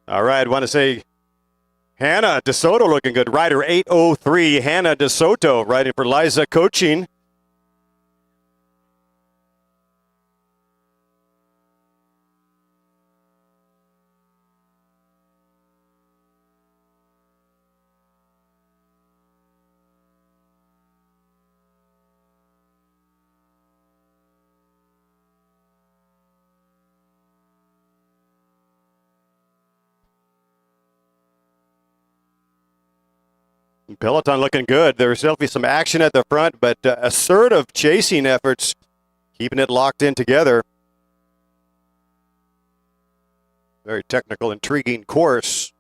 All right, I want to say Hannah DeSoto looking good. Rider 803, Hannah DeSoto, riding for Liza Coaching. Peloton looking good. There's definitely some action at the front, but assertive chasing efforts, keeping it locked in together. Very technical, intriguing course.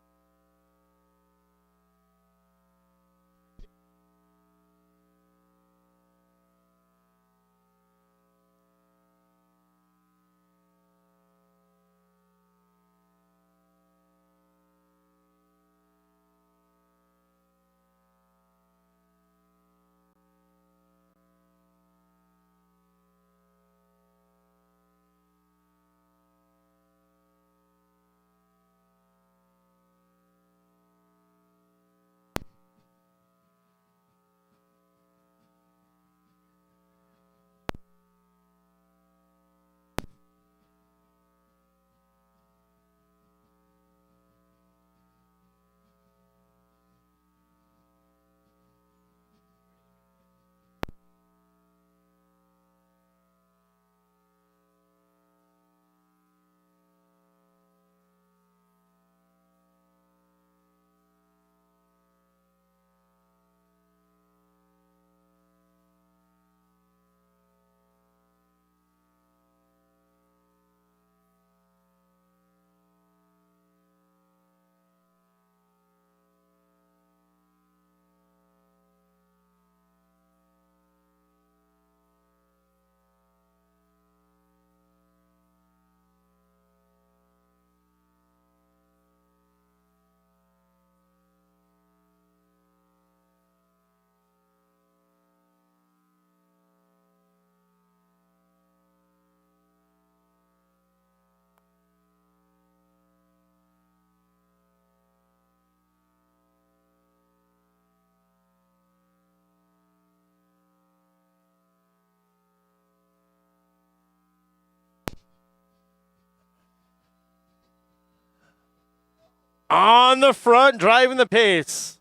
On the front, driving the pace.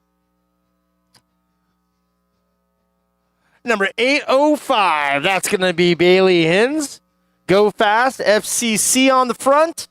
Number 805, that's going to be Bailey Hins. Go Fast, FCC on the front.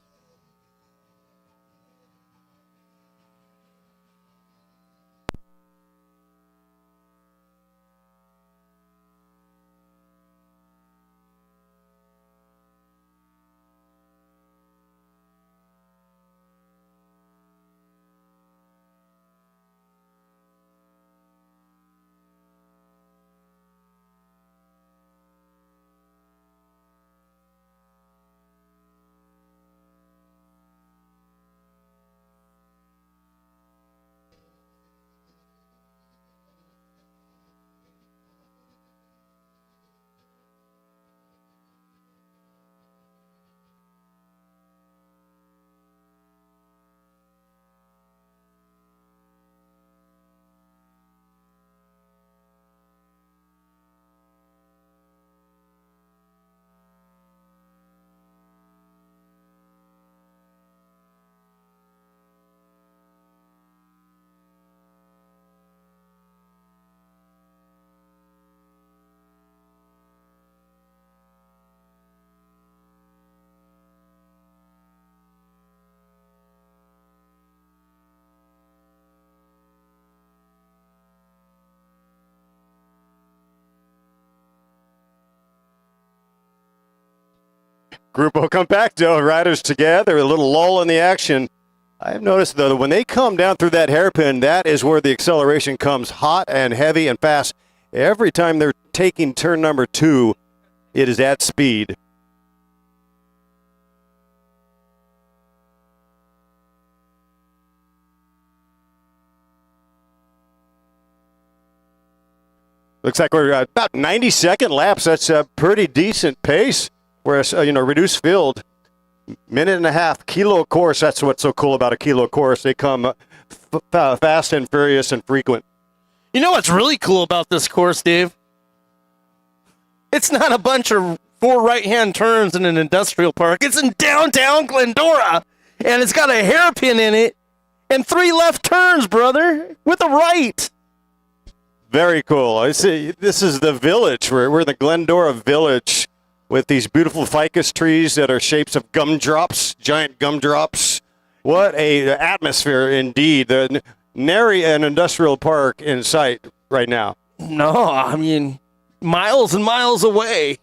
Grupo Compacto, riders together, a little lull in the action. I've noticed, though, that when they come down through that hairpin, that is where the acceleration comes hot and heavy and fast. Every time they're taking turn number 2, it is at speed. Looks like we're about 90-second laps. That's a pretty decent pace. Whereas, reduced field minute and a half, kilo course. That's what's so cool about a kilo course. They come fast and furious and frequent. You know what's really cool about this course, Dave? It's not a bunch of 4 right-hand turns in an industrial park. It's in downtown Glendora, and it's got a hairpin in it and 3 left turns, brother, with a right. Very cool. I see. This is the village. We're in the Glendora village with these beautiful ficus trees that are shapes of gumdrops, giant gumdrops. What a atmosphere indeed. Nary an industrial park in sight right now. No, I mean, miles and miles away.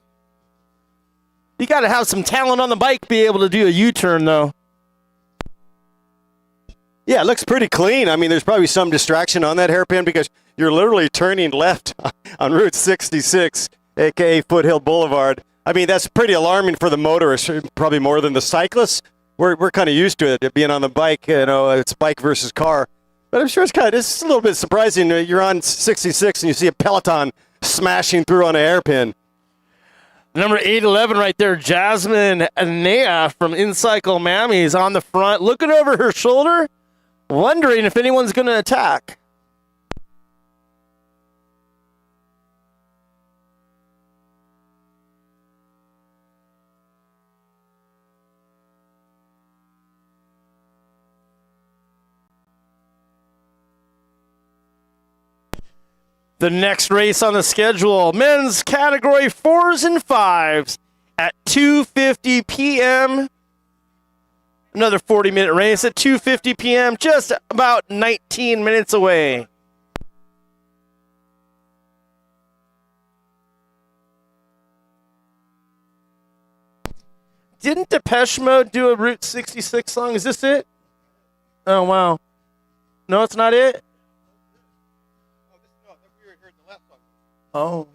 You got to have some talent on the bike to be able to do a U-turn, though. Yeah, it looks pretty clean. I mean, there's probably some distraction on that hairpin because you're literally turning left on Route 66, a.k.a. Foothill Boulevard. I mean, that's pretty alarming for the motorists, probably more than the cyclists. We're kind of used to it being on the bike. You know, it's bike versus car. But I'm sure it's a little bit surprising. You're on 66 and you see a Peloton smashing through on a hairpin. Number 811 right there, Jasmine Anea from InCycle Mammy is on the front, looking over her shoulder, wondering if anyone's going to attack. The next race on the schedule, men's category 4s and 5s at 2:50 p.m. Another 40-minute race at 2:50 p.m., just about 19 minutes away. Didn't Depeche Mode do a Route 66 song? Is this it? Oh, wow. No, it's not it? Oh.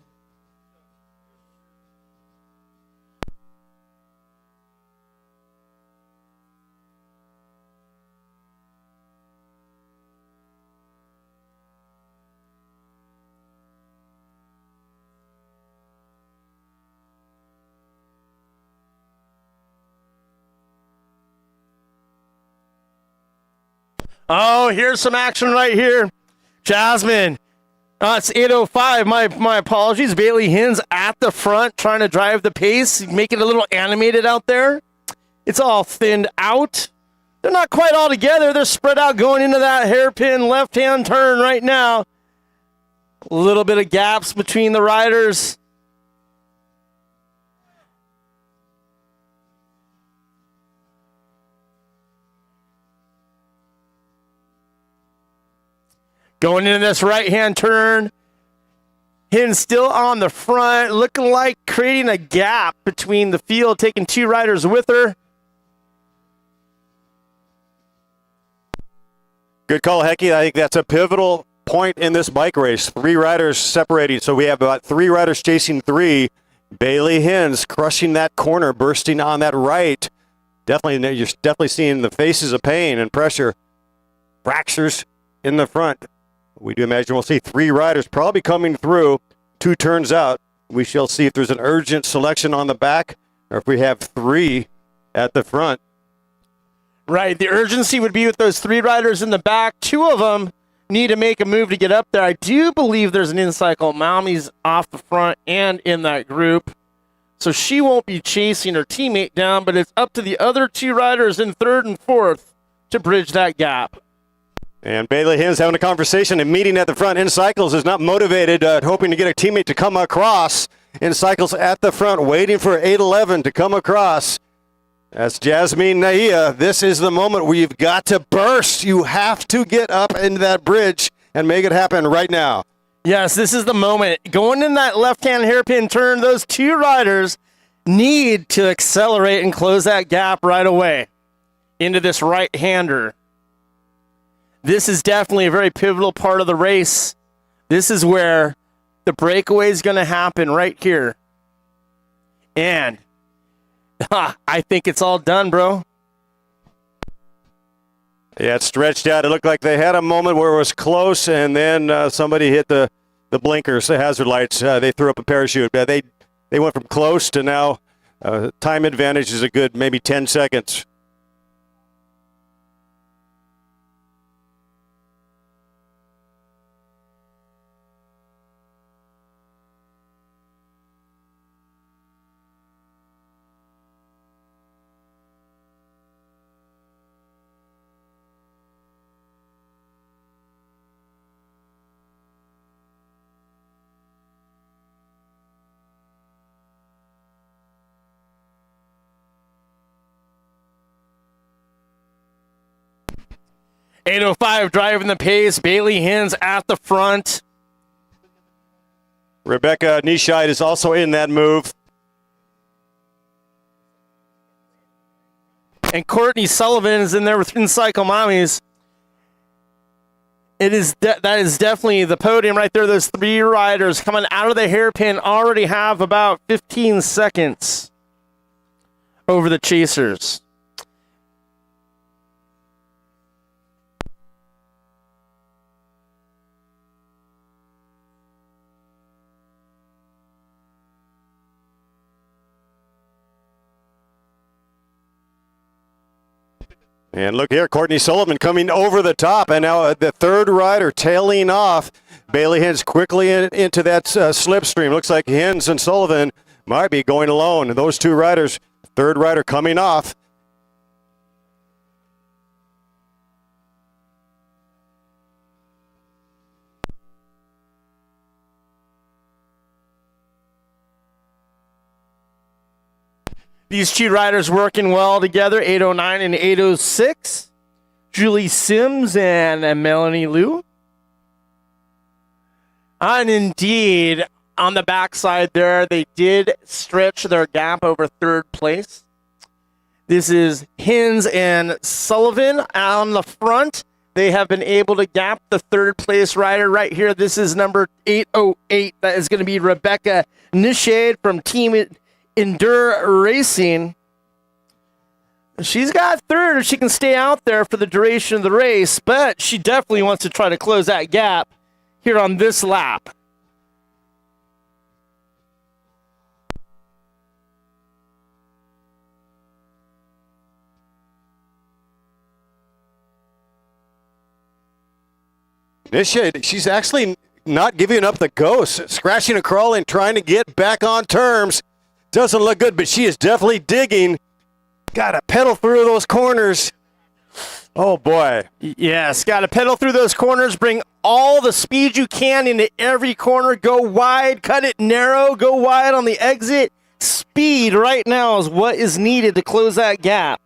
Oh, here's some action right here. Jasmine. It's 8:05. My apologies. Bailey Hins at the front trying to drive the pace, make it a little animated out there. It's all thinned out. They're not quite all together. They're spread out going into that hairpin left-hand turn right now. A little bit of gaps between the riders. Going into this right-hand turn. Hins still on the front, looking like creating a gap between the field, taking 2 riders with her. Good call, Hecky. I think that's a pivotal point in this bike race. 3 riders separating, so we have about 3 riders chasing 3. Bailey Hins crushing that corner, bursting on that right. Definitely, you're definitely seeing the faces of pain and pressure. Fractures in the front. We do imagine we'll see 3 riders probably coming through, 2 turns out. We shall see if there's an urgent selection on the back or if we have 3 at the front. Right, the urgency would be with those 3 riders in the back. 2 of them need to make a move to get up there. I do believe there's an InCycle Mommy's off the front and in that group. So she won't be chasing her teammate down, but it's up to the other 2 riders in 3rd and 4th to bridge that gap. And Bailey Hins having a conversation and meeting at the front. InCycles is not motivated, hoping to get a teammate to come across. InCycles at the front, waiting for 811 to come across. That's Jasmine Nahia. This is the moment where you've got to burst. You have to get up into that bridge and make it happen right now. Yes, this is the moment. Going in that left-hand hairpin turn, those 2 riders need to accelerate and close that gap right away into this right-hander. This is definitely a very pivotal part of the race. This is where the breakaway is going to happen right here. And I think it's all done, bro. Yeah, it stretched out. It looked like they had a moment where it was close, and then somebody hit the blinkers, the hazard lights. They threw up a parachute. They went from close to now Time advantage is a good maybe 10 seconds. .805 driving the pace. Bailey Hins at the front. Rebecca Nishide is also in that move. And Courtney Sullivan is in there with Cycle Mommies. That is definitely the podium right there. Those three riders coming out of the hairpin already have about 15 seconds over the chasers. And look here, Courtney Sullivan coming over the top, and now the third rider tailing off. Bailey Hins quickly into that slipstream. Looks like Hins and Sullivan might be going alone. Those two riders, third rider coming off. These two riders working well together, 809 and 806. Julie Sims and Melanie Liu. And indeed, on the backside there, they did stretch their gap over third place. This is Hins and Sullivan on the front. They have been able to gap the third place rider right here. This is number 808. That is going to be Rebecca Nishade from Team Endure Racing. She's got third if she can stay out there for the duration of the race, but she definitely wants to try to close that gap here on this lap. Nishade, she's actually not giving up the ghost, scratching and crawling, trying to get back on terms. Doesn't look good, but she is definitely digging. Got to pedal through those corners. Oh, boy. Yes, got to pedal through those corners, bring all the speed you can into every corner, go wide, cut it narrow, go wide on the exit. Speed right now is what is needed to close that gap.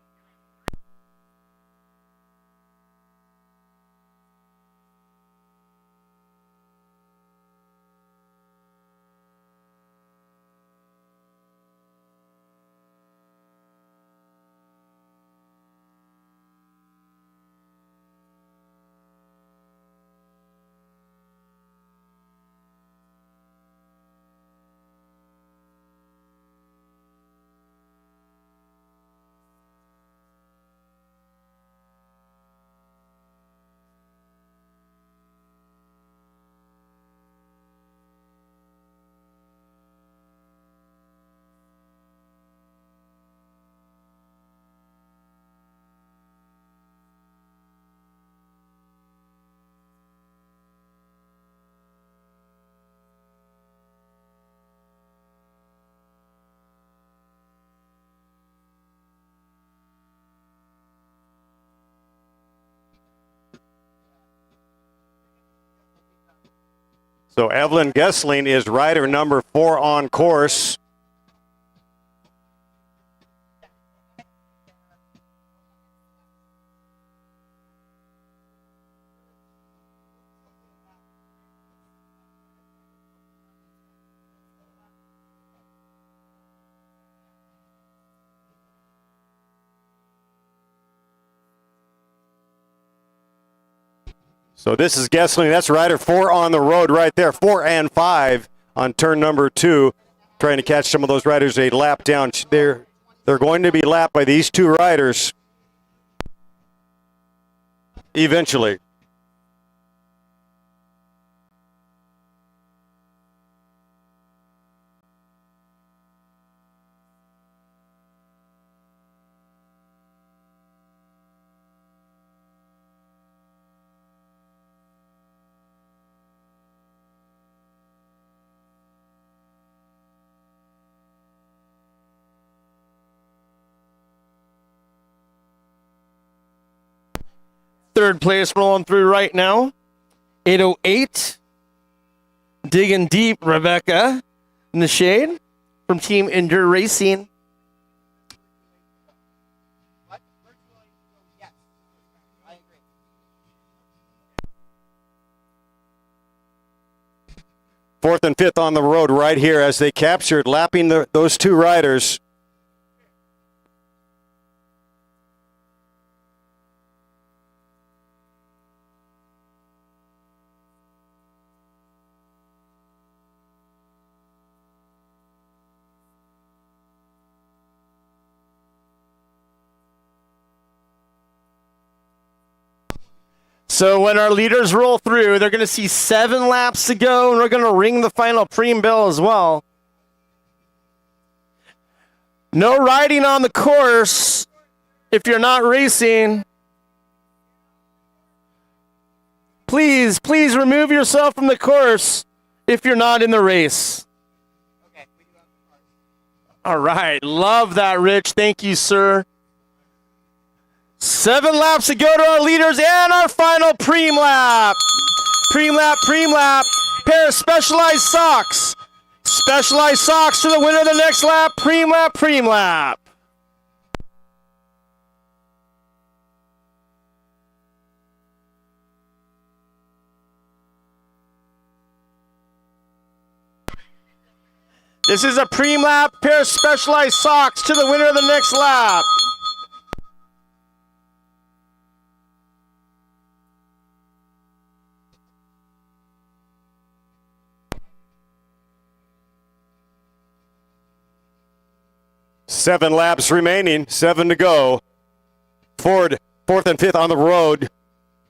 So Evelyn Gessling is rider number 4 on course. So this is Gessling. That's rider 4 on the road right there. 4 and 5 on turn number 2. Trying to catch some of those riders a lap down. They're going to be lapped by these two riders eventually. third place rolling through right now. 808. Digging deep, Rebecca in the shade from Team Endure Racing. Fourth and fifth on the road right here as they captured, lapping those two riders. So when our leaders roll through, they're going to see 7 laps to go, and we're going to ring the final preem bell as well. No riding on the course if you're not racing. Please remove yourself from the course if you're not in the race. All right. Love that, Rich. Thank you, sir. 7 laps to go to our leaders and our final preem lap. Preem lap. Pair of Specialized socks. Specialized socks to the winner of the next lap. Preem lap. This is a preem lap. Pair of Specialized socks to the winner of the next lap. Seven laps remaining, 7 to go. Ford, fourth and fifth on the road,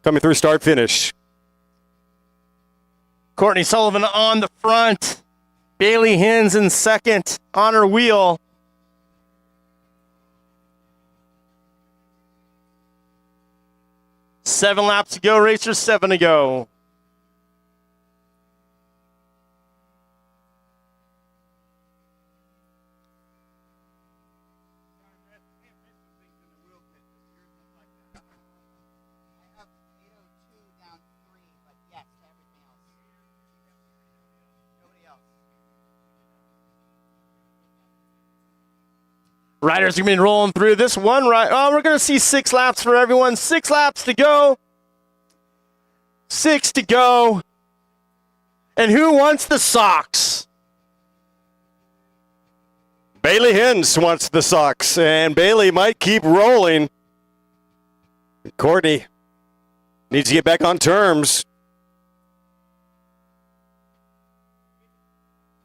coming through start finish. Courtney Sullivan on the front. Bailey Hins in second on her wheel. Seven laps to go, racers, 7 to go. Riders are going to be rolling through this one. Oh, we're going to see 6 laps for everyone. 6 laps to go. 6 to go. And who wants the socks? Bailey Hins wants the socks, and Bailey might keep rolling. Courtney needs to get back on terms.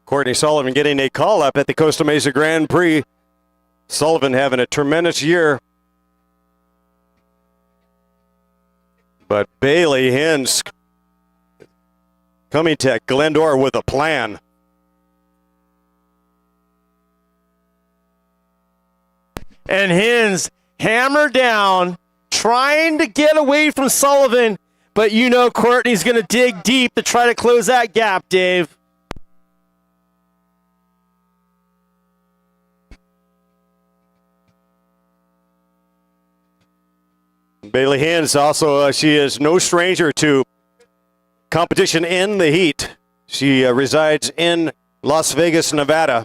Courtney Sullivan getting a call-up at the Costa Mesa Grand Prix. Sullivan having a tremendous year. But Bailey Hins coming to Glendora with a plan. And Hins hammer down, trying to get away from Sullivan. But you know Courtney's going to dig deep to try to close that gap, Dave. Bailey Hins also, she is no stranger to competition in the heat. She resides in Las Vegas, Nevada.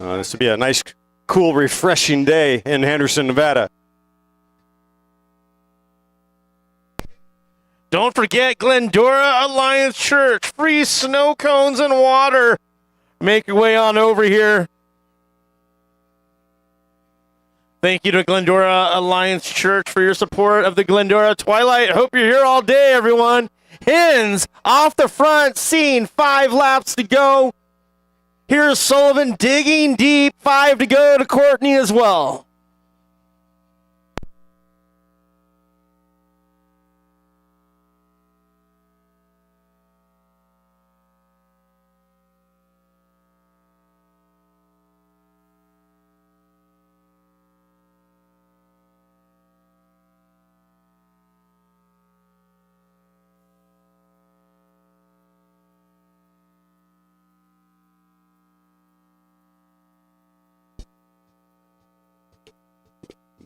This will be a nice, cool, refreshing day in Henderson, Nevada. Don't forget Glendora Alliance Church. Free snow cones and water. Make your way on over here. Thank you to Glendora Alliance Church for your support of the Glendora Twilight. Hope you're here all day, everyone. Hins off the front, seeing 5 laps to go. Here's Sullivan digging deep, 5 to go to Courtney as well.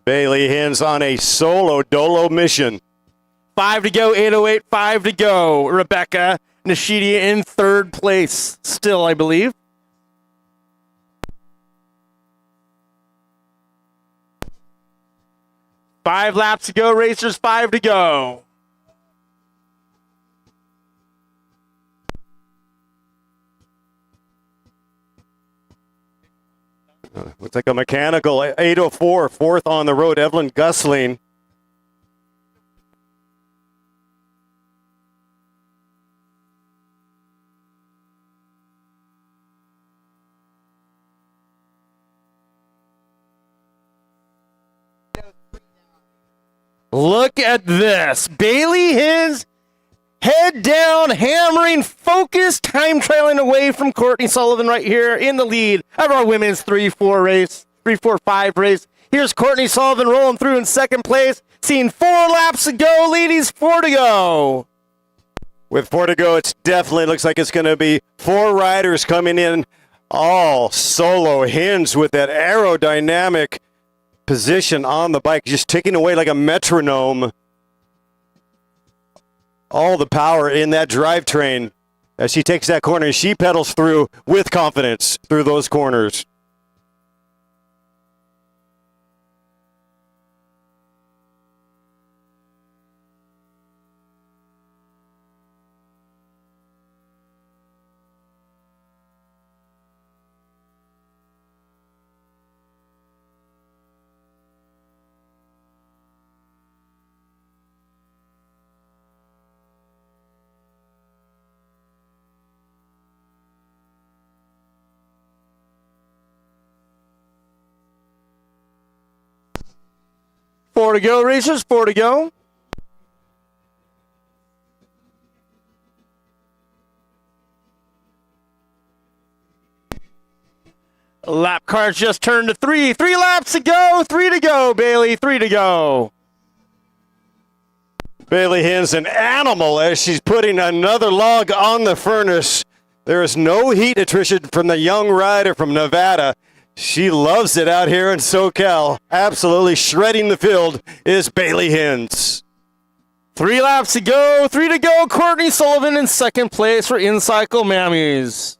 Bailey Hins on a solo dolo mission. 5 to go, 808, 5 to go. Rebecca Nishidi in third place still, I believe. Five laps to go, racers, 5 to go. Looks like a mechanical 804, fourth on the road, Evelyn Gusling. Look at this. Bailey Hins, head down, hammering, focused, time trailing away from Courtney Sullivan right here in the lead of our women's 3-4-5 race. Here's Courtney Sullivan rolling through in second place, seeing 4 laps to go, ladies, 4 to go. With 4 to go, it definitely looks like it's going to be 4 riders coming in, all solo. Hins with that aerodynamic position on the bike, just ticking away like a metronome. All the power in that drivetrain as she takes that corner and she pedals through with confidence through those corners. Four to go, racers, 4 to go. Lap cars just turned to 3. 3 laps to go, 3 to go, Bailey, 3 to go. Bailey Hins an animal as she's putting another log on the furnace. There is no heat attrition from the young rider from Nevada. She loves it out here in SoCal. Absolutely shredding the field is Bailey Hins. 3 laps to go, 3 to go. Courtney Sullivan in second place for In-Cycle Mammies.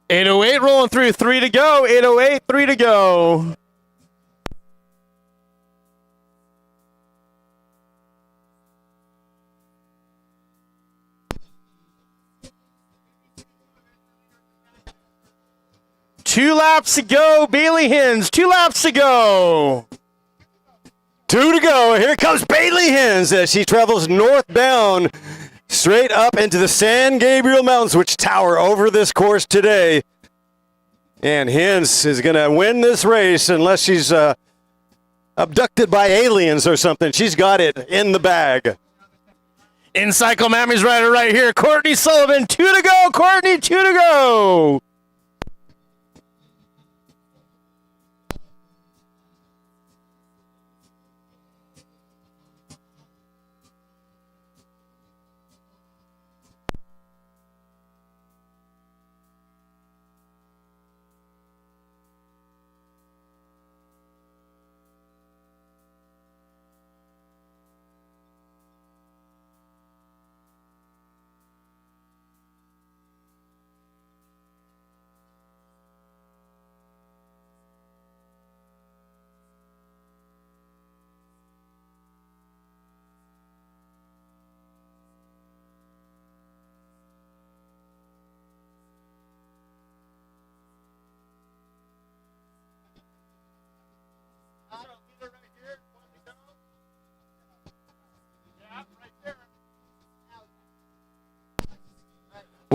.808 rolling through, 3 to go. 808, 3 to go. Two laps to go, Bailey Hins. 2 laps to go. 2 to go. Here comes Bailey Hins as she travels northbound straight up into the San Gabriel Mountains, which tower over this course today. And Hins is going to win this race unless she's abducted by aliens or something. She's got it in the bag. In-Cycle Mammies rider right here, Courtney Sullivan. 2 to go, Courtney, 2 to go.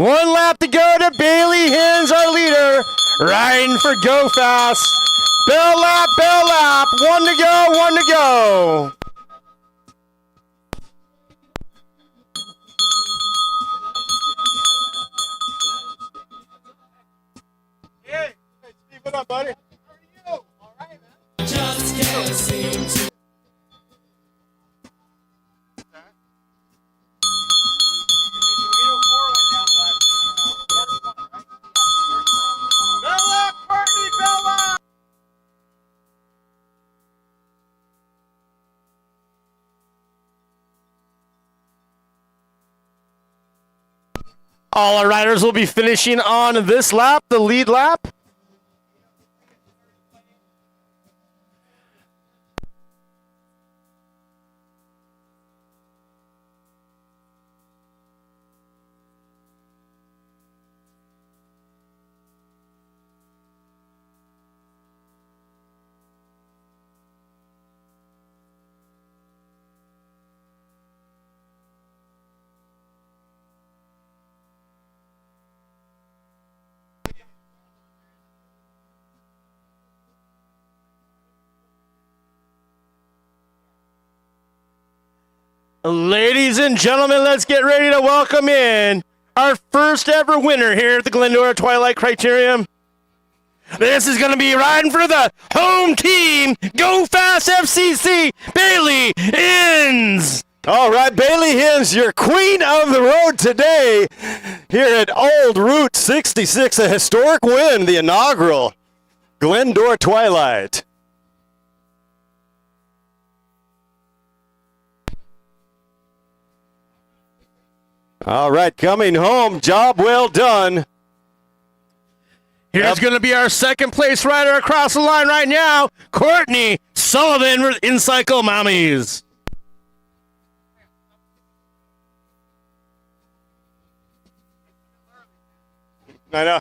1 lap to go to Bailey Hins, our leader, riding for Go Fast. Bell lap, 1 to go, 1 to go. Hey, Steve, what up, buddy? How are you? All right, man. Just can't seem to. All our riders will be finishing on this lap, the lead lap. Ladies and gentlemen, let's get ready to welcome in our first ever winner here at the Glendora Twilight Criterium. This is going to be riding for the home team, Go Fast FCC, Bailey Hins. All right, Bailey Hins, your queen of the road today here at Old Route 66, a historic win, the inaugural Glendora Twilight. All right, coming home, job well done. Here's going to be our second place rider across the line right now, Courtney Sullivan with InCycle Mommies. I know.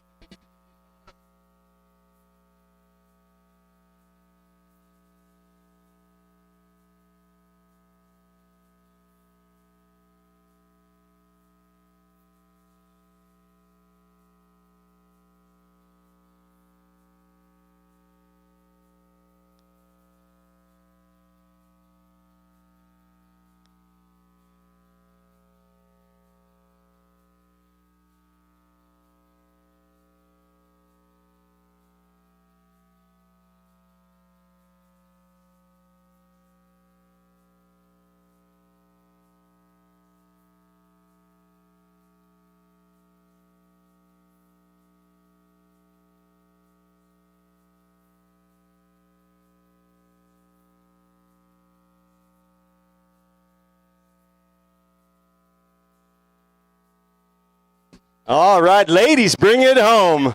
All right, ladies, bring it home.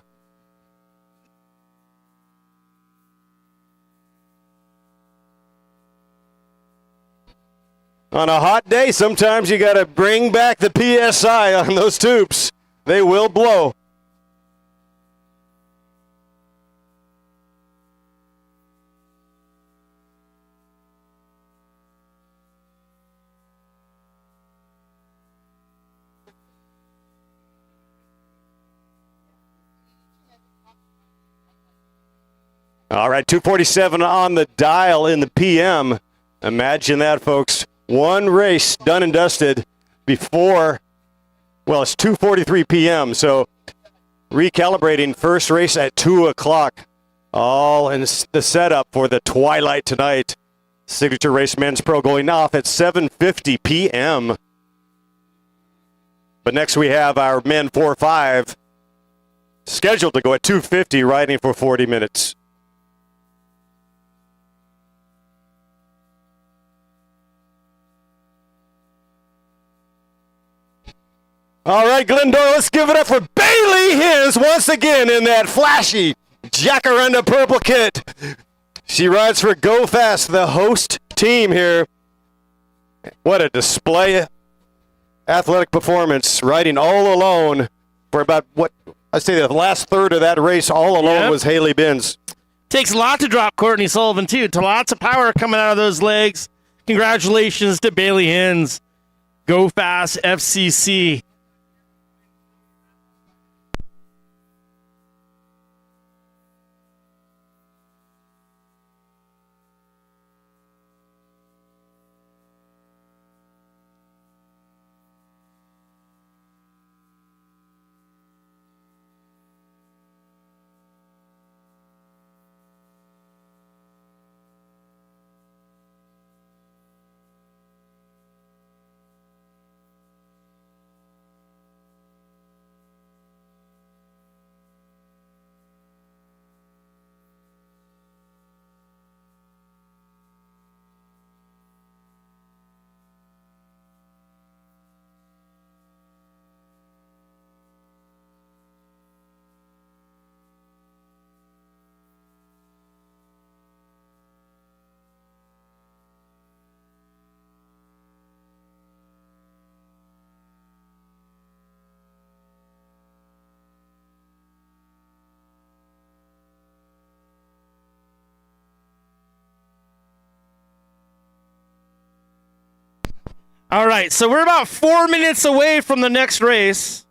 On a hot day, sometimes you got to bring back the PSI on those tubes. They will blow. All right, 247 on the dial in the PM. Imagine that, folks. One race done and dusted before, well, it's 2:43 p.m., so recalibrating first race at 2 o'clock. All in the setup for the Twilight tonight. Signature Race Men's Pro going off at 7:50 p.m. But next we have our Men 4-5 scheduled to go at 2:50, riding for 40 minutes. All right, Glendora, let's give it up for Bailey Hins once again in that flashy Jacaranda purple kit. She rides for Go Fast, the host team here. What a display athletic performance, riding all alone for about, what, I'd say the last third of that race all alone was Haley Binns. Takes a lot to drop Courtney Sullivan, too. Lots of power coming out of those legs. Congratulations to Bailey Hins. Go Fast FCC. All right, so we're about 4 minutes away from the next race.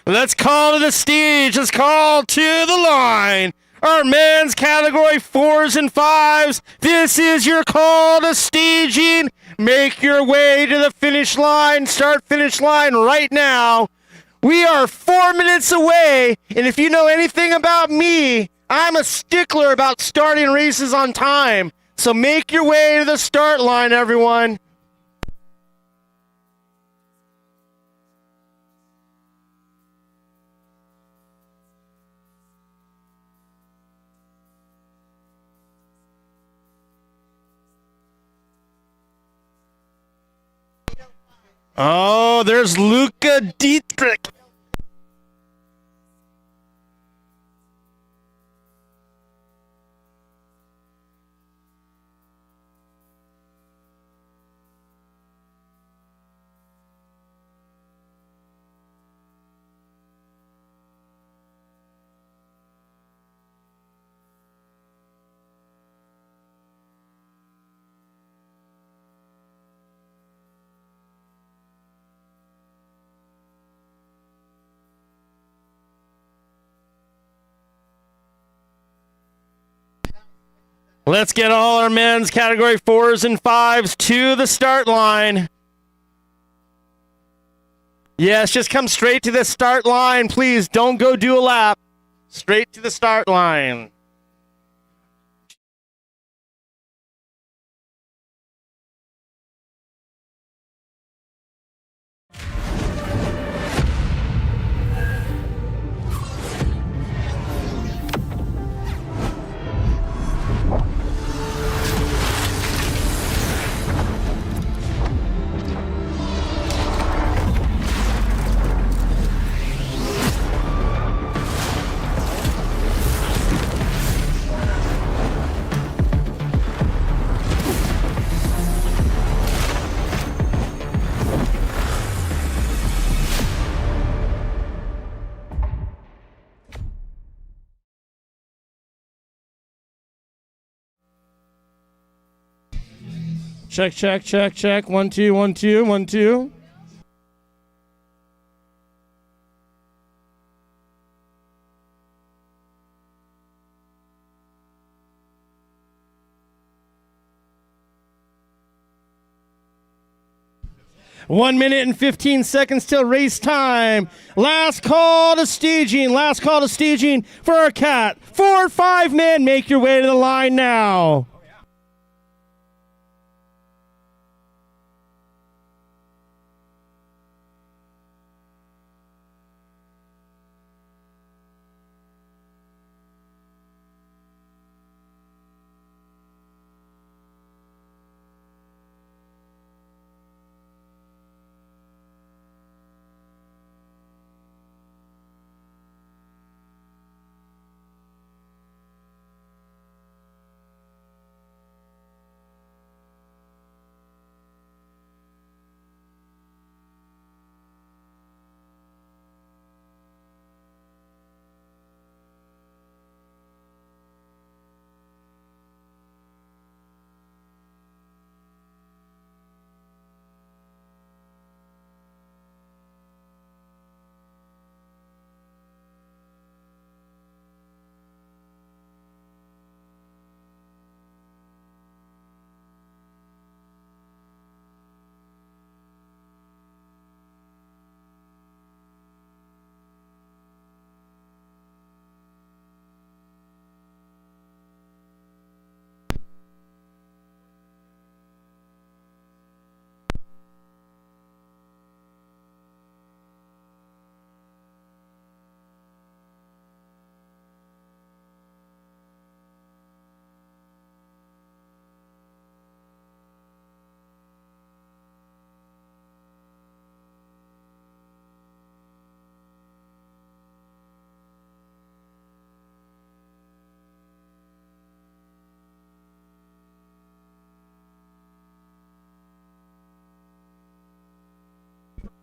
Let's call to the stage. Let's call to the line. Our men's category 4s and 5s. This is your call to staging. Make your way to the finish line. Start finish line right now. We are 4 minutes away, and if you know anything about me, I'm a stickler about starting races on time. So make your way to the start line, everyone. Oh, there's Luca Dietrich. Let's get all our men's category 4s and 5s to the start line. Yes, just come straight to the start line, please. Don't go do a lap. Straight to the start line. Check, check, check, check. 1, 2, 1, 2, 1, 2. One minute and 15 seconds till race time. Last call to staging. Last call to staging for our cat. 4 or 5 men, make your way to the line now.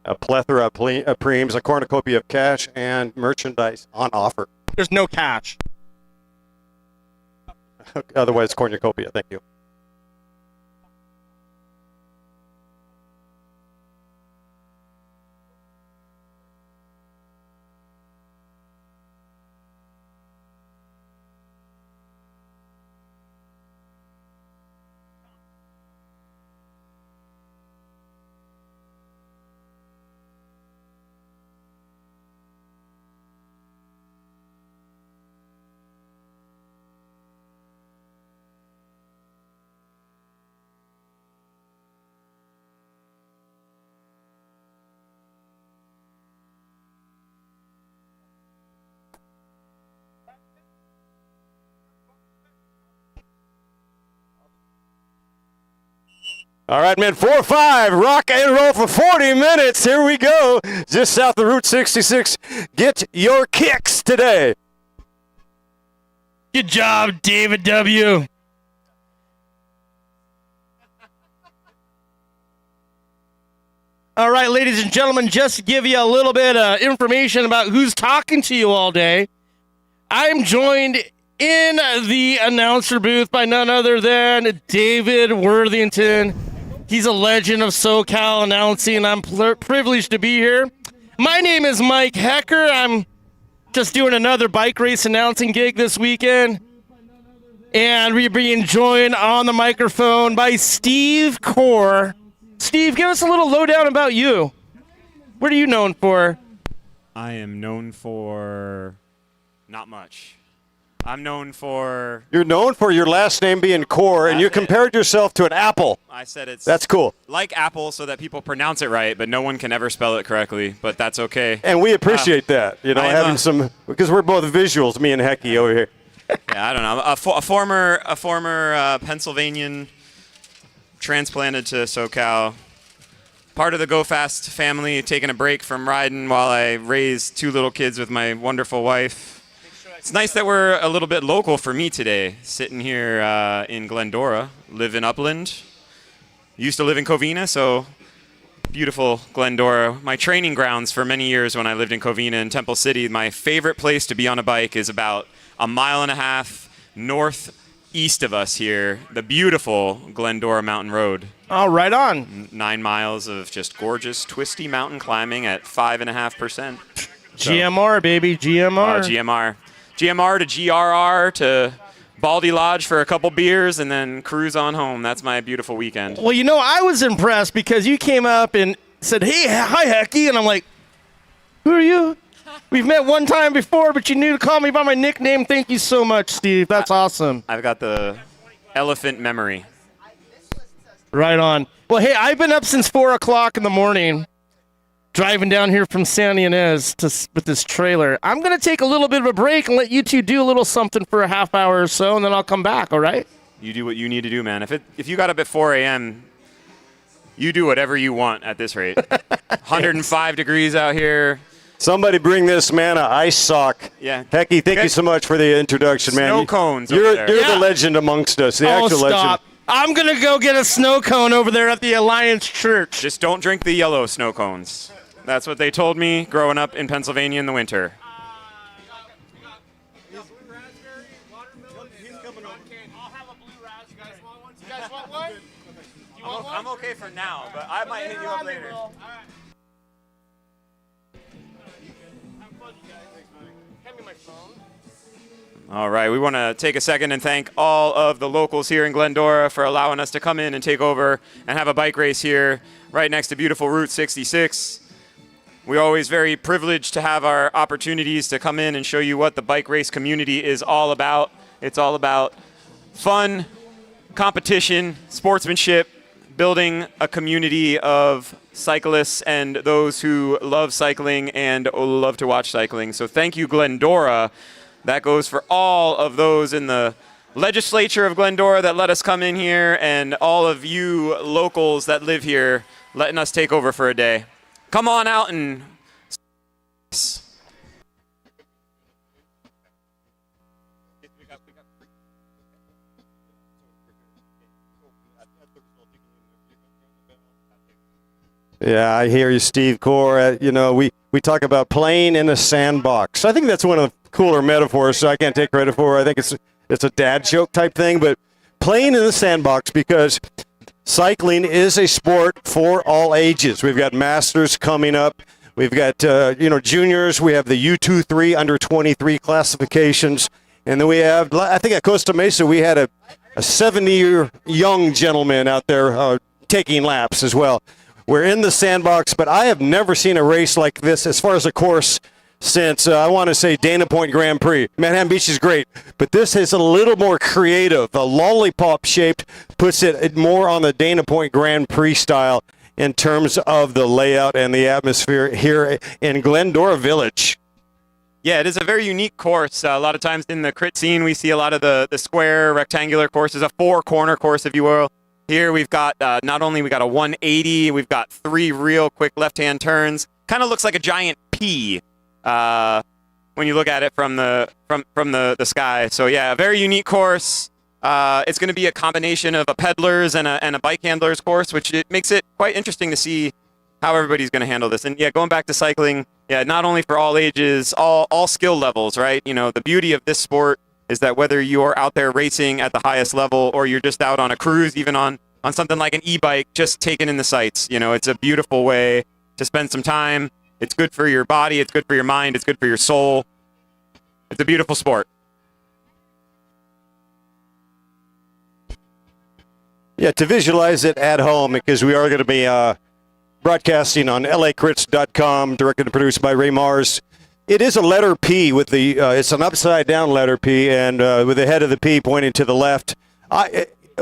A plethora of preems, a cornucopia of cash, and merchandise on offer. There's no cash. Otherwise, cornucopia. Thank you. All right, man, 4-5, rock and roll for 40 minutes. Here we go, just south of Route 66. Get your kicks today. Good job, David W. All right, ladies and gentlemen, just to give you a little bit of information about who's talking to you all day, I'm joined in the announcer booth by none other than David Worthington. He's a legend of SoCal announcing. I'm privileged to be here. My name is Mike Hecker. I'm just doing another bike race announcing gig this weekend. And we're being joined on the microphone by Steve Core. Steve, give us a little lowdown about you. What are you known for? I am known for not much. I'm known for... You're known for your last name being Core, and you compared yourself to an apple. I said it's... That's cool. Like apple so that people pronounce it right, but no one can ever spell it correctly, but that's okay. And we appreciate that, you know, having some... Because we're both visuals, me and Hecky over here. Yeah, I don't know. A former Pennsylvanian transplanted to SoCal. Part of the Go Fast family, taking a break from riding while I raise two little kids with my wonderful wife. It's nice that we're a little bit local for me today, sitting here in Glendora, live in Upland. Used to live in Covina, so beautiful Glendora. My training grounds for many years when I lived in Covina and Temple City. My favorite place to be on a bike is about a mile and a half northeast of us here, the beautiful Glendora Mountain Road. Oh, right on. 9 miles of just gorgeous, twisty mountain climbing at 5.5%. GMR, baby, GMR. GMR. GMR to GRR to Baldy Lodge for a couple beers and then cruise on home. That's my beautiful weekend. Well, you know, I was impressed because you came up and said, "Hey, hi, Hecky," and I'm like, "Who are you? We've met one time before, but you knew to call me by my nickname. Thank you so much, Steve. That's awesome." I've got the elephant memory. Right on. Well, hey, I've been up since 4 o'clock in the morning, driving down here from San Ynez with this trailer. I'm going to take a little bit of a break and let you two do a little something for a half hour or so, and then I'll come back, all right? You do what you need to do, man. If you got up at 4 a.m., you do whatever you want at this rate. 105 degrees out here. Somebody bring this man an ice sock. Yeah. Hecky, thank you so much for the introduction, man. Snow cones You're over there. the Yeah. legend amongst us, the Oh, actual stop. legend. I'm going to go get a snow cone over there at the Alliance Church. Just don't drink the yellow snow cones. That's what they told me growing up in Pennsylvania in the winter. I'm okay for now, but I might hit you up later. All right, we want to take a second and thank all of the locals here in Glendora for allowing us to come in and take over and have a bike race here right next to beautiful Route 66. We're always very privileged to have our opportunities to come in and show you what the bike race community is all about. It's all about fun, competition, sportsmanship, building a community of cyclists and those who love cycling and love to watch cycling. So thank you, Glendora. That goes for all of those in the legislature of Glendora that let us come in here and all of you locals that live here letting us take over for a day. Come on out and Yeah, I hear you, Steve Core. We talk about playing in a sandbox. I think that's one of the cooler metaphors, so I can't take credit for it. I think it's a dad joke type thing, but playing in the sandbox, because cycling is a sport for all ages. We've got masters coming up. We've got juniors. We have the U23 under 23 classifications, and then we have, I think at Costa Mesa we had a 70-year young gentleman out there taking laps as well. We're in the sandbox, but I have never seen a race like this as far as a course since, I want to say, Dana Point Grand Prix. Manhattan Beach is great, but this is a little more creative. A lollipop-shaped puts it more on the Dana Point Grand Prix style in terms of the layout and the atmosphere here in Glendora Village. Yeah, it is a very unique course. A lot of times in the crit scene, we see a lot of the square, rectangular courses, a four-corner course, if you will. Here we've got not only we got a 180, we've got 3 real quick left-hand turns. Kind of looks like a giant P when you look at it from the sky. So yeah, a very unique course. It's going to be a combination of a peddlers and a bike handlers course, which it makes it quite interesting to see how everybody's going to handle this. And yeah, going back to cycling, yeah, not only for all ages, all skill levels, right? The beauty of this sport is that whether you're out there racing at the highest level or you're just out on a cruise, even on something like an e-bike, just taking in the sights, it's a beautiful way to spend some time. It's good for your body. It's good for your mind. It's good for your soul. It's a beautiful sport. Yeah, to visualize it at home, because we are going to be broadcasting on lacrits.com, directed and produced by Ray Mars. It is a letter P with it's an upside down letter P, and with the head of the P pointing to the left.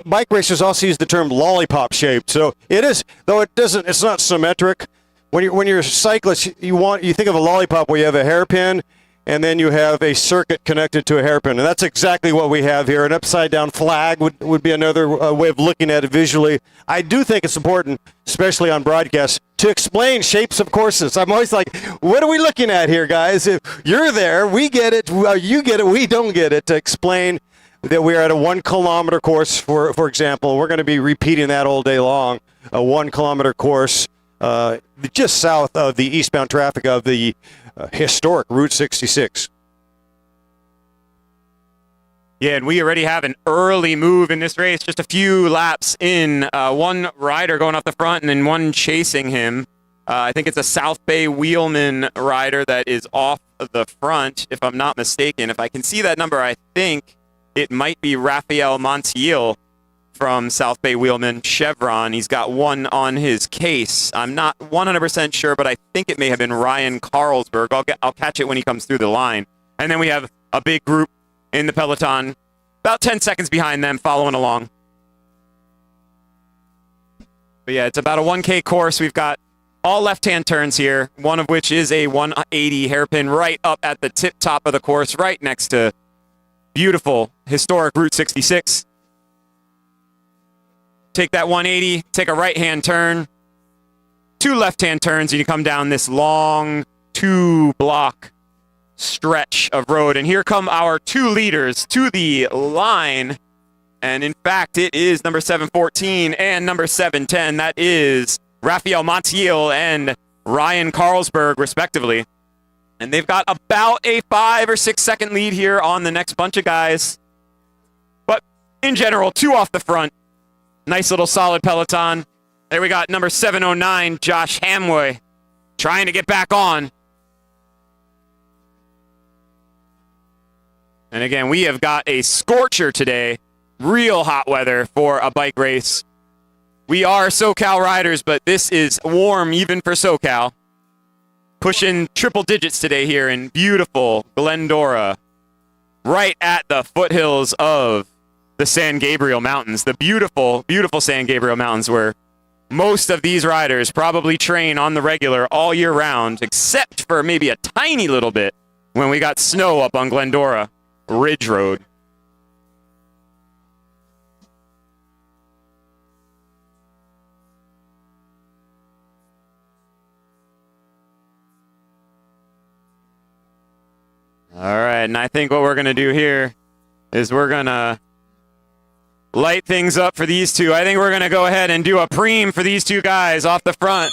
Bike racers also use the term lollipop shaped. So it is, though it's not symmetric. When you're a cyclist, you think of a lollipop where you have a hairpin, and then you have a circuit connected to a hairpin, and that's exactly what we have here. An upside down flag would be another way of looking at it visually. I do think it's important, especially on broadcast, to explain shapes of courses. I'm always like, what are we looking at here, guys? If you're there, we get it, you get it, we don't get it. To explain that we're at a 1 kilometer course, for example. We're going to be repeating that all day long. A 1 kilometer course just south of the eastbound traffic of the historic Route 66. Yeah, and we already have an early move in this race, just a few laps in. One rider going off the front and then one chasing him. I think it's a South Bay Wheelman rider that is off the front, if I'm not mistaken. If I can see that number, I think it might be Raphael Montiel from South Bay Wheelman Chevron. He's got one on his case. I'm not 100% sure, but I think it may have been Ryan Carlsberg. I'll catch it when he comes through the line. And then we have a big group in the peloton, about 10 seconds behind them, following along. But yeah, it's about a 1K course. We've got all left-hand turns here, one of which is a 180 hairpin right up at the tip top of the course, right next to beautiful, historic Route 66. Take that 180, take a right-hand turn, 2 left-hand turns, and you come down this long 2-block stretch of road. And here come our 2 leaders to the line. And in fact, it is number 714 and number 710. That is Raphael Montiel and Ryan Carlsberg, respectively. And they've got about a 5 or 6 second lead here on the next bunch of guys. But in general, 2 off the front. Nice little solid peloton. There we got number 709, Josh Hamway, trying to get back on. And again, we have got a scorcher today. Real hot weather for a bike race. We are SoCal riders, but this is warm even for SoCal. Pushing triple digits today here in beautiful Glendora, right at the foothills of the San Gabriel Mountains, the beautiful, beautiful San Gabriel Mountains, where most of these riders probably train on the regular all year round, except for maybe a tiny little bit when we got snow up on Glendora Ridge Road. All right, and I think what we're going to do here is we're going to light things up for these two. I think we're going to go ahead and do a preem for these 2 guys off the front.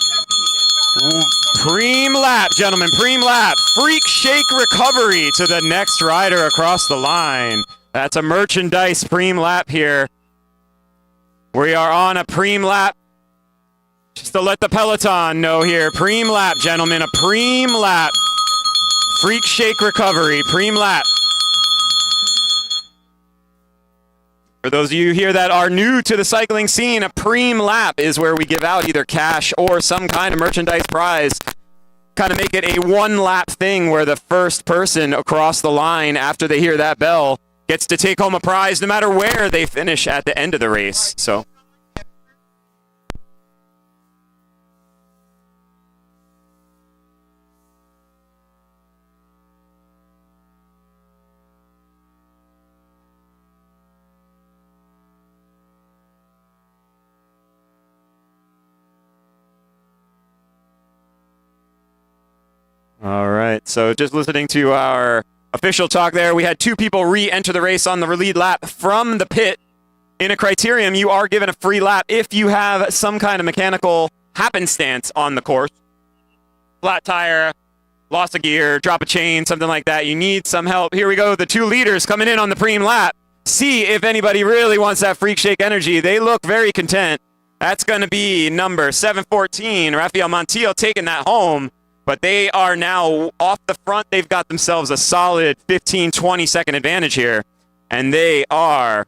Preem lap, gentlemen, preem lap. Freak shake recovery to the next rider across the line. That's a merchandise preem lap here. We are on a preem lap. Just to let the peloton know here, preem lap, gentlemen, a preem lap. Freak shake recovery, preem lap. For those of you here that are new to the cycling scene, a preem lap is where we give out either cash or some kind of merchandise prize. Kind of make it a one-lap thing where the first person across the line after they hear that bell gets to take home a prize no matter where they finish at the end of the race. So. All right, so just listening to our official talk there, we had 2 people re-enter the race on the lead lap from the pit. In a Criterium, you are given a free lap if you have some kind of mechanical happenstance on the course. Flat tire, loss of gear, drop a chain, something like that. You need some help. Here we go, the 2 leaders coming in on the preem lap. See if anybody really wants that freak shake energy. They look very content. That's going to be number 714, Rafael Montiel, taking that home. But they are now off the front. They've got themselves a solid 15, 20-second advantage here. And they are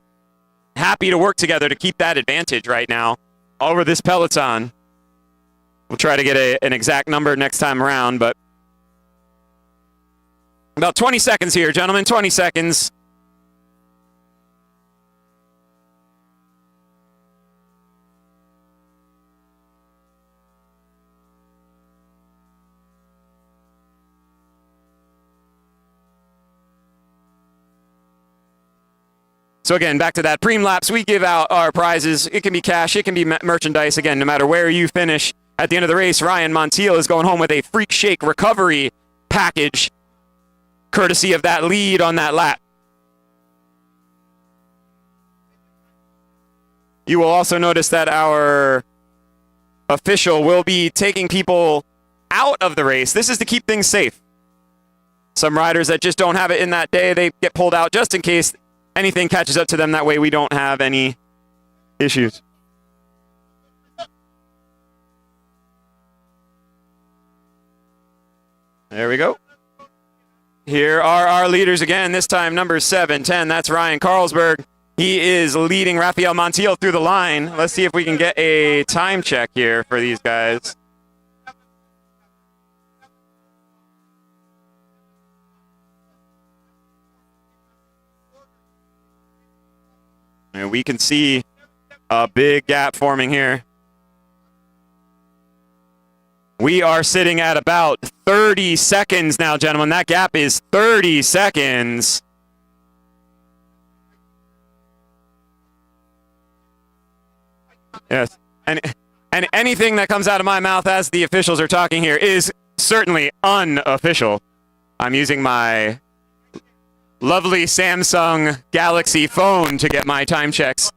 happy to work together to keep that advantage right now over this peloton. We'll try to get an exact number next time around, but about 20 seconds here, gentlemen, 20 seconds. So again, back to that preem laps, we give out our prizes. It can be cash, it can be merchandise. Again, no matter where you finish at the end of the race, Ryan Montiel is going home with a freak shake recovery package, courtesy of that lead on that lap. You will also notice that our official will be taking people out of the race. This is to keep things safe. Some riders that just don't have it in that day, they get pulled out just in case anything catches up to them. That way we don't have any issues. There we go. Here are our leaders again, this time number 710. That's Ryan Carlsberg. He is leading Rafael Montiel through the line. Let's see if we can get a time check here for these guys. And we can see a big gap forming here. We are sitting at about 30 seconds now, gentlemen. That gap is 30 seconds. Yes. And anything that comes out of my mouth as the officials are talking here is certainly unofficial. I'm using my lovely Samsung Galaxy phone to get my time checks.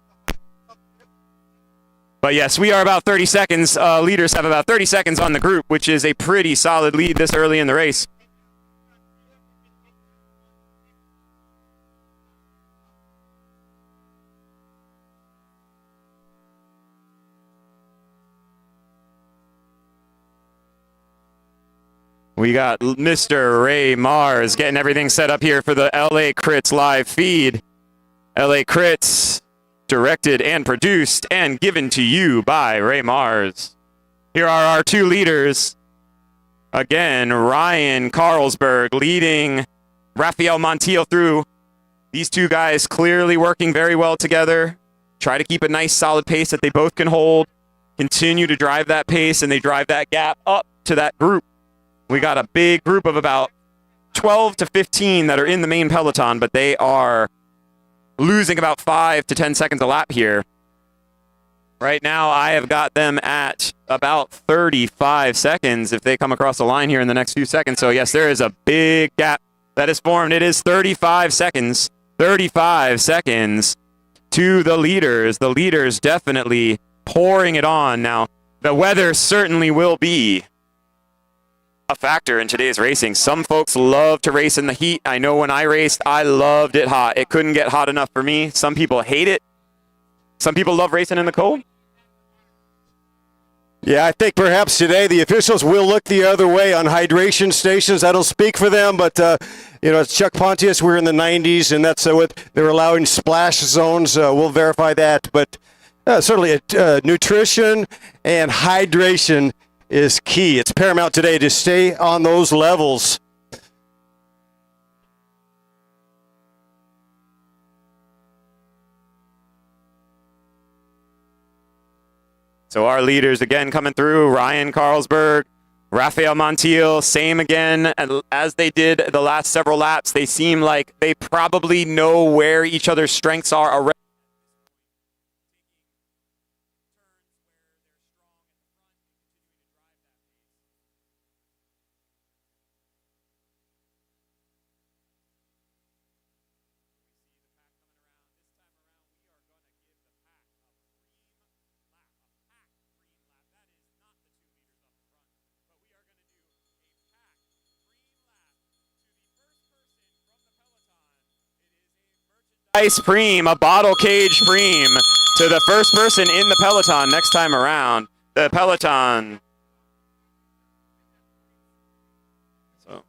But yes, we are about 30 seconds. Leaders have about 30 seconds on the group, which is a pretty solid lead this early in the race. We got Mr. Ray Mars getting everything set up here for the LA Crits live feed. LA Crits, directed and produced and given to you by Ray Mars. Here are our 2 leaders. Again, Ryan Carlsberg leading Rafael Montiel through. These 2 guys clearly working very well together. Try to keep a nice solid pace that they both can hold. Continue to drive that pace, and they drive that gap up to that group. We got a big group of about 12 to 15 that are in the main peloton, but they are losing about 5 to 10 seconds a lap here. Right now, I have got them at about 35 seconds if they come across the line here in the next few seconds. So yes, there is a big gap that is formed. It is 35 seconds. 35 seconds to the leaders. The leaders definitely pouring it on. Now, the weather certainly will be a factor in today's racing. Some folks love to race in the heat. I know when I raced, I loved it hot. It couldn't get hot enough for me. Some people hate it. Some people love racing in the cold. Yeah, I think perhaps today the officials will look the other way on hydration stations. I don't speak for them, but it's Chuck Pontius. We're in the 90s, and that's what they're allowing splash zones. We'll verify that, but certainly nutrition and hydration is key. It's paramount today to stay on those levels. So our leaders again coming through, Ryan Carlsberg, Rafael Montiel, same again as they did the last several laps. They seem like they probably know where each other's strengths are already. Ice Preem, a bottle cage Preem to the first person in the peloton next time around. The peloton. So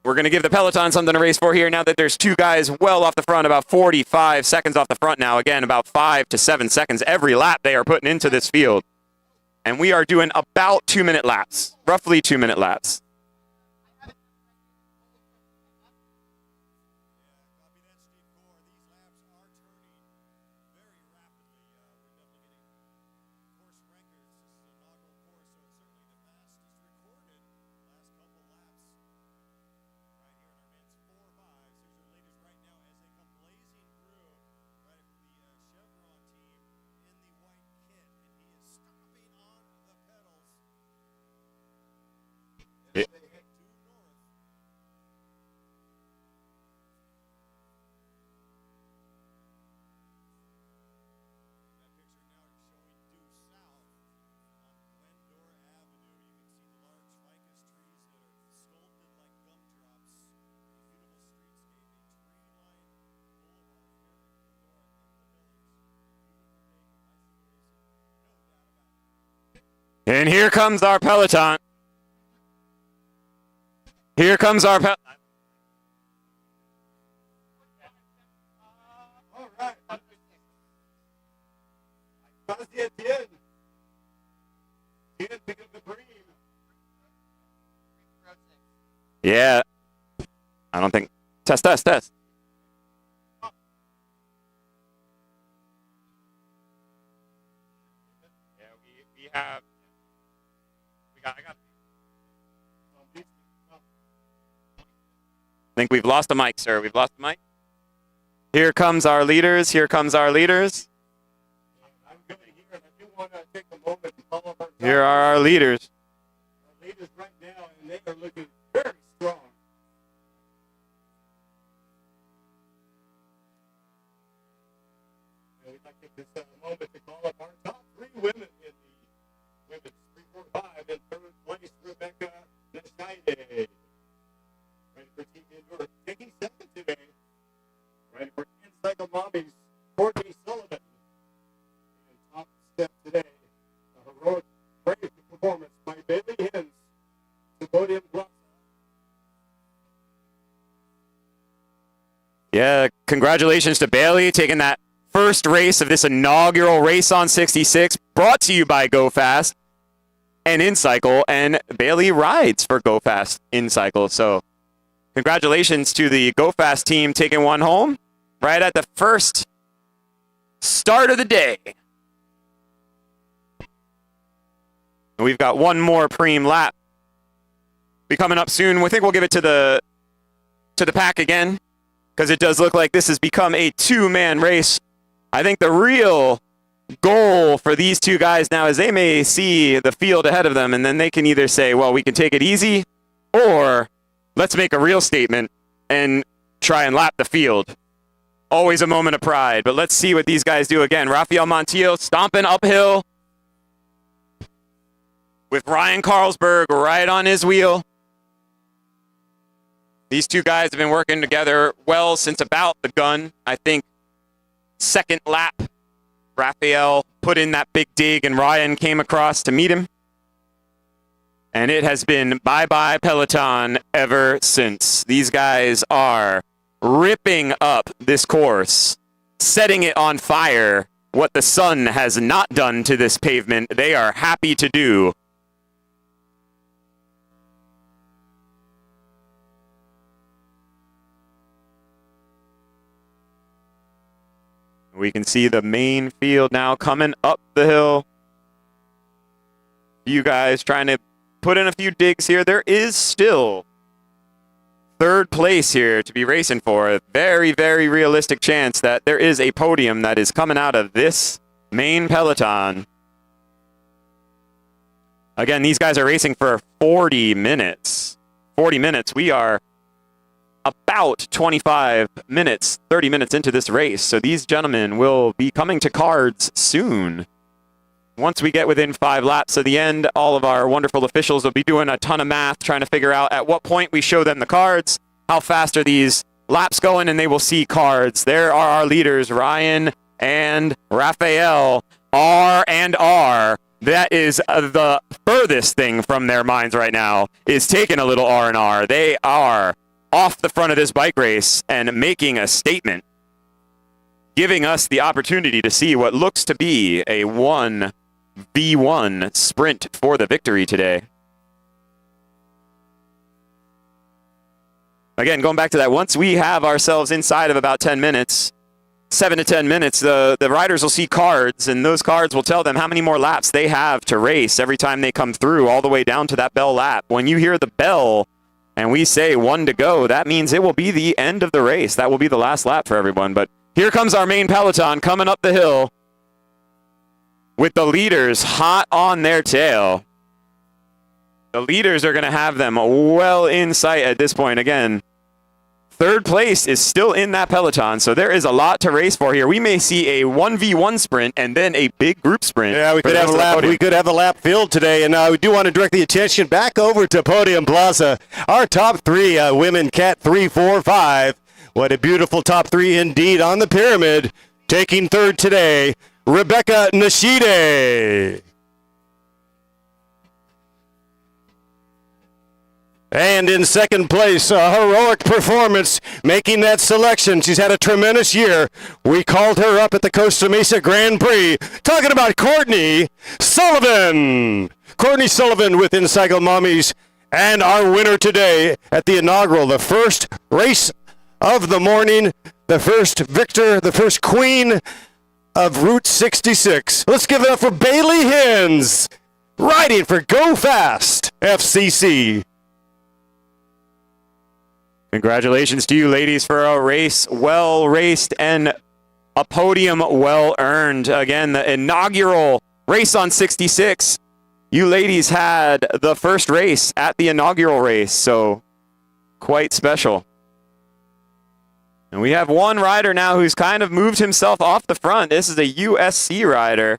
we're going to give the peloton something to race for here now that there's two guys well off the front, about 45 seconds off the front now. Again, about 5 to 7 seconds every lap they are putting into this field. And we are doing about 2-minute laps, roughly 2-minute laps. And here comes our peloton. Here comes our peloton. All right. Yeah. I don't think. Test. Yeah, we have. I think we've lost the mic, sir. We've lost the mic. Here comes our leaders. Here comes our leaders. Here are our leaders. Our leaders right now, and they are looking very strong. And we'd like to take this moment to call up our top 3 women in the women's 345. In third place, Rebecca Neshaide. Ready for Team Indoor, taking second today. Ready for Incycle Mommies, Courtney Sullivan. And top step today, a heroic brave performance by Bailey Hens to podium plus. Yeah, congratulations to Bailey taking that first race of this inaugural race on 66, brought to you by Go Fast and InCycle, and Bailey rides for Go Fast InCycle. So congratulations to the Go Fast team taking one home right at the first start of the day. And we've got one more preem lap be coming up soon. We think we'll give it to the pack again, because it does look like this has become a 2-man race. I think the real goal for these two guys now is they may see the field ahead of them, and then they can either say, well, we can take it easy, or let's make a real statement and try and lap the field. Always a moment of pride, but let's see what these guys do again. Rafael Montiel stomping uphill with Ryan Carlsberg right on his wheel. These two guys have been working together well since about the gun. I think second lap, Raphael put in that big dig and Ryan came across to meet him. And it has been bye-bye Peloton ever since. These guys are ripping up this course, setting it on fire. What the sun has not done to this pavement, they are happy to do. We can see the main field now coming up the hill. You guys trying to put in a few digs here. There is still third place here to be racing for. A very, very realistic chance that there is a podium that is coming out of this main peloton. Again, these guys are racing for 40 minutes. 40 minutes. We are about 25 minutes, 30 minutes into this race. So these gentlemen will be coming to cards soon. Once we get within 5 laps of the end, all of our wonderful officials will be doing a ton of math, trying to figure out at what point we show them the cards, how fast are these laps going, and they will see cards. There are our leaders, Ryan and Raphael, R and R. That is the furthest thing from their minds right now, is taking a little R and R. They are off the front of this bike race and making a statement, giving us the opportunity to see what looks to be a 1v1 sprint for the victory today. Again, going back to that, once we have ourselves inside of about 10 minutes, 7 to 10 minutes, the riders will see cards, and those cards will tell them how many more laps they have to race every time they come through, all the way down to that bell lap. When you hear the bell and we say 1 to go, that means it will be the end of the race. That will be the last lap for everyone. But here comes our main peloton coming up the hill with the leaders hot on their tail. The leaders are going to have them well in sight at this point. Again, third place is still in that peloton, so there is a lot to race for here. We may see a 1v1 sprint and then a big group sprint. Yeah, we could have a lap. We could have a lap filled today, and we do want to direct the attention back over to Podium Plaza. Our top 3 women, Cat 3, 4, 5. What a beautiful top 3 indeed on the pyramid. Taking third today, Rebecca Nishide. And in second place, a heroic performance, making that selection. She's had a tremendous year. We called her up at the Costa Mesa Grand Prix. Talking about Courtney Sullivan. Courtney Sullivan with Encycle Mommies. And our winner today at the inaugural, the first race of the morning, the first victor, the first queen of Route 66. Let's give it up for Bailey Hins, riding for Go Fast FCC. Congratulations to you, ladies, for a race well raced and a podium well earned. Again, the inaugural race on 66. You ladies had the first race at the inaugural race, so quite special. And we have one rider now who's kind of moved himself off the front. This is a USC rider,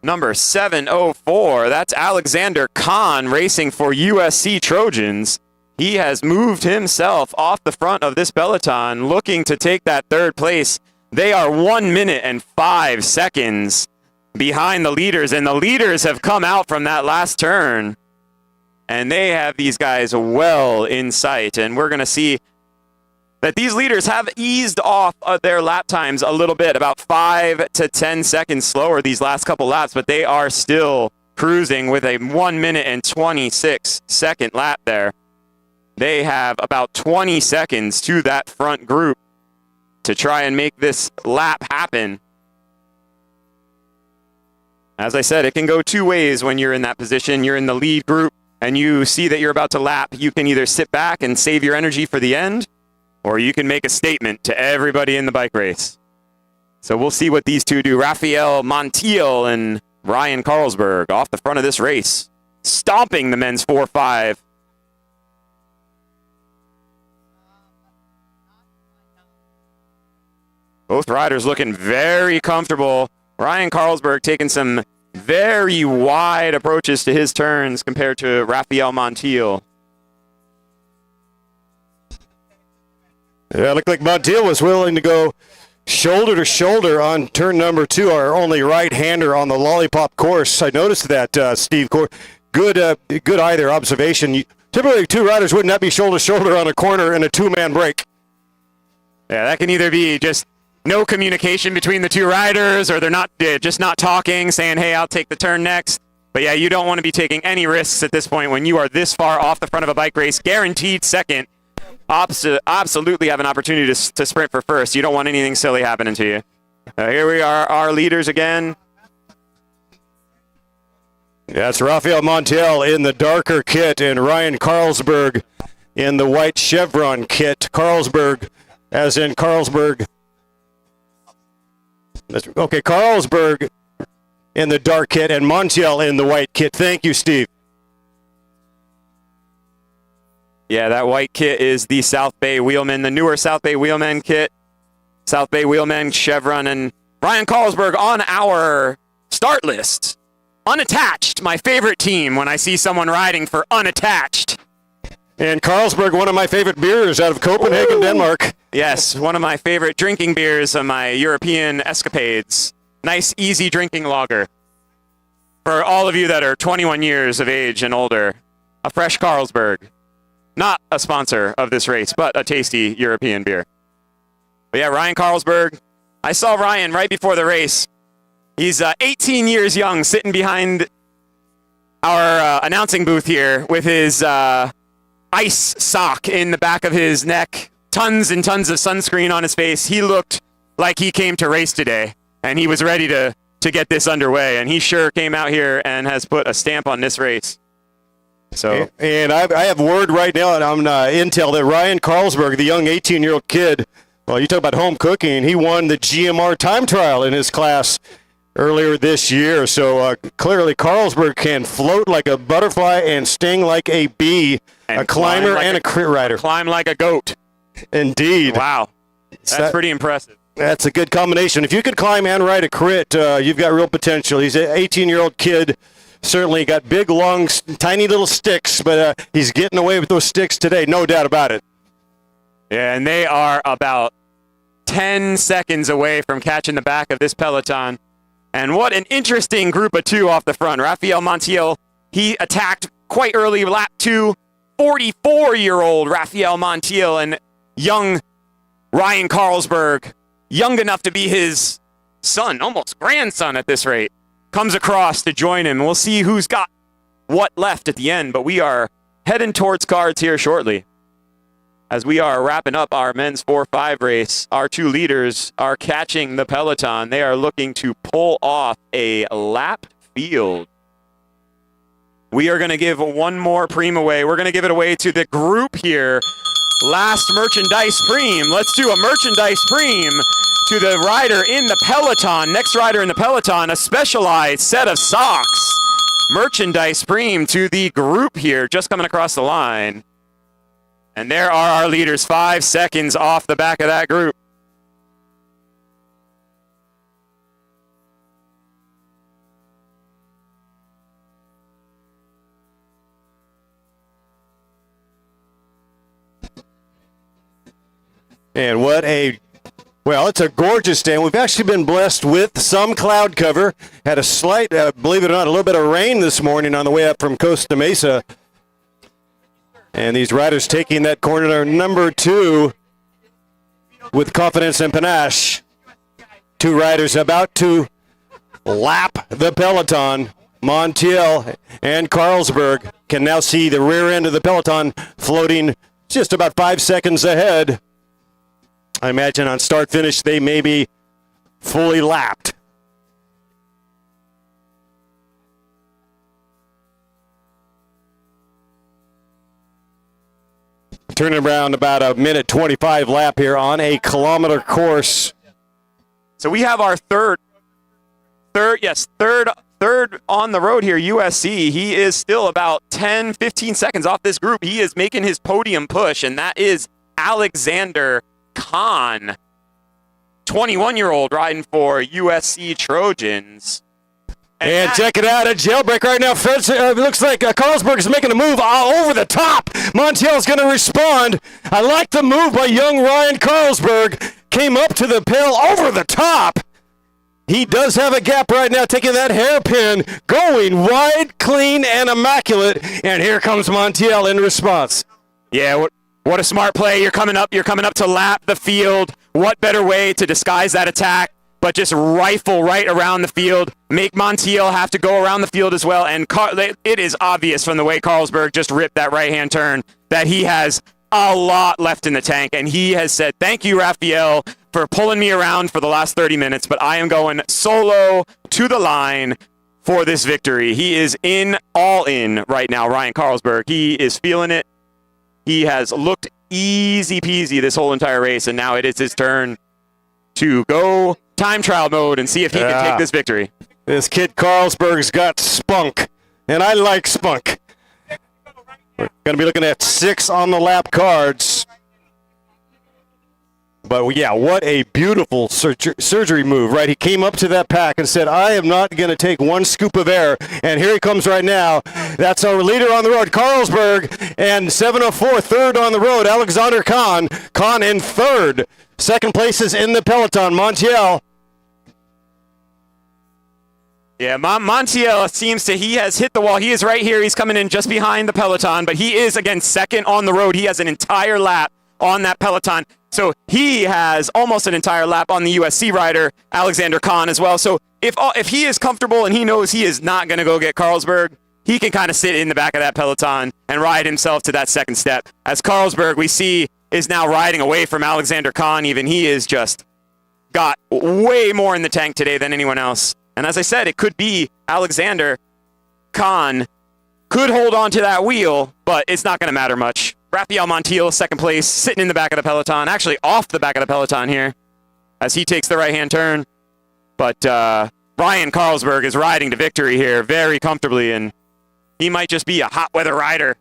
number 704. That's Alexander Kahn racing for USC Trojans. He has moved himself off the front of this peloton, looking to take that third place. They are 1 minute and 5 seconds behind the leaders, and the leaders have come out from that last turn, and they have these guys well in sight. And we're going to see that these leaders have eased off of their lap times a little bit, about 5 to 10 seconds slower these last couple laps, but they are still cruising with a 1 minute and 26 second lap there. They have about 20 seconds to that front group to try and make this lap happen. As I said, it can go 2 ways when you're in that position. You're in the lead group and you see that you're about to lap. You can either sit back and save your energy for the end, or you can make a statement to everybody in the bike race. So we'll see what these two do. Raphael Montiel and Ryan Carlsberg off the front of this race, stomping the men's 4-5. Both riders looking very comfortable. Ryan Carlsberg taking some very wide approaches to his turns compared to Raphael Montiel. Yeah, it looked like Montiel was willing to go shoulder to shoulder on turn number 2, our only right-hander on the Lollipop course. I noticed that, Steve. Good eye there, observation. Typically, 2 riders would not be shoulder to shoulder on a corner in a 2-man break. Yeah, that can either be just no communication between the 2 riders, or they're not just not talking, saying, hey, I'll take the turn next. But yeah, you don't want to be taking any risks at this point when you are this far off the front of a bike race, guaranteed second. Absolutely have an opportunity to sprint for first. You don't want anything silly happening to you. Here we are, our leaders again. That's Rafael Montiel in the darker kit and Ryan Carlsberg in the white chevron kit. Carlsberg, as in Carlsberg. Okay, Carlsberg in the dark kit and Montiel in the white kit. Thank you, Steve. Yeah, that white kit is the South Bay Wheelman, the newer South Bay Wheelman kit. South Bay Wheelman, chevron, and Ryan Carlsberg on our start list. Unattached, my favorite team when I see someone riding for unattached. And Carlsberg, one of my favorite beers out of Copenhagen, Denmark. Yes, one of my favorite drinking beers on my European escapades. Nice, easy drinking lager. For all of you that are 21 years of age and older, a fresh Carlsberg. Not a sponsor of this race, but a tasty European beer. But yeah, Ryan Carlsberg. I saw Ryan right before the race. He's 18 years young, sitting behind our announcing booth here with his ice sock in the back of his neck, tons and tons of sunscreen on his face. He looked like he came to race today, and he was ready to get this underway, and he sure came out here and has put a stamp on this race. So, and I have word right now on intel that Ryan Carlsberg, the young 18-year-old kid, well, you talk about home cooking, he won the GMR time trial in his class earlier this year. So clearly Carlsberg can float like a butterfly and sting like a bee, a climber and a crit rider. Climb like a goat. Indeed. Wow. That's pretty impressive. That's a good combination. If you could climb and ride a crit, you've got real potential. He's an 18-year-old kid. Certainly got big, long, tiny little sticks, but he's getting away with those sticks today, no doubt about it. Yeah, and they are about 10 seconds away from catching the back of this peloton. And what an interesting group of 2 off the front. Rafael Montiel, he attacked quite early, lap 2. 44-year-old Rafael Montiel and young Ryan Carlsberg, young enough to be his son, almost grandson at this rate, comes across to join him. We'll see who's got what left at the end, but we are heading towards cards here shortly. As we are wrapping up our men's 4-5 race, our 2 leaders are catching the peloton. They are looking to pull off a lap field. We are going to give one more preem away. We're going to give it away to the group here. Last merchandise preem. Let's do a merchandise preem to the rider in the peloton. Next rider in the peloton, a specialized set of socks. Merchandise preem to the group here, just coming across the line. And there are our leaders, 5 seconds off the back of that group. And it's a gorgeous day. We've actually been blessed with some cloud cover. Had a slight, believe it or not, a little bit of rain this morning on the way up from Costa Mesa. And these riders taking that corner number 2 with confidence and panache. 2 riders about to lap the peloton. Montiel and Carlsberg can now see the rear end of the peloton floating just about 5 seconds ahead. I imagine on start-finish they may be fully lapped. Turning around about a minute 25 lap here on a kilometer course. So we have our third on the road here, USC. He is still about 10, 15 seconds off this group. He is making his podium push, and that is Alexander Kahn, 21-year-old riding for USC Trojans. And check it out, a jailbreak right now. Fred, looks like Carlsberg is making a move over the top. Montiel's going to respond. I like the move by young Ryan Carlsberg. Came up to the pail over the top. He does have a gap right now, taking that hairpin, going wide, clean, and immaculate. And here comes Montiel in response. Yeah, what a smart play. You're coming up to lap the field. What better way to disguise that attack but just rifle right around the field, make Montiel have to go around the field as well. And it is obvious from the way Carlsberg just ripped that right-hand turn that he has a lot left in the tank. And he has said, thank you, Raphael, for pulling me around for the last 30 minutes, but I am going solo to the line for this victory. He is all in right now, Ryan Carlsberg. He is feeling it. He has looked easy peasy this whole entire race, and now it is his turn to go time trial mode and see if he can take this victory. This kid Carlsberg's got spunk, and I like spunk. We're going to be looking at 6 on the lap cards. But, yeah, what a beautiful surgery move, right? He came up to that pack and said, I am not going to take one scoop of air. And here he comes right now. That's our leader on the road, Carlsberg. And 704, third on the road, Alexander Kahn. Kahn in third. Second place is in the peloton, Montiel. Yeah, Montiel he has hit the wall. He is right here. He's coming in just behind the peloton. But he is, again, second on the road. He has an entire lap on that peloton. So he has almost an entire lap on the USC rider, Alexander Kahn, as well. So if he is comfortable and he knows he is not going to go get Carlsberg, he can kind of sit in the back of that peloton and ride himself to that second step. As Carlsberg, we see, is now riding away from Alexander Kahn. Even he is just got way more in the tank today than anyone else. And as I said, it could be Alexander Kahn could hold on to that wheel, but it's not going to matter much. Raphael Montiel, second place, sitting in the back of the peloton, actually off the back of the peloton here as he takes the right-hand turn. But Ryan Carlsberg is riding to victory here very comfortably, and he might just be a hot weather rider.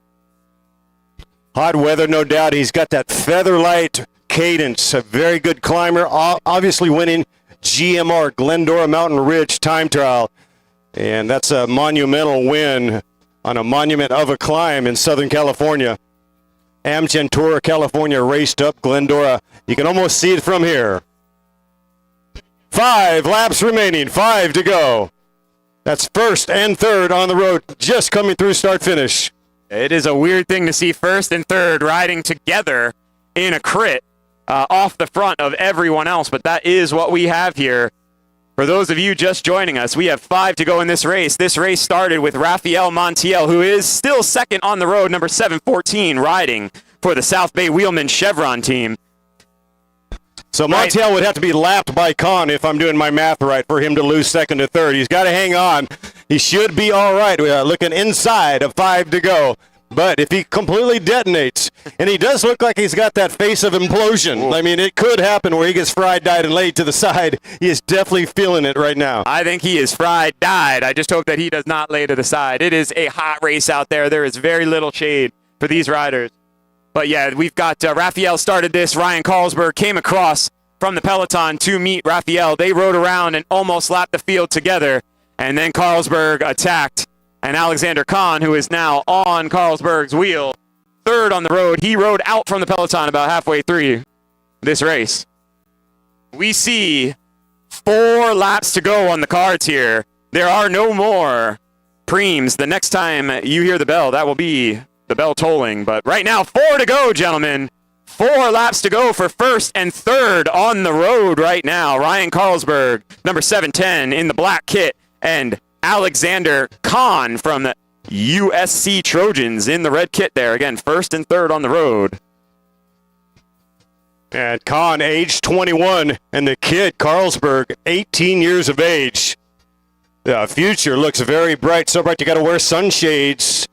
Hot weather, no doubt. He's got that featherlight cadence, a very good climber, obviously winning GMR, Glendora Mountain Ridge time trial. And that's a monumental win on a monument of a climb in Southern California. Amgen Tour California raced up Glendora. You can almost see it from here. 5 laps remaining, 5 to go. That's first and third on the road, just coming through start-finish. It is a weird thing to see first and third riding together in a crit off the front of everyone else, but that is what we have here. For those of you just joining us, we have 5 to go in this race. This race started with Raphael Montiel, who is still second on the road, number 714, riding for the South Bay Wheelman Chevron team. So Montiel would have to be lapped by Kahn, if I'm doing my math right, for him to lose second to third. He's got to hang on. He should be all right. We are looking inside of 5 to go. But if he completely detonates, and he does look like he's got that face of implosion. Ooh. I mean, it could happen where he gets fried, dyed, and laid to the side. He is definitely feeling it right now. I think he is fried, dyed. I just hope that he does not lay to the side. It is a hot race out there. There is very little shade for these riders. But yeah, we've got Raphael started this. Ryan Carlsberg came across from the peloton to meet Raphael. They rode around and almost lapped the field together. And then Carlsberg attacked. And Alexander Kahn, who is now on Carlsberg's wheel, third on the road. He rode out from the peloton about halfway through this race. We see 4 laps to go on the cards here. There are no more preems. The next time you hear the bell, that will be the bell tolling. But right now, 4 to go, gentlemen. 4 laps to go for first and third on the road right now. Ryan Carlsberg, number 710 in the black kit, and Alexander Kahn from the USC Trojans in the red kit there. Again, first and third on the road. And Kahn, age 21, and the kid, Carlsberg, 18 years of age. The future looks very bright, so bright you got to wear sunshades.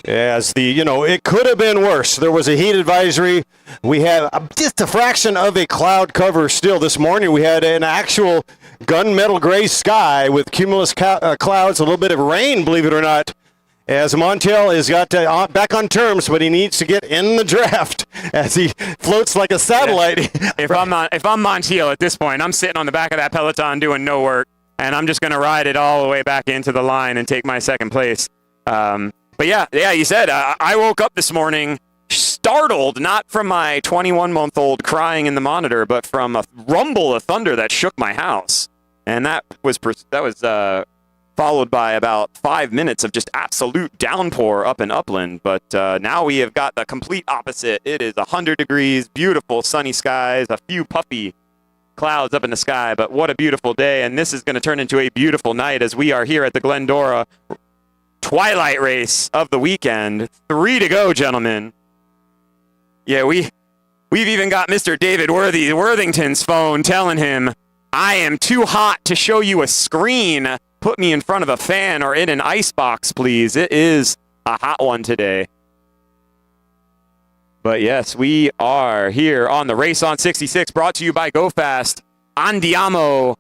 As it could have been worse. There was a heat advisory. We had just a fraction of a cloud cover still. This morning we had an actual gunmetal gray sky with cumulus clouds, a little bit of rain, believe it or not, as Montiel has got back on terms, but he needs to get in the draft as he floats like a satellite. If I'm Montiel at this point, I'm sitting on the back of that peloton doing no work. and I'm just going to ride it all the way back into the line and take my second place. But yeah, you said I woke up this morning startled, not from my 21-month-old crying in the monitor, but from a rumble of thunder that shook my house. And that was followed by about 5 minutes of just absolute downpour up in Upland. But now we have got the complete opposite. It is 100 degrees, beautiful sunny skies, a few puffy clouds up in the sky, but what a beautiful day. And this is going to turn into a beautiful night as we are here at the Glendora Twilight race of the weekend. 3 to go, gentlemen. Yeah, we've even got Mr. David Worthington's phone telling him, I am too hot to show you a screen. Put me in front of a fan or in an ice box, please. It is a hot one today. But yes, we are here on the Race on 66, brought to you by Go Fast, Andiamo,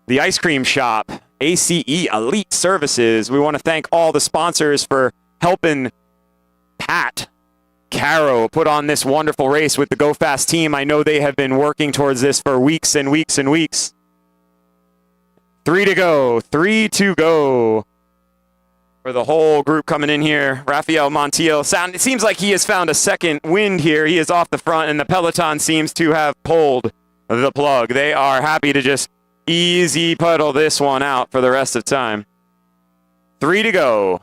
the ice cream shop, ACE Elite Services. We want to thank all the sponsors for helping Pat Caro put on this wonderful race with the Go Fast team. I know they have been working towards this for weeks and weeks and weeks. 3 to go for the whole group coming in here. Rafael Montiel, it seems like he has found a second wind here. He is off the front, and the peloton seems to have pulled the plug. They are happy to just easy puddle this one out for the rest of time. 3 to go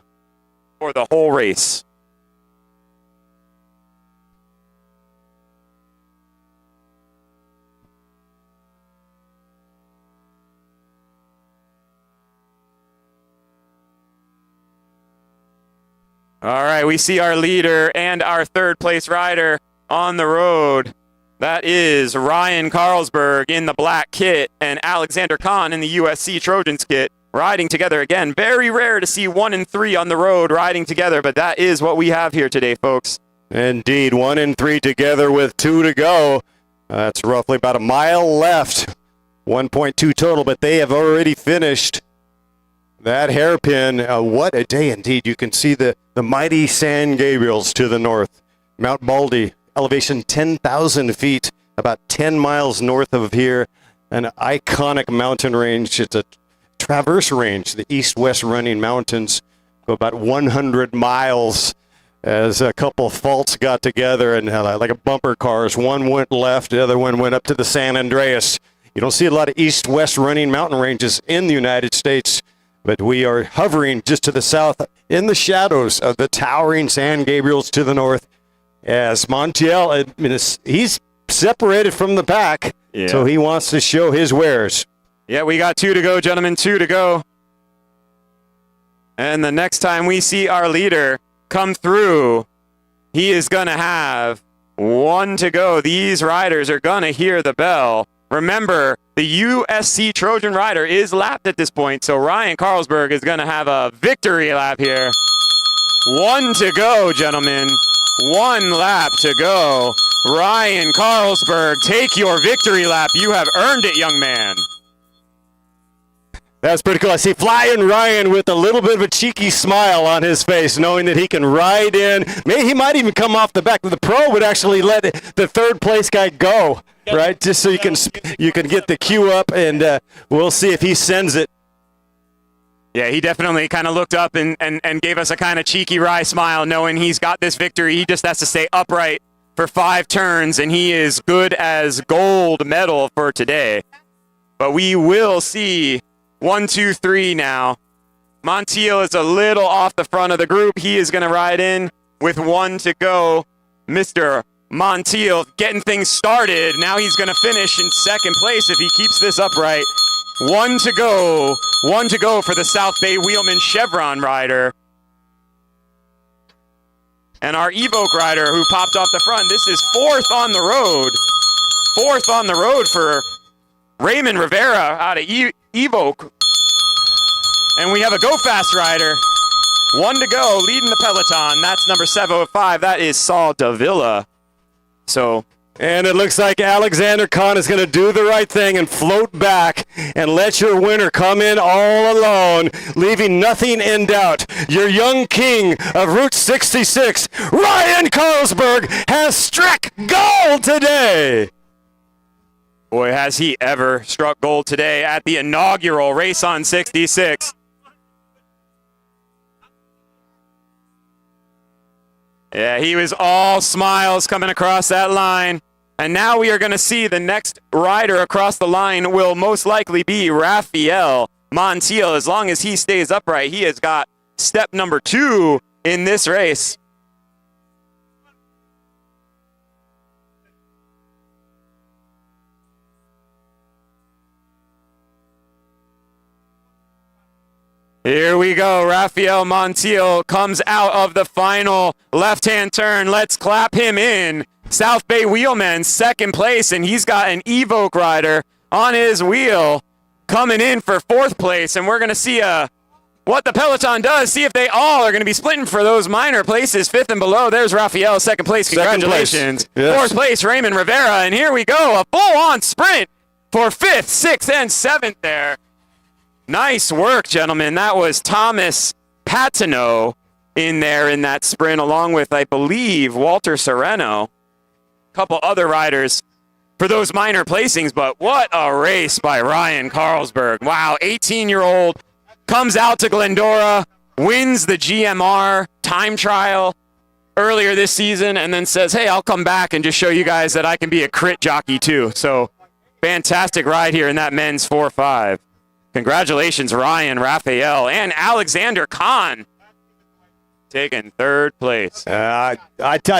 for the whole race. All right, we see our leader and our third place rider on the road. That is Ryan Carlsberg in the black kit and Alexander Kahn in the USC Trojans kit riding together again. Very rare to see 1 and 3 on the road riding together, but that is what we have here today, folks. Indeed, 1 and 3 together with 2 to go. That's roughly about a mile left. 1.2 total, but they have already finished that hairpin. What a day indeed. You can see the mighty San Gabriels to the north. Mount Baldy, elevation 10,000 feet, about 10 miles north of here. An iconic mountain range. It's a traverse range. The east-west running mountains go about 100 miles as a couple faults got together and like a bumper cars. One went left, the other one went up to the San Andreas. You don't see a lot of east-west running mountain ranges in the United States, but we are hovering just to the south in the shadows of the towering San Gabriels to the north. As Montiel, he's separated from the pack, so he wants to show his wares. Yeah, we got 2 to go, gentlemen, 2 to go. And the next time we see our leader come through, he is going to have 1 to go. These riders are going to hear the bell. Remember, the USC Trojan rider is lapped at this point, so Ryan Carlsberg is going to have a victory lap here. 1 to go, gentlemen. 1 lap to go. Ryan Carlsberg, take your victory lap. You have earned it, young man. That's pretty cool. I see Flying Ryan with a little bit of a cheeky smile on his face, knowing that he can ride in. Maybe he might even come off the back. The pro would actually let the third place guy go, right? Just so you can get the queue up, and we'll see if he sends it. Yeah, he definitely kind of looked up and gave us a kind of cheeky wry smile, knowing he's got this victory. He just has to stay upright for 5 turns, and he is good as gold medal for today. But we will see 1, 2, 3 now. Montiel is a little off the front of the group. He is going to ride in with 1 to go. Mr. Montiel getting things started. Now he's going to finish in second place if he keeps this upright. 1 to go. 1 to go for the South Bay Wheelman Chevron rider. And our Evoque rider who popped off the front. This is 4th on the road. 4th on the road for Raymond Rivera out of Evoque. And we have a Go Fast rider. 1 to go, leading the peloton. That's number 705. That is Saul Davila. And it looks like Alexander Kahn is going to do the right thing and float back and let your winner come in all alone, leaving nothing in doubt. Your young king of Route 66, Ryan Carlsberg, has struck gold today. Boy, has he ever struck gold today at the inaugural race on 66. Yeah, he was all smiles coming across that line. And now we are going to see the next rider across the line will most likely be Raphael Montiel. As long as he stays upright, he has got step number 2 in this race. Here we go. Raphael Montiel comes out of the final left-hand turn. Let's clap him in. South Bay Wheelman, second place, and he's got an Evoque rider on his wheel coming in for 4th place. And we're going to see what the peloton does, see if they all are going to be splitting for those minor places, 5th and below. There's Raphael, 2nd place. Congratulations. 4th place, Raymond Rivera. And here we go, a full-on sprint for 5th, 6th, and 7th there. Nice work, gentlemen. That was Thomas Patino in there in that sprint, along with, I believe, Walter Sereno. A couple other riders for those minor placings, but what a race by Ryan Carlsberg. Wow, 18-year-old comes out to Glendora, wins the GMR time trial earlier this season, and then says, hey, I'll come back and just show you guys that I can be a crit jockey too. So fantastic ride here in that men's 4-5. Congratulations, Ryan, Raphael, and Alexander Kahn taking 3rd place. I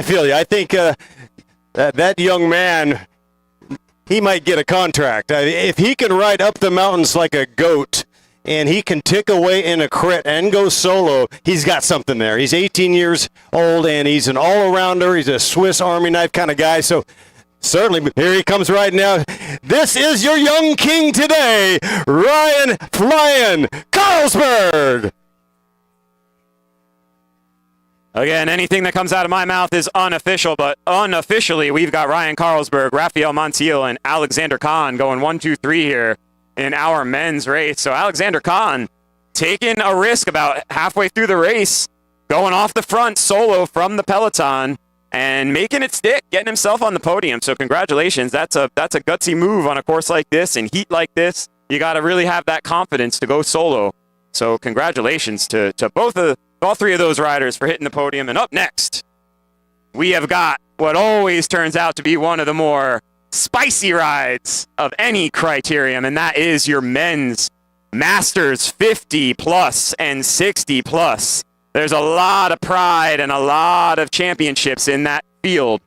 feel you. I think that young man, he might get a contract. If he can ride up the mountains like a goat and he can tick away in a crit and go solo, he's got something there. He's 18 years old, and he's an all-arounder. He's a Swiss Army knife kind of guy, so certainly, here he comes right now. This is your young king today, Ryan Flyin Carlsberg. Again, anything that comes out of my mouth is unofficial, but unofficially, we've got Ryan Carlsberg, Raphael Montiel, and Alexander Kahn going 1, 2, 3 here in our men's race. So Alexander Kahn taking a risk about halfway through the race, going off the front solo from the peloton, and making it stick, getting himself on the podium. So congratulations. That's a gutsy move on a course like this and heat like this. You got to really have that confidence to go solo. So congratulations to all 3 of those riders for hitting the podium. And up next, we have got what always turns out to be one of the more spicy rides of any Criterium, and that is your men's Masters 50 plus and 60 plus. There's a lot of pride and a lot of championships in that field.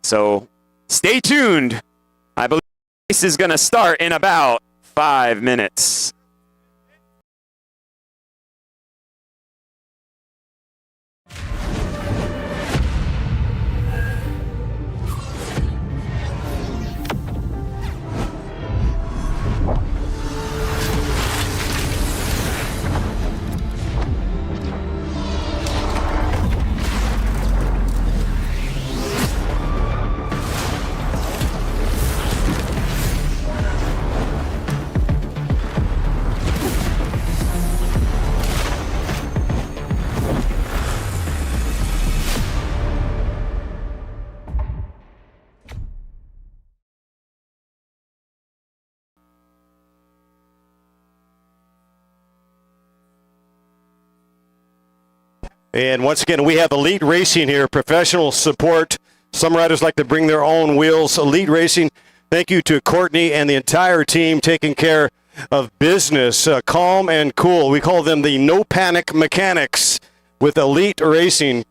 So stay tuned. I believe this is going to start in about 5 minutes. And once again, we have Elite Racing here, professional support. Some riders like to bring their own wheels. Elite Racing, thank you to Courtney and the entire team taking care of business, calm and cool. We call them the no panic mechanics with Elite Racing.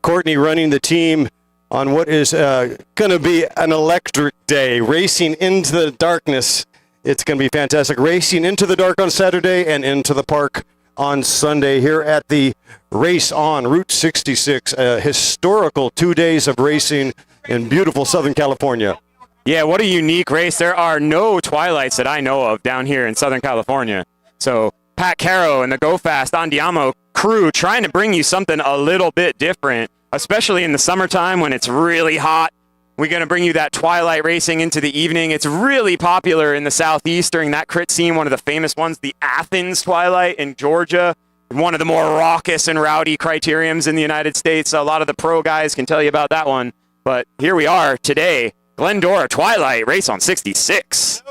Courtney running the team on what is going to be an electric day, racing into the darkness. It's going to be fantastic. Racing into the dark on Saturday and into the park on Sunday here at the race on Route 66, a historical 2 days of racing in beautiful Southern California. Yeah, what a unique race. There are no Twilights that I know of down here in Southern California. So Pat Caro and the Go Fast Andiamo crew trying to bring you something a little bit different, especially in the summertime when it's really hot. We're going to bring you that Twilight racing into the evening. It's really popular in the Southeast during that crit scene. One of the famous ones, the Athens Twilight in Georgia, one of the more raucous and rowdy criteriums in the United States. A lot of the pro guys can tell you about that one. But here we are today Glendora Twilight race on 66.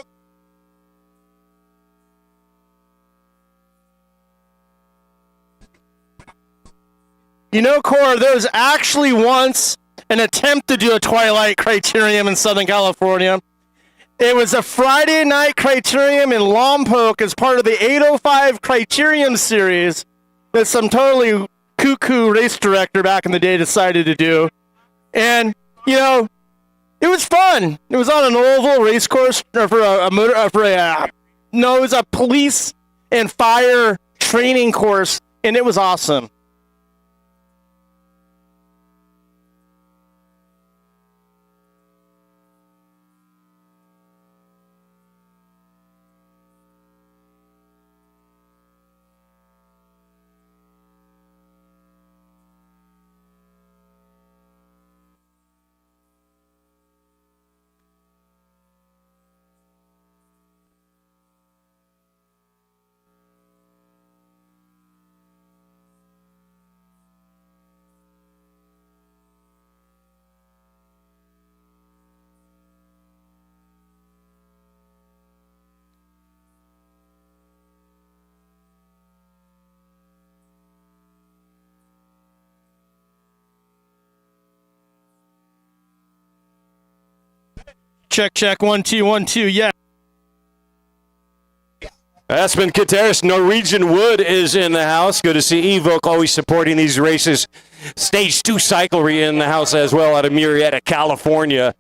You know, Cora, there was actually once an attempt to do a Twilight Criterium in Southern California. It was a Friday night Criterium in Lompoc as part of the 805 Criterium series that some totally cuckoo race director back in the day decided to do. And, you know, it was fun. It was on an oval race course for it was a police and fire training course, and it was awesome. Check, check, 1 2 1 2. Yeah. Aspen Kateris, Norwegian Wood is in the house. Good to see Evoke always supporting these races. Stage 2 cyclery in the house as well out of Murrieta, California.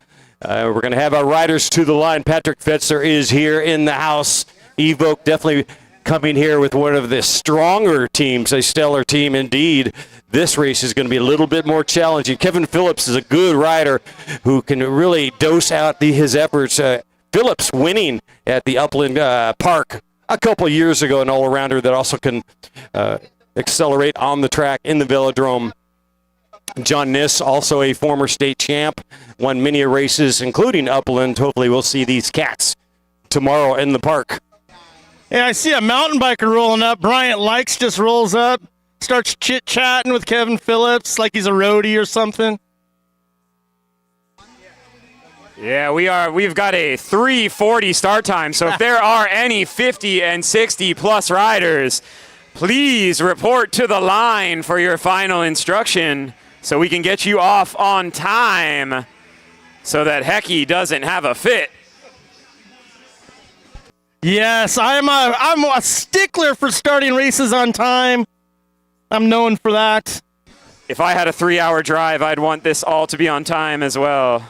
We're going to have our riders to the line. Patrick Fetzer is here in the house. Evoke definitely coming here with one of the stronger teams, a stellar team indeed. This race is going to be a little bit more challenging. Kevin Phillips is a good rider who can really dose out his efforts. Phillips winning at the Upland Park a couple years ago, an all-arounder that also can accelerate on the track in the Velodrome. John Niss, also a former state champ, won many races, including Upland. Hopefully we'll see these cats tomorrow in the park. Yeah, I see a mountain biker rolling up. Bryant Likes just rolls up, starts chit-chatting with Kevin Phillips like he's a roadie or something. Yeah, we've got a 3:40 start time, so if there are any 50 and 60 plus riders, please report to the line for your final instruction so we can get you off on time so that Hecky doesn't have a fit. Yes, I'm a stickler for starting races on time. I'm known for that. If I had a 3-hour drive, I'd want this all to be on time as well.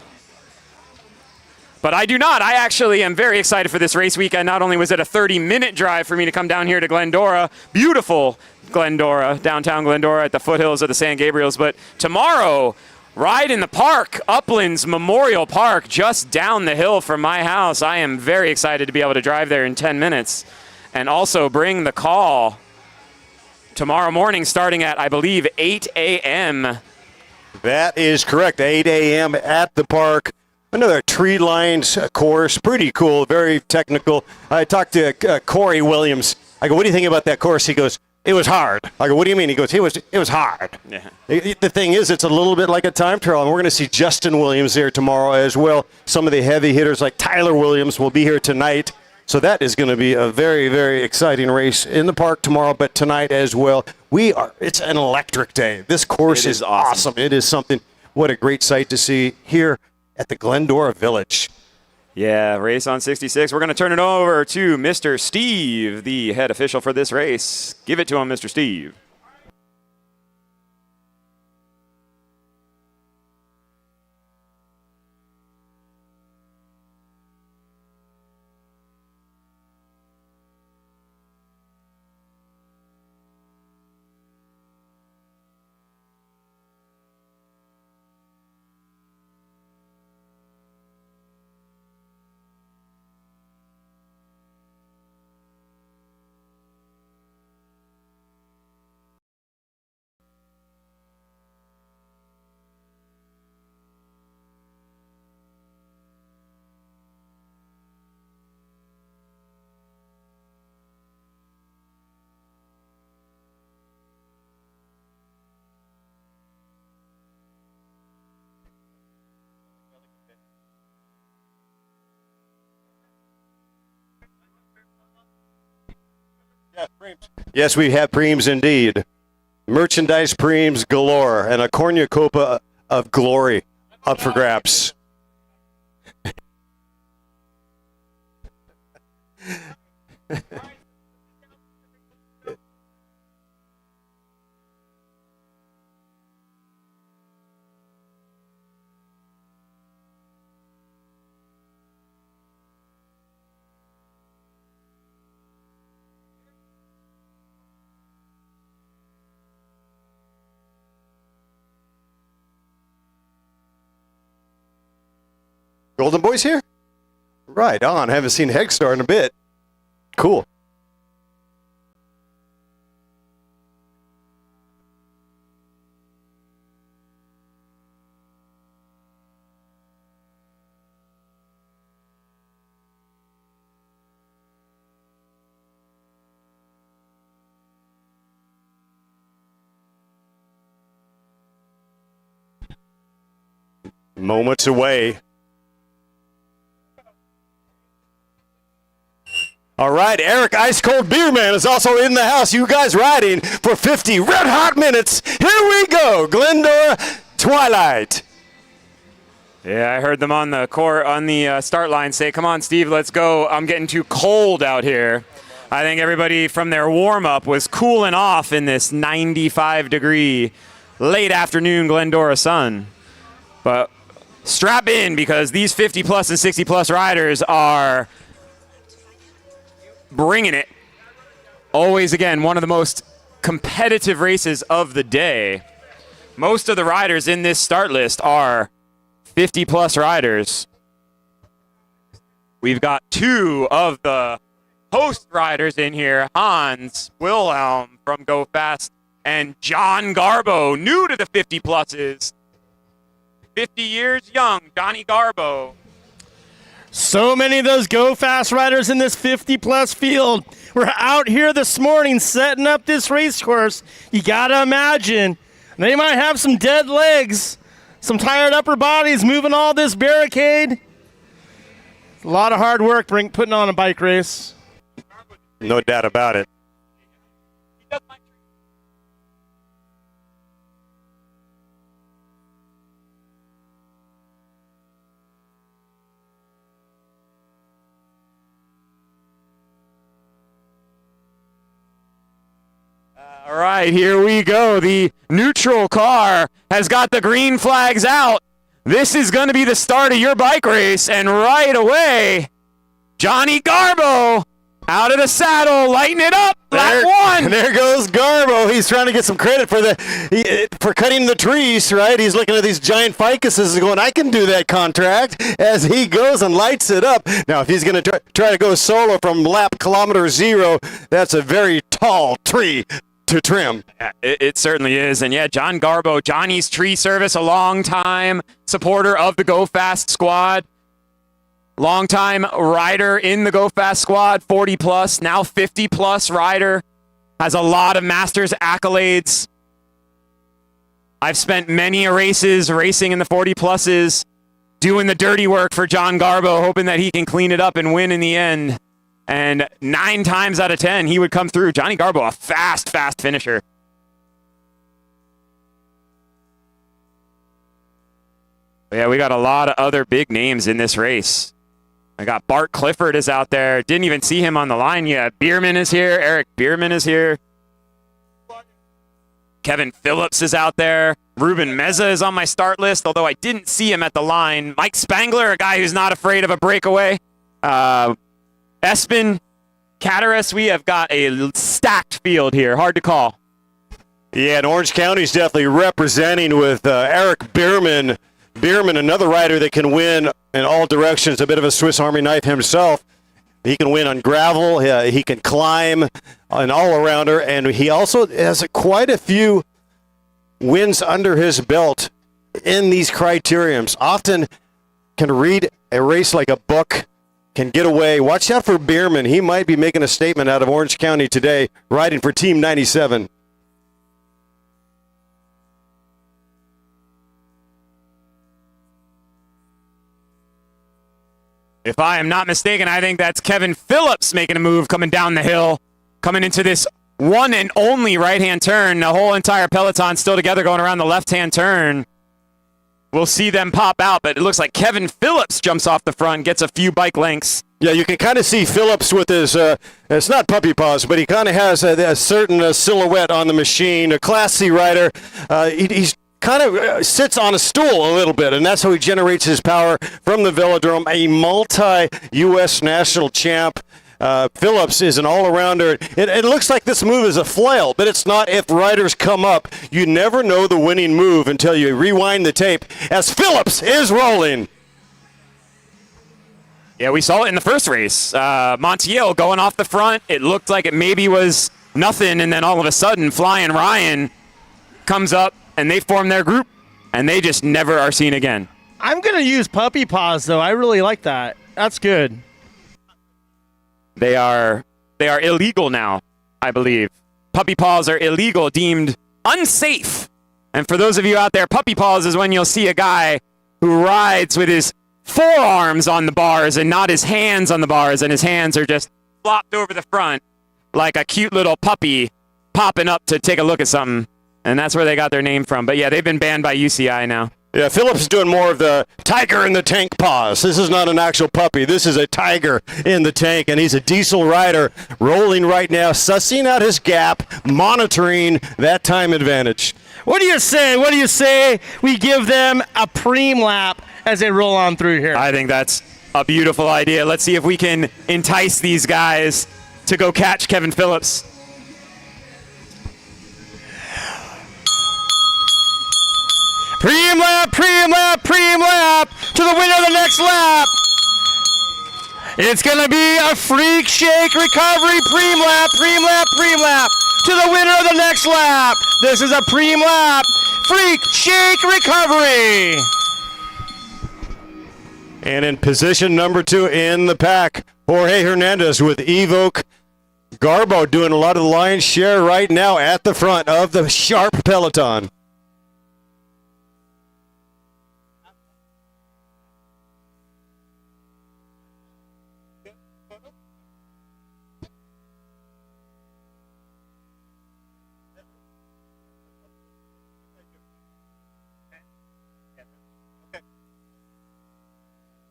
But I do not. I actually am very excited for this race weekend. Not only was it a 30-minute drive for me to come down here to Glendora, beautiful Glendora, downtown Glendora at the foothills of the San Gabriels, but tomorrow, ride in the park, Uplands Memorial Park, just down the hill from my house. I am very excited to be able to drive there in 10 minutes and also bring the call tomorrow morning starting at, I believe, 8 a.m. That is correct, 8 a.m. at the park. Another tree-lined course, pretty cool, very technical. I talked to Corey Williams. I go, what do you think about that course? He goes, it was hard. I go, what do you mean? He goes, it was hard. Yeah. The thing is, it's a little bit like a time trial, and we're going to see Justin Williams there tomorrow as well. Some of the heavy hitters like Tyler Williams will be here tonight. So that is going to be a very, very exciting race in the park tomorrow, but tonight as well. It's an electric day. This course is awesome. It is something. What a great sight to see here at the Glendora Village. Yeah, race on 66. We're going to turn it over to Mr. Steve, the head official for this race. Give it to him, Mr. Steve. Yes, we have preems indeed. Merchandise preems galore and a cornucopia of glory up for grabs. Golden Boys here? Right on. Haven't seen Hegstar in a bit. Cool. Moments away. All right, Eric Ice Cold Beer Man is also in the house. You guys riding for 50 red hot minutes. Here we go, Glendora Twilight. Yeah, I heard them on the start line say, "Come on, Steve, let's go. I'm getting too cold out here." I think everybody from their warm-up was cooling off in this 95-degree late afternoon Glendora sun. But strap in, because these 50-plus and 60-plus riders are bringing it. Always, again, one of the most competitive races of the day. Most of the riders in this start list are 50-plus riders. We've got two of the host riders in here, Hans Wilhelm from Go Fast and John Garbo, new to the 50-pluses. 50 years young, Johnny Garbo. So many of those Go Fast riders in this 50-plus field. We're out here this morning setting up this race course. You got to imagine they might have some dead legs, some tired upper bodies moving all this barricade. A lot of hard work putting on a bike race. No doubt about it. All right, here we go. The neutral car has got the green flags out. This is going to be the start of your bike race, and right away, Johnny Garbo out of the saddle, lighting it up. Lap one. There goes Garbo. He's trying to get some credit for cutting the trees, right? He's looking at these giant ficuses and going, I can do that contract, as he goes and lights it up. Now, if he's going to try to go solo from lap kilometer 0, that's a very tall tree to trim. Yeah, it certainly is. And yeah, John Garbo, Johnny's Tree Service, a long-time supporter of the Go Fast squad. Long-time rider in the Go Fast squad, 40-plus, now 50-plus rider. Has a lot of Masters accolades. I've spent many races racing in the 40-pluses, doing the dirty work for John Garbo, hoping that he can clean it up and win in the end. And 9 times out of 10, he would come through. Johnny Garbo, a fast finisher. But yeah, we got a lot of other big names in this race. I got Bart Clifford is out there. Didn't even see him on the line yet. Bierman is here. Eric Bierman is here. Kevin Phillips is out there. Ruben Meza is on my start list, although I didn't see him at the line. Mike Spangler, a guy who's not afraid of a breakaway. Espen Cataris, we have got a stacked field here. Hard to call. Yeah, and Orange County's definitely representing with Eric Bierman. Bierman, another rider that can win in all directions, a bit of a Swiss Army knife himself. He can win on gravel. He can climb, an all-arounder, and he also has quite a few wins under his belt in these criteriums. Often can read a race like a book, can get away. Watch out for Bierman. He might be making a statement out of Orange County today, riding for Team 97. If I am not mistaken, I think that's Kevin Phillips making a move coming down the hill. coming into this one and only right-hand turn. The whole entire peloton still together going around the left-hand turn. We'll see them pop out, but it looks like Kevin Phillips jumps off the front, gets a few bike lengths. Yeah, you can kind of see Phillips with his, it's not puppy paws, but he kind of has a certain silhouette on the machine, a classy rider. He's kind of sits on a stool a little bit, and that's how he generates his power from the velodrome. A multi-U.S. national champ. Phillips is an all-arounder. It looks like this move is a flail, but it's not. If riders come up, you never know the winning move until you rewind the tape as Phillips is rolling. Yeah, we saw it in the first race. Montiel going off the front. It looked like it maybe was nothing, and then all of a sudden, Flying Ryan comes up, and they form their group, and they just never are seen again. I'm going to use puppy paws, though. I really like that. That's good. They are illegal now, I believe. Puppy paws are illegal, deemed unsafe. And for those of you out there, puppy paws is when you'll see a guy who rides with his forearms on the bars and not his hands on the bars, and his hands are just flopped over the front like a cute little puppy popping up to take a look at something. And that's where they got their name from. But yeah, they've been banned by UCI now. Yeah, Phillips is doing more of the tiger in the tank paws. This is not an actual puppy. This is a tiger in the tank, and he's a diesel rider rolling right now, sussing out his gap, monitoring that time advantage. What do you say? What do you say we give them a preem lap as they roll on through here? I think that's a beautiful idea. Let's see if we can entice these guys to go catch Kevin Phillips. Preem lap, preem lap, preem lap to the winner of the next lap. It's going to be a freak shake recovery. Preem lap, preem lap, preem lap to the winner of the next lap. This is a preem lap, freak shake recovery. And in position number 2 in the pack, Jorge Hernandez with Evoke. Garbo doing a lot of the lion's share right now at the front of the sharp peloton.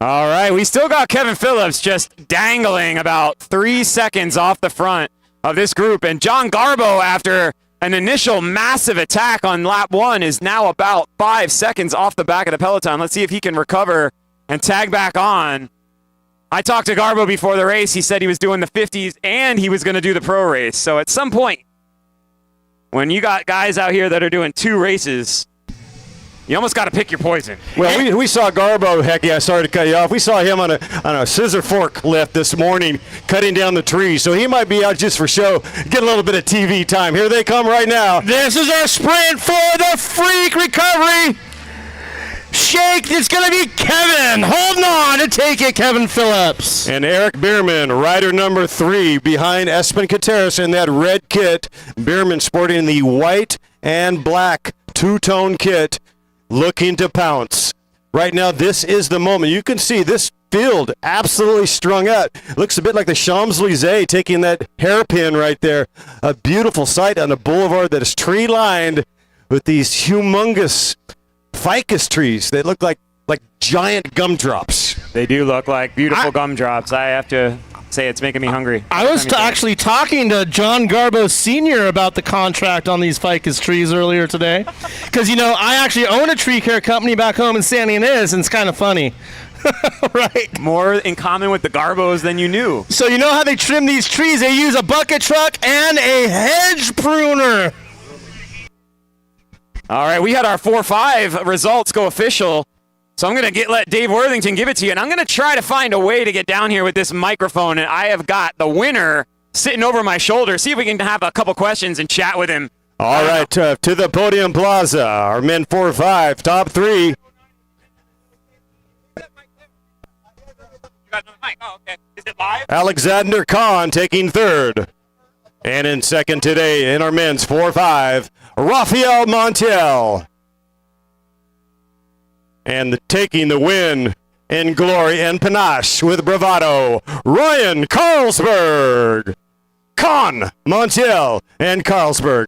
All right, we still got Kevin Phillips just dangling about 3 seconds off the front of this group. And John Garbo, after an initial massive attack on lap 1, is now about 5 seconds off the back of the peloton. Let's see if he can recover and tag back on. I talked to Garbo before the race. He said he was doing the 50s and he was going to do the pro race. So at some point, when you got guys out here that are doing 2 races, you almost got to pick your poison. Well, we saw Garbo, Hecky, I started to cut you off. We saw him on a scissor fork lift this morning, cutting down the trees. So he might be out just for show, get a little bit of TV time. Here they come right now. This is our sprint for the freak recovery. Shake, it's going to be Kevin. Holding on to take it, Kevin Phillips. And Eric Bierman, rider number 3, behind Espen Kateris in that red kit. Bierman sporting the white and black two-tone kit, looking to pounce. Right now, this is the moment. You can see this field absolutely strung out. Looks a bit like the Champs-Élysées taking that hairpin right there. A beautiful sight on a boulevard that is tree-lined with these humongous ficus trees. They look like giant gumdrops. They do look like beautiful gumdrops. I have to say it's making me hungry. I was actually talking to John Garbo Sr. about the contract on these ficus trees earlier today. Because, I actually own a tree care company back home in Santa Ynez, and it's kind of funny. Right? More in common with the Garbos than you knew. So you know how they trim these trees? They use a bucket truck and a hedge pruner. All right, we had our 4-5 results go official. So I'm going to let Dave Worthington give it to you, and I'm going to try to find a way to get down here with this microphone, and I have got the winner sitting over my shoulder. See if we can have a couple questions and chat with him. All right, to the podium plaza, our men 4-5, top 3. You got another mic? Oh, okay. Is it live? Alexander Kahn taking 3rd. And in 2nd today in our men's 4-5, Rafael Montiel. And taking the win in glory and panache with bravado, Ryan Carlsberg. Kahn, Montiel, and Carlsberg.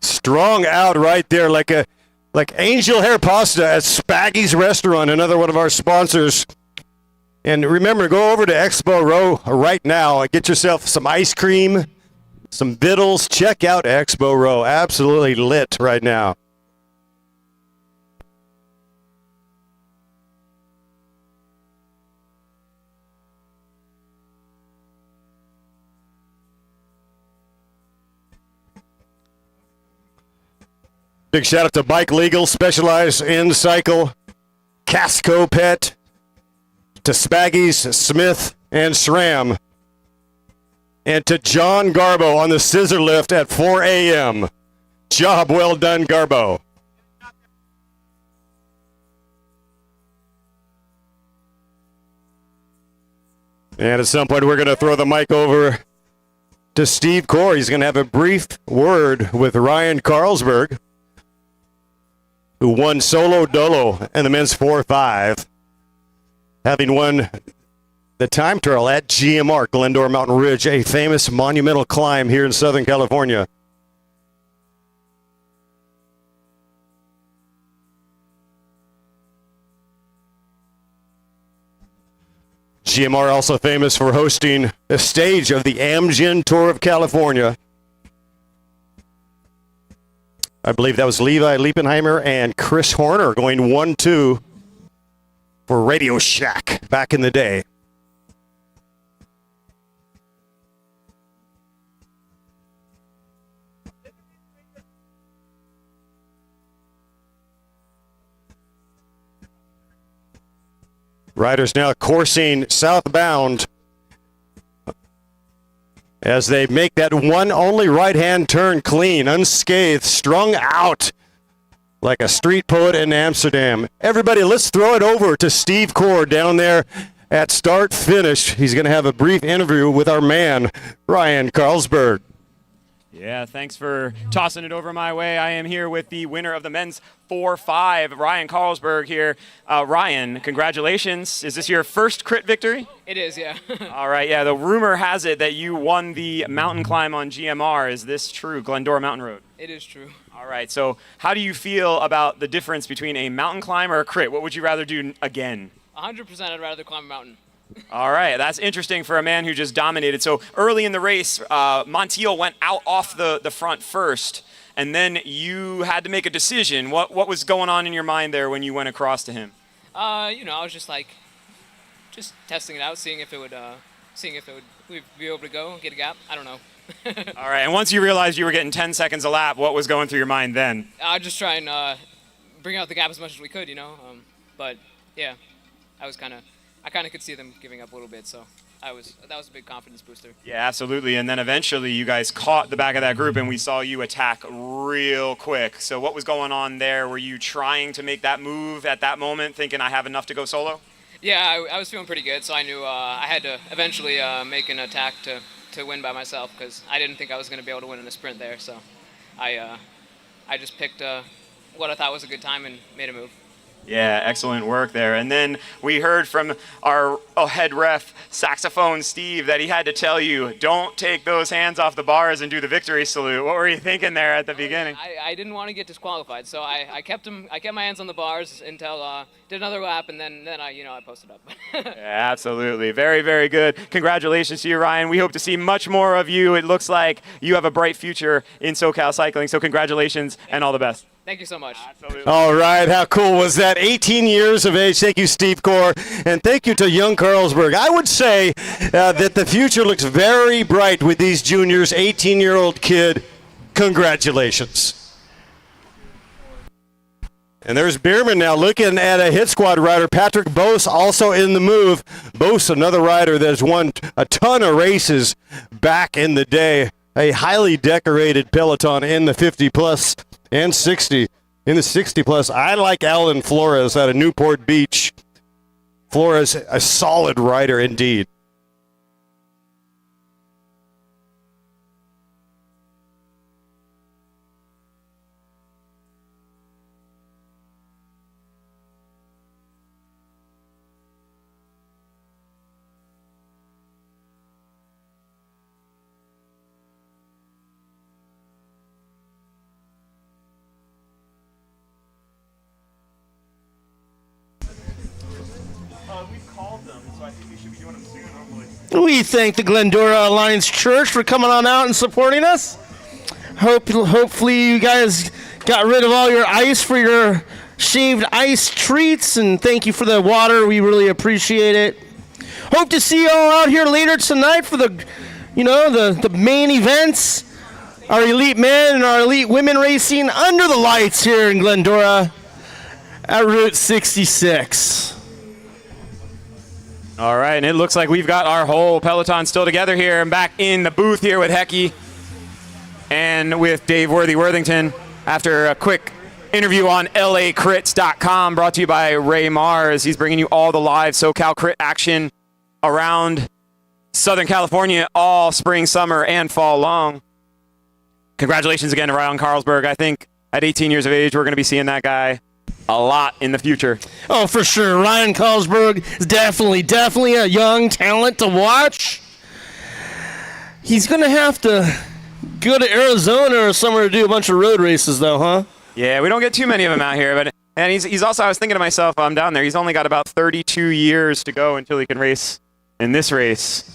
Strong out right there, like angel hair pasta at Spaggy's Restaurant, another one of our sponsors. And remember, go over to Expo Row right now and get yourself some ice cream, some vittles. Check out Expo Row. Absolutely lit right now. Big shout out to Bike Legal, specialized in cycle, Casco Pet, to Spaggy's, Smith, and SRAM, and to John Garbo on the scissor lift at 4 a.m. Job well done, Garbo. And at some point, we're going to throw the mic over to Steve Core. He's going to have a brief word with Ryan Carlsberg, who won solo dolo in the men's 4-5, having won the time trial at GMR, Glendora Mountain Ridge, a famous monumental climb here in Southern California. GMR also famous for hosting the stage of the Amgen Tour of California. I believe that was Levi Liepenheimer and Chris Horner going 1-2 for Radio Shack back in the day. Riders now coursing southbound as they make that one only right-hand turn clean, unscathed, strung out like a street poet in Amsterdam. Everybody, let's throw it over to Steve Core down there at start finish. He's going to have a brief interview with our man, Ryan Carlsberg. Yeah, thanks for tossing it over my way. I am here with the winner of the men's 4-5, Ryan Carlsberg here. Ryan, congratulations. Is this your first crit victory? It is, yeah. All right, yeah, the rumor has it that you won the mountain climb on GMR. Is this true, Glendora Mountain Road? It is true. All right, so how do you feel about the difference between a mountain climb or a crit? What would you rather do again? 100% I'd rather climb a mountain. All right, that's interesting for a man who just dominated. So early in the race, Montiel went out off the front first, and then you had to make a decision. What was going on in your mind there when you went across to him? I was just testing it out, seeing if we'd be able to go and get a gap. I don't know. All right, and once you realized you were getting 10 seconds a lap, what was going through your mind then? I'd just try and bring out the gap as much as we could, But yeah, I kind of could see them giving up a little bit, so that was a big confidence booster. Yeah, absolutely. And then eventually you guys caught the back of that group and we saw you attack real quick. So what was going on there? Were you trying to make that move at that moment, thinking I have enough to go solo? Yeah, I was feeling pretty good, so I knew I had to eventually make an attack to win by myself because I didn't think I was going to be able to win in a sprint there. So I just picked what I thought was a good time and made a move. Yeah, excellent work there. And then we heard from our head ref, saxophone Steve, that he had to tell you, don't take those hands off the bars and do the victory salute. What were you thinking there at the beginning? I didn't want to get disqualified, so I kept my hands on the bars until did another lap, and then I posted up. Yeah, absolutely. Very, very good. Congratulations to you, Ryan. We hope to see much more of you. It looks like you have a bright future in SoCal cycling, so congratulations and all the best. Thank you so much. Absolutely. All right, how cool was that? 18 years of age. Thank you, Steve Core, and thank you to young Carlsberg. I would say that the future looks very bright with these juniors. 18-year-old kid, congratulations. And there's Bierman now looking at a hit squad rider. Patrick Bose also in the move. Bose, another rider that has won a ton of races back in the day. A highly decorated peloton in the 50-plus and 60. In the 60-plus, I like Alan Flores out of Newport Beach. Flores, a solid rider indeed. We thank the Glendora Alliance Church for coming on out and supporting us. Hopefully you guys got rid of all your ice for your shaved ice treats, and thank you for the water. We really appreciate it. Hope to see you all out here later tonight for the main events. Our elite men and our elite women racing under the lights here in Glendora at Route 66. All right, and it looks like we've got our whole peloton still together here. I'm back in the booth here with Hecky and with Dave Worthington after a quick interview on LACrits.com, brought to you by Ray Mars. He's bringing you all the live SoCal Crit action around Southern California all spring, summer, and fall long. Congratulations again to Ryan Carlsberg. I think at 18 years of age, we're going to be seeing that guy a lot in the future. Oh, for sure. Ryan Carlsberg is definitely a young talent to watch. He's going to have to go to Arizona or somewhere to do a bunch of road races, though, huh? Yeah, we don't get too many of them out here. And he's also, I was thinking to myself, I'm down there, he's only got about 32 years to go until he can race in this race.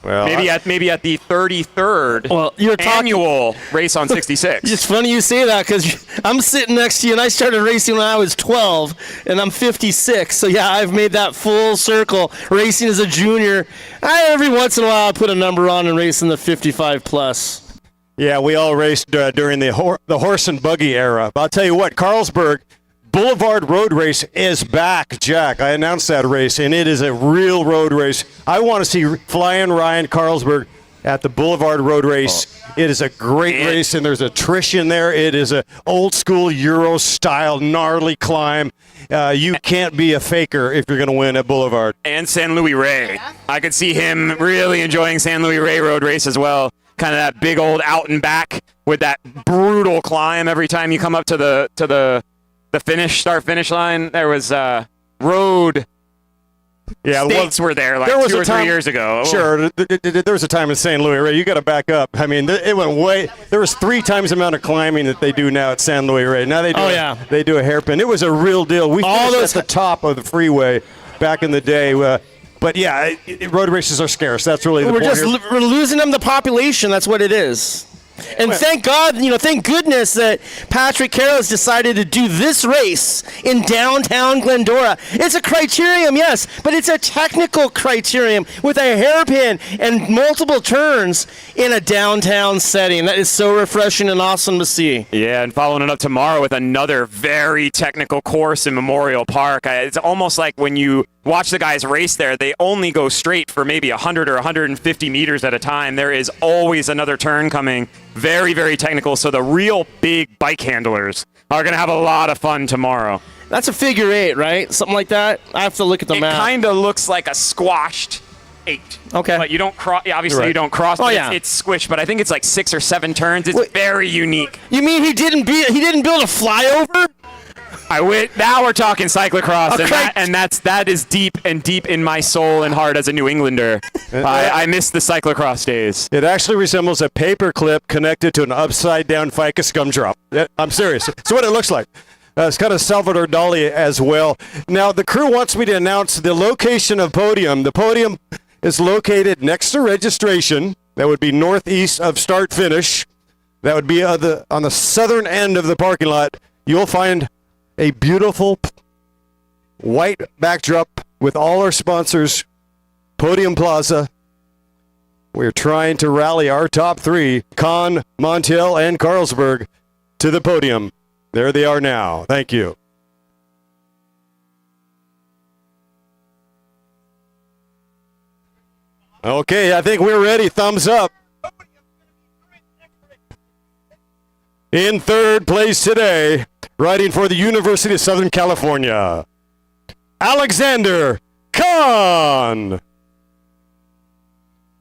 Well, maybe at the 33rd annual race on 66. It's funny you say that because I'm sitting next to you, and I started racing when I was 12, and I'm 56. So, yeah, I've made that full circle racing as a junior. Every once in a while I put a number on and race in the 55-plus. Yeah, we all raced during the horse and buggy era. But I'll tell you what, Carlsberg Boulevard Road Race is back, Jack. I announced that race, and it is a real road race. I want to see Flying Ryan Carlsberg at the Boulevard Road Race. It is a great race, and there's attrition there. It is an old-school Euro-style gnarly climb. You can't be a faker if you're going to win at Boulevard. And San Luis Rey. I could see him really enjoying San Luis Rey Road Race as well. Kind of that big old out and back with that brutal climb every time you come up to the start-finish line. There was road stakes were there like 2 or 3 years ago. Sure, there was a time in San Luis Rey. You got to back up. I mean, it went way. There was 3 times the amount of climbing that they do now at San Luis Rey. Now they do a hairpin. It was a real deal. We finished at the top of the freeway back in the day. But yeah, road races are scarce. That's really the point here. We're losing them to population. That's what it is. And thank goodness that Patrick Carroll's decided to do this race in downtown Glendora. It's a criterium, yes, but it's a technical criterium with a hairpin and multiple turns in a downtown setting. That is so refreshing and awesome to see. Yeah, and following it up tomorrow with another very technical course in Memorial Park. It's almost like when you watch the guys race there, they only go straight for maybe 100 or 150 meters at a time. There is always another turn coming. Very, very technical. So the real big bike handlers are going to have a lot of fun tomorrow. That's a figure 8, right? Something like that? I have to look at the map. It kind of looks like a squashed 8. Okay. But you don't cross. Obviously, you don't cross. Oh, but yeah. It's squished. But I think it's like 6 or 7 turns. It's very unique. You mean he didn't build a flyover? Now we're talking cyclocross, Okay. that is deep in my soul and heart as a New Englander. I miss the cyclocross days. It actually resembles a paper clip connected to an upside-down ficus gumdrop. I'm serious. It's what it looks like. It's kind of Salvador Dali as well. Now, the crew wants me to announce the location of podium. The podium is located next to registration. That would be northeast of start-finish. That would be on the southern end of the parking lot. You'll find a beautiful white backdrop with all our sponsors, Podium Plaza. We're trying to rally our top three, Kahn, Montiel, and Carlsberg, to the podium. There they are now. Thank you. Okay, I think we're ready. Thumbs up. In third place today, riding for the University of Southern California, Alexander Kahn.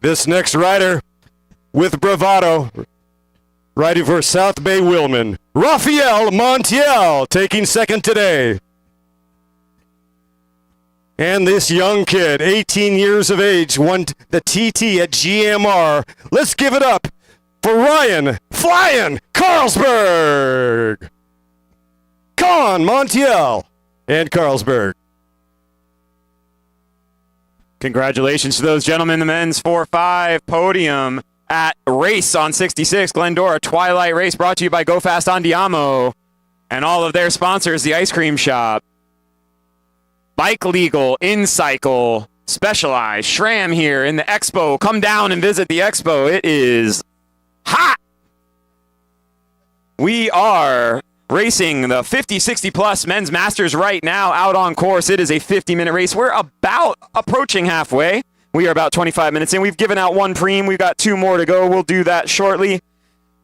This next rider with bravado, riding for South Bay Wilman, Rafael Montiel, taking second today. And this young kid, 18 years of age, won the TT at GMR. Let's give it up for Ryan Flying Carlsberg. Kahn, Montiel, and Carlsberg. Congratulations to those gentlemen, the men's 4-5 podium at Race on 66, Glendora Twilight Race, brought to you by Go Fast Andiamo and all of their sponsors, the Ice Cream Shop, Bike Legal, InCycle, Specialized, Shram here in the Expo. Come down and visit the Expo. It is hot. We are racing the 50-60 plus men's masters right now out on course. It is a 50-minute race. We're about approaching halfway. We are about 25 minutes in. We've given out one preem. We've got two more to go. We'll do that shortly.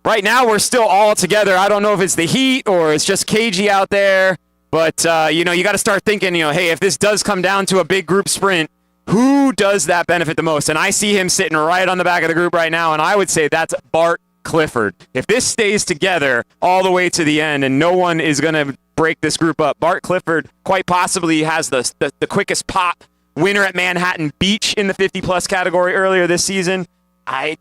Right now, we're still all together. I don't know if it's the heat or it's just cagey out there. But, you got to start thinking, hey, if this does come down to a big group sprint, who does that benefit the most? And I see him sitting right on the back of the group right now, and I would say that's Bart Clifford. If this stays together all the way to the end and no one is going to break this group up, Bart Clifford quite possibly has the quickest pop winner at Manhattan Beach in the 50-plus category earlier this season.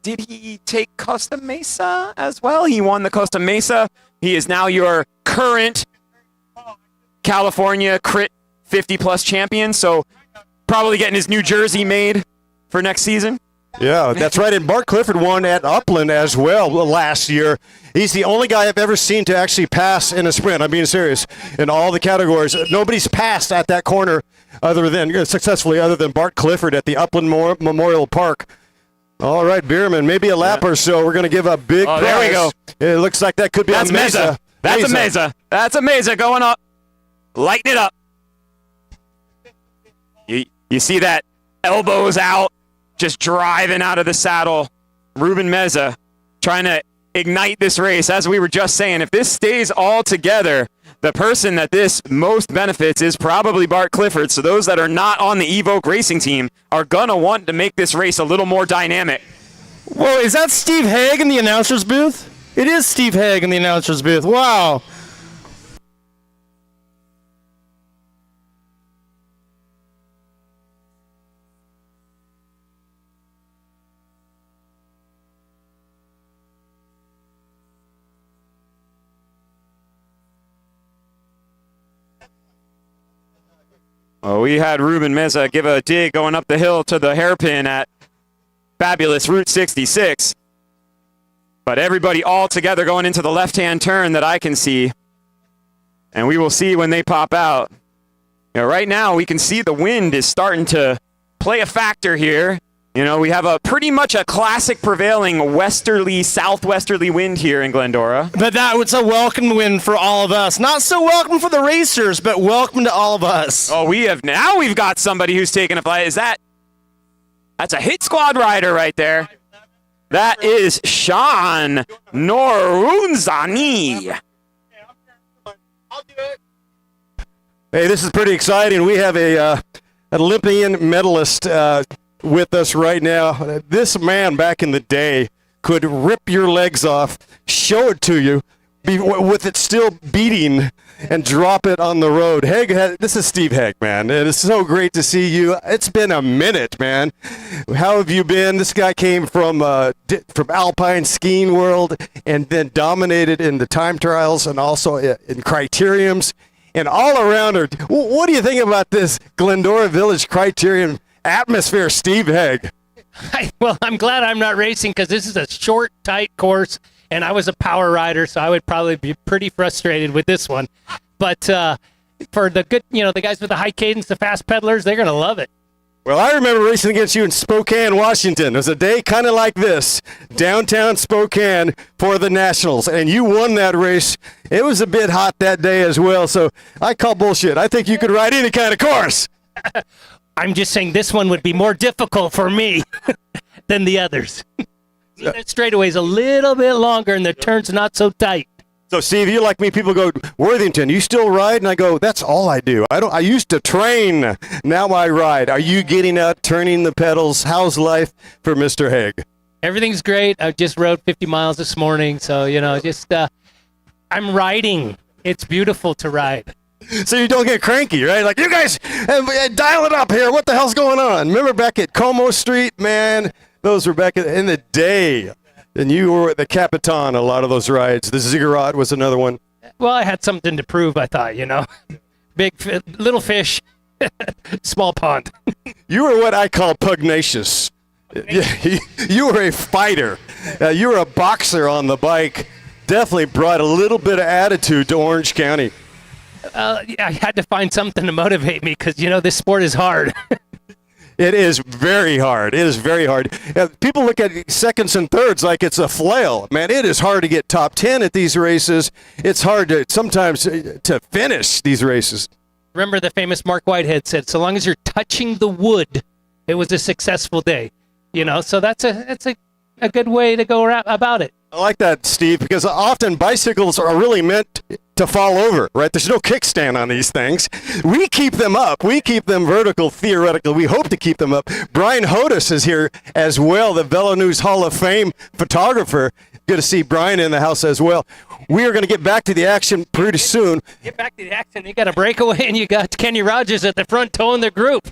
Did he take Costa Mesa as well? He won the Costa Mesa. He is now your current California Crit 50-plus champion, so probably getting his new jersey made for next season. Yeah, that's right. And Bart Clifford won at Upland as well last year. He's the only guy I've ever seen to actually pass in a sprint. I'm being serious. In all the categories, nobody's passed at that corner successfully other than Bart Clifford at the Upland Memorial Park. All right, Bierman, maybe a lap or so. We're going to give a big prize. There we go. It looks like that could be That's a Mesa. That's a Mesa. That's a Mesa going up. Lighten it up. You see that elbows out, just driving out of the saddle. Ruben Meza trying to ignite this race. As we were just saying, if this stays all together, the person that this most benefits is probably Bart Clifford. So those that are not on the Evoque racing team are going to want to make this race a little more dynamic. Whoa, is that Steve Haig in the announcer's booth? It is Steve Haig in the announcer's booth. Wow. Oh, we had Ruben Meza give a dig going up the hill to the hairpin at fabulous Route 66. But everybody all together going into the left-hand turn that I can see. And we will see when they pop out. Right now, we can see the wind is starting to play a factor here. We have pretty much a classic prevailing westerly, southwesterly wind here in Glendora. But that was a welcome win for all of us. Not so welcome for the racers, but welcome to all of us. Oh, we've got somebody who's taking a flight. That's a hit squad rider right there. That is Sean Norunzani. Hey, this is pretty exciting. We have an Olympian medalist with us right now. This man back in the day could rip your legs off, show it to you, with it still beating, and drop it on the road. This is Steve Haig, man. It is so great to see you. It's been a minute, man. How have you been? This guy came from Alpine skiing world and then dominated in the time trials and also in Criteriums and all around her. What do you think about this Glendora Village Criterium atmosphere, Steve Haig? Well, I'm glad I'm not racing because this is a short, tight course, and I was a power rider, so I would probably be pretty frustrated with this one. But for the good, the guys with the high cadence, the fast pedalers, they're going to love it. Well, I remember racing against you in Spokane, Washington. It was a day kind of like this, downtown Spokane for the Nationals, and you won that race. It was a bit hot that day as well, so I call bullshit. I think you could ride any kind of course. I'm just saying this one would be more difficult for me than the others. That straightaway is a little bit longer, and the turn's not so tight. So, Steve, you like me, people go, Worthington, you still ride? And I go, that's all I do. I used to train. Now I ride. Are you getting out, turning the pedals? How's life for Mr. Haig? Everything's great. I just rode 50 miles this morning, so, I'm riding. It's beautiful to ride. So you don't get cranky, right? Like, you guys, dial it up here. What the hell's going on? Remember back at Como Street, man? Those were back in the day. And you were the Capitan a lot of those rides. The Ziggurat was another one. Well, I had something to prove, I thought, little fish, small pond. You were what I call pugnacious. You were a fighter. You were a boxer on the bike. Definitely brought a little bit of attitude to Orange County. I had to find something to motivate me because, this sport is hard. It is very hard. It is very hard. People look at seconds and thirds like it's a flail. Man, it is hard to get top 10 at these races. It's hard to sometimes to finish these races. Remember the famous Mark Whitehead said, so long as you're touching the wood, it was a successful day. So that's a good way to go about it. I like that, Steve, because often bicycles are really meant to fall over, right? There's no kickstand on these things. We keep them up. We keep them vertical, theoretically. We hope to keep them up. Brian Hodis is here as well, the Velo News Hall of Fame photographer. Good to see Brian in the house as well. We are going to get back to the action pretty soon. Get back to the action. You got a breakaway, and you got Kenny Rogers at the front towing the group.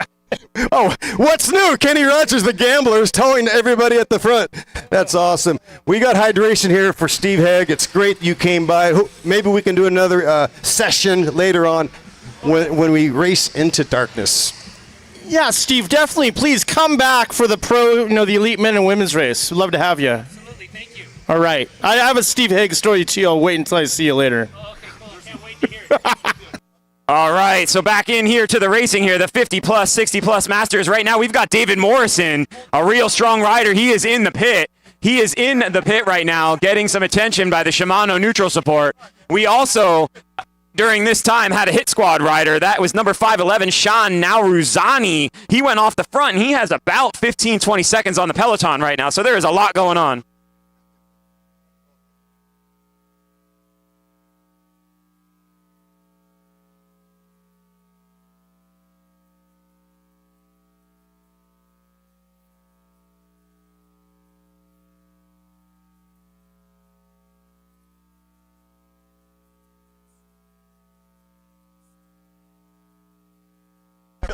Oh, what's new? Kenny Rogers, the gambler, is towing everybody at the front. That's awesome. We got hydration here for Steve Haig. It's great you came by. Maybe we can do another session later on when we race into darkness. Yeah, Steve, definitely. Please come back for the the elite men and women's race. We'd love to have you. Absolutely. Thank you. All right. I have a Steve Haig story too. I'll wait until I see you later. Oh, okay, cool. I can't wait to hear it. All right, so back in here to the racing here, the 50-plus, 60-plus Masters. Right now we've got David Morrison, a real strong rider. He is in the pit. He is in the pit right now, getting some attention by the Shimano neutral support. We also, during this time, had a hit squad rider. That was number 511, Sean Nauruzani. He went off the front, and he has about 15, 20 seconds on the peloton right now, so there is a lot going on.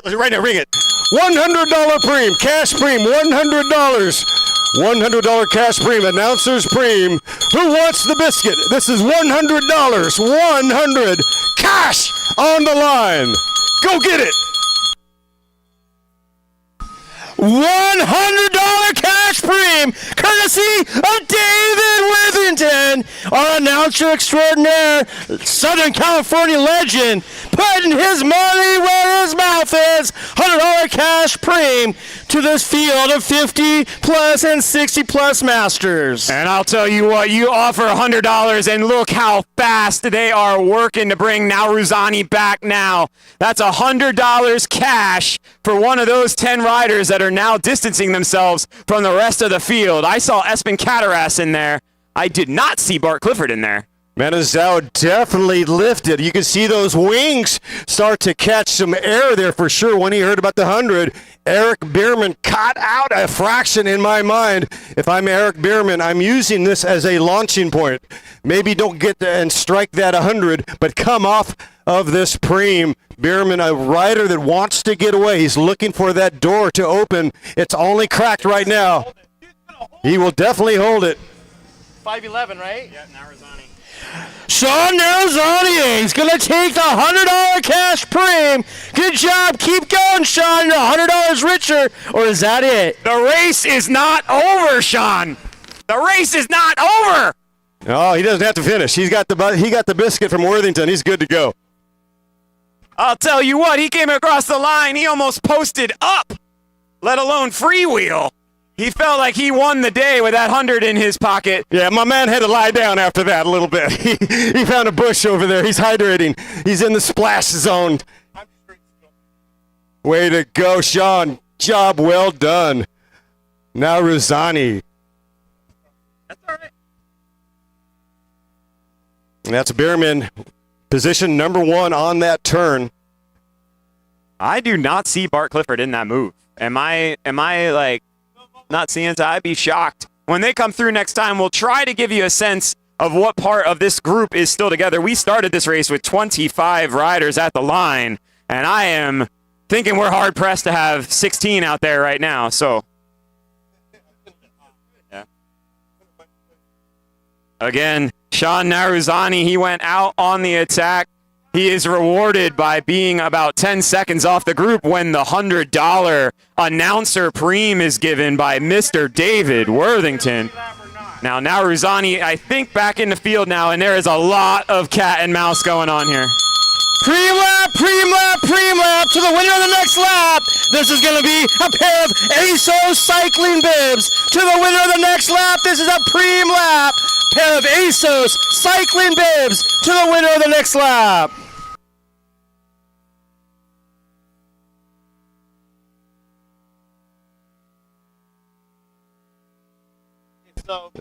Right now, ring it. $100 preem, cash preem, $100. $100 cash preem, announcer's preem. Who wants the biscuit? This is $100. 100 cash on the line. Go get it. $100 cash preem, courtesy of David Worthington, our announcer extraordinaire, Southern California legend, putting his money where his mouth is. $100 cash preem to this field of 50-plus and 60-plus Masters. And I'll tell you what, you offer $100, and look how fast they are working to bring Nauruzani back now. That's $100 cash for one of those 10 riders that are now distancing themselves from the rest of the field. I saw Espen Cataras in there. I did not see Bart Clifford in there. Manizao definitely lifted. You can see those wings start to catch some air there for sure when he heard about the 100. Eric Bierman caught out a fraction in my mind. If I'm Eric Bierman, I'm using this as a launching point. Maybe don't get and strike that 100, but come off of this preem. Bierman, a rider that wants to get away. He's looking for that door to open. It's only cracked right now. He will definitely hold it. 511, right? Yeah, Narazani. Sean Narazani, he's going to take the $100 cash preem. Good job. Keep going, Sean. You're $100 richer. Or is that it? The race is not over, Sean. The race is not over. Oh, he doesn't have to finish. He got the biscuit from Worthington. He's good to go. I'll tell you what, he came across the line. He almost posted up, let alone freewheel. He felt like he won the day with that 100 in his pocket. Yeah, my man had to lie down after that a little bit. He found a bush over there. He's hydrating. He's in the splash zone. Way to go, Sean. Job well done. Now Ruzani. That's all right. That's Bierman, position number 1 on that turn. I do not see Bart Clifford in that move. Am I like not seeing it? I'd be shocked. When they come through next time, we'll try to give you a sense of what part of this group is still together. We started this race with 25 riders at the line, and I am thinking we're hard-pressed to have 16 out there right now. So, yeah. Again, Sean Naruzani, he went out on the attack. He is rewarded by being about 10 seconds off the group when the $100 announcer preem is given by Mr. David Worthington. Now Ruzani, I think, back in the field now, and there is a lot of cat and mouse going on here. Preem lap to the winner of the next lap. This is going to be a pair of ASOS cycling bibs. To the winner of the next lap, this is a preem lap. Pair of ASOS cycling bibs to the winner of the next lap.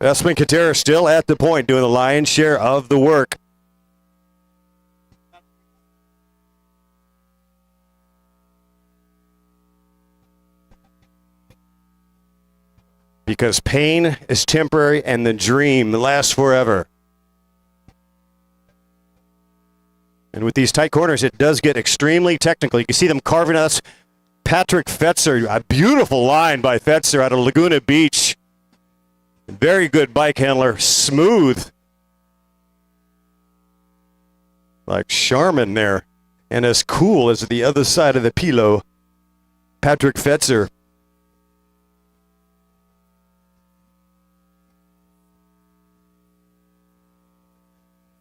Espen Katera still at the point, doing the lion's share of the work. Because pain is temporary and the dream lasts forever. And with these tight corners, it does get extremely technical. You can see them carving us. Patrick Fetzer, a beautiful line by Fetzer out of Laguna Beach. Very good bike handler, smooth. Like Charmin there. And as cool as the other side of the pilo. Patrick Fetzer.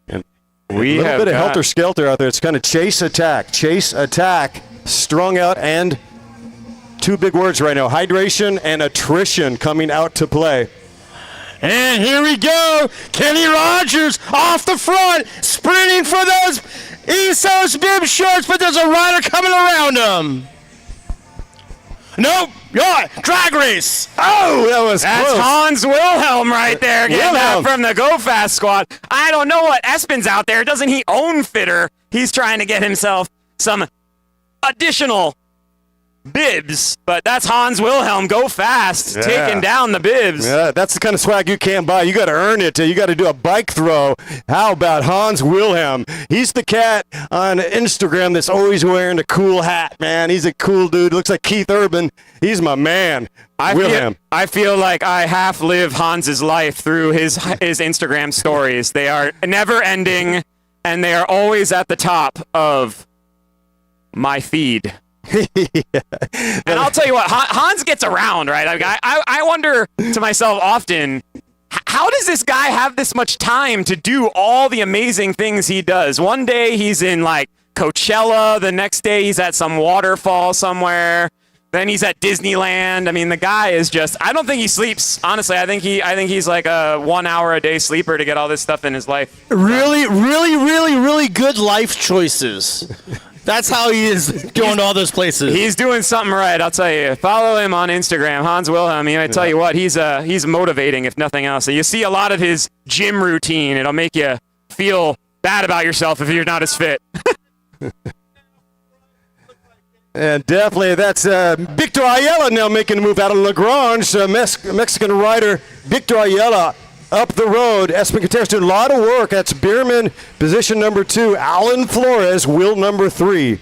And We a little have bit of got- helter-skelter out there. It's kind of chase, attack, strung out, and two big words right now, hydration and attrition coming out to play. And here we go. Kenny Rogers off the front, sprinting for those ASOS bib shorts, but there's a rider coming around him. Nope. Yeah, drag race. Oh, that was That's close. Hans Wilhelm right there, getting that Wilhelm. from the Go Fast squad. I don't know what Espen's out there. Doesn't he own Fitter? He's trying to get himself some additional bibs, but that's Hans Wilhelm, Go Fast, Yeah. taking down the bibs. Yeah, that's the kind of swag you can't buy. You got to earn it. You got to do a bike throw. How about Hans Wilhelm? He's the cat on Instagram that's always wearing a cool hat, man. He's a cool dude. Looks like Keith Urban. He's my man. Wilhelm. I feel like I half live Hans's life through his Instagram stories. They are never ending, and they are always at the top of my feed. And I'll tell you what, Hans gets around, right? I wonder to myself often, how does this guy have this much time to do all the amazing things he does? One day he's in like Coachella, the next day he's at some waterfall somewhere, then he's at Disneyland. I mean, the guy is just, I don't think he sleeps. Honestly, I think he's like a 1 hour a day sleeper to get all this stuff in his life. Really good life choices. That's how he is going to all those places. He's doing something right, I'll tell you. Follow him on Instagram, Hans Wilhelm. I tell you what, he's motivating if nothing else. So you see a lot of his gym routine. It'll make you feel bad about yourself if you're not as fit. And definitely that's Victor Ayala now making a move out of Lagrange. Mexican rider Victor Ayala up the road. Espen Gutierrez doing a lot of work. That's Bierman, position number 2. Alan Flores, wheel number 3.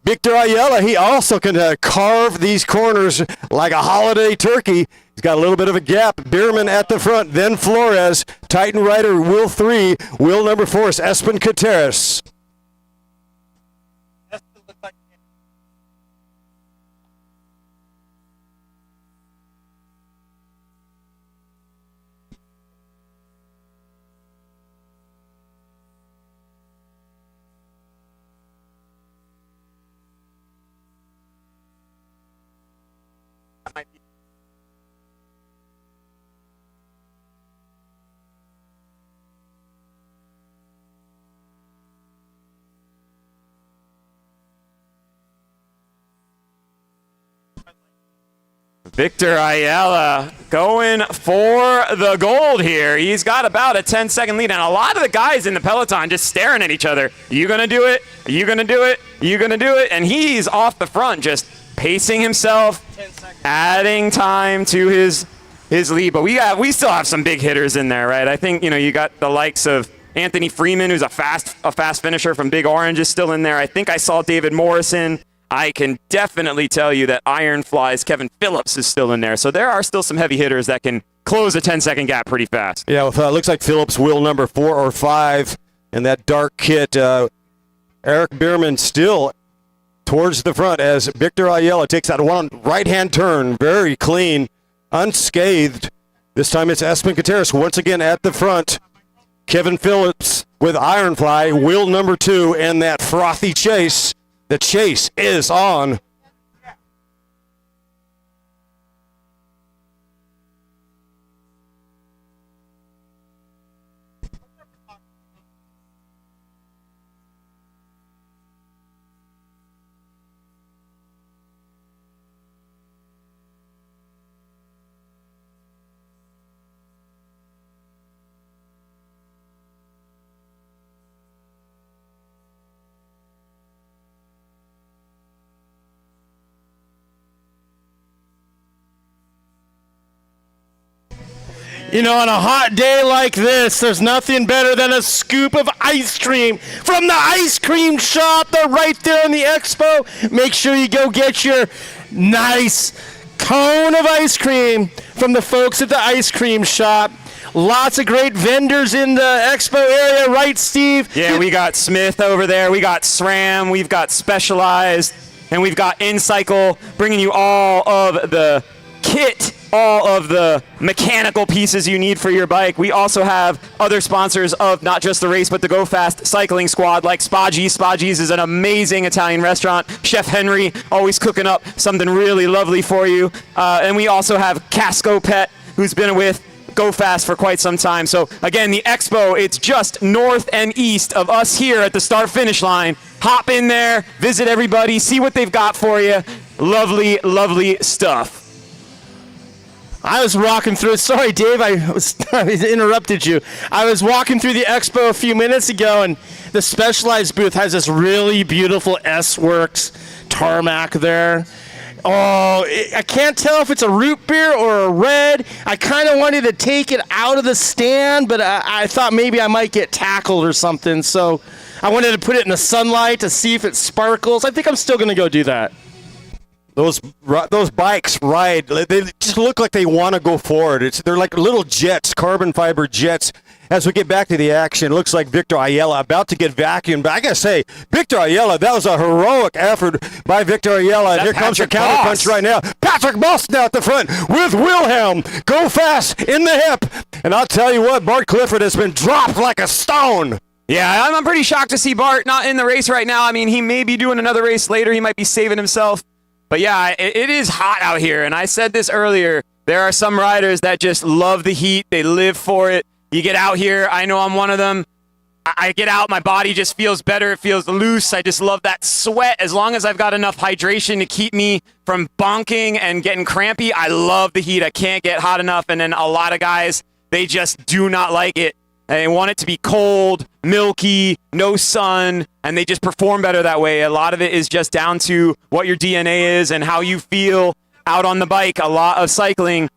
Victor Ayala, he also can carve these corners like a holiday turkey. He's got a little bit of a gap. Bierman at the front, then Flores. Titan rider, wheel 3. Wheel number 4 is Espen Gutierrez. Victor Ayala going for the gold here. He's got about a 10-second lead, and a lot of the guys in the peloton just staring at each other. You gonna do it? You gonna do it? You gonna do it? And he's off the front, just pacing himself, adding time to his lead. But we still have some big hitters in there, right? I think you got the likes of Anthony Freeman, who's a fast finisher from Big Orange, is still in there. I think I saw David Morrison. I can definitely tell you that Ironfly's Kevin Phillips is still in there. So there are still some heavy hitters that can close a 10-second gap pretty fast. Yeah, well, looks like Phillips wheel number 4 or 5 in that dark kit. Eric Bierman still towards the front as Victor Ayala takes that one right-hand turn. Very clean, unscathed. This time it's Espen Gutierrez once again at the front. Kevin Phillips with Ironfly, wheel number 2, and that frothy chase. The chase is on. On a hot day like this, there's nothing better than a scoop of ice cream from the ice cream shop. They're right there in the expo. Make sure you go get your nice cone of ice cream from the folks at the ice cream shop. Lots of great vendors in the expo area, right, Steve? Yeah, we got Smith over there. We got SRAM. We've got Specialized. And we've got InCycle bringing you all of the kit, all of the mechanical pieces you need for your bike. We also have other sponsors of not just the race, but the Go Fast cycling squad, like Spaggi's. Spaggi's is an amazing Italian restaurant. Chef Henry always cooking up something really lovely for you. And we also have Casco Pet, who's been with Go Fast for quite some time. So again, the expo, it's just north and east of us here at the start-finish line. Hop in there, visit everybody, see what they've got for you. Lovely, lovely stuff. I was walking through. Sorry, Dave, I interrupted you. I was walking through the expo a few minutes ago, and the Specialized booth has this really beautiful S-Works tarmac there. Oh, I can't tell if it's a root beer or a red. I kind of wanted to take it out of the stand, but I thought maybe I might get tackled or something. So I wanted to put it in the sunlight to see if it sparkles. I think I'm still going to go do that. Those bikes ride. They just look like they want to go forward. They're like little jets, carbon fiber jets. As we get back to the action, it looks like Victor Ayala about to get vacuumed. But I gotta say, Victor Ayala, that was a heroic effort by Victor Ayala. And here comes your counterpunch right now. Patrick Moss now at the front with Wilhelm. Go Fast in the hip. And I'll tell you what, Bart Clifford has been dropped like a stone. Yeah, I'm pretty shocked to see Bart not in the race right now. I mean, he may be doing another race later. He might be saving himself. But yeah, it is hot out here. And I said this earlier. There are some riders that just love the heat. They live for it. You get out here. I know I'm one of them. I get out. My body just feels better. It feels loose. I just love that sweat. As long as I've got enough hydration to keep me from bonking and getting crampy, I love the heat. I can't get hot enough. And then a lot of guys, they just do not like it. They want it to be cold, milky, no sun, and they just perform better that way. A lot of it is just down to what your DNA is and how you feel out on the bike. A lot of cycling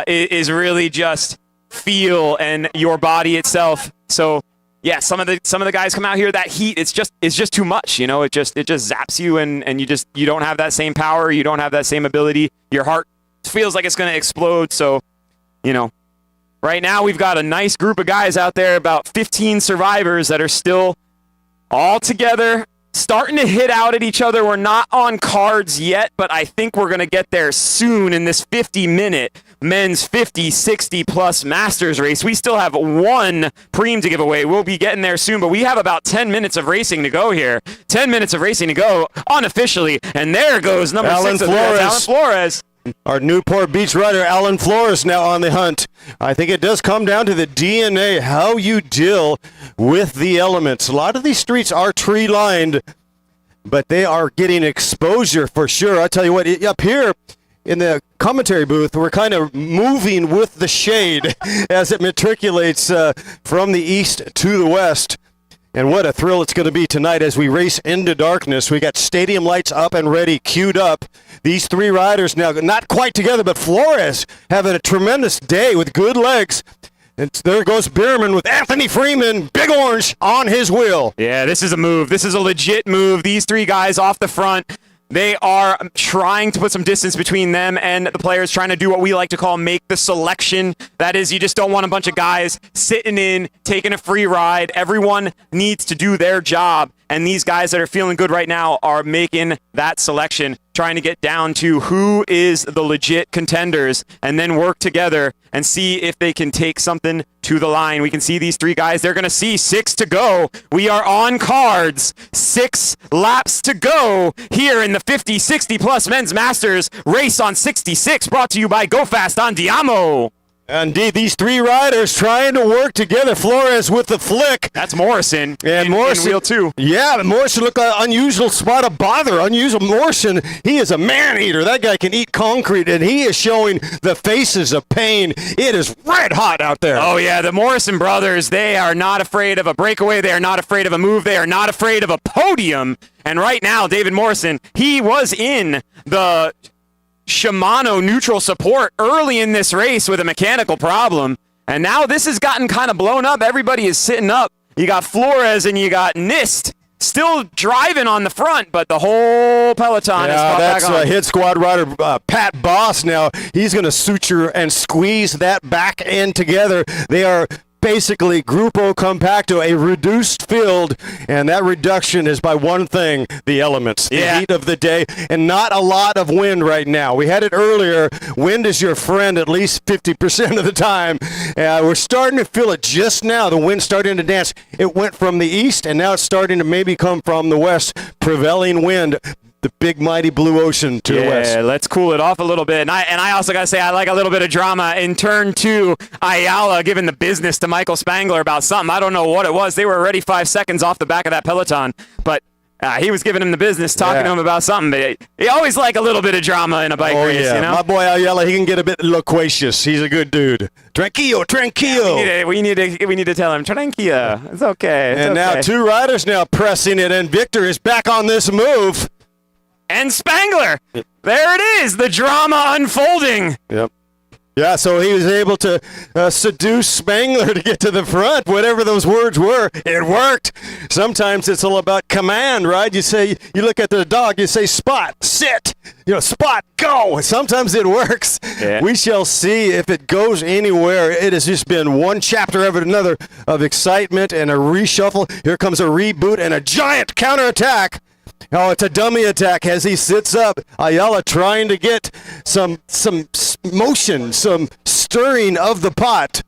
is really just feel and your body itself. So yeah, some of the guys come out here, that heat, it's just too much. You know, it just zaps you and you don't have that same power. You don't have that same ability. Your heart feels like it's going to explode. So, you know, right now we've got a nice group of guys out there, about 15 survivors that are still all together, starting to hit out at each other. We're not on cards yet, but I think we're going to get there soon in this 50-minute men's 50, 60-plus Masters race. We still have one preem to give away. We'll be getting there soon, but we have about 10 minutes of racing to go here. 10 minutes of racing to go unofficially, and there goes number Alan 6 Flores. Alan Flores. Our Newport Beach rider, Alan Flores, now on the hunt. I think it does come down to the DNA, how you deal with the elements. A lot of these streets are tree-lined, but they are getting exposure for sure. I tell you what, up here in the commentary booth, we're kind of moving with the shade as it matriculates from the east to the west. And what a thrill it's going to be tonight as we race into darkness. We got stadium lights up and ready, queued up. These three riders now, not quite together, but Flores having a tremendous day with good legs. And there goes Bierman with Anthony Freeman, Big Orange, on his wheel. Yeah, this is a move. This is a legit move. These three guys off the front, they are trying to put some distance between them and the players, trying to do what we like to call make the selection. That is, you just don't want a bunch of guys sitting in, taking a free ride. Everyone needs to do their job. And these guys that are feeling good right now are making that selection, trying to get down to who is the legit contenders and then work together and see if they can take something to the line. We can see these three guys. They're going to see 6 to go. We are on cards. 6 laps to go here in the 50, 60-plus Men's Masters race on 66, brought to you by Go Fast on Diamo. Indeed, these three riders trying to work together. Flores with the flick. That's Morrison. And in Morrison, wheel 2. Yeah, but Morrison looked like an unusual spot of bother. Unusual Morrison, he is a man-eater. That guy can eat concrete, and he is showing the faces of pain. It is red hot out there. Oh, yeah, the Morrison brothers, they are not afraid of a breakaway. They are not afraid of a move. They are not afraid of a podium. And right now, David Morrison, he was in the Shimano neutral support early in this race with a mechanical problem, and now this has gotten kind of blown up. Everybody is sitting up. You got Flores and you got Nist still driving on the front, but the whole peloton is caught back on. That's hit squad rider Pat Boss. Now he's going to suture and squeeze that back end together. They are basically Grupo Compacto, a reduced field, and that reduction is by one thing, the elements, the heat of the day, and not a lot of wind right now. We had it earlier. Wind is your friend at least 50% of the time. We're starting to feel it just now. The wind's starting to dance. It went from the east, and now it's starting to maybe come from the west. Prevailing wind, the big mighty blue ocean to the west. Yeah, let's cool it off a little bit. And I also got to say, I like a little bit of drama in turn 2. Ayala giving the business to Michael Spangler about something. I don't know what it was. They were already 5 seconds off the back of that peloton, but he was giving him the business, talking to him about something. But you always like a little bit of drama in a bike race, you know? My boy Ayala, he can get a bit loquacious. He's a good dude. Tranquillo, tranquillo. We need to tell him, tranquillo. It's okay. It's and okay. now 2 riders now pressing it, and Victor is back on this move. And Spangler. There it is, the drama unfolding. Yep. Yeah, so he was able to seduce Spangler to get to the front, whatever those words were. It worked. Sometimes it's all about command, right? You look at the dog, you say, spot, sit, spot, go. Sometimes it works. Yeah. We shall see if it goes anywhere. It has just been one chapter after another of excitement and a reshuffle. Here comes a reboot and a giant counterattack. Oh, it's a dummy attack as he sits up. Ayala trying to get some motion, some stirring of the pot.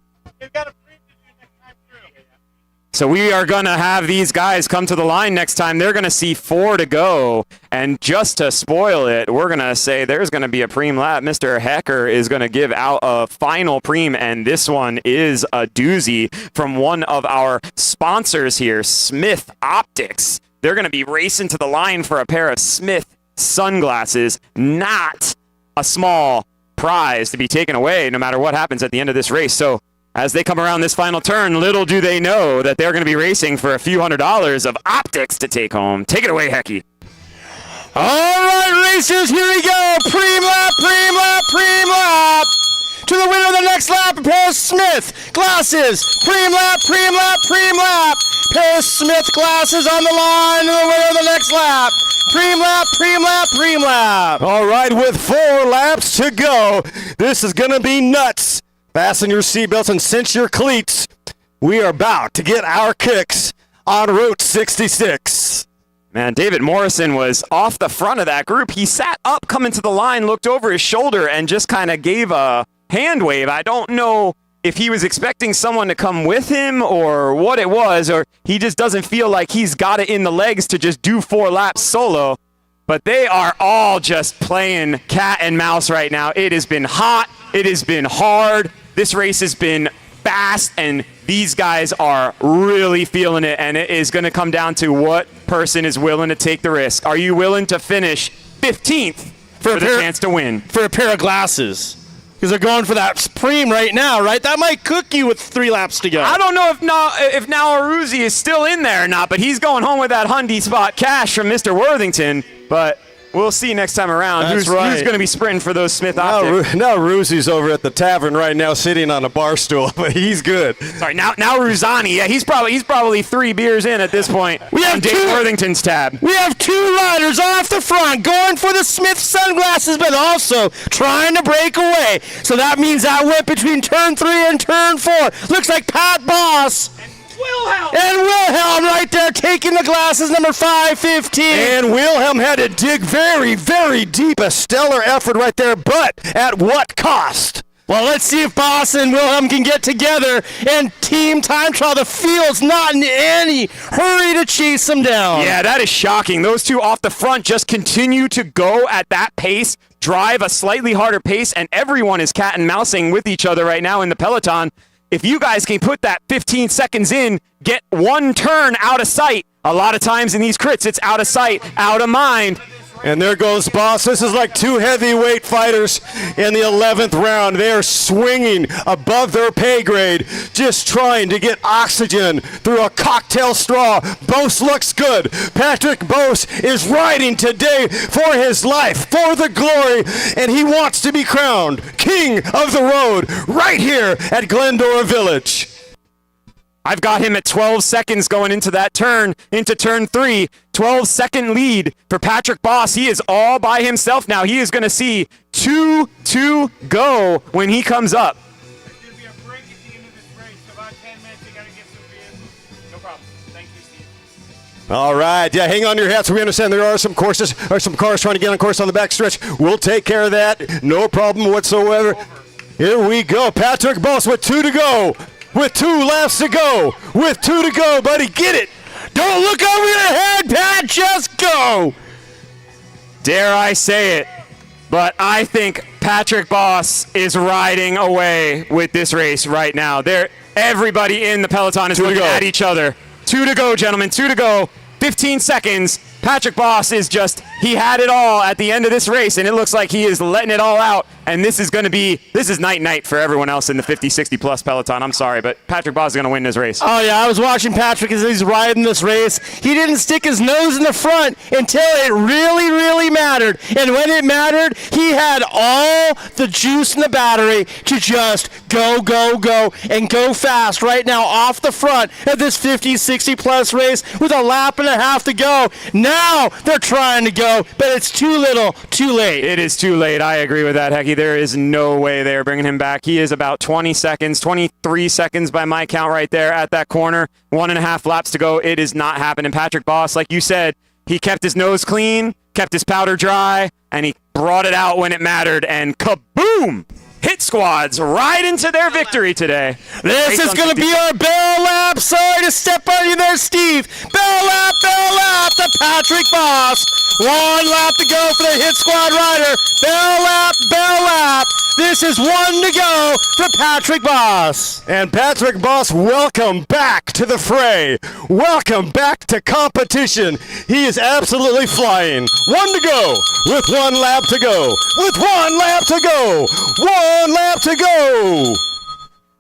So we are going to have these guys come to the line next time. They're going to see 4 to go. And just to spoil it, we're going to say there's going to be a preem lap. Mr. Hecker is going to give out a final preem, and this one is a doozy from one of our sponsors here, Smith Optics. They're going to be racing to the line for a pair of Smith sunglasses, not a small prize to be taken away no matter what happens at the end of this race. So as they come around this final turn, little do they know that they're going to be racing for a few $100s of optics to take home. Take it away, Hecky. All right, racers, here we go. Preem lap, preem lap, preem lap. To the winner of the next lap, a pair of Smith glasses. Preem lap, preem lap, preem lap. Pair of Smith glasses on the line to the winner of the next lap. Preem lap, preem lap, preem lap. All right, with 4 laps to go, this is going to be nuts. Fasten your seatbelts and cinch your cleats. We are about to get our kicks on Route 66. Man, David Morrison was off the front of that group. He sat up coming to the line, looked over his shoulder, and just kind of gave a hand wave. I don't know if he was expecting someone to come with him or what it was, or he just doesn't feel like he's got it in the legs to just do 4 laps solo. But they are all just playing cat and mouse right now. It has been hot. It has been hard. This race has been fast, and these guys are really feeling it, and it is going to come down to what person is willing to take the risk. Are you willing to finish 15th for the chance to win? For a pair of glasses. Because they're going for that preem right now, right? That might cook you with 3 laps to go. I don't know if now Aruzzi is still in there or not, but he's going home with that Hyundai Spot cash from Mr. Worthington. But we'll see next time around who's going to be sprinting for those Smith Optics. Now Ruzi's over at the tavern right now sitting on a bar stool, but he's good. Sorry, now Ruzani. Yeah, he's probably 3 beers in at this point. We have Dave Worthington's tab. We have 2 riders off the front going for the Smith sunglasses, but also trying to break away. So that means that whip between turn 3 and turn 4 looks like Pat Boss. And Wilhelm right there taking the glasses, number 515. And Wilhelm had to dig very, very deep. A stellar effort right there, but at what cost? Well, let's see if Boss and Wilhelm can get together and team time trial. The field's not in any hurry to chase them down. Yeah, that is shocking. Those 2 off the front just continue to go at that pace, drive a slightly harder pace, and everyone is cat and mousing with each other right now in the peloton. If you guys can put that 15 seconds in, get 1 turn out of sight. A lot of times in these crits, it's out of sight, out of mind. And there goes Boss. This is like 2 heavyweight fighters in the 11th round. They are swinging above their pay grade, just trying to get oxygen through a cocktail straw. Bose looks good. Patrick Bose is riding today for his life, for the glory, and he wants to be crowned king of the road right here at Glendora Village. I've got him at 12 seconds going into that turn, into turn 3. 12-second lead for Patrick Boss. He is all by himself now. He is going to see 2 to go when he comes up. There's going to be a break at the end of this race. So about 10 minutes, you got to get some beers. No problem. Thank you, Steve. All right. Yeah, hang on to your hats. We understand there are some courses or some cars trying to get on course on the backstretch. We'll take care of that. No problem whatsoever. Here we go. Patrick Boss with 2 to go. With 2 laps to go. With 2 to go, buddy. Get it. Don't look over your head, Pat. Just go. Dare I say it, but I think Patrick Boss is riding away with this race right now. Everybody in the peloton is looking at each other. 2 to go, gentlemen. 2 to go. 15 seconds. Patrick Boss is he had it all at the end of this race, and it looks like he is letting it all out. And this is night for everyone else in the 50, 60 plus peloton. I'm sorry, but Patrick Boss is going to win this race. Oh, yeah, I was watching Patrick as he's riding this race. He didn't stick his nose in the front until it really, really mattered. And when it mattered, he had all the juice in the battery to just go, go, go, and go fast right now off the front of this 50, 60 plus race with a lap and a half to go. Now they're trying to go, but it's too little, too late. It is too late. I agree with that, Hecky. There is no way they're bringing him back. He is about 20 seconds, 23 seconds by my count right there at that corner. 1.5 laps to go. It is not happening. Patrick Boss, like you said, he kept his nose clean, kept his powder dry, and he brought it out when it mattered, and kaboom! Hit Squads ride into their victory today. This is going to be our bell lap. Sorry to step on you there, Steve. Bell lap to Patrick Boss. 1 lap to go for the Hit Squad rider. Bell lap. This is 1 to go for Patrick Boss. And Patrick Boss, welcome back to the fray. Welcome back to competition. He is absolutely flying. 1 to go with 1 lap to go. With 1 lap to go. 1 lap to go.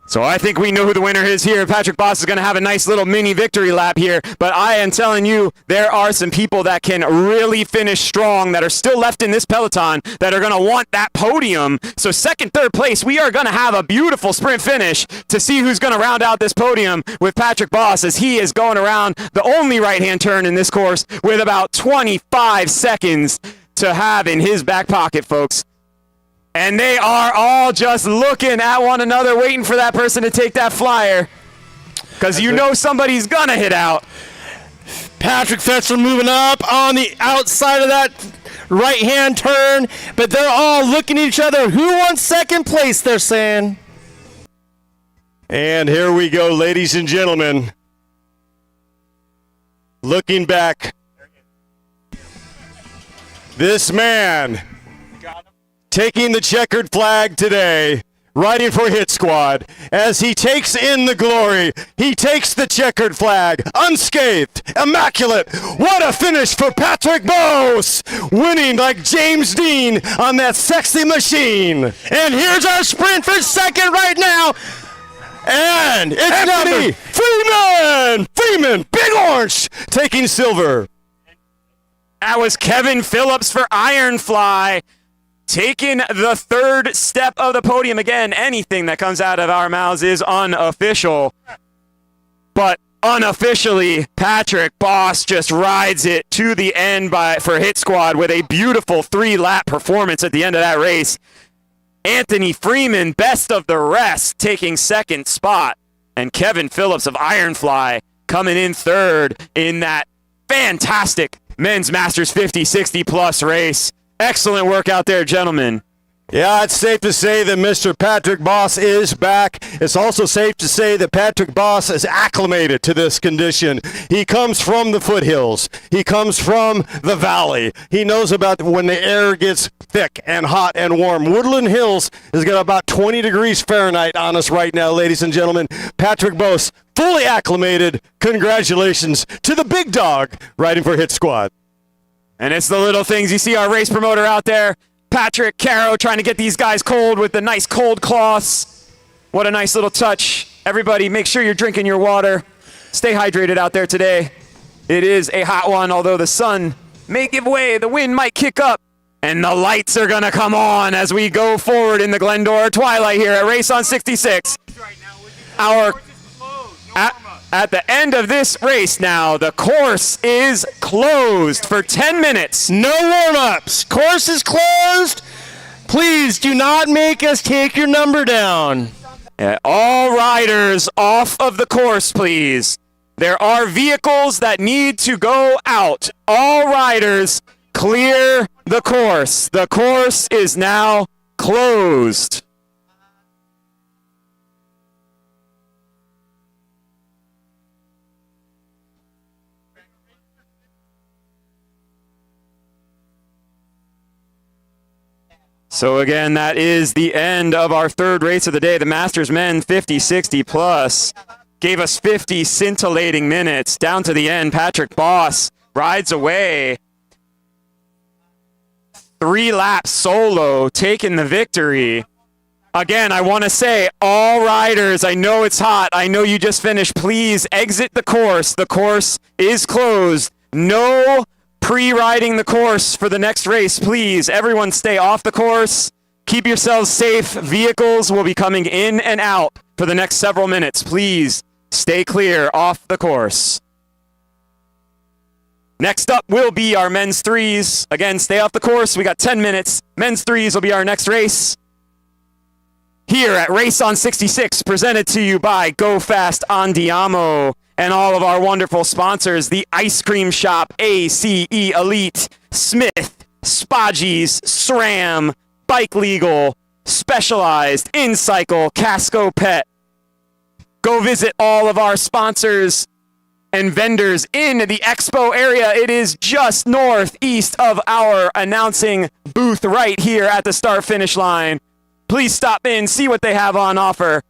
So I think we know who the winner is here. Patrick Boss is going to have a nice little mini victory lap here, but I am telling you, there are some people that can really finish strong that are still left in this peloton that are going to want that podium. So second, third place, we are going to have a beautiful sprint finish to see who's going to round out this podium with Patrick Boss as he is going around the only right-hand turn in this course with about 25 seconds to have in his back pocket, folks. And they are all just looking at one another, waiting for that person to take that flyer. Because you know somebody's going to hit out. Patrick Fetzer moving up on the outside of that right-hand turn, but they're all looking at each other. Who wants second place, they're saying. And here we go, ladies and gentlemen. Looking back, this man taking the checkered flag today, riding for Hit Squad, as he takes in the glory. He takes the checkered flag, unscathed, immaculate. What a finish for Patrick Boss, winning like James Dean on that sexy machine. And here's our sprint for second right now. And it's Anthony Freeman, Big Orange, taking silver. That was Kevin Phillips for Ironfly, taking the third step of the podium. Again, anything that comes out of our mouths is unofficial. But unofficially, Patrick Boss just rides it to the end for Hit Squad with a beautiful 3-lap performance at the end of that race. Anthony Freeman, best of the rest, taking second spot. And Kevin Phillips of Ironfly coming in third in that fantastic men's Masters 50-60 plus race. Excellent work out there, gentlemen. Yeah, it's safe to say that Mr. Patrick Boss is back. It's also safe to say that Patrick Boss is acclimated to this condition. He comes from the foothills. He comes from the valley. He knows about when the air gets thick and hot and warm. Woodland Hills has got about 20 degrees Fahrenheit on us right now, ladies and gentlemen. Patrick Boss, fully acclimated. Congratulations to the big dog riding for Hit Squad. And it's the little things. You see our race promoter out there, Patrick Caro, trying to get these guys cold with the nice cold cloths. What a nice little touch. Everybody, make sure you're drinking your water. Stay hydrated out there today. It is a hot one, although the sun may give way. The wind might kick up. And the lights are going to come on as we go forward in the Glendora Twilight here at Race on 66. Our At the end of this race now, the course is closed for 10 minutes. No warm-ups. Course is closed. Please do not make us take your number down. All riders off of the course, please. There are vehicles that need to go out. All riders clear the course. The course is now closed. So again, that is the end of our third race of the day. The Masters Men 50-60 plus gave us 50 scintillating minutes. Down to the end, Patrick Boss rides away. 3-lap solo, taking the victory. Again, I want to say, all riders, I know it's hot. I know you just finished. Please exit the course. The course is closed. No pre-riding the course for the next race, please. Everyone stay off the course. Keep yourselves safe. Vehicles will be coming in and out for the next several minutes. Please stay clear off the course. Next up will be our men's threes. Again, stay off the course. We got 10 minutes. Men's threes will be our next race. Here at Race on 66, presented to you by Go Fast Andiamo and all of our wonderful sponsors, the Ice Cream Shop, ACE Elite, Smith, Spaggies, SRAM, Bike Legal, specialized in cycle Casco Pet. Go visit all of our sponsors and vendors in the expo area. It is just northeast of our announcing booth right here at the start finish line. Please stop in, see what they have on offer.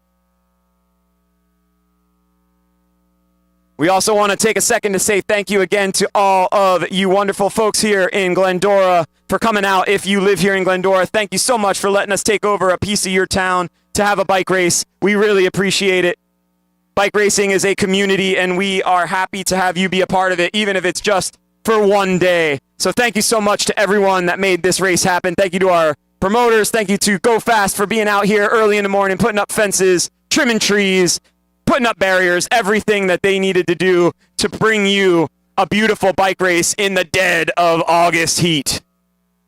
We also want to take a second to say thank you again to all of you wonderful folks here in Glendora for coming out. If you live here in Glendora, thank you so much for letting us take over a piece of your town to have a bike race. We really appreciate it. Bike racing is a community, and we are happy to have you be a part of it, even if it's just for one day. So thank you so much to everyone that made this race happen. Thank you to our promoters. Thank you to Go Fast for being out here early in the morning, putting up fences, trimming trees, putting up barriers, everything that they needed to do to bring you a beautiful bike race in the dead of August heat.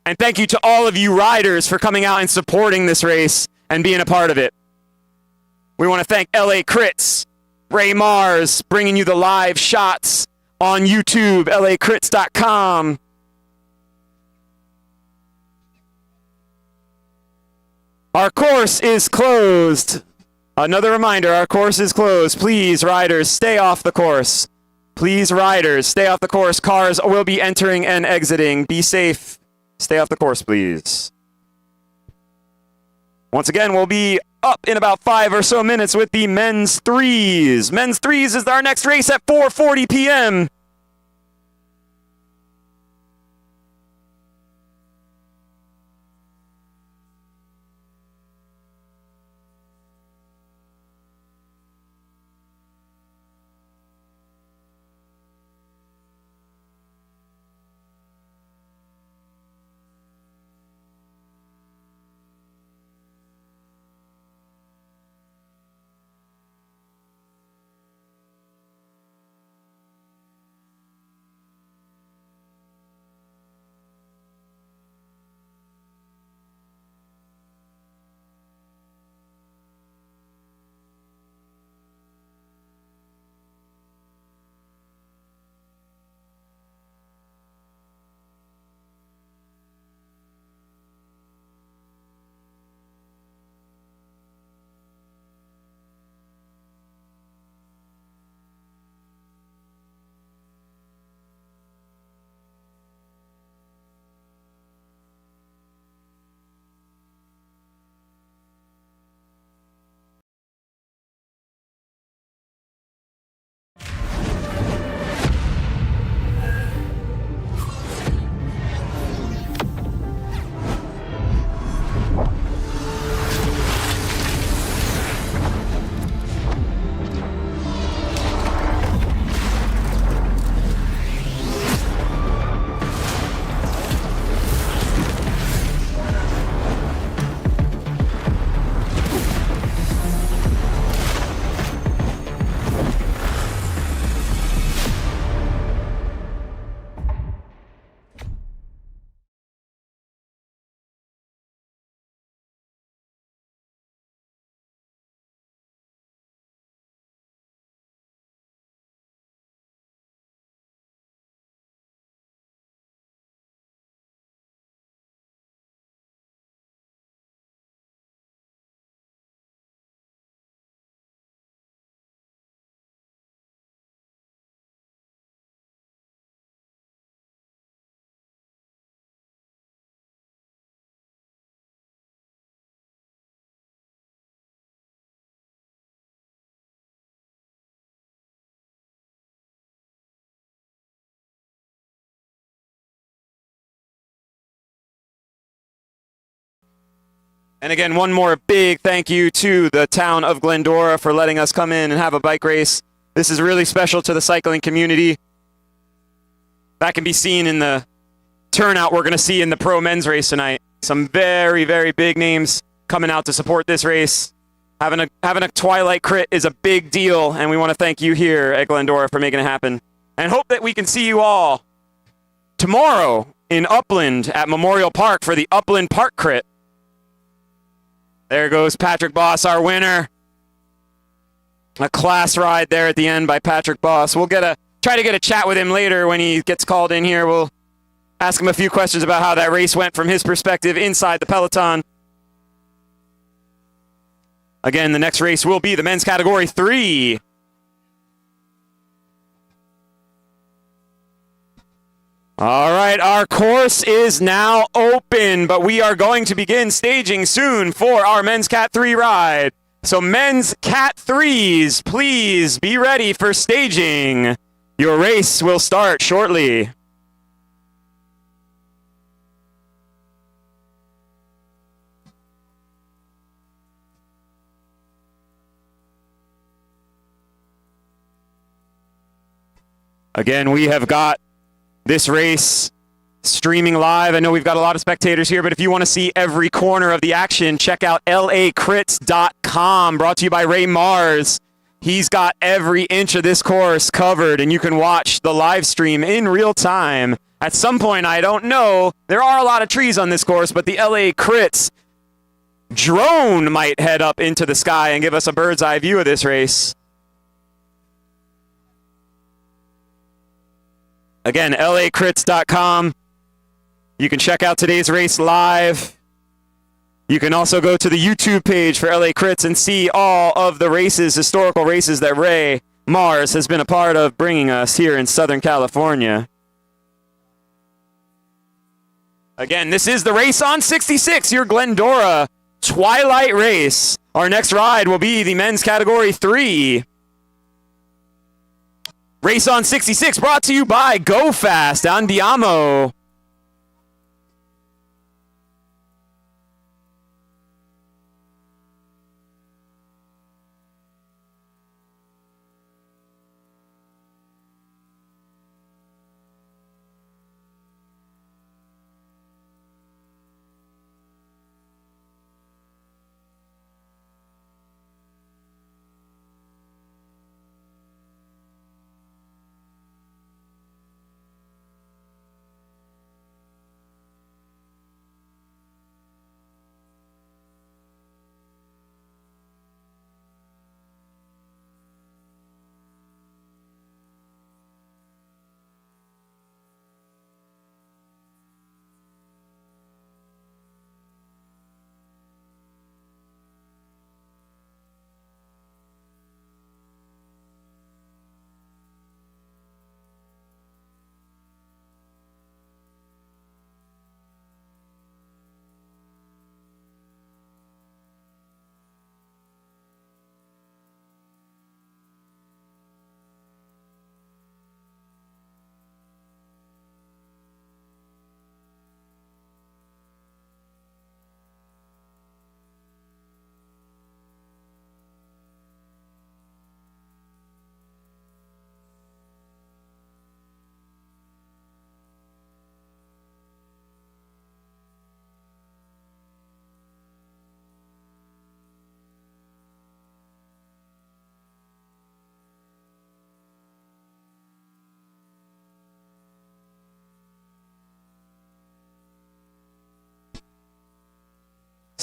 And thank you to all of you riders for coming out and supporting this race and being a part of it. We want to thank LA Crits, Ray Mars, bringing you the live shots on YouTube, lacrits.com. Our course is closed. Another reminder, our course is closed. Please, riders, stay off the course. Please, riders, stay off the course. Cars will be entering and exiting. Be safe. Stay off the course, please. Once again, we'll be up in about 5 or so minutes with the men's threes. Men's threes is our next race at 4:40 p.m. And again, one more big thank you to the town of Glendora for letting us come in and have a bike race. This is really special to the cycling community. That can be seen in the turnout we're going to see in the pro men's race tonight. Some very, very big names coming out to support this race. Having a Twilight crit is a big deal, and we want to thank you here at Glendora for making it happen. And hope that we can see you all tomorrow in Upland at Memorial Park for the Upland Park crit. There goes Patrick Boss, our winner. A class ride there at the end by Patrick Boss. We'll try to get a chat with him later when he gets called in here. We'll ask him a few questions about how that race went from his perspective inside the peloton. Again, the next race will be the men's category 3. All right, our course is now open, but we are going to begin staging soon for our men's Cat 3 ride. So men's Cat 3s, please be ready for staging. Your race will start shortly. Again, we have got this race streaming live. I know we've got a lot of spectators here, but if you want to see every corner of the action, check out lacrits.com, brought to you by Ray Mars. He's got every inch of this course covered, and you can watch the live stream in real time. At some point, I don't know, there are a lot of trees on this course, but the LA Crits drone might head up into the sky and give us a bird's eye view of this race. Again, lacrits.com. You can check out today's race live. You can also go to the YouTube page for LA Crits and see all of the races, historical races that Ray Mars has been a part of bringing us here in Southern California. Again, this is the race on 66, your Glendora Twilight race. Our next ride will be the men's category 3. Race on 66 brought to you by Go Fast, Andiamo.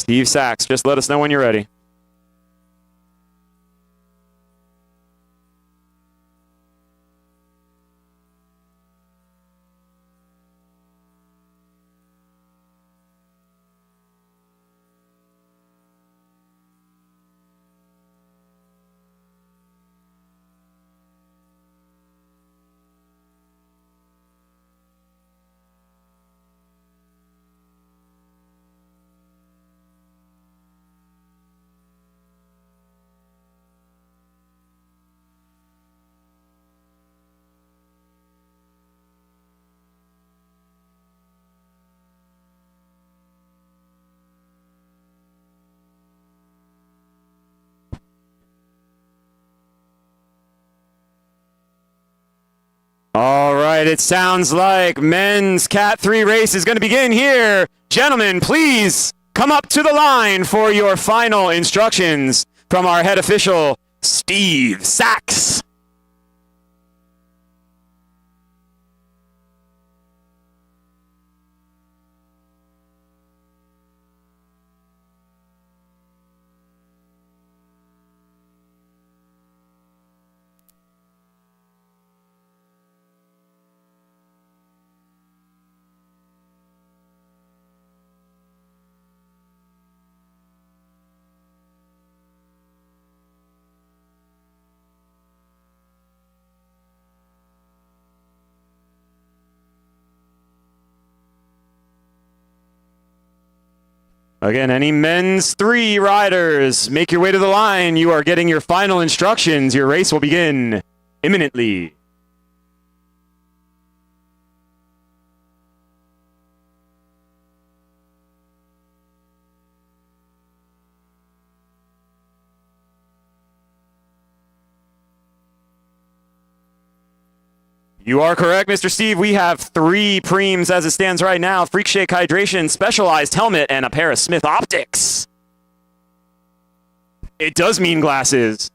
Steve Sachs, just let us know when you're ready. All right, it sounds like men's Cat 3 race is going to begin here. Gentlemen, please come up to the line for your final instructions from our head official, Steve Sachs. Again, any men's 3 riders, make your way to the line. You are getting your final instructions. Your race will begin imminently. You are correct, Mr. Steve. We have 3 preems as it stands right now. Freak Shake Hydration, Specialized Helmet, and a pair of Smith Optics. It does mean glasses.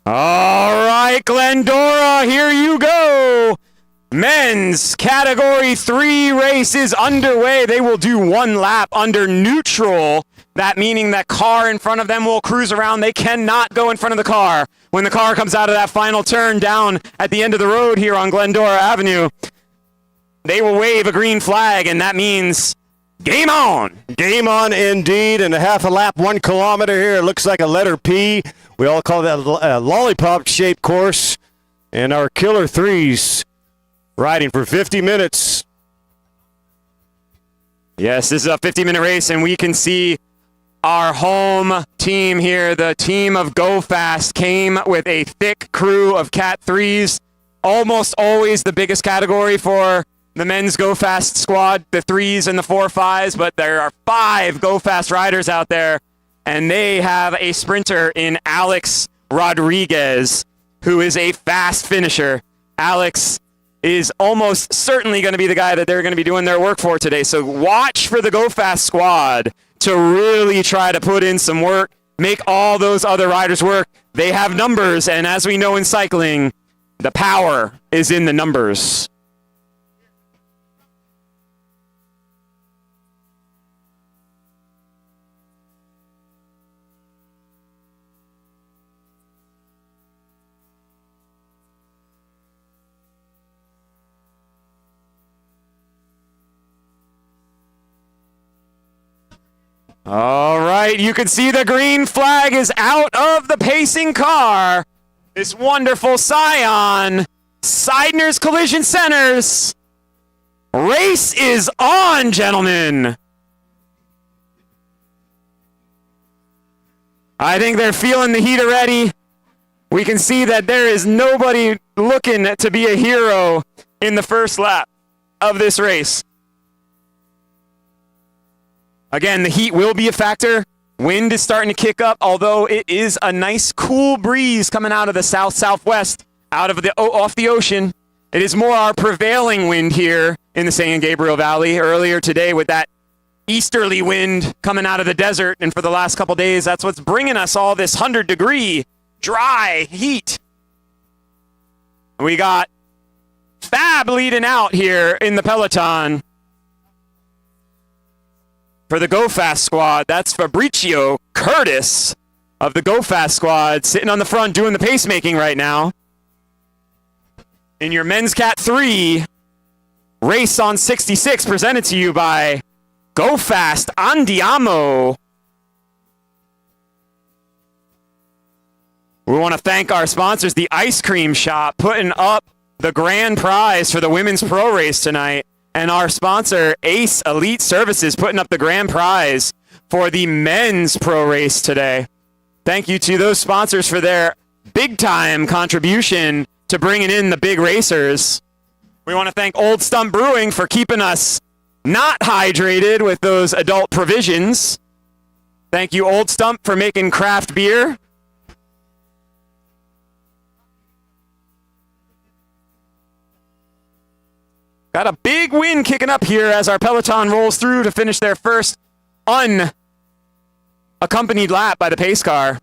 All right, Glendora, here you go. Men's Category 3 race is underway. They will do 1 lap under neutral. That meaning that car in front of them will cruise around. They cannot go in front of the car. When the car comes out of that final turn down at the end of the road here on Glendora Avenue, they will wave a green flag, and that means game on. Game on indeed, and a half a lap, 1 kilometer here. It looks like a letter P. We all call that a lollipop-shaped course. And our killer 3s riding for 50 minutes. Yes, this is a 50-minute race, and we can see our home team here, the team of Go Fast, came with a thick crew of Cat 3s. Almost always the biggest category for the men's Go Fast squad, the 3s and the 4-5s, but there are 5 Go Fast riders out there, and they have a sprinter in Alex Rodriguez, who is a fast finisher. Alex is almost certainly going to be the guy that they're going to be doing their work for today. So watch for the Go Fast squad to really try to put in some work, make all those other riders work. They have numbers, and as we know in cycling, the power is in the numbers. All right, you can see the green flag is out of the pacing car. This wonderful Scion, Seidner's Collision Centers. Race is on, gentlemen. I think they're feeling the heat already. We can see that there is nobody looking to be a hero in the first lap of this race. Again, the heat will be a factor. Wind is starting to kick up, although it is a nice cool breeze coming out of the south-southwest, off the ocean. It is more our prevailing wind here in the San Gabriel Valley. Earlier today with that easterly wind coming out of the desert, and for the last couple days, that's what's bringing us all this 100-degree dry heat. We got Fab leading out here in the peloton. For the Go Fast squad, that's Fabricio Curtis of the Go Fast squad sitting on the front doing the pacemaking right now. In your men's Cat 3, race on 66 presented to you by Go Fast Andiamo. We want to thank our sponsors, the Ice Cream Shop, putting up the grand prize for the women's pro race tonight. And our sponsor, Ace Elite Services, putting up the grand prize for the men's pro race today. Thank you to those sponsors for their big-time contribution to bringing in the big racers. We want to thank Old Stump Brewing for keeping us not hydrated with those adult provisions. Thank you, Old Stump, for making craft beer. Got a big win kicking up here as our Peloton rolls through to finish their first unaccompanied lap by the pace car.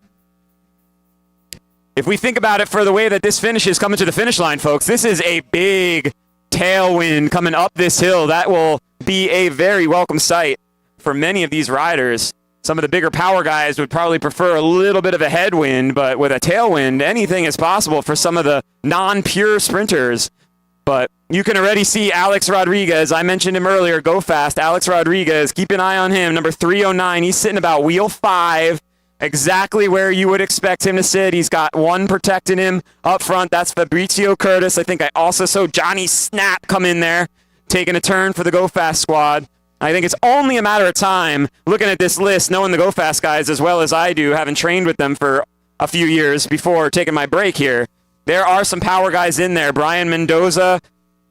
If we think about it for the way that this finish is coming to the finish line, folks, this is a big tailwind coming up this hill. That will be a very welcome sight for many of these riders. Some of the bigger power guys would probably prefer a little bit of a headwind, but with a tailwind, anything is possible for some of the non-pure sprinters. But you can already see Alex Rodriguez. I mentioned him earlier. Go fast. Alex Rodriguez. Keep an eye on him. Number 309. He's sitting about wheel 5. Exactly where you would expect him to sit. He's got one protecting him up front. That's Fabrizio Curtis. I think I also saw Johnny Snap come in there, taking a turn for the Go Fast squad. I think it's only a matter of time, looking at this list, knowing the Go Fast guys as well as I do, having trained with them for a few years before taking my break here. There are some power guys in there. Brian Mendoza,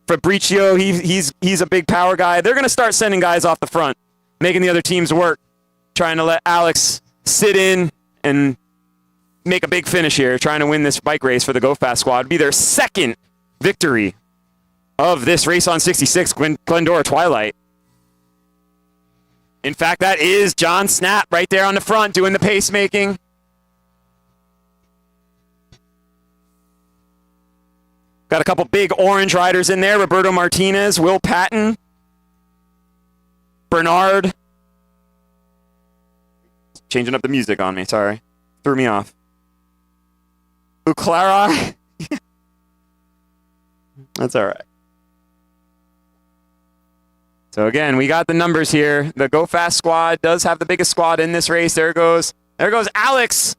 Fabrizio, he's a big power guy. They're going to start sending guys off the front, making the other teams work, trying to let Alex sit in and make a big finish here, trying to win this bike race for the Go Fast squad. It'd be their second victory of this race on 66, Glendora Twilight. In fact, that is John Snap right there on the front doing the pacemaking. Got a couple big orange riders in there. Roberto Martinez, Will Patton, Bernard. Changing up the music on me, sorry. Threw me off. Uclara. That's all right. So again, we got the numbers here. The Go Fast squad does have the biggest squad in this race. There goes Alex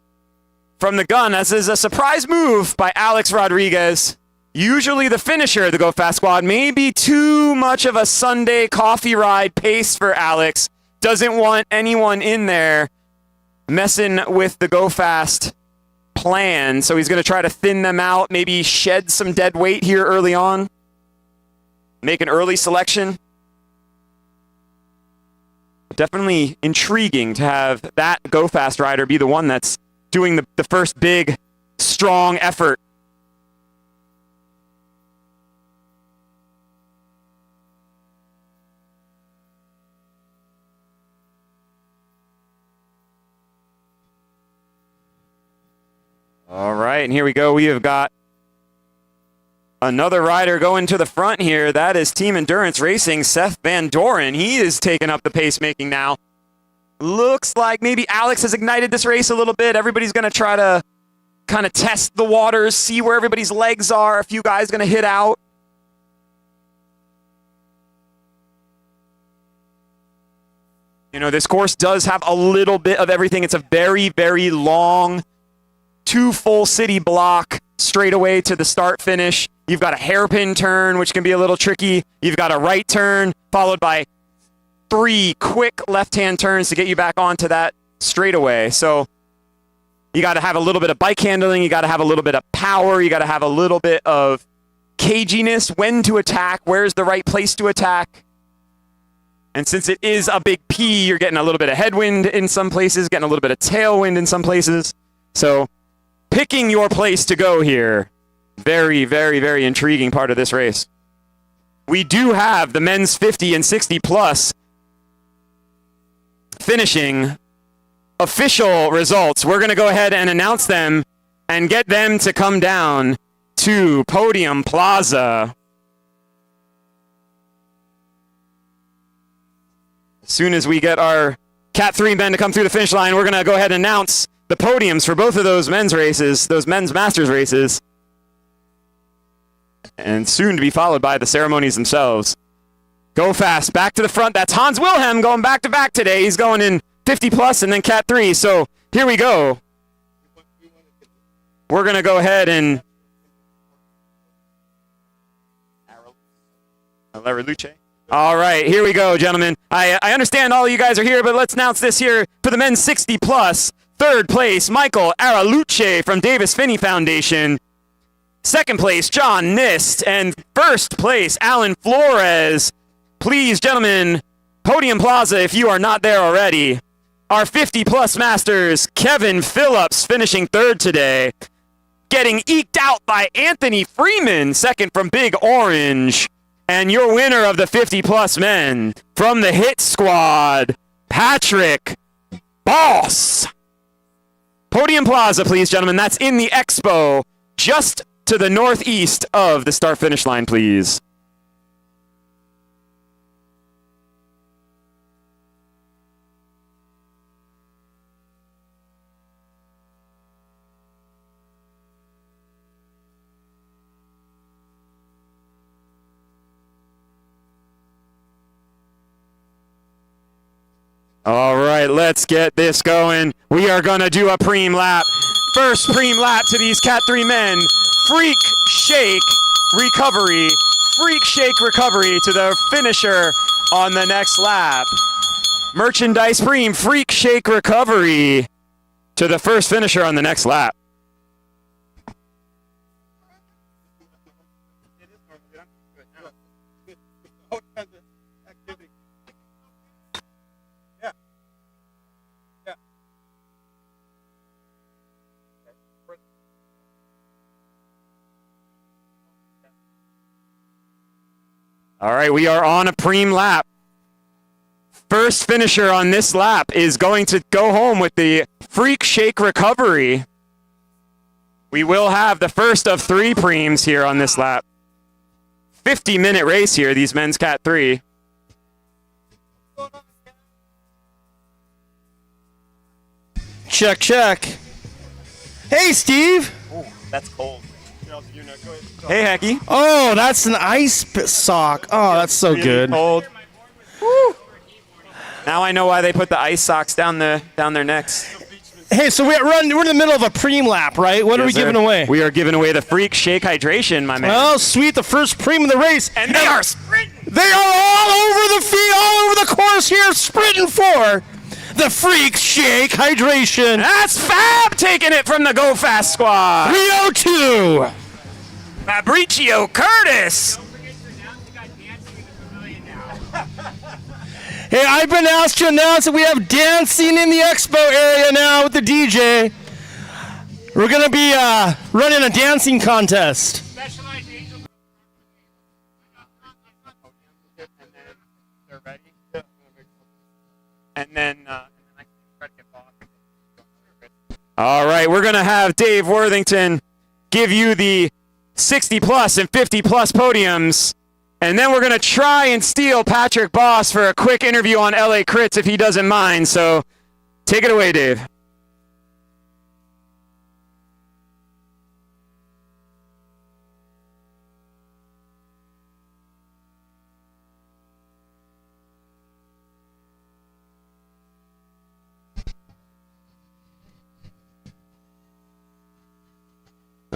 from the gun. This is a surprise move by Alex Rodriguez. Usually the finisher of the Go Fast squad. Maybe too much of a Sunday coffee ride pace for Alex. Doesn't want anyone in there messing with the Go Fast plan. So he's going to try to thin them out, maybe shed some dead weight here early on. Make an early selection. Definitely intriguing to have that Go Fast rider be the one that's doing the first big, strong effort. All right, and here we go. We have got another rider going to the front here. That is Team Endurance Racing, Seth Van Doren. He is taking up the pacemaking now. Looks like maybe Alex has ignited this race a little bit. Everybody's going to try to kind of test the waters, see where everybody's legs are. A few guys going to hit out. You know, this course does have a little bit of everything. It's a very, very long, 2 full city block straight away to the start finish. You've got a hairpin turn, which can be a little tricky. You've got a right turn, followed by 3 quick left-hand turns to get you back onto that straightaway. So you got to have a little bit of bike handling. You got to have a little bit of power. You got to have a little bit of caginess, when to attack, where's the right place to attack. And since it is a big P, you're getting a little bit of headwind in some places, getting a little bit of tailwind in some places. So picking your place to go here, very, very, very intriguing part of this race. We do have the men's 50 and 60 plus finishing official results. We're going to go ahead and announce them and get them to come down to Podium Plaza. As soon as we get our Cat 3 men to come through the finish line, we're going to go ahead and announce the podiums for both of those men's races, those men's masters races, and soon to be followed by the ceremonies themselves. Go Fast, back to the front. That's Hans Wilhelm going back-to-back today. He's going in 50 plus and then Cat 3. So here we go. We're going to go ahead and... Luce. All right, here we go, gentlemen. I understand all you guys are here, but let's announce this here for the men's 60 plus. Third place, Michael Araluce from Davis Finney Foundation. Second place, John Nist. And first place, Alan Flores. Please, gentlemen, Podium Plaza if you are not there already. Our 50 plus masters, Kevin Phillips, finishing third today. Getting eked out by Anthony Freeman, second from Big Orange. And your winner of the 50 plus men from the Hit Squad, Patrick Boss. Podium Plaza, please, gentlemen. That's in the expo, just to the northeast of the start-finish line, please. All right, let's get this going. We are going to do a preem lap. First preem lap to these Cat 3 men. Freak Shake Recovery. Freak Shake Recovery to the finisher on the next lap. Merchandise preem, Freak Shake Recovery to the first finisher on the next lap. All right, we are on a preem lap. First finisher on this lap is going to go home with the Freak Shake Recovery. We will have the first of 3 preems here on this lap. 50-minute race here, these men's Cat 3. Check, check. Hey, Steve. That's cold. Hey, Hecky. Oh, that's an ice sock. Oh, that's so good. Cold. Woo. Now I know why they put the ice socks down their necks. Hey, so we're in the middle of a preem lap, right? What are we giving away? We are giving away the Freak Shake Hydration, my man. Oh, sweet, the first preem of the race. And they are sprinting. They are all over the field, all over the course here, sprinting for the Freak Shake Hydration. That's Fab taking it from the Go Fast squad. 302. Fabricio Curtis. Hey, I've been asked to announce that we have dancing in the expo area now with the DJ. We're going to be running a dancing contest. And then all right, we're going to have Dave Worthington give you the 60 plus and 50 plus podiums. And then we're going to try and steal Patrick Boss for a quick interview on LA Crits if he doesn't mind. So take it away, Dave.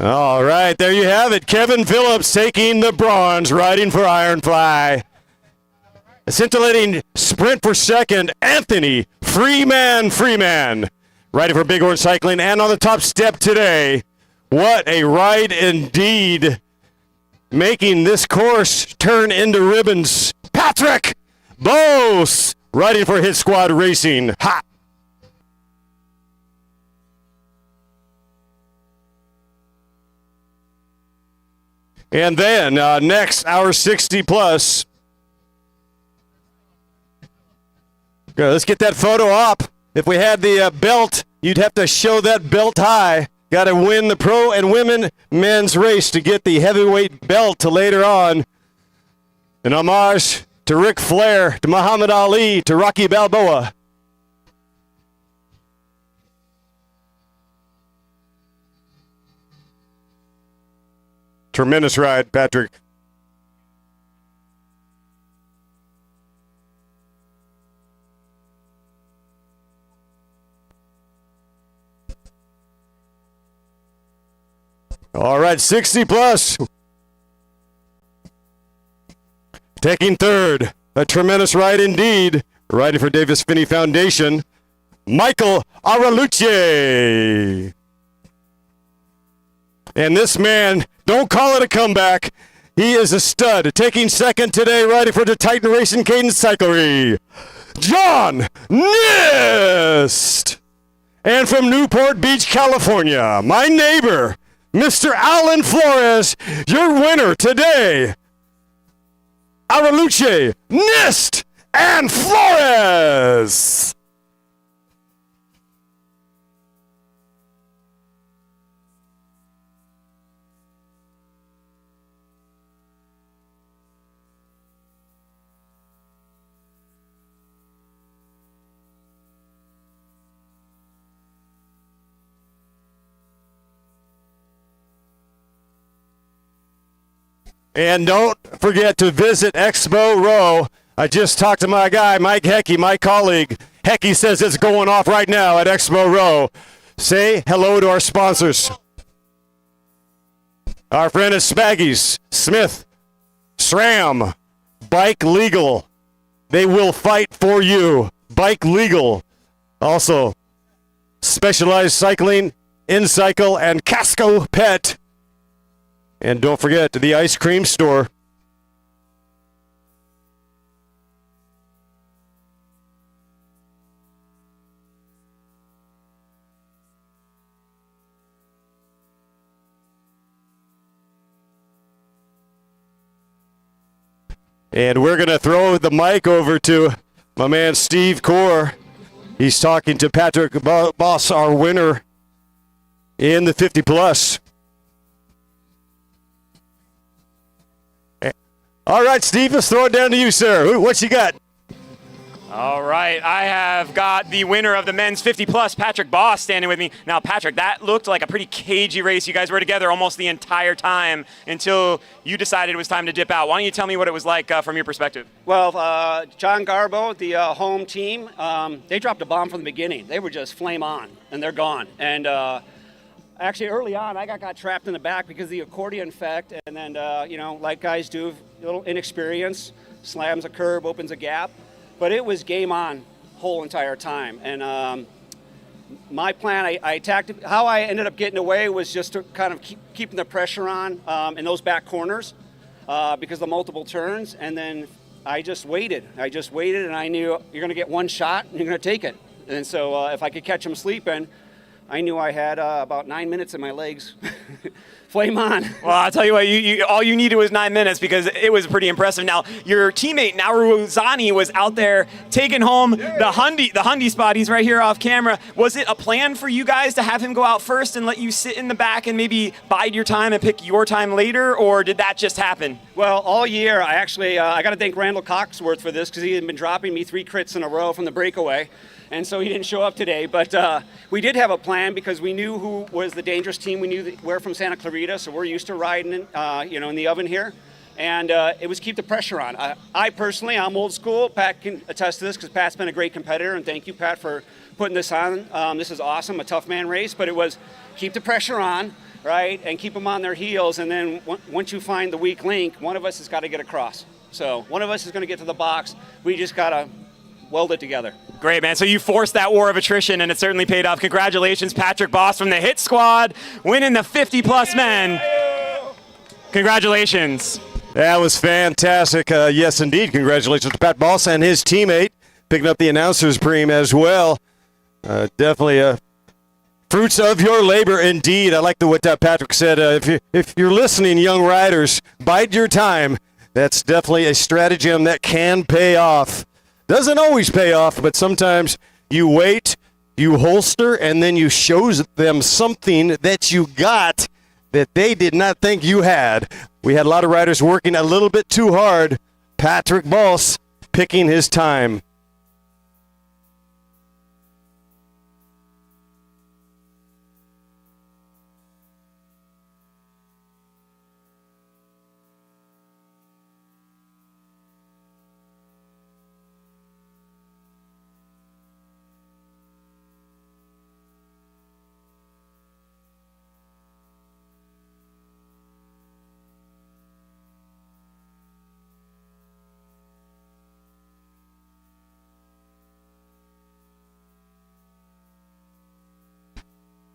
All right, there you have it. Kevin Phillips taking the bronze, riding for Ironfly. A scintillating sprint for second, Anthony Freeman, riding for Big Orange Cycling. And on the top step today, what a ride indeed, making this course turn into ribbons. Patrick Bose, riding for Hit Squad Racing. Ha! And then next, our 60 plus. Good, let's get that photo up. If we had the belt, you'd have to show that belt high. Got to win the pro and women men's race to get the heavyweight belt to later on. An homage to Ric Flair, to Muhammad Ali, to Rocky Balboa. Tremendous ride, Patrick. All right, 60 plus. Taking third, A tremendous ride indeed. Riding for Davis Finney Foundation, Michael Araluce. And this man, don't call it a comeback. He is a stud. Taking second today, riding for the Titan Racing Cadence Cyclery, John Nist. And from Newport Beach, California, my neighbor, Mr. Alan Flores, your winner today. Araluce, Nist, and Flores. And don't forget to visit Expo Row. I just talked to my guy, Mike Hecky, my colleague. Hecky says it's going off right now at Expo Row. Say hello to our sponsors. Our friend is Spaggies, Smith, SRAM, Bike Legal. They will fight for you. Bike Legal. Also, Specialized Cycling, InCycle, and Casco Pet. And don't forget the ice cream store. And we're going to throw the mic over to my man Steve Core. He's talking to Patrick Boss, our winner in the 50 plus. All right, Steve, let's throw it down to you, sir. What you got? All right, I have got the winner of the men's 50 plus, Patrick Boss, standing with me. Now, Patrick, that looked like a pretty cagey race. You guys were together almost the entire time until you decided it was time to dip out. Why don't you tell me what it was like from your perspective? Well, John Garbo, the home team, they dropped a bomb from the beginning. They were just flame on, and they're gone. And actually, early on, I got trapped in the back because of the accordion effect. And then, like guys do, a little inexperience, slams a curb, opens a gap. But it was game on whole entire time. And my plan, I attacked it. How I ended up getting away was just to kind of keeping the pressure on in those back corners because of the multiple turns. And then I just waited. And I knew you're going to get one shot and you're going to take it. And so if I could catch them sleeping, I knew I had about 9 minutes in my legs. Flame on. Well, I'll tell you what, you all you needed was 9 minutes because it was pretty impressive. Now, your teammate, Nauru Zani, was out there taking home the Hyundai spot. He's right here off camera. Was it a plan for you guys to have him go out first and let you sit in the back and maybe bide your time and pick your time later, or did that just happen? Well, all year, I got to thank Randall Coxworth for this because he had been dropping me 3 crits in a row from the breakaway. And so he didn't show up today, but we did have a plan because we knew who was the dangerous team. We knew that we're from Santa Clarita, so we're used to riding, in the oven here. And it was keep the pressure on. I personally, I'm old school. Pat can attest to this because Pat's been a great competitor, and thank you, Pat, for putting this on. This is awesome, a tough man race, but it was keep the pressure on, right, and keep them on their heels. And then once you find the weak link, one of us has got to get across. So one of us is going to get to the box. We just got to weld it together. Great, man. So you forced that war of attrition, and it certainly paid off. Congratulations, Patrick Boss from the Hit Squad, winning the 50-plus men. Congratulations. That was fantastic. Yes, indeed. Congratulations to Pat Boss and his teammate, picking up the announcer's preem as well. Definitely fruits of your labor, indeed. I like what Patrick said. If you're listening, young riders, bide your time. That's definitely a stratagem that can pay off. Doesn't always pay off, but sometimes you wait, you holster, and then you show them something that you got that they did not think you had. We had a lot of riders working a little bit too hard. Patrick Boss picking his time.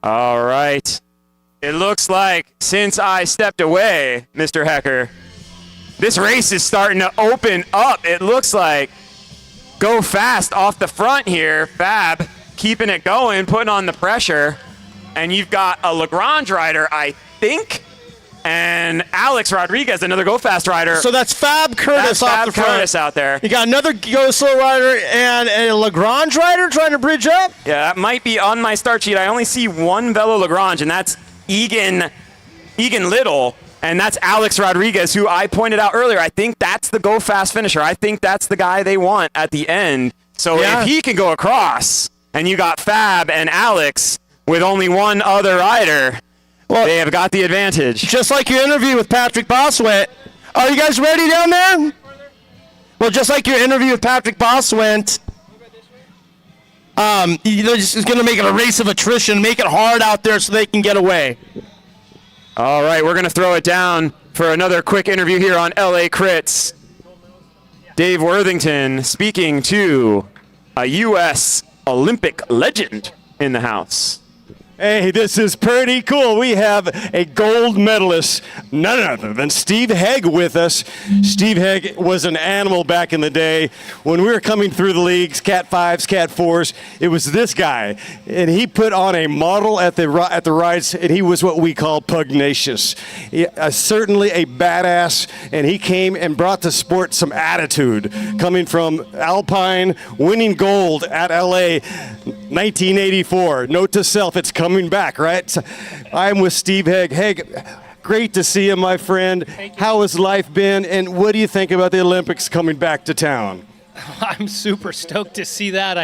All right. It looks like since I stepped away, Mr. Hecker, this race is starting to open up. It looks like Go Fast off the front here. Fab keeping it going, putting on the pressure. And you've got a Lagrange rider, I think, and Alex Rodriguez, another Go Fast rider. So that's Fab Curtis That's off Fab the front. Curtis out there. You got another Go Slow rider and a Lagrange rider trying to bridge up. Yeah, that might be on my start sheet. I only see one Velo Lagrange, and that's Egan Little, and that's Alex Rodriguez, who I pointed out earlier. I think that's the Go Fast finisher. I think that's the guy they want at the end. So Yeah. if he can go across, and you got Fab and Alex with only one other rider, Well, they have got the advantage. just like your interview with Patrick Boswent. Are you guys ready down there? Well, just like your interview with Patrick Boswent, they're just going to make it a race of attrition, make it hard out there so they can get away. All right, we're going to throw it down for another quick interview here on LA Crits. Dave Worthington speaking to a U.S. Olympic legend in the house. Hey, this is pretty cool. We have a gold medalist, none other than Steve Hegg with us. Steve Hegg was an animal back in the day. When we were coming through the leagues, Cat 5s, Cat 4s, it was this guy. And he put on a model at the rides, and he was what we call pugnacious. Certainly a badass, and he came and brought the sport some attitude. Coming from Alpine, winning gold at LA 1984. Note to self, it's coming back, right? So I'm with Steve Hegg. Hegg, great to see you, my friend. How has life been, and what do you think about the Olympics coming back to town? I'm super stoked to see that.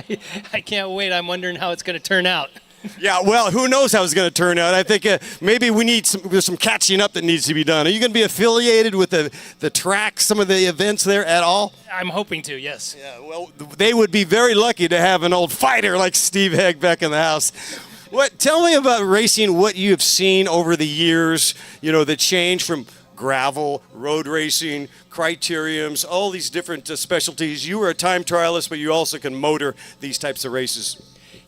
I can't wait. I'm wondering how it's going to turn out. Yeah, well, who knows how it's going to turn out. I think maybe there's some catching up that needs to be done. Are you going to be affiliated with the track, some of the events there at all? I'm hoping to, yes. Yeah, well, they would be very lucky to have an old fighter like Steve Hegg back in the house. Tell me about racing, what you have seen over the years, the change from gravel, road racing, criteriums, all these different specialties. You were a time trialist, but you also can motor these types of races.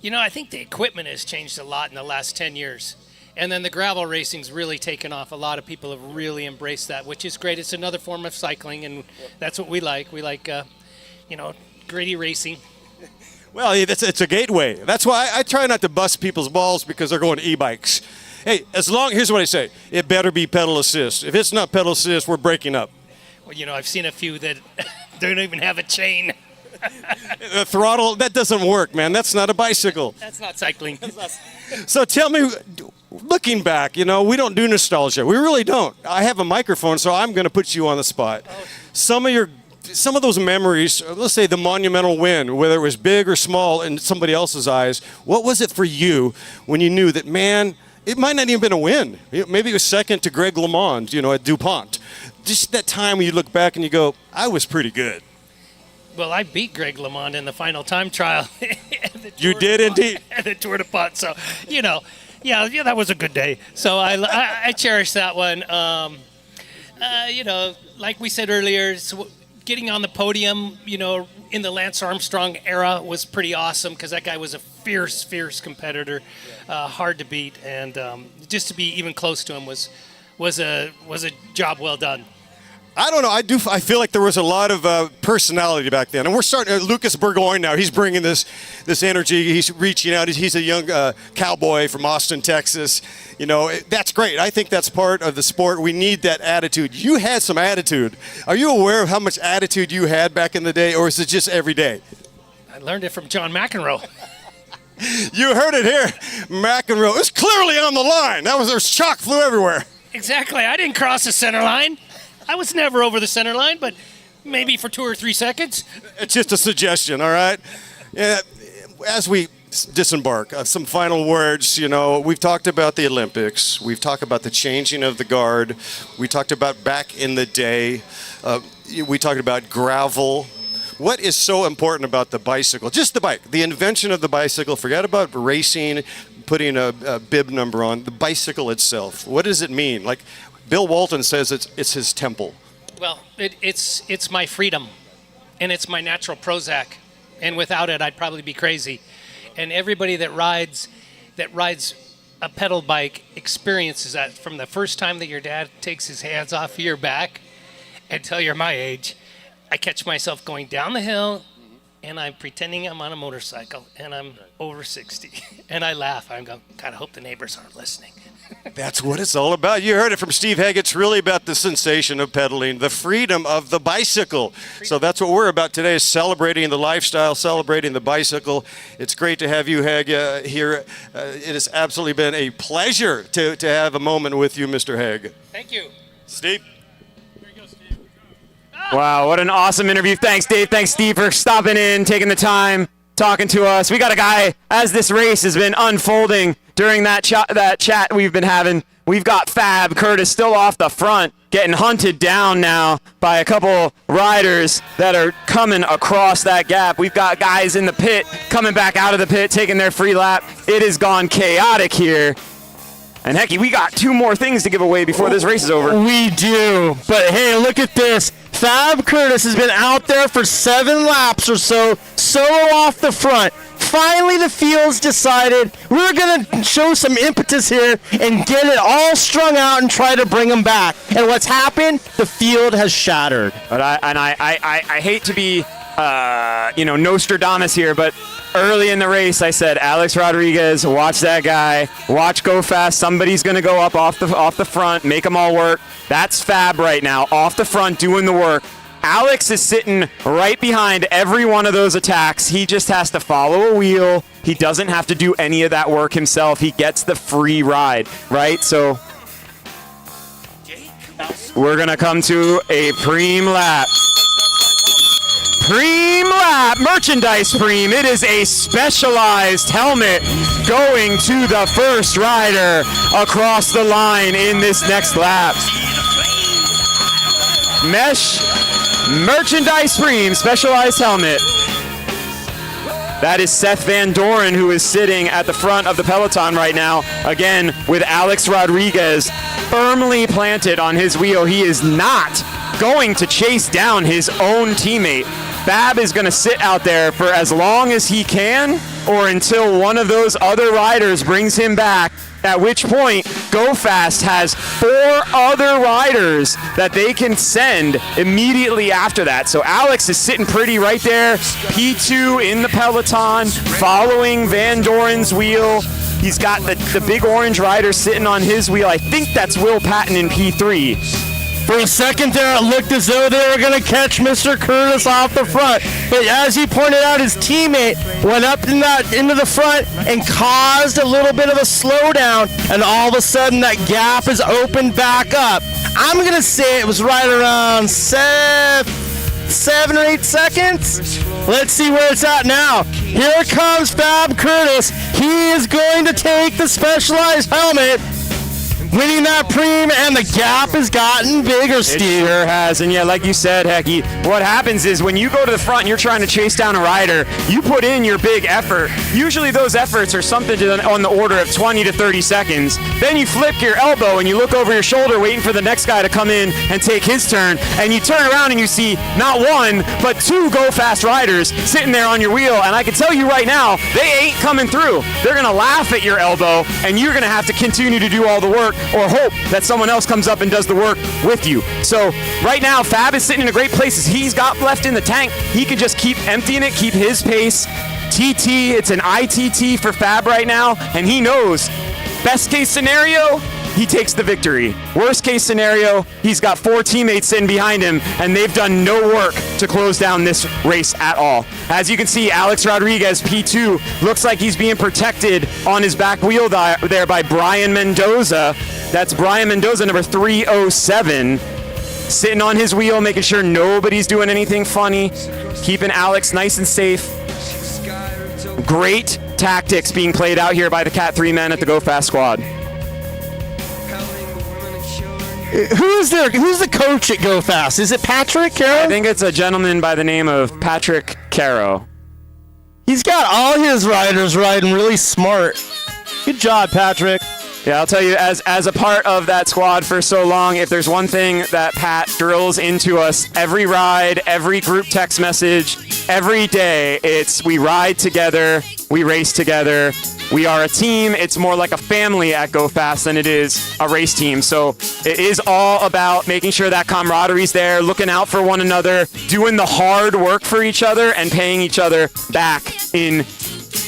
I think the equipment has changed a lot in the last 10 years. And then the gravel racing's really taken off. A lot of people have really embraced that, which is great. It's another form of cycling, and that's what we like. We like, gritty racing. Well, it's a gateway. That's why I try not to bust people's balls because they're going to e-bikes. Hey, here's what I say. It better be pedal assist. If it's not pedal assist, we're breaking up. Well, I've seen a few that don't even have a chain. The throttle, that doesn't work, man. That's not a bicycle. That's not cycling. So tell me, looking back, we don't do nostalgia. We really don't. I have a microphone, so I'm going to put you on the spot. Some of those memories, let's say the monumental win, whether it was big or small in somebody else's eyes, what was it for you when you knew that, man, it might not even been a win. Maybe it was second to Greg LeMond, at DuPont. Just that time when you look back and you go, I was pretty good. Well, I beat Greg LeMond in the final time trial. You did indeed. At the Tour de Pot. So, yeah, that was a good day. So I cherish that one. Like we said earlier, getting on the podium, in the Lance Armstrong era was pretty awesome because that guy was a fierce competitor, hard to beat, and just to be even close to him was a job well done. I don't know. I feel like there was a lot of personality back then, and we're starting. Lucas Burgoyne now. He's bringing this energy. He's reaching out. He's a young cowboy from Austin, Texas. That's great. I think that's part of the sport. We need that attitude. You had some attitude. Are you aware of how much attitude you had back in the day, or is it just every day? I learned it from John McEnroe. You heard it here, McEnroe. It was clearly on the line. There's chalk flew everywhere. Exactly. I didn't cross the center line. I was never over the center line, but maybe for 2 or 3 seconds. It's just a suggestion, all right? Yeah, as we disembark, some final words. We've talked about the Olympics. We've talked about the changing of the guard. We talked about back in the day. We talked about gravel. What is so important about the bicycle? Just the bike, the invention of the bicycle. Forget about racing, putting a bib number on. The bicycle itself. What does it mean? Like Bill Walton says, it's his temple. Well, it's my freedom, and it's my natural Prozac, and without it, I'd probably be crazy. And everybody that rides a pedal bike experience is that from the first time that your dad takes his hands off of your back until you're my age, I catch myself going down the hill and I'm pretending I'm on a motorcycle and I'm over 60 and I laugh. I'm going, God, I hope the neighbors aren't listening. That's what it's all about. You heard it from Steve Haig. It's really about the sensation of pedaling, the freedom of the bicycle. So that's what we're about today, is celebrating the lifestyle, celebrating the bicycle. It's great to have you, Haig, here. It has absolutely been a pleasure to have a moment with you, Mr. Haig. Thank you. Steve? Wow, what an awesome interview. Thanks, Dave. Thanks, Steve, for stopping in, taking the time, talking to us. We got a guy, as this race has been unfolding during that chat we've been having, we've got Fab Curtis still off the front, getting hunted down now by a couple riders that are coming across that gap. We've got guys in the pit coming back out of the pit, taking their free lap. It has gone chaotic here. And hecky, we got 2 more things to give away before this race is over. We do. But hey, look at this. Fab Curtis has been out there for 7 laps or so, solo off the front. Finally, the field's decided we're going to show some impetus here and get it all strung out and try to bring them back. And what's happened? The field has shattered. But I hate to be, Nostradamus here, but early in the race, I said, Alex Rodriguez, watch that guy, watch go fast. Somebody's going to go up off the front, make them all work. That's Fab right now, off the front, doing the work. Alex is sitting right behind every one of those attacks. He just has to follow a wheel. He doesn't have to do any of that work himself. He gets the free ride, right? So we're going to come to a preem lap. Preem lap, merchandise preem. It is a Specialized helmet going to the first rider across the line in this next lap. Mesh merchandise preem, Specialized helmet. That is Seth Van Doren, who is sitting at the front of the peloton right now. Again, with Alex Rodriguez firmly planted on his wheel. He is not going to chase down his own teammate. Fab is going to sit out there for as long as he can, or until one of those other riders brings him back, at which point Go Fast has 4 other riders that they can send immediately after that. So Alex is sitting pretty right there, P2 in the peloton, following Van Doren's wheel. He's got the big orange rider sitting on his wheel. I think that's Will Patton in P3. For a second there, it looked as though they were going to catch Mr. Curtis off the front. But as he pointed out, his teammate went up into the front and caused a little bit of a slowdown. And all of a sudden, that gap is opened back up. I'm going to say it was right around 7 or 8 seconds. Let's see where it's at now. Here comes Fab Curtis. He is going to take the Specialized helmet, winning that preem, and the gap has gotten bigger, Steve. It sure has, and yeah, like you said, Hecky, what happens is when you go to the front and you're trying to chase down a rider, you put in your big effort. Usually those efforts are something on the order of 20 to 30 seconds. Then you flip your elbow and you look over your shoulder waiting for the next guy to come in and take his turn, and you turn around and you see not 1, but 2 Go Fast riders sitting there on your wheel, and I can tell you right now, they ain't coming through. They're going to laugh at your elbow, and you're going to have to continue to do all the work, or hope that someone else comes up and does the work with you. So right now, Fab is sitting in a great place. He's got left in the tank. He can just keep emptying it, keep his pace. TT, it's an ITT for Fab right now, and he knows best case scenario, he takes the victory. Worst case scenario, he's got 4 teammates sitting behind him, and they've done no work to close down this race at all. As you can see, Alex Rodriguez, P2, looks like he's being protected on his back wheel there by Brian Mendoza. That's Brian Mendoza, number 307, sitting on his wheel, making sure nobody's doing anything funny, keeping Alex nice and safe. Great tactics being played out here by the Cat 3 men at the Go Fast squad. Who's the coach at Go Fast? Is it Patrick Caro? I think it's a gentleman by the name of Patrick Caro. He's got all his riders riding really smart. Good job, Patrick. Yeah, I'll tell you, as a part of that squad for so long, if there's one thing that Pat drills into us every ride, every group text message, every day, it's we ride together, we race together, we are a team. It's more like a family at Go Fast than it is a race team. So it is all about making sure that camaraderie's there, looking out for one another, doing the hard work for each other, and paying each other back in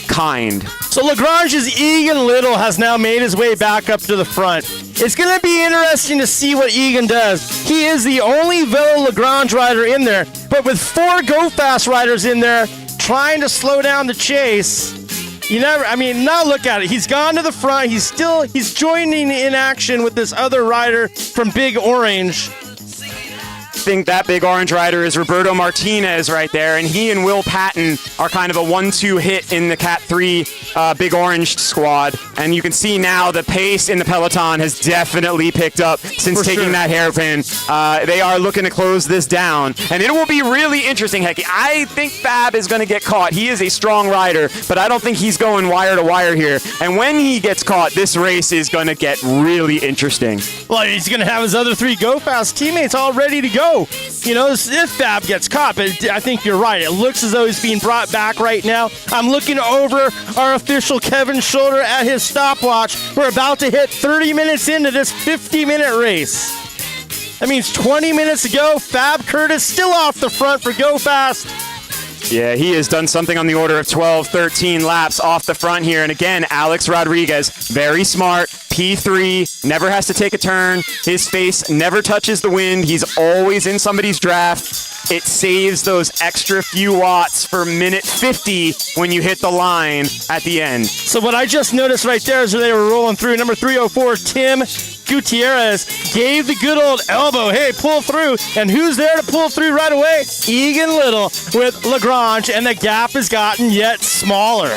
kind. So Lagrange's Egan Little has now made his way back up to the front. It's going to be interesting to see what Egan does. He is the only Velo Lagrange rider in there, but with 4 Go Fast riders in there trying to slow down the chase, now look at it. He's gone to the front. He's joining in action with this other rider from Big Orange. I think that Big Orange rider is Roberto Martinez right there, and he and Will Patton are kind of a 1-2 hit in the Cat 3 Big Orange squad. And you can see now the pace in the peloton has definitely picked up since taking that hairpin. They are looking to close this down, and it will be really interesting, Hecky. I think Fab is going to get caught. He is a strong rider, but I don't think he's going wire to wire here. And when he gets caught, this race is going to get really interesting. Well, he's going to have his other 3 Go Fast teammates all ready to go. If Fab gets caught, but I think you're right. It looks as though he's being brought back right now. I'm looking over our official Kevin Schulter at his stopwatch. We're about to hit 30 minutes into this 50-minute race. That means 20 minutes ago, Fab Curtis still off the front for Go Fast. Yeah, he has done something on the order of 12, 13 laps off the front here. And again, Alex Rodriguez, very smart, P3, never has to take a turn. His face never touches the wind. He's always in somebody's draft. It saves those extra few watts for minute 50 when you hit the line at the end. So what I just noticed right there is they were rolling through. Number 304, Tim Gutierrez gave the good old elbow. Hey, pull through. And who's there to pull through right away? Egan Little with Lagrange, and the gap has gotten yet smaller.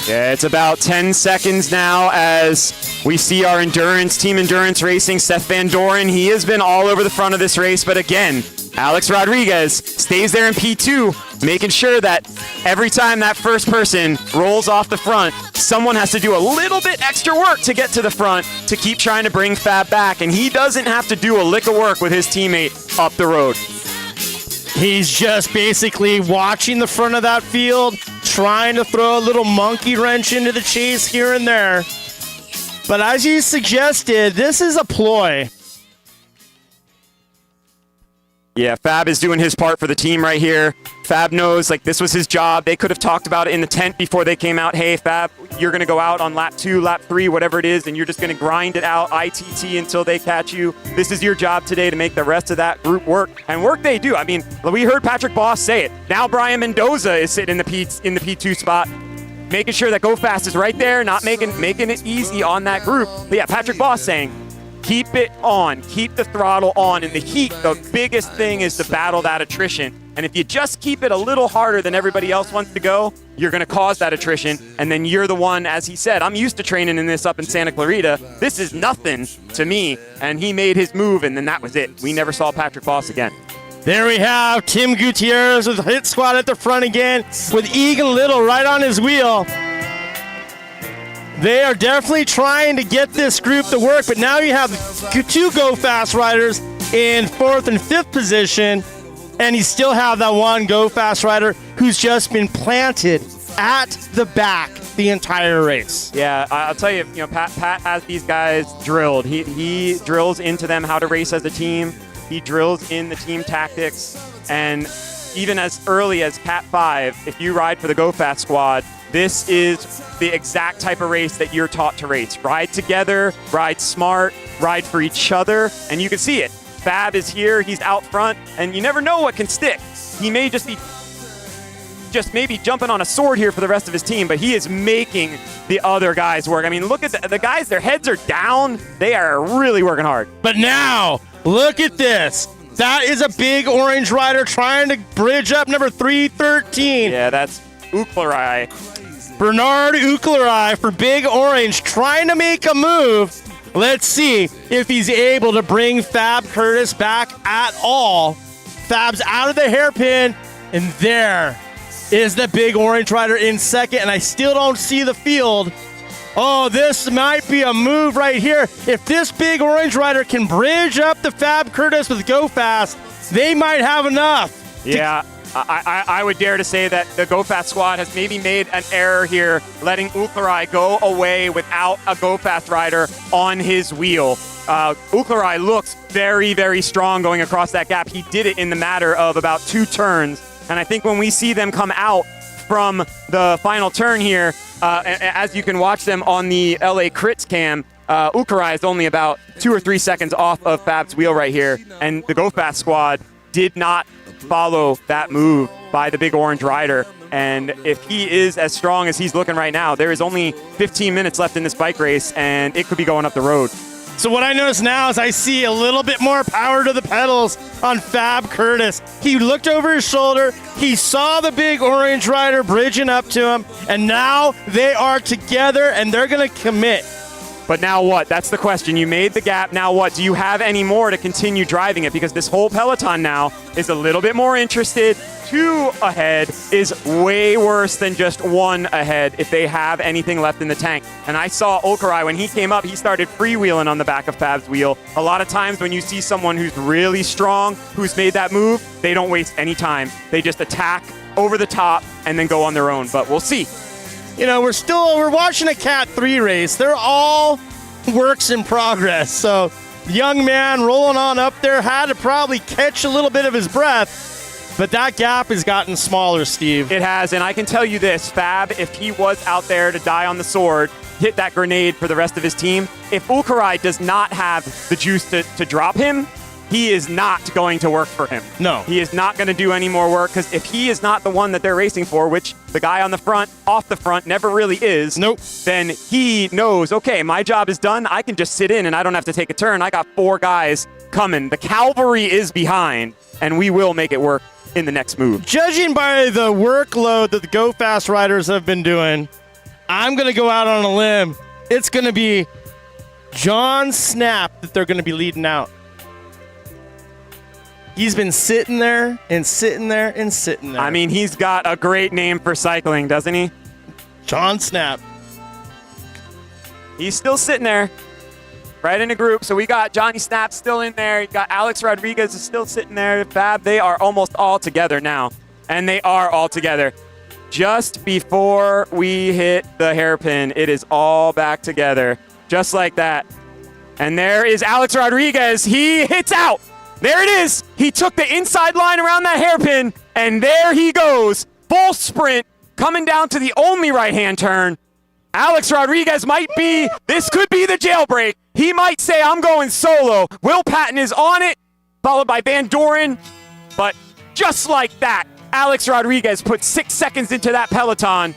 Yeah, it's about 10 seconds now as we see our Team Endurance Racing, Seth Van Doren. He has been all over the front of this race, but again, Alex Rodriguez stays there in P2, making sure that every time that first person rolls off the front, someone has to do a little bit extra work to get to the front to keep trying to bring Fab back, and he doesn't have to do a lick of work with his teammate up the road. He's just basically watching the front of that field, trying to throw a little monkey wrench into the chase here and there. But as you suggested, this is a ploy. Yeah, Fab is doing his part for the team right here. Fab knows, this was his job. They could have talked about it in the tent before they came out. Hey, Fab, you're going to go out on lap 2, lap 3, whatever it is, and you're just going to grind it out, ITT, until they catch you. This is your job today to make the rest of that group work. And work they do. I mean, we heard Patrick Boss say it. Now Brian Mendoza is sitting in the P2 spot, making sure that Go Fast is right there, not making it easy on that group. But yeah, Patrick Boss saying, keep it on. Keep the throttle on. In the heat, the biggest thing is to battle that attrition. And if you just keep it a little harder than everybody else wants to go, you're going to cause that attrition. And then you're the one, as he said, I'm used to training in this up in Santa Clarita. This is nothing to me. And he made his move, and then that was it. We never saw Patrick Boss again. There we have Tim Gutierrez with Hit Squad at the front again, with Egan Little right on his wheel. They are definitely trying to get this group to work, but now you have 2 Go Fast riders in 4th and 5th position, and you still have that 1 Go Fast rider who's just been planted at the back the entire race. Yeah, I'll tell you, Pat has these guys drilled. He drills into them how to race as a team. He drills in the team tactics, and even as early as Cat 5, if you ride for the Go Fast squad, this is the exact type of race that you're taught to race. Ride together, ride smart, ride for each other, and you can see it. Fab is here, he's out front, and you never know what can stick. He may just be maybe jumping on a sword here for the rest of his team, but he is making the other guys work. I mean, look at the guys, their heads are down. They are really working hard. But now, look at this. That is a Big Orange rider trying to bridge up number 313. Yeah, that's Uklerai. Bernard Uklerai for Big Orange trying to make a move. Let's see if he's able to bring Fab Curtis back at all. Fab's out of the hairpin, and there is the Big Orange rider in second, and I still don't see the field. Oh, this might be a move right here. If this big orange rider can bridge up the Fab Curtis with Go Fast, they might have enough. Yeah, I would dare to say that the Go Fast squad has maybe made an error here, letting Uklarai go away without a Go Fast rider on his wheel. Uklarai looks very, very strong going across that gap. He did it in the matter of about 2 turns. And I think when we see them come out from the final turn here, as you can watch them on the LA Crits cam, Uklarai is only about 2 or 3 seconds off of Fab's wheel right here. And the Go Fast squad did not follow that move by the big orange rider. And if he is as strong as he's looking right now, there is only 15 minutes left in this bike race, and it could be going up the road. So what I notice now is I see a little bit more power to the pedals on Fab Curtis. He looked over his shoulder, he saw the big orange rider bridging up to him, and now they are together and they're going to commit. But now what? That's the question. You made the gap. Now what? Do you have any more to continue driving it? Because this whole peloton now is a little bit more interested. 2 ahead is way worse than just 1 ahead if they have anything left in the tank. And I saw Uklarai, when he came up, he started freewheeling on the back of Fab's wheel. A lot of times when you see someone who's really strong, who's made that move, they don't waste any time. They just attack over the top and then go on their own. But we'll see. You know, we're watching a Cat 3 race. They're all works in progress. So the young man rolling on up there had to probably catch a little bit of his breath, but that gap has gotten smaller, Steve. It has, and I can tell you this, Fab, if he was out there to die on the sword, hit that grenade for the rest of his team, if Uklarai does not have the juice to drop him, he is not going to work for him. No. He is not going to do any more work, because if he is not the one that they're racing for, which the guy on the front, off the front, never really is, Nope. then he knows, okay, my job is done. I can just sit in and I don't have to take a turn. I got 4 guys coming. The cavalry is behind, and we will make it work in the next move. Judging by the workload that the Go Fast riders have been doing, I'm going to go out on a limb. It's going to be John Snap that they're going to be leading out. He's been sitting there and sitting there and sitting there. I mean, he's got a great name for cycling, doesn't he? John Snap. He's still sitting there, right in a group. So we got Johnny Snap still in there. You got Alex Rodriguez is still sitting there. Fab, they are almost all together now. And they are all together. Just before we hit the hairpin, it is all back together. Just like that. And there is Alex Rodriguez. He hits out. There it is. He took the inside line around that hairpin, and there he goes. Full sprint, coming down to the only right-hand turn. Alex Rodriguez might be, this could be the jailbreak. He might say, I'm going solo. Will Patton is on it, followed by Van Doren. But just like that, Alex Rodriguez put 6 seconds into that peloton,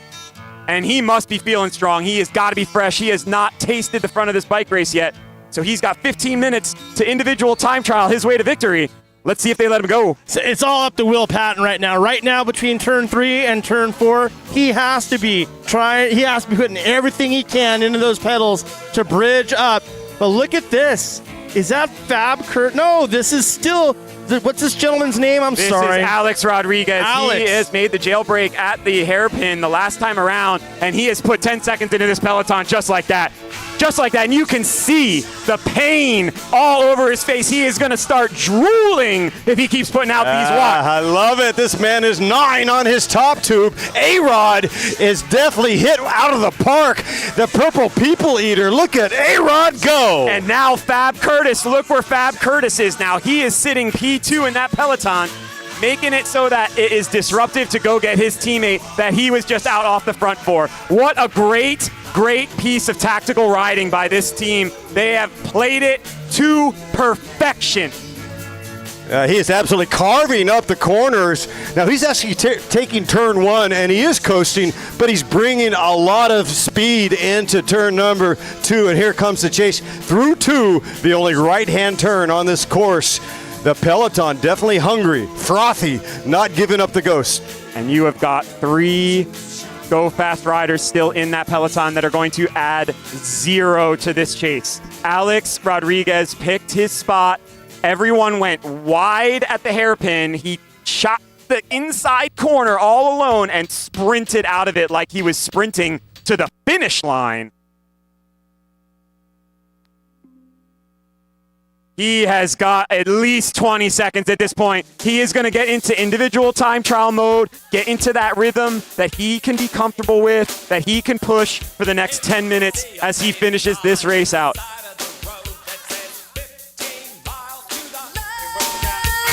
and he must be feeling strong. He has got to be fresh. He has not tasted the front of this bike race yet. So he's got 15 minutes to individual time trial his way to victory. Let's see if they let him go. So it's all up to Will Patton right now. Right now, between turn 3 and turn 4, he has to be putting everything he can into those pedals to bridge up. But look at this. Is that Fab Kurt? No, this is still, what's this gentleman's name? I'm sorry. This is Alex Rodriguez. Alex. He has made the jailbreak at the hairpin the last time around, and he has put 10 seconds into this peloton just like that. Just like that, and you can see the pain all over his face. He is going to start drooling if he keeps putting out these watts. I love it. This man is 9 on his top tube. A-Rod is definitely hit out of the park. The purple people eater. Look at A-Rod go. And now Fab Curtis. Look where Fab Curtis is now. He is sitting P2 in that peloton, making it so that it is disruptive to go get his teammate that he was just out off the front for. What a great piece of tactical riding by this team. They have played it to perfection. He is absolutely carving up the corners. Now, he's actually taking turn 1, and he is coasting, but he's bringing a lot of speed into turn number 2, and here comes the chase through 2, the only right-hand turn on this course. The peloton definitely hungry, frothy, not giving up the ghost. And you have got 3 Go Fast riders still in that peloton that are going to add 0 to this chase. Alex Rodriguez picked his spot. Everyone went wide at the hairpin. He shot the inside corner all alone and sprinted out of it like he was sprinting to the finish line. He has got at least 20 seconds at this point. He is going to get into individual time trial mode, get into that rhythm that he can be comfortable with, that he can push for the next 10 minutes as he finishes this race out.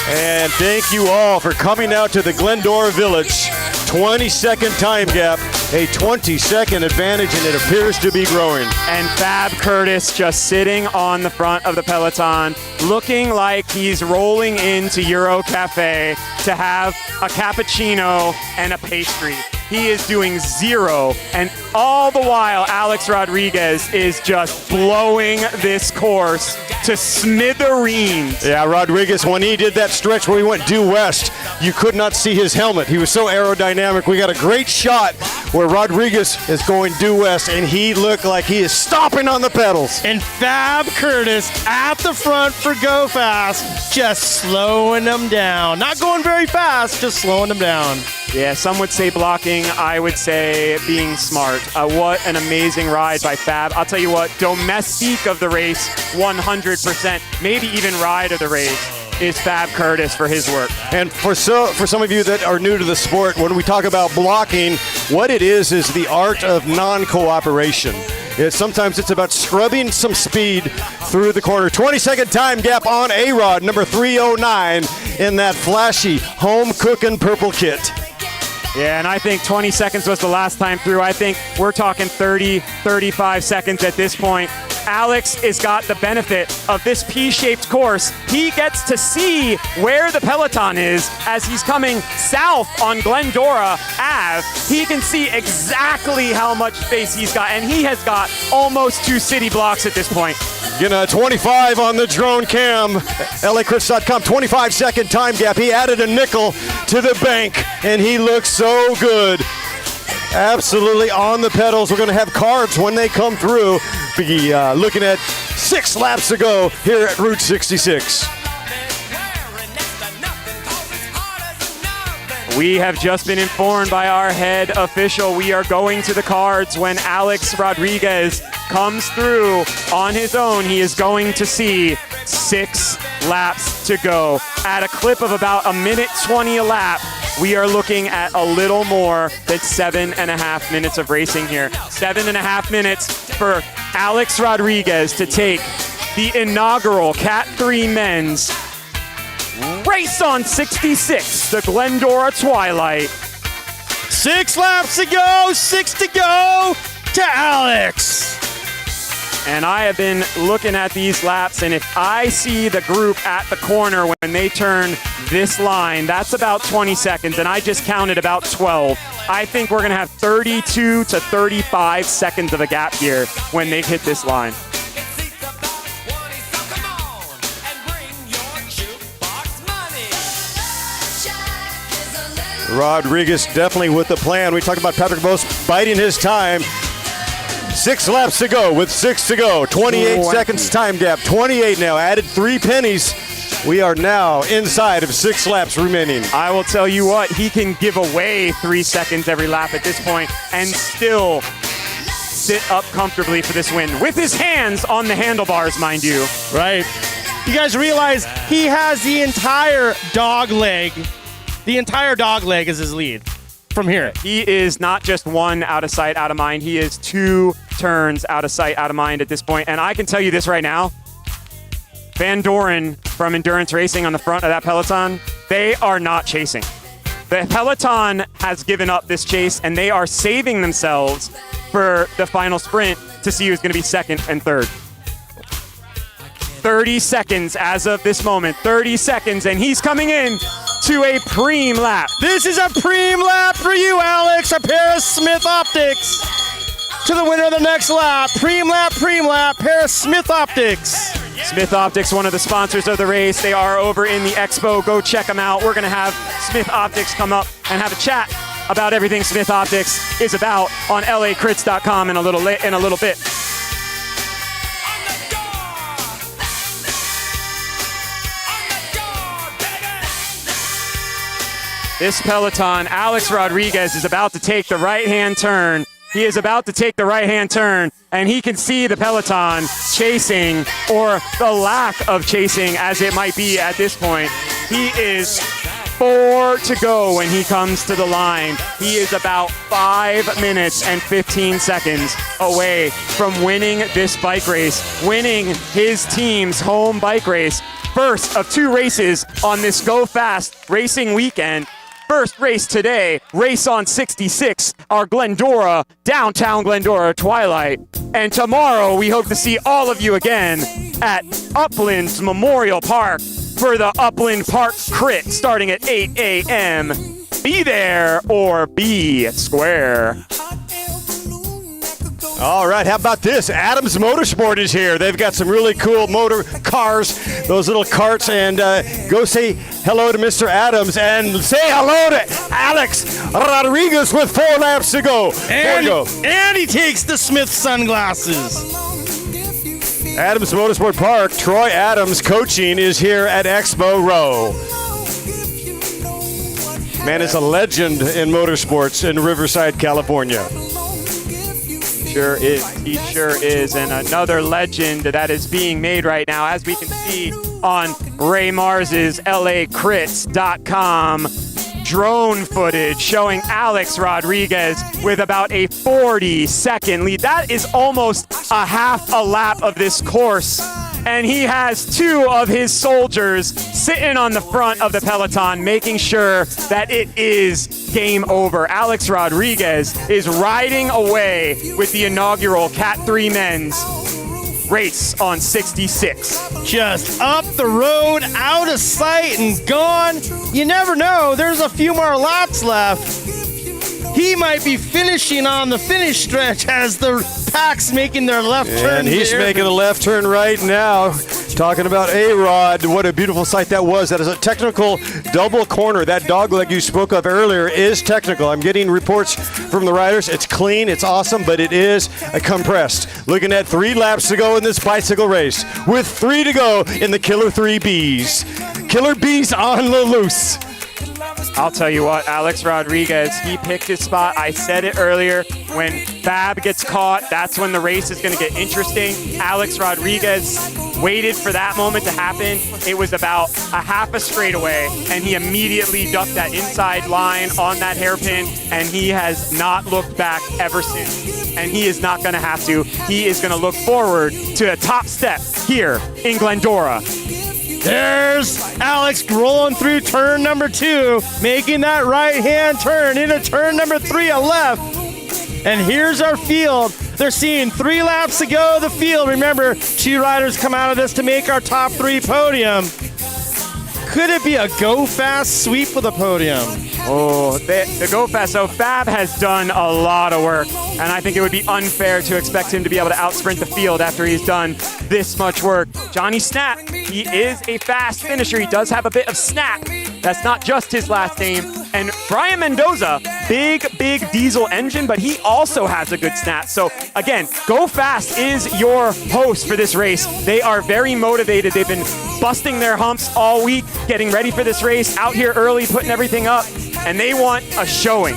And thank you all for coming out to the Glendora Village. 20-second time gap, a 20-second advantage, and it appears to be growing. And Fab Curtis just sitting on the front of the peloton, looking like he's rolling into Euro Cafe to have a cappuccino and a pastry. He is doing zero, and all the while, Alex Rodriguez is just blowing this course to smithereens. Yeah, Rodriguez, when he did that stretch where he went due west, you could not see his helmet. He was so aerodynamic. We got a great shot where Rodriguez is going due west, and he looked like he is stomping on the pedals. And Fab Curtis at the front for Go Fast, just slowing them down. Not going very fast, just slowing them down. Yeah, some would say blocking. I would say being smart. What an amazing ride by Fab. I'll tell you what, domestique of the race, 100%, maybe even ride of the race, is Fab Curtis for his work. And for some of you that are new to the sport, when we talk about blocking, what it is the art of non-cooperation. Sometimes it's about scrubbing some speed through the corner. 20-second time gap on A-Rod, number 309 in that flashy home-cooking purple kit. Yeah, and I think 20 seconds was the last time through. I think we're talking 30, 35 seconds at this point. Alex has got the benefit of this P-shaped course. He gets to see where the peloton is as he's coming south on Glendora Ave. He can see exactly how much space he's got, and he has got almost 2 city blocks at this point. Getting a 25 on the drone cam. LACrits.com, 25-second time gap. He added a nickel to the bank, and he looks so good. Absolutely on the pedals. We're going to have carbs when they come through. Be looking at 6 laps to go here at Route 66. We have just been informed by our head official we are going to the cards when Alex Rodriguez comes through on his own. He is going to see 6 laps to go. At a clip of about 1:20 a lap, we are looking at a little more than 7.5 minutes of racing here. 7.5 minutes for Alex Rodriguez to take the inaugural Cat 3 men's race on 66, the Glendora Twilight. 6 laps to go, 6 to go to Alex. And I have been looking at these laps, and if I see the group at the corner when they turn this line, that's about 20 seconds, and I just counted about 12. I think we're going to have 32 to 35 seconds of a gap here when they hit this line. Rodriguez definitely with the plan. We talked about Patrick Bose biding his time. 6 laps to go with 6 to go. 28 seconds time gap. 28 now. Added 3 pennies. We are now inside of 6 laps remaining. I will tell you what, he can give away 3 seconds every lap at this point and still sit up comfortably for this win with his hands on the handlebars, mind you. Right. You guys realize he has the entire dog leg. The entire dog leg is his lead from here. He is not just 1 out of sight, out of mind. He is 2 turns out of sight, out of mind at this point. And I can tell you this right now. Van Doren from Endurance Racing on the front of that peloton, they are not chasing. The peloton has given up this chase, and they are saving themselves for the final sprint to see who's going to be second and third. 30 seconds as of this moment. 30 seconds, and he's coming in to a preem lap. This is a preem lap for you, Alex. A pair of Smith Optics to the winner of the next lap. Preem lap, pair of Smith Optics. Smith Optics, one of the sponsors of the race. They are over in the expo. Go check them out. We're going to have Smith Optics come up and have a chat about everything Smith Optics is about on LACrits.com in a little bit. This peloton, Alex Rodriguez is about to take the right-hand turn. He is about to take the right-hand turn, and he can see the peloton chasing, or the lack of chasing as it might be at this point. He is 4 to go when he comes to the line. He is about 5 minutes and 15 seconds away from winning this bike race, winning his team's home bike race. First of 2 races on this Go Fast racing weekend. First race today, race on 66, our Glendora, downtown Glendora Twilight. And tomorrow we hope to see all of you again at Uplands Memorial Park for the Upland Park Crit starting at 8 a.m. Be there or be square. All right, how about this? Adams Motorsport is here. They've got some really cool motor cars, those little carts, and go say hello to Mr. Adams and say hello to Alex Rodriguez with 4 laps to go. And he takes the Smith sunglasses. Adams Motorsport Park, Troy Adams coaching is here at Expo Row. Man is a legend in motorsports in Riverside, California. Sure is. He sure is. And another legend that is being made right now, as we can see on Ray Mars's LACrits.com drone footage showing Alex Rodriguez with about a 40-second lead. That is almost a half a lap of this course. And he has 2 of his soldiers sitting on the front of the peloton, making sure that it is game over. Alex Rodriguez is riding away with the inaugural Cat 3 men's race on 66. Just up the road, out of sight and gone. You never know. There's a few more laps left. He might be finishing on the finish stretch as the pack's making their left turn. And he's here. making a left turn right now. Talking about A-Rod, what a beautiful sight that was. That is a technical double corner. That dog leg you spoke of earlier is technical. I'm getting reports from the riders. It's clean, it's awesome, but it is compressed. Looking at 3 laps to go in this bicycle race with 3 to go in the Killer 3 Bs. Killer Bs on the loose. I'll tell you what, Alex Rodriguez, he picked his spot. I said it earlier, when Fab gets caught, that's when the race is going to get interesting. Alex Rodriguez waited for that moment to happen. It was about a half a straightaway, and he immediately ducked that inside line on that hairpin, and he has not looked back ever since. And he is not going to have to. He is going to look forward to a top step here in Glendora. There's Alex rolling through turn number 2, making that right-hand turn into turn number 3, a left. And here's our field. They're seeing 3 laps to go. The field, remember, 2 riders come out of this to make our top 3 podium. Could it be a Go Fast sweep for the podium? Oh, the Go Fast. So Fab has done a lot of work, and I think it would be unfair to expect him to be able to outsprint the field after he's done this much work. Johnny Snap, he is a fast finisher. He does have a bit of snap. That's not just his last name. And Brian Mendoza, big diesel engine, but he also has a good snap. So again, Go Fast is your host for this race. They are very motivated. They've been busting their humps all week, getting ready for this race, out here early, putting everything up, and they want a showing.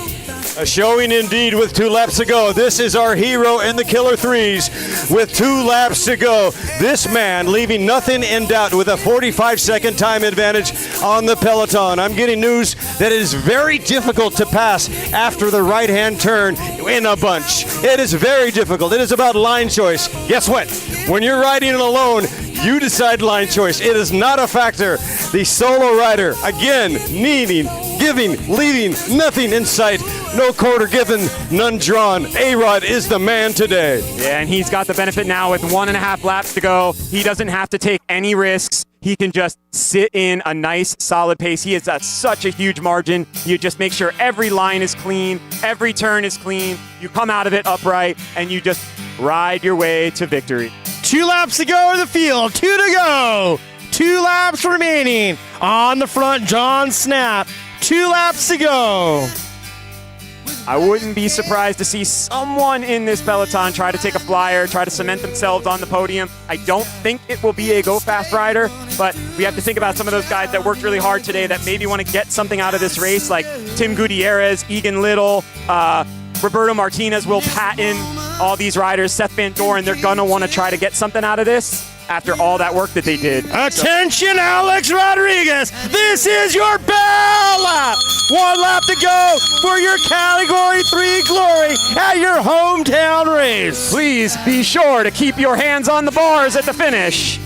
A showing indeed with 2 laps to go. This is our hero in the Killer 3s with 2 laps to go. This man leaving nothing in doubt with a 45-second time advantage on the peloton. I'm getting news that it is very difficult to pass after the right-hand turn in a bunch. It is very difficult. It is about line choice. Guess what? When you're riding it alone, you decide line choice. It is not a factor. The solo rider, again, needing, giving, leaving, nothing in sight. No quarter given, none drawn. A-Rod is the man today. Yeah, and he's got the benefit now with 1.5 laps to go. He doesn't have to take any risks. He can just sit in a nice, solid pace. He is at such a huge margin. You just make sure every line is clean, every turn is clean. You come out of it upright, and you just ride your way to victory. 2 laps to go in the field. 2 to go. 2 laps remaining. On the front, John Snap. 2 laps to go. I wouldn't be surprised to see someone in this peloton try to take a flyer, try to cement themselves on the podium. I don't think it will be a Go Fast rider, but we have to think about some of those guys that worked really hard today that maybe want to get something out of this race, like Tim Gutierrez, Egan Little, Roberto Martinez, Will Patton, all these riders, Seth Van Doren, they're going to want to try to get something out of this after all that work that they did. Attention, Alex Rodriguez. This is your bell lap. 1 lap to go for your Category 3 glory at your hometown race. Please be sure to keep your hands on the bars at the finish.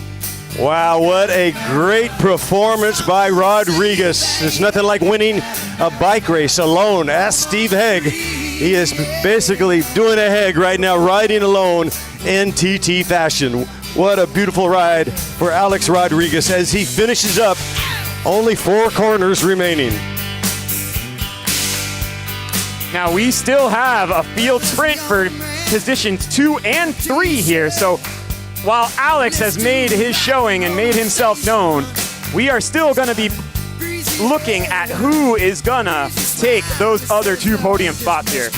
Wow, what a great performance by Rodriguez. There's nothing like winning a bike race alone. Ask Steve Hegg. He is basically doing a Hegg right now, riding alone in TT fashion. What a beautiful ride for Alex Rodriguez as he finishes up. Only 4 corners remaining. Now we still have a field sprint for positions 2 and 3 here. So while Alex has made his showing and made himself known, we are still going to be looking at who is going to take those other 2 podium spots here.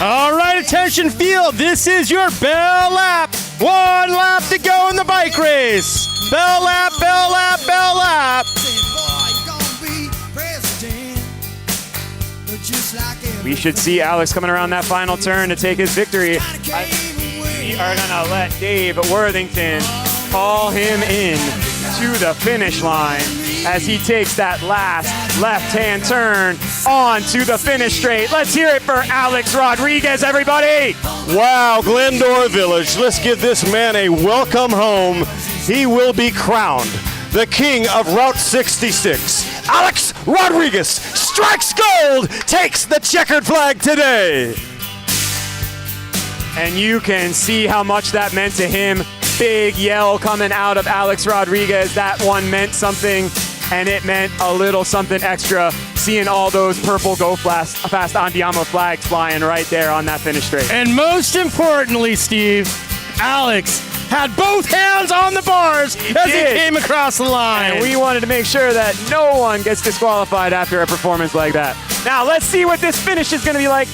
All right, attention field. This is your bell lap. 1 lap to go in the bike race. Bell lap, bell lap, bell lap. We should see Alex coming around that final turn to take his victory. We are going to let Dave Worthington call him in to the finish line as he takes that last left-hand turn onto the finish straight. Let's hear it for Alex Rodriguez, everybody. Wow, Glendora Village. Let's give this man a welcome home. He will be crowned the king of Route 66. Alex Rodriguez strikes gold, takes the checkered flag today. And you can see how much that meant to him. Big yell coming out of Alex Rodriguez. That one meant something, and it meant a little something extra, seeing all those purple Go Fast Andiamo flags flying right there on that finish straight. And most importantly, Steve, Alex had both hands on the bars as he came across the line. And we wanted to make sure that no one gets disqualified after a performance like that. Now let's see what this finish is going to be like.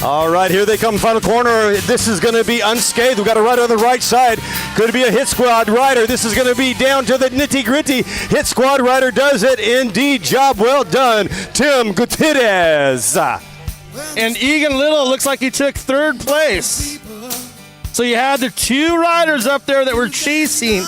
All right, here they come, final corner. This is going to be unscathed. We've got a rider on the right side. Could be a hit squad rider. This is going to be down to the nitty-gritty. Hit squad rider does it indeed. Job well done, Tim Gutierrez. And Egan Little looks like he took 3rd place. So you had the 2 riders up there that were chasing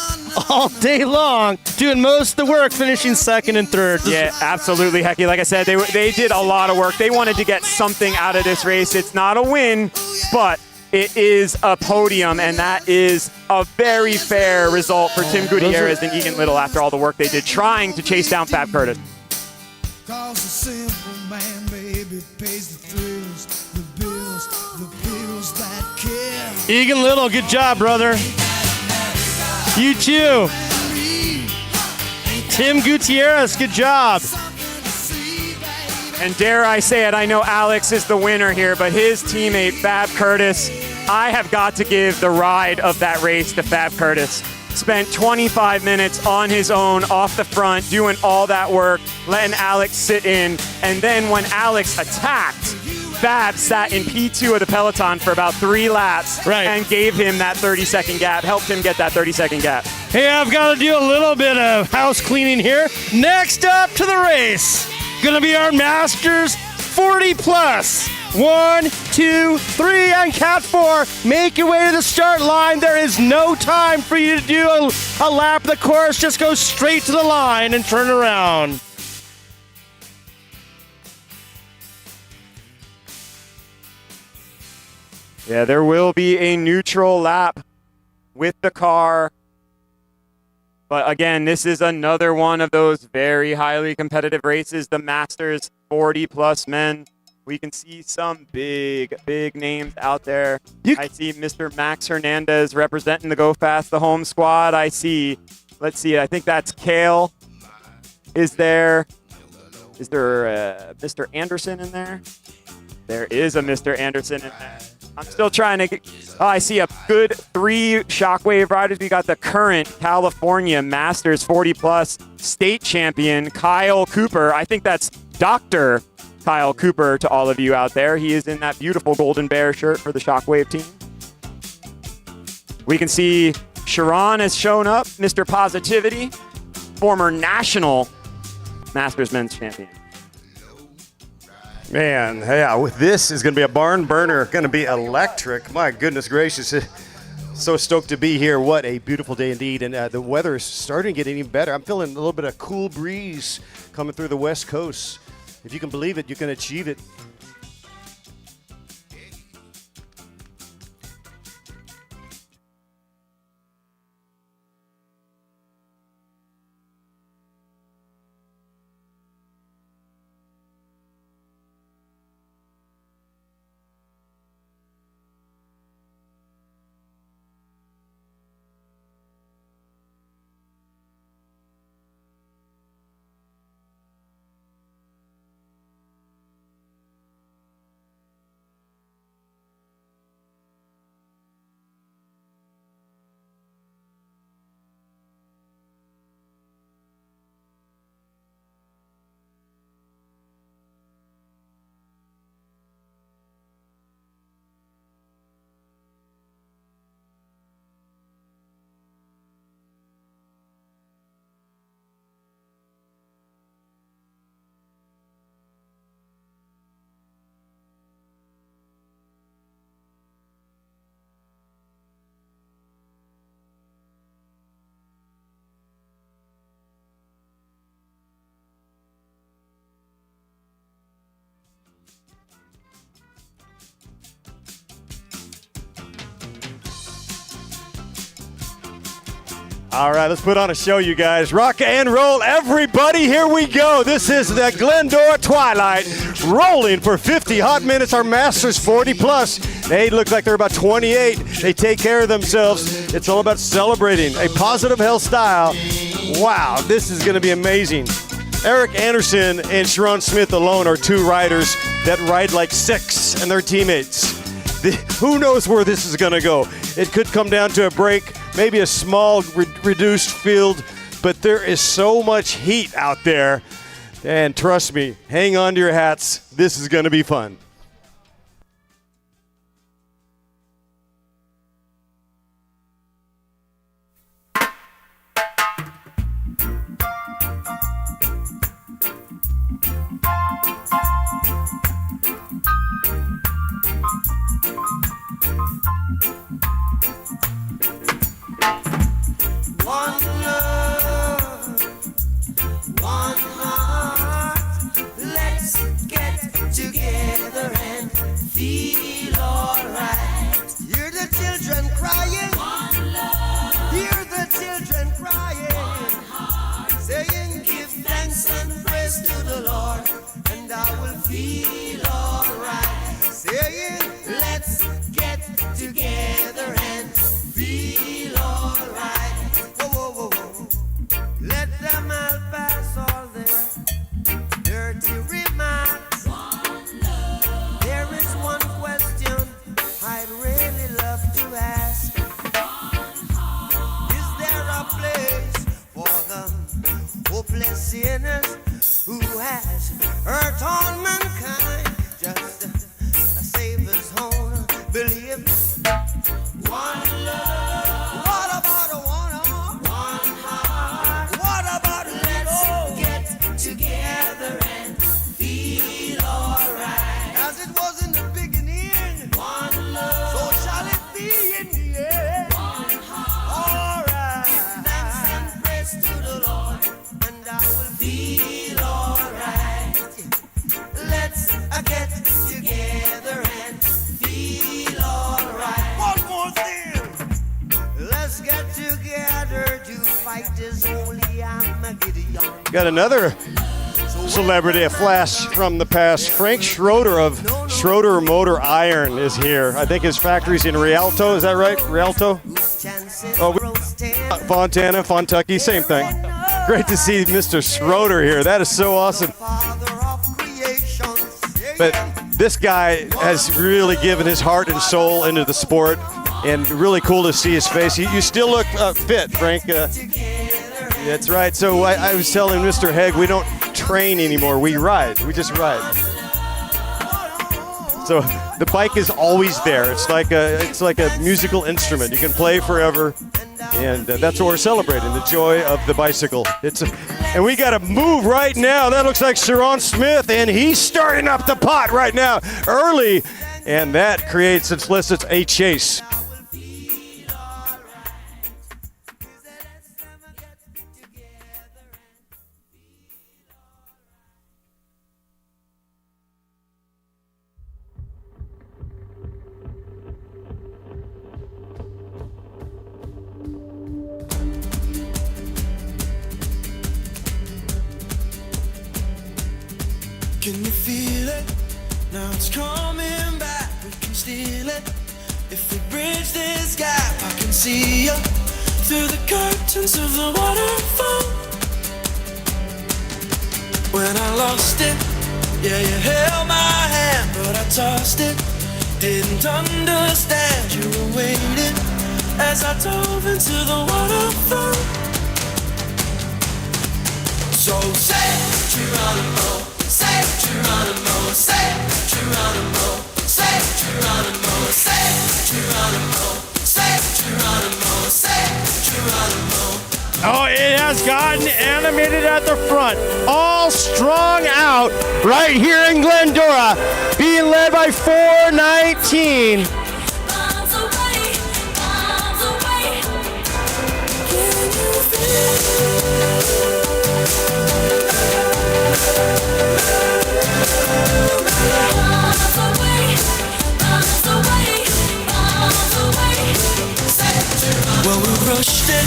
all day long, doing most of the work, finishing 2nd and 3rd. Yeah, absolutely, Hecky. Like I said, they did a lot of work. They wanted to get something out of this race. It's not a win, but it is a podium, and that is a very fair result for Tim Gutierrez and Egan Little after all the work they did trying to chase down Fab Curtis. Cause a simple man, baby, pays the thrills, the bills that care. Egan Little, good job, brother. You too. Tim Gutierrez, good job. And dare I say it, I know Alex is the winner here, but his teammate, Fab Curtis, I have got to give the ride of that race to Fab Curtis. Spent 25 minutes on his own, off the front, doing all that work, letting Alex sit in. And then when Alex attacked, Fab sat in P2 of the peloton for about 3 laps and gave him that 30-second gap, helped him get that 30-second gap. Hey, I've got to do a little bit of house cleaning here. Next up to the race, gonna be our Masters 40 plus. 1, 2, 3, and count 4. Make your way to the start line. There is no time for you to do a lap of the course. Just go straight to the line and turn around. Yeah, there will be a neutral lap with the car. But again, this is another one of those very highly competitive races. The Masters 40 plus men. We can see some big names out there. I see Mr. Max Hernandez representing the Go Fast, the home squad. I see, let's see, I think that's Kale is there. Is there Mr. Anderson in there? There is a Mr. Anderson in there. I'm still trying to get, I see a good 3 Shockwave riders. We got the current California Masters 40 plus state champion, Kyle Cooper. I think that's Dr. Kyle Cooper to all of you out there. He is in that beautiful Golden Bear shirt for the Shockwave team. We can see Sharon has shown up, Mr. Positivity, former national Masters men's champion. Man, yeah, this is going to be a barn burner, going to be electric. My goodness gracious. So stoked to be here. What a beautiful day indeed. And the weather is starting to get even better. I'm feeling a little bit of cool breeze coming through the West Coast. If you can believe it, you can achieve it. All right, let's put on a show, you guys. Rock and roll, everybody. Here we go. This is the Glendora Twilight rolling for 50 hot minutes. Our Masters 40 plus. They look like they're about 28. They take care of themselves. It's all about celebrating a positive health style. Wow, this is going to be amazing. Eric Anderson and Sharon Smith alone are two riders that ride like six, and their teammates. Who knows where this is going to go? It could come down to a break, maybe a small reduced field, but there is so much heat out there. And trust me, hang on to your hats. This is going to be fun. Got another celebrity, a flash from the past. Frank Schroeder of Schroeder Motor Iron is here. I think his factory's in Rialto. Is that right? Rialto? Oh, Fontana, Fontucky, same thing. Great to see Mr. Schroeder here. That is so awesome. But this guy has really given his heart and soul into the sport, and really cool to see his face. You still look fit, Frank. That's right. So I was telling Mr. Hegg, we don't train anymore. We ride. We just ride. So the bike is always there. It's like a musical instrument. You can play forever, and that's what we're celebrating, the joy of the bicycle. It's And we got to move right now. That looks like Sharon Smith, and he's starting up the pot right now early. And that creates and solicits a chase. Can you feel it? Now it's coming back. We can steal it. If we bridge this gap, I can see you through the curtains of the waterfall. When I lost it, yeah, you held my hand, but I tossed it. Didn't understand you were waiting as I dove into the waterfall. So say Geronimo. Say Geronimo, say Geronimo, say Geronimo, say Geronimo, say Geronimo, say Geronimo. Oh, it has gotten animated at the front. All strung out right here in Glendora, being led by 419. Bombs away, bombs away. Can you feel well, we rushed it,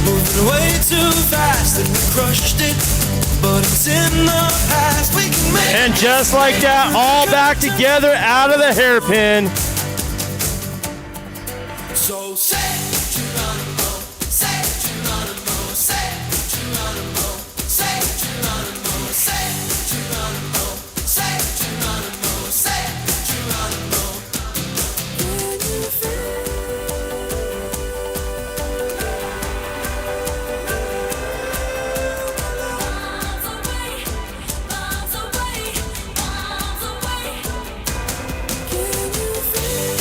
moving way too fast, and we crushed it, but it's in the past. We can make And just like that, all back together out of the hairpin. so say Geronimo, say Geronimo, say Geronimo, say Geronimo, say Geronimo, say Geronimo, say Geronimo. Can you feel? Bombs away, bombs away. Can you feel?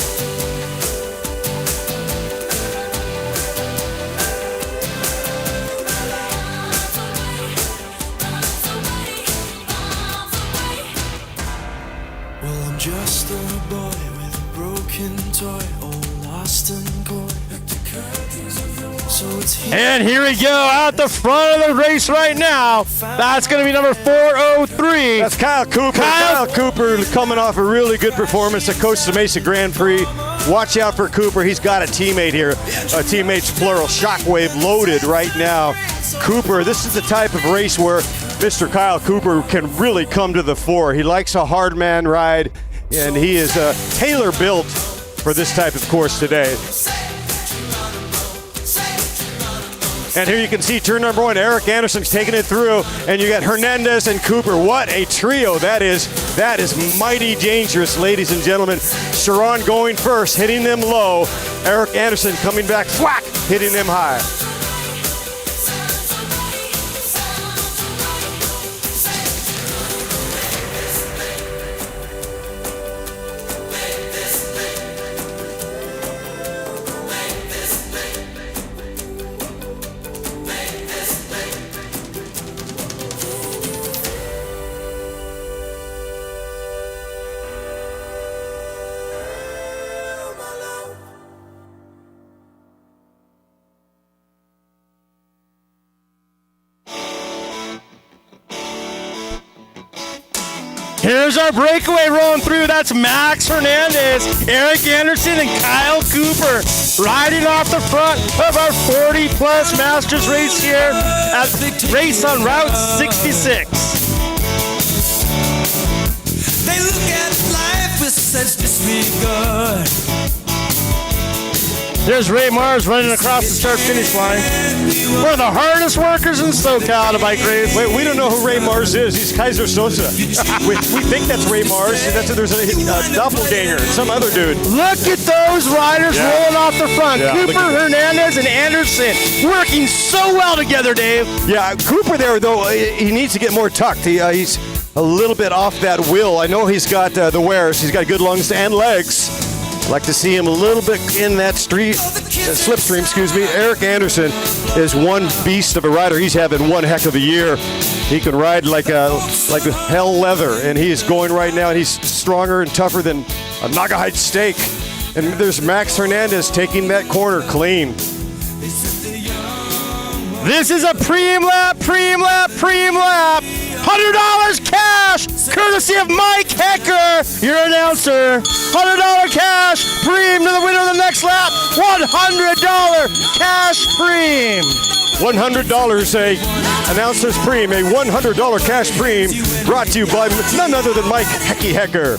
Well, I'm just a boy with a broken toy, all lost and coy. So it's here. And here we go, out the front of the race right now. That's going to be number 403. That's Kyle Cooper. Kyle Cooper coming off a really good performance at Costa Mesa Grand Prix. Watch out for Cooper. He's got a teammate here. Teammates plural. Shockwave loaded right now. Cooper, this is the type of race where Mr. Kyle Cooper can really come to the fore. He likes a hard man ride, and he is tailor built for this type of course today. And here you can see turn number one, Eric Anderson's taking it through, and you got Hernandez and Cooper. What a trio that is. That is mighty dangerous, ladies and gentlemen. Sharon going first, hitting them low. Eric Anderson coming back, thwack, hitting them high. Here's our breakaway rolling through. That's Max Hernandez, Eric Anderson, and Kyle Cooper riding off the front of our 40-plus Masters race here at the race on Route 66. They look at life with such disregard. There's Ray Mars running across the start-finish line. One of the hardest workers in SoCal to bike race. Wait, we don't know who Ray Mars is. He's Kaiser Sosa. we think that's Ray Mars. There's a doppelganger, some other dude. Look at those riders rolling off the front. Yeah, Cooper, Hernandez, and Anderson working so well together, Dave. Yeah, Cooper there, though, he needs to get more tucked. He's a little bit off that wheel. I know he's got the wares. He's got good lungs and legs. Like to see him a little bit in that slipstream, excuse me. Eric Anderson is one beast of a rider. He's having one heck of a year. He can ride like hell leather, and he is going right now, and he's stronger and tougher than a Naugahyde steak. And there's Max Hernandez taking that corner clean. This is a preem lap. $100 cash, courtesy of Mike Hecker, your announcer. $100 cash, preem to the winner of the next lap. $100 cash preem. $100 a announcer's preem, a $100 cash preem brought to you by none other than Mike Hecker.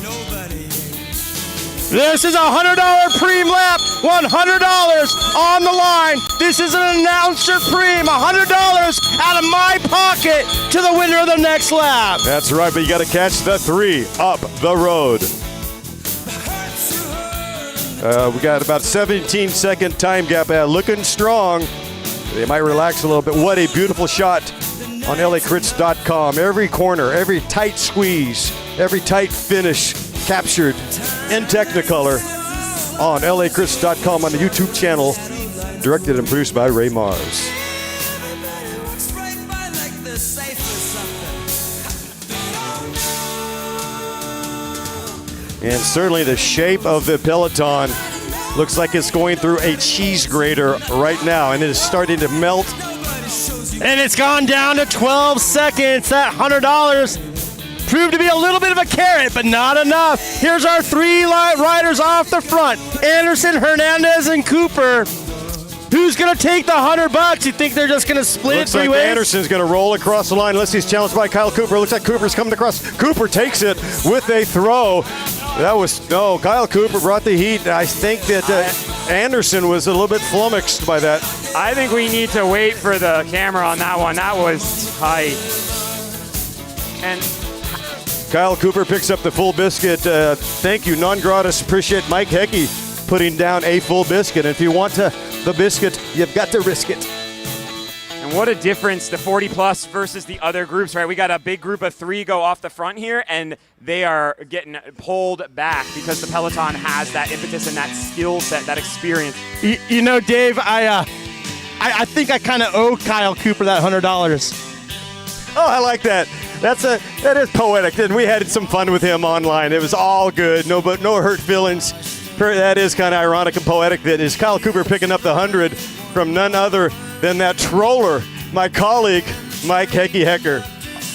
This is a $100 preem lap, $100 on the line. This is an announcer preem, $100 out of my pocket to the winner of the next lap. That's right, but you got to catch the 3 up the road. We got about 17-second time gap. Looking strong. They might relax a little bit. What a beautiful shot on LACrits.com. Every corner, every tight squeeze, every tight finish captured in Technicolor on LACrits.com on the YouTube channel, directed and produced by Ray Mars. And certainly the shape of the peloton looks like it's going through a cheese grater right now, and it is starting to melt. And it's gone down to 12 seconds. That $100 proved to be a little bit of a carrot, but not enough. Here's our 3 riders off the front. Anderson, Hernandez, and Cooper. Who's going to take the $100? You think they're just going to split Looks it 3 like ways? Anderson's going to roll across the line unless he's challenged by Kyle Cooper. Looks like Cooper's coming across. Cooper takes it with a throw. Kyle Cooper brought the heat. I think that Anderson was a little bit flummoxed by that. I think we need to wait for the camera on that one. That was tight. And Kyle Cooper picks up the full biscuit. Thank you, non gratis. Appreciate Mike Hecky putting down a full biscuit. And if you want the biscuit, you've got to risk it. And what a difference, the 40 plus versus the other groups, right? We got a big group of 3 go off the front here, and they are getting pulled back because the peloton has that impetus and that skill set, that experience. You know, Dave, I think I kind of owe Kyle Cooper that $100. Oh, I like that. That is poetic. And we had some fun with him online. It was all good. No hurt feelings. That is kind of ironic and poetic. That is Kyle Cooper picking up the 100 from none other than that troller, my colleague, Mike Hecker.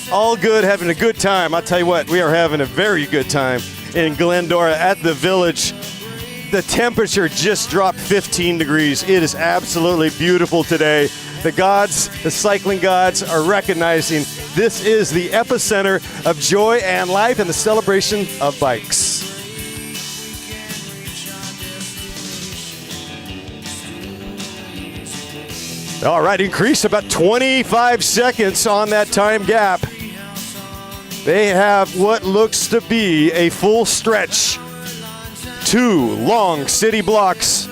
All good, having a good time. I'll tell you what, we are having a very good time in Glendora at the Village. The temperature just dropped 15 degrees. It is absolutely beautiful today. The gods, the cycling gods, are recognizing this is the epicenter of joy and life and the celebration of bikes. All right, increase about 25 seconds on that time gap. They have what looks to be a full stretch. 2 long city blocks.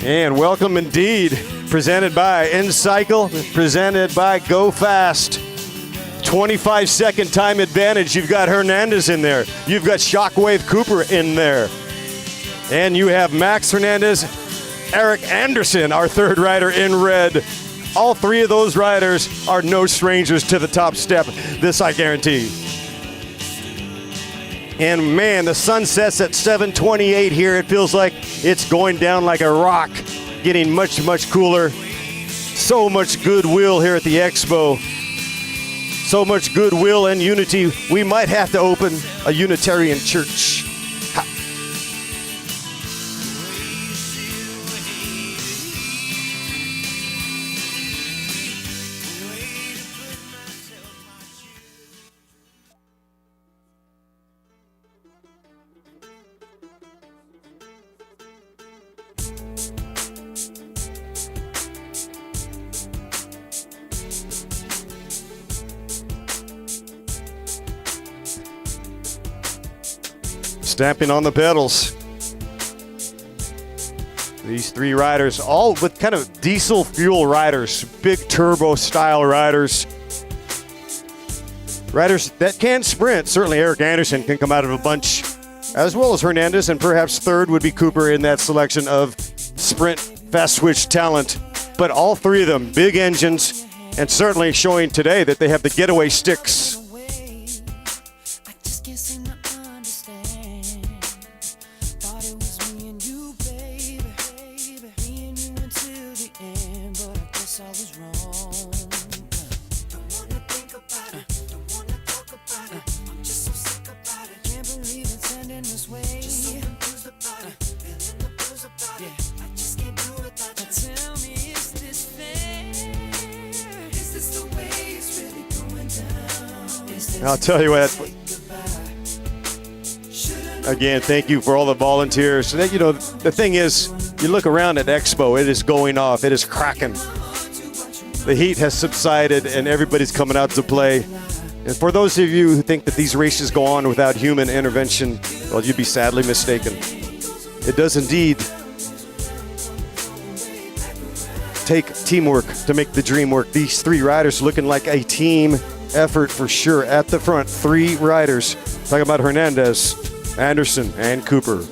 And welcome indeed, presented by N-Cycle, presented by Go Fast. 25-second time advantage. You've got Hernandez in there. You've got Shockwave Cooper in there. And you have Max Hernandez, Eric Anderson, our 3rd rider in red. All 3 of those riders are no strangers to the top step. This I guarantee. And man, the sun sets at 7:28 here. It feels like it's going down like a rock, getting much, much cooler. So much goodwill here at the Expo. So much goodwill and unity. We might have to open a Unitarian church. Stamping on the pedals. These 3 riders, all with kind of diesel fuel riders, big turbo style riders. riders that can sprint. Certainly Eric Anderson can come out of a bunch, as well as Hernandez, and perhaps third would be Cooper in that selection of sprint fast switch talent. But all three of them, big engines, and certainly showing today that they have the getaway sticks. I'll tell you what, again, thank you for all the volunteers. You know, the thing is, you look around at Expo, it is going off, it is cracking. The heat has subsided and everybody's coming out to play. And for those of you who think that these races go on without human intervention, well, you'd be sadly mistaken. It does indeed take teamwork to make the dream work. These three riders looking like a team effort for sure at the front. Three riders. Talking about Hernandez, Anderson, and Cooper.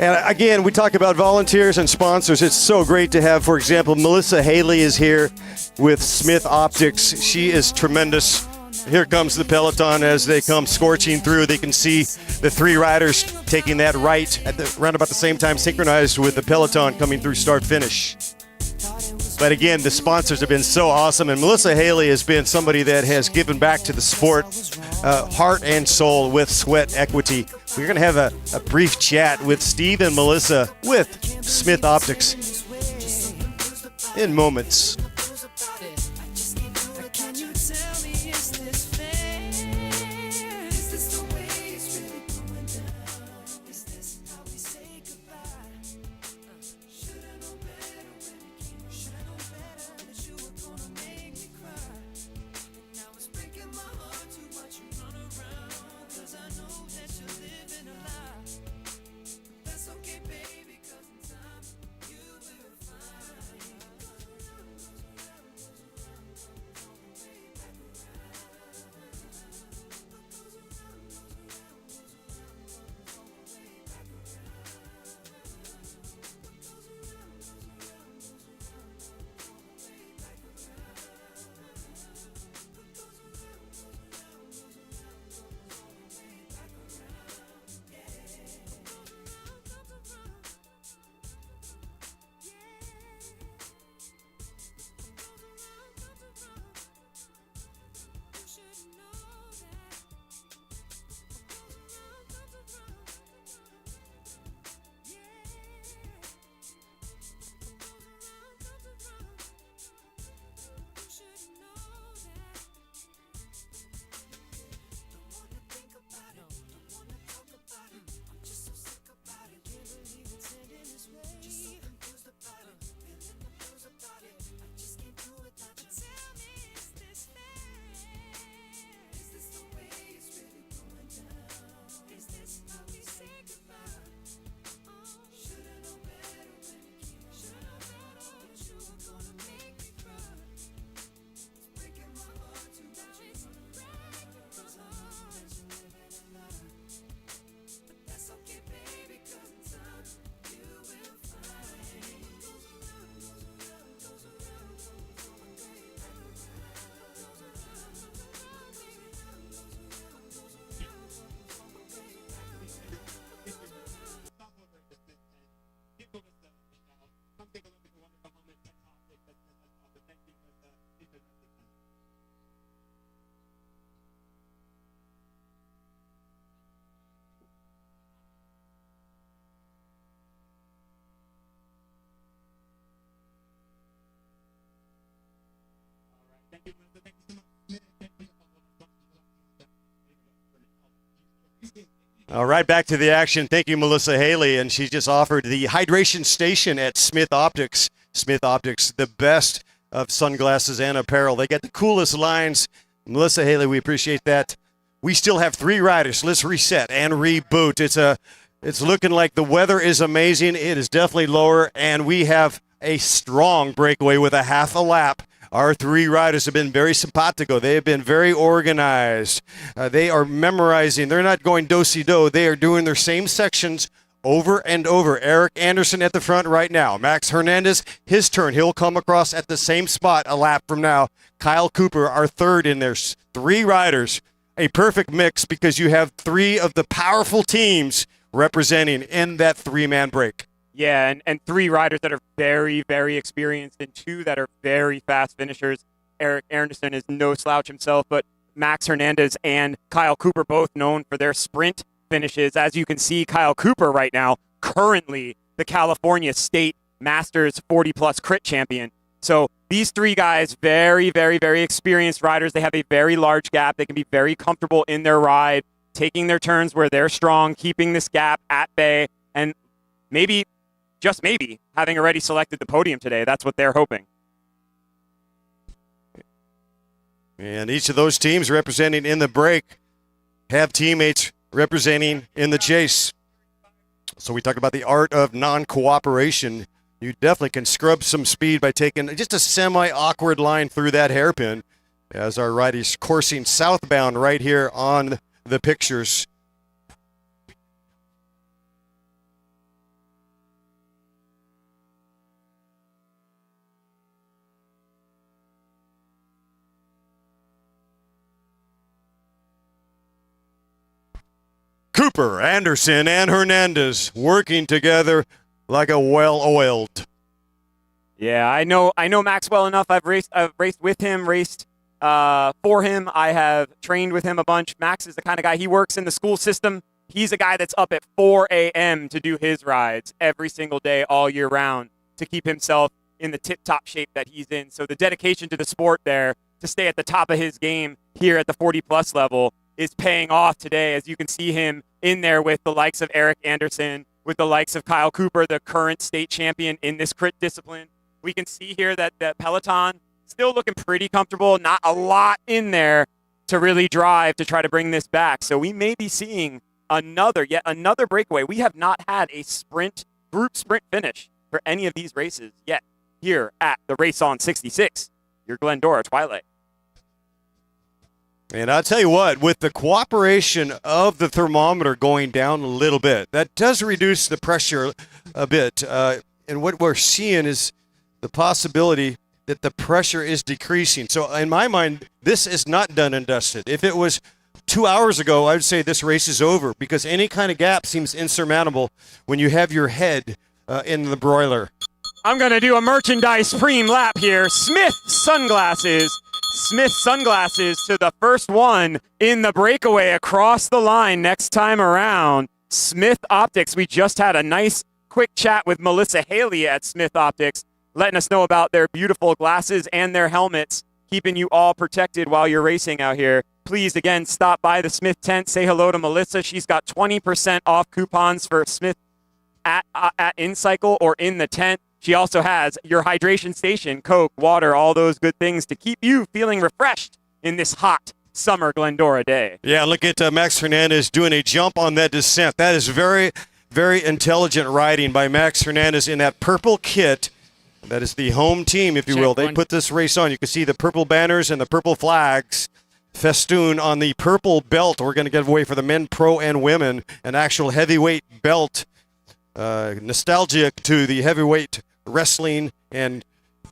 And again, we talk about volunteers and sponsors. It's so great to have, for example, Melissa Haley is here with Smith Optics. She is tremendous. Here comes the peloton as they come scorching through. They can see the three riders taking that right at around about the same time, synchronized with the peloton coming through start finish. But again, the sponsors have been so awesome, and Melissa Haley has been somebody that has given back to the sport, heart and soul with sweat equity. We're going to have a brief chat with Steve and Melissa with Smith Optics in moments. All right, back to the action. Thank you, Melissa Haley. And she just offered the hydration station at Smith Optics. Smith Optics, the best of sunglasses and apparel. They get the coolest lines. Melissa Haley, we appreciate that. We still have three riders. Let's reset and reboot. It's a It's looking like the weather is amazing. It is definitely lower, and we have a strong breakaway with a half a lap. Our 3 riders have been very simpatico. They have been very organized. They are memorizing. They're not going do-si-do. They are doing their same sections over and over. Eric Anderson at the front right now. Max Hernandez, his turn. He'll come across at the same spot a lap from now. Kyle Cooper, our third in there. 3 riders. A perfect mix because you have 3 of the powerful teams representing in that 3-man break. Yeah, and 3 riders that are very, very experienced and 2 that are very fast finishers. Eric Anderson is no slouch himself, but Max Hernandez and Kyle Cooper both known for their sprint finishes. As you can see, Kyle Cooper right now, currently the California State Masters 40-plus crit champion. So these 3 guys, very, very, very experienced riders. They have a very large gap. They can be very comfortable in their ride, taking their turns where they're strong, keeping this gap at bay, and maybe, just maybe, having already selected the podium today. That's what they're hoping. And each of those teams representing in the break have teammates representing in the chase. So we talked about the art of non-cooperation. You definitely can scrub some speed by taking just a semi-awkward line through that hairpin as our rider's coursing southbound right here on the pictures. Cooper, Anderson, and Hernandez working together like a well-oiled. Yeah, I know Max well enough. I've raced with him, raced for him. I have trained with him a bunch. Max is the kind of guy, he works in the school system. He's a guy that's up at 4 a.m. to do his rides every single day, all year round, to keep himself in the tip-top shape that he's in. So the dedication to the sport there, to stay at the top of his game here at the 40-plus level, is paying off today, as you can see him in there with the likes of Eric Anderson, with the likes of Kyle Cooper, the current state champion in this crit discipline. We can see here that the peloton still looking pretty comfortable, not a lot in there to really drive to try to bring this back. So we may be seeing yet another breakaway. We have not had a group sprint finish for any of these races yet here at the Race on 66, your Glendora Twilight. And I'll tell you what, with the cooperation of the thermometer going down a little bit, that does reduce the pressure a bit. And what we're seeing is the possibility that the pressure is decreasing. So in my mind, this is not done and dusted. If it was 2 hours ago, I would say this race is over because any kind of gap seems insurmountable when you have your head in the broiler. I'm going to do a merchandise preem lap here. Smith sunglasses to the first one in the breakaway across the line next time around. Smith Optics. We just had a nice quick chat with Melissa Haley at Smith Optics, letting us know about their beautiful glasses and their helmets, keeping you all protected while you're racing out here. Please, again, stop by the Smith tent. Say hello to Melissa. She's got 20% off coupons for Smith at InCycle or in the tent. She also has your hydration station, Coke, water, all those good things to keep you feeling refreshed in this hot summer Glendora day. Yeah, look at Max Hernandez doing a jump on that descent. That is very, very intelligent riding by Max Hernandez in that purple kit. That is the home team, if you will. They put this race on. You can see the purple banners and the purple flags festoon on the purple belt. We're going to give away for the men, pro, and women an actual heavyweight belt. Nostalgic to the heavyweight wrestling and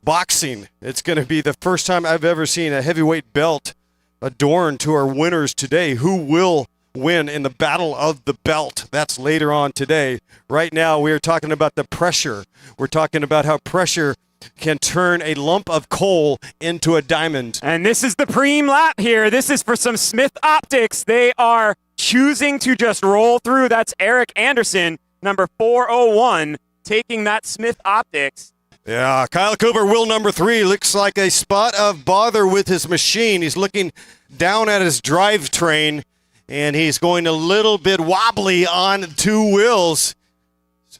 boxing. It's going to be the first time I've ever seen a heavyweight belt adorned to our winners today. Who will win in the battle of the belt? That's later on today. Right now, we are talking about the pressure. We're talking about how pressure can turn a lump of coal into a diamond. And this is the preem lap here. This is for some Smith Optics. They are choosing to just roll through. That's Eric Anderson, number 401, taking that Smith Optics. Yeah, Kyle Cooper, wheel number 3, looks like a spot of bother with his machine. He's looking down at his drivetrain, and he's going a little bit wobbly on 2 wheels.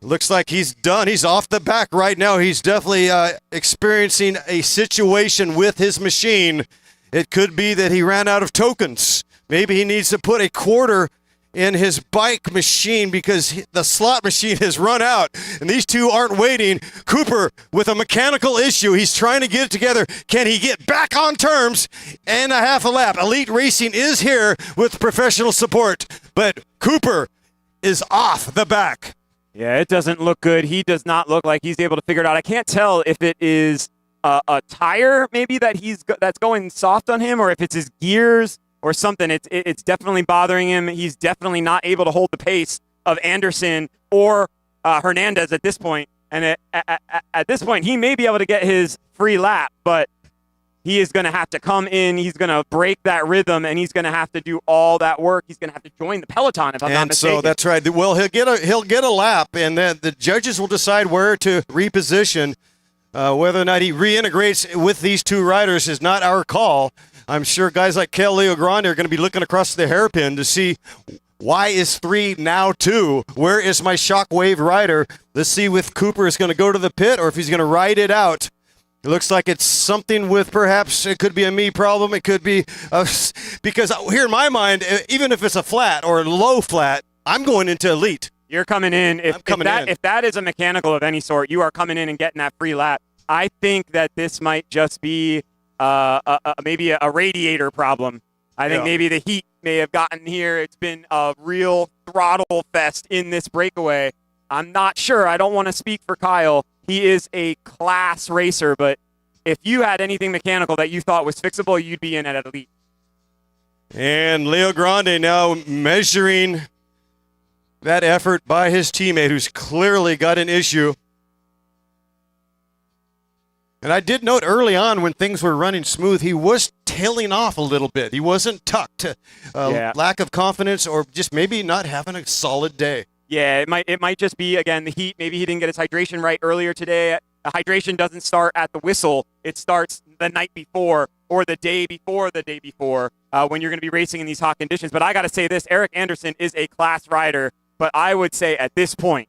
Looks like he's done. He's off the back right now. He's definitely experiencing a situation with his machine. It could be that he ran out of tokens. Maybe he needs to put a quarter in his bike machine because the slot machine has run out, and these two aren't waiting. Cooper with a mechanical issue. He's trying to get it together. Can he get back on terms? And a half a lap. Elite Racing is here with professional support, but Cooper is off the back. Yeah, it doesn't look good. He does not look like he's able to figure it out. I can't tell if it is a tire maybe that's going soft on him, or if it's his gears or something. It's definitely bothering him. He's definitely not able to hold the pace of Anderson or Hernandez at this point. And at this point, he may be able to get his free lap, but he is going to have to come in. He's going to break that rhythm, and he's going to have to do all that work. He's going to have to join the peloton, if I'm not mistaken. And so that's right. Well, he'll get a lap, and then the judges will decide where to reposition. Whether or not he reintegrates with these two riders is not our call. I'm sure guys like Kel Leo Grande are going to be looking across the hairpin to see why is 3 now 2. Where is my Shockwave rider? Let's see if Cooper is going to go to the pit or if he's going to ride it out. It looks like it's something with perhaps it could be a me problem. It could be because here in my mind, even if it's a flat or low flat, I'm going into Elite. You're coming in. If that is a mechanical of any sort, you are coming in and getting that free lap. I think that this might just be maybe a radiator problem. I think maybe the heat may have gotten here. It's been a real throttle fest in this breakaway. I'm not sure. I don't want to speak for Kyle. He is a class racer, but if you had anything mechanical that you thought was fixable, you'd be in at Elite. And Leo Grande now measuring that effort by his teammate who's clearly got an issue. And I did note early on when things were running smooth, he was tailing off a little bit. He wasn't tucked. Lack of confidence or just maybe not having a solid day. Yeah, it might just be, again, the heat. Maybe he didn't get his hydration right earlier today. Hydration doesn't start at the whistle. It starts the night before or the day before when you're going to be racing in these hot conditions. But I got to say this, Eric Anderson is a class rider. But I would say at this point,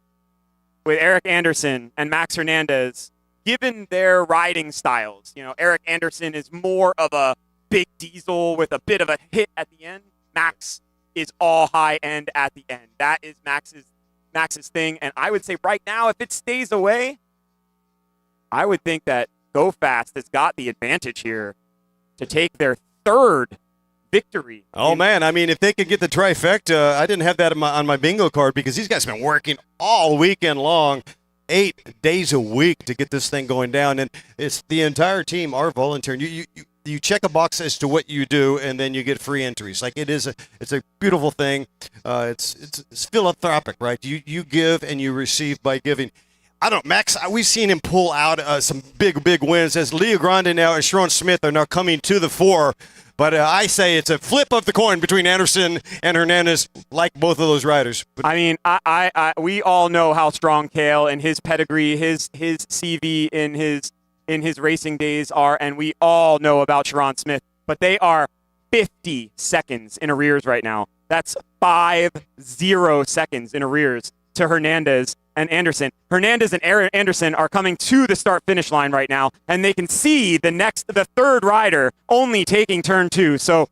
with Eric Anderson and Max Hernandez, given their riding styles, Eric Anderson is more of a big diesel with a bit of a hit at the end. Max is all high end at the end. That is Max's thing. And I would say right now, if it stays away, I would think that Go Fast has got the advantage here to take their third victory. Oh, man. I mean, if they could get the trifecta, I didn't have that on my bingo card because these guys have been working all weekend long, 8 days a week to get this thing going down. And it's the entire team are volunteering. You check a box as to what you do, and then you get free entries. Like it's a beautiful thing. It's philanthropic, right? You give and you receive by giving. I don't know, Max, we've seen him pull out some big wins as Leo Grande now and Sharon Smith are now coming to the fore. But I say it's a flip of the coin between Anderson and Hernandez, like both of those riders. But I mean, we all know how strong Cale and his pedigree, his CV in his racing days are, and we all know about Sharon Smith. But they are 50 seconds in arrears right now. That's 50 seconds in arrears to Hernandez and Anderson. Hernandez and Anderson are coming to the start-finish line right now, and they can see the third rider only taking turn 2. So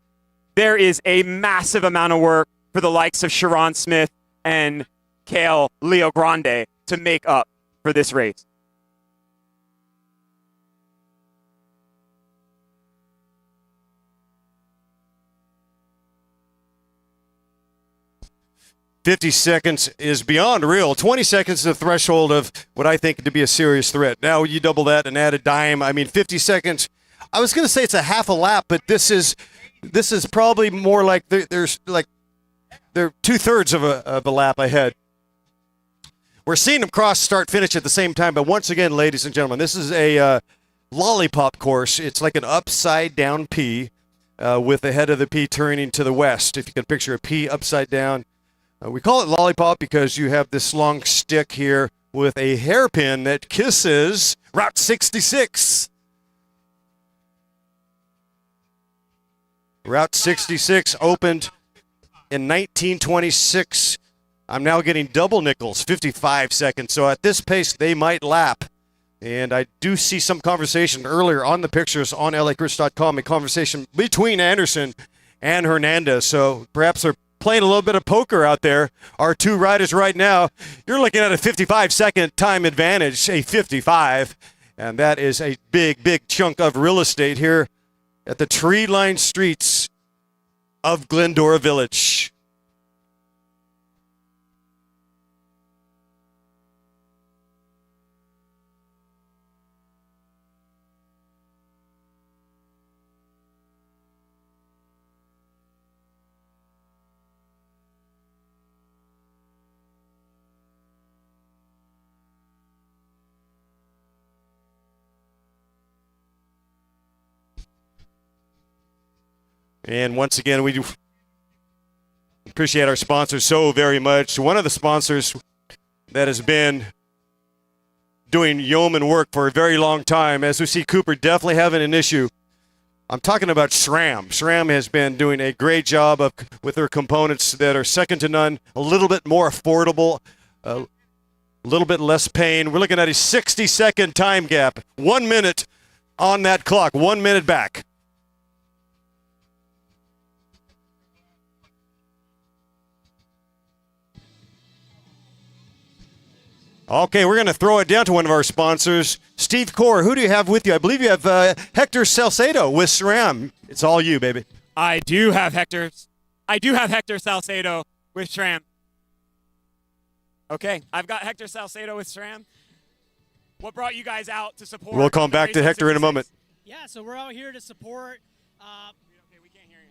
there is a massive amount of work for the likes of Sharon Smith and Cale Leo Grande to make up for this race. $50 seconds is beyond real. 20 seconds is the threshold of what I think to be a serious threat. Now you double that and add a dime. I mean, 50 seconds. I was going to say it's a half a lap, but this is probably more like they're 2/3 of a lap ahead. We're seeing them cross, start, finish at the same time. But once again, ladies and gentlemen, this is a lollipop course. It's like an upside down P with the head of the P turning to the west. If you can picture a P upside down. We call it lollipop because you have this long stick here with a hairpin that kisses Route 66. Route 66 opened in 1926. I'm now getting double nickels, 55 seconds. So at this pace, they might lap. And I do see some conversation earlier on the pictures on lacris.com, a conversation between Anderson and Hernandez. So perhaps they're playing a little bit of poker out there. Our two riders right now, you're looking at a 55-second time advantage, a 55. And that is a big, big chunk of real estate here at the tree-lined streets of Glendora Village. And once again, we do appreciate our sponsors so very much. One of the sponsors that has been doing yeoman work for a very long time, as we see Cooper definitely having an issue. I'm talking about SRAM. SRAM has been doing a great job with their components that are second to none, a little bit more affordable, a little bit less pain. We're looking at a 60-second time gap, 1 minute on that clock, 1 minute back. Okay, we're going to throw it down to one of our sponsors. Steve Core, who do you have with you? I believe you have Hector Salcedo with SRAM. It's all you, baby. I do have Hector Salcedo with SRAM. Okay, I've got Hector Salcedo with SRAM. What brought you guys out to support? We'll come back to Hector in a moment. Yeah, so we're out here to support. Okay, we can't hear you.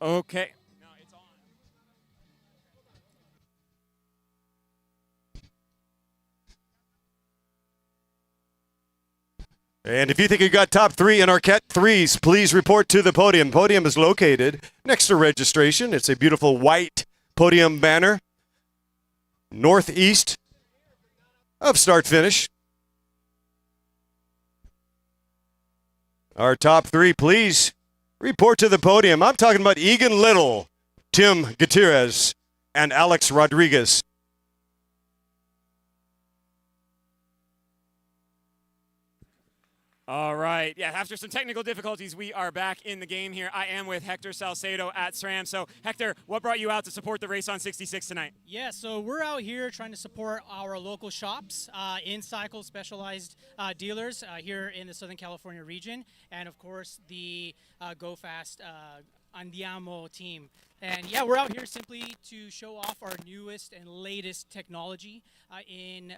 Oh, okay. Okay. No, it's on. And if you think you got top three in Arquette threes, please report to the podium. Podium is located next to registration. It's a beautiful white podium banner, northeast of start finish. Our top three, please report to the podium. I'm talking about Egan Little, Tim Gutierrez, and Alex Rodriguez. All right. Yeah, after some technical difficulties, we are back in the game here. I am with Hector Salcedo at SRAM. So, Hector, what brought you out to support the race on 66 tonight? Yeah, so we're out here trying to support our local shops, in-cycle specialized dealers here in the Southern California region, and of course the Go Fast Andiamo team. And yeah, we're out here simply to show off our newest and latest technology in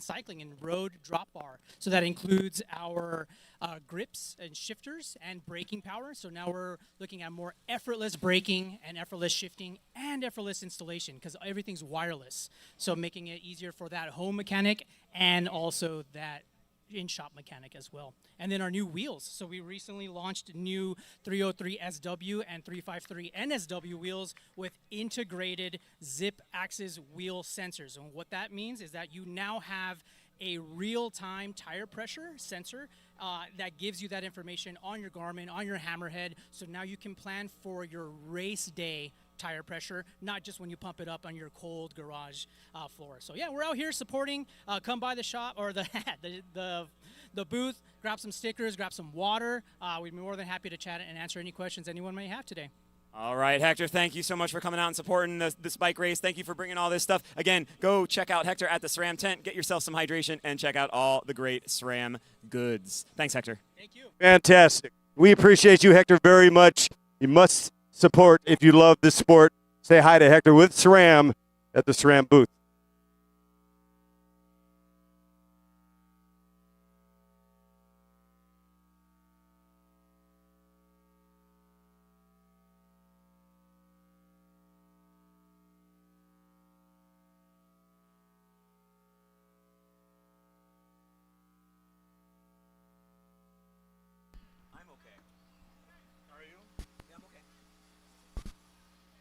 cycling and road drop bar. So that includes our grips and shifters and braking power. So now we're looking at more effortless braking and effortless shifting and effortless installation because everything's wireless. So making it easier for that home mechanic and also that in-shop mechanic as well. And then our new wheels. So we recently launched new 303 SW and 353 NSW wheels with integrated zip axis wheel sensors. And what that means is that you now have a real-time tire pressure sensor that gives you that information on your Garmin, on your Hammerhead. So now you can plan for your race day tire pressure, not just when you pump it up on your cold garage floor. So yeah, we're out here supporting. Come by the shop or the booth, grab some stickers, grab some water. We'd be more than happy to chat and answer any questions anyone may have today. All right, Hector, thank you so much for coming out and supporting this bike race. Thank you for bringing all this stuff. Again, go check out Hector at the SRAM tent, get yourself some hydration, and check out all the great SRAM goods. Thanks, Hector. Thank you. Fantastic. We appreciate you, Hector, very much. You must support if you love this sport. Say hi to Hector with SRAM at the SRAM booth.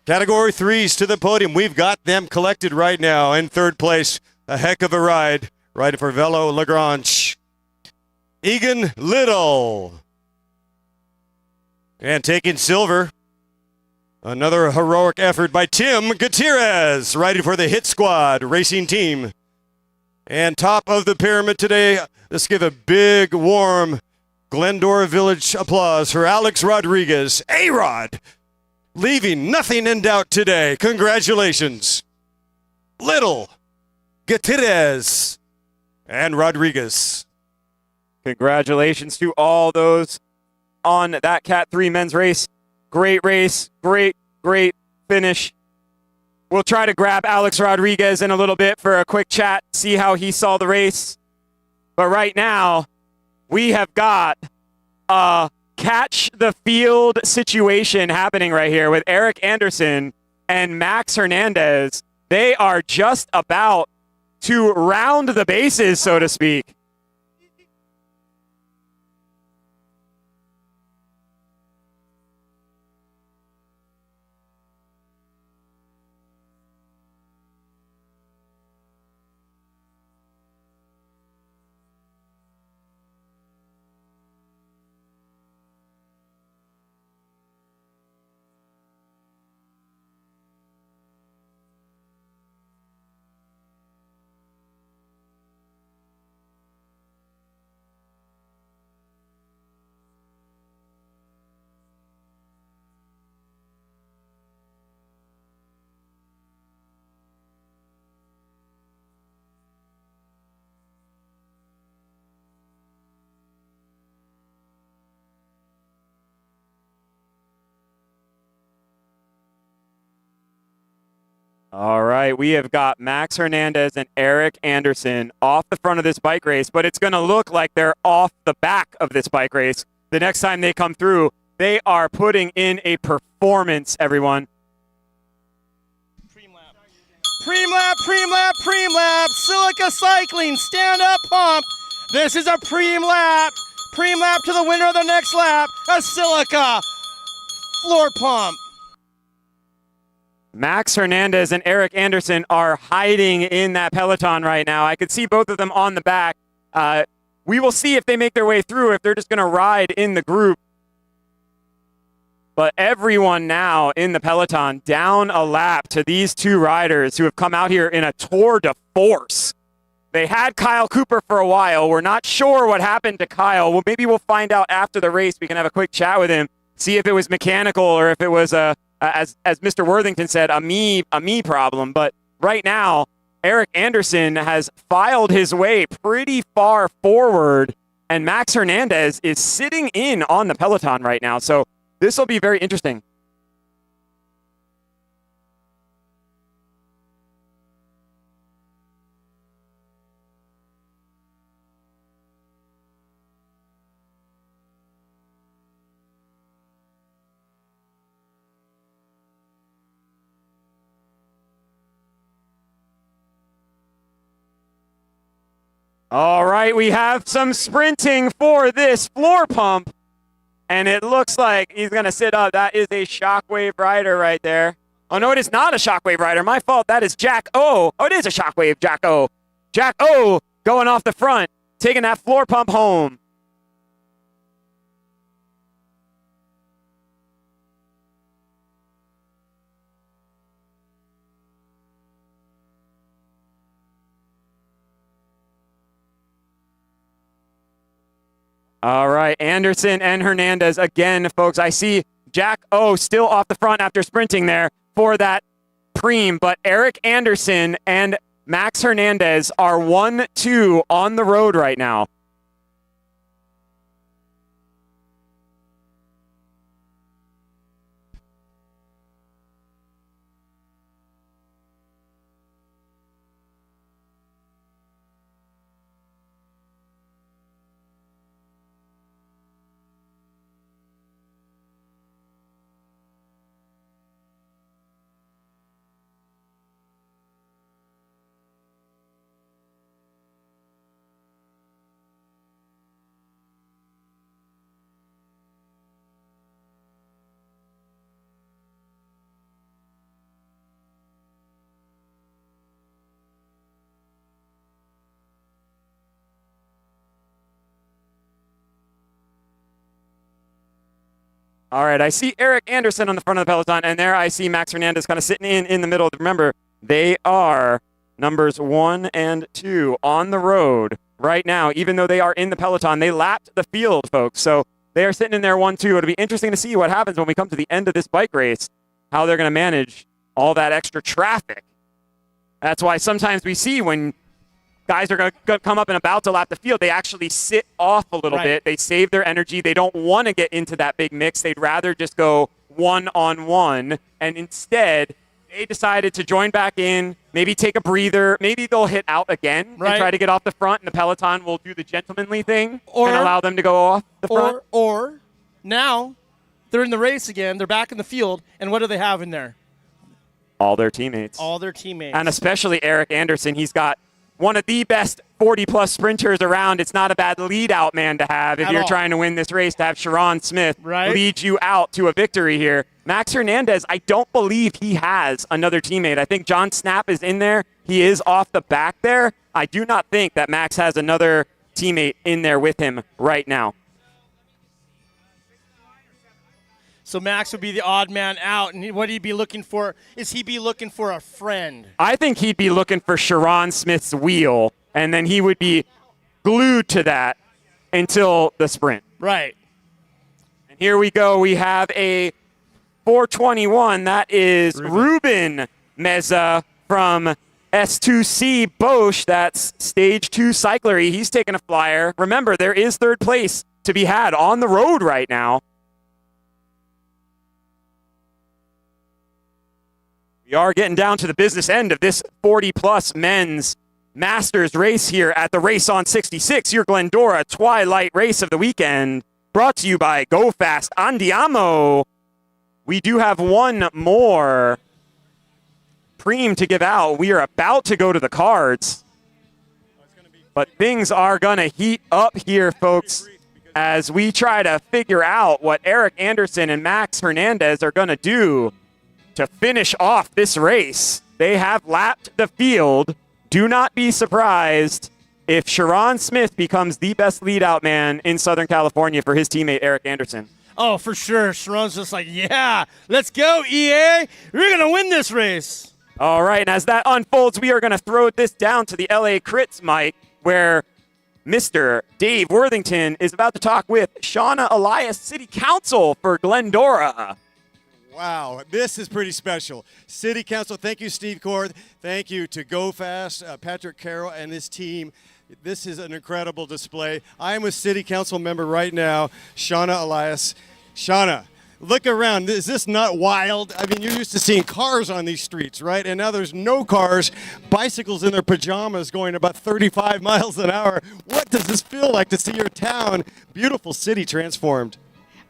Category threes to the podium. We've got them collected right now. In third place, a heck of a ride. Riding for Velo Lagrange, Egan Little. And taking silver, another heroic effort by Tim Gutierrez, riding for the Hit Squad racing team. And top of the pyramid today, let's give a big, warm Glendora Village applause for Alex Rodriguez. A-Rod, leaving nothing in doubt today. Congratulations. Little, Gutierrez, and Rodriguez. Congratulations to all those on that Cat 3 men's race. Great race. Great finish. We'll try to grab Alex Rodriguez in a little bit for a quick chat, see how he saw the race. But right now, we have got a catch the field situation happening right here with Eric Anderson and Max Hernandez. They are just about to round the bases, so to speak. All right, we have got Max Hernandez and Eric Anderson off the front of this bike race, but it's going to look like they're off the back of this bike race. The next time they come through, they are putting in a performance, everyone. Preem lap. Silica Cycling, stand up pump. This is a preem lap. Preem lap to the winner of the next lap. A Silica floor pump. Max Hernandez and Eric Anderson are hiding in that peloton right now. I could see both of them on the back. We will see if they make their way through, if they're just going to ride in the group. But everyone now in the peloton down a lap to these two riders who have come out here in a tour de force. They had Kyle Cooper for a while. We're not sure what happened to Kyle. Well, maybe we'll find out after the race. We can have a quick chat with him, see if it was mechanical or if it was as Mr. Worthington said, a me problem. But right now, Eric Anderson has filed his way pretty far forward, and Max Hernandez is sitting in on the peloton right now. So this will be very interesting. All right, we have some sprinting for this floor pump, and it looks like he's going to sit up. That is a Shockwave rider right there. Oh, no, it is not a Shockwave rider. My fault. That is Jack O. Oh, it is a Shockwave Jack O. Jack O going off the front, taking that floor pump home. All right, Anderson and Hernandez again, folks. I see Jack O still off the front after sprinting there for that preem, but Eric Anderson and Max Hernandez are 1-2 on the road right now. All right, I see Eric Anderson on the front of the peloton, and there I see Max Hernandez kind of sitting in the middle. Remember, they are Numbers 1 and 2 on the road right now. Even though they are in the peloton, they lapped the field, folks. So they are sitting in there 1-2. It'll be interesting to see what happens when we come to the end of this bike race, how they're going to manage all that extra traffic. That's why sometimes we see when guys are going to come up and about to lap the field, they actually sit off a little bit. They save their energy. They don't want to get into that big mix. They'd rather just go one-on-one, and instead they decided to join back in, maybe take a breather. Maybe they'll hit out again and try to get off the front, and the peloton will do the gentlemanly thing and allow them to go off the front. Or now they're in the race again. They're back in the field, and what do they have in there? All their teammates. All their teammates. And especially Eric Anderson. He's got one of the best 40-plus sprinters around. It's not a bad lead-out man to have if you're trying to win this race, to have Sharon Smith lead you out to a victory here. Max Hernandez, I don't believe he has another teammate. I think John Snap is in there. He is off the back there. I do not think that Max has another teammate in there with him right now. So Max would be the odd man out, and what would he be looking for? Is he be looking for a friend? I think he'd be looking for Sharon Smith's wheel, and then he would be glued to that until the sprint. Right. And here we go. We have a 421. That is Ruben Meza from S2C Bosch. That's stage 2 cycler. He's taking a flyer. Remember, there is third place to be had on the road right now. We are getting down to the business end of this 40-plus men's Masters race here at the Race on 66, your Glendora Twilight race of the weekend, brought to you by Go Fast Andiamo. We do have one more preem to give out. We are about to go to the cards, but things are going to heat up here, folks, as we try to figure out what Eric Anderson and Max Hernandez are going to do to finish off this race. They have lapped the field. Do not be surprised if Sharon Smith becomes the best lead-out man in Southern California for his teammate Eric Anderson. Oh, for sure. Sharon's just like, yeah, let's go, EA. We're going to win this race. All right, and as that unfolds, we are going to throw this down to the LA Crits mic, where Mr. Dave Worthington is about to talk with Shauna Elias, City Council for Glendora. Wow, this is pretty special. City Council, thank you, Steve Cord. Thank you to Go Fast, Patrick Carroll, and his team. This is an incredible display. I am with City Council member right now, Shauna Elias. Shauna, look around. Is this not wild? I mean, you're used to seeing cars on these streets, right? And now there's no cars, bicycles in their pajamas going about 35 miles an hour. What does this feel like to see your town, beautiful city, transformed?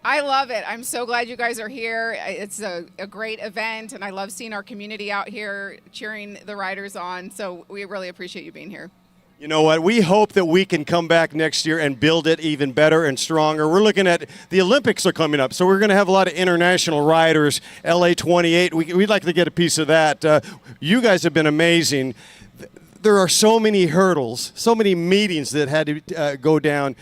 I love it. I'm so glad you guys are here. It's a great event, and I love seeing our community out here cheering the riders on. So we really appreciate you being here. You know what? We hope that we can come back next year and build it even better and stronger. We're looking at the Olympics are coming up, so we're going to have a lot of international riders. LA 28, we'd like to get a piece of that. You guys have been amazing. There are so many hurdles, so many meetings that had to go down.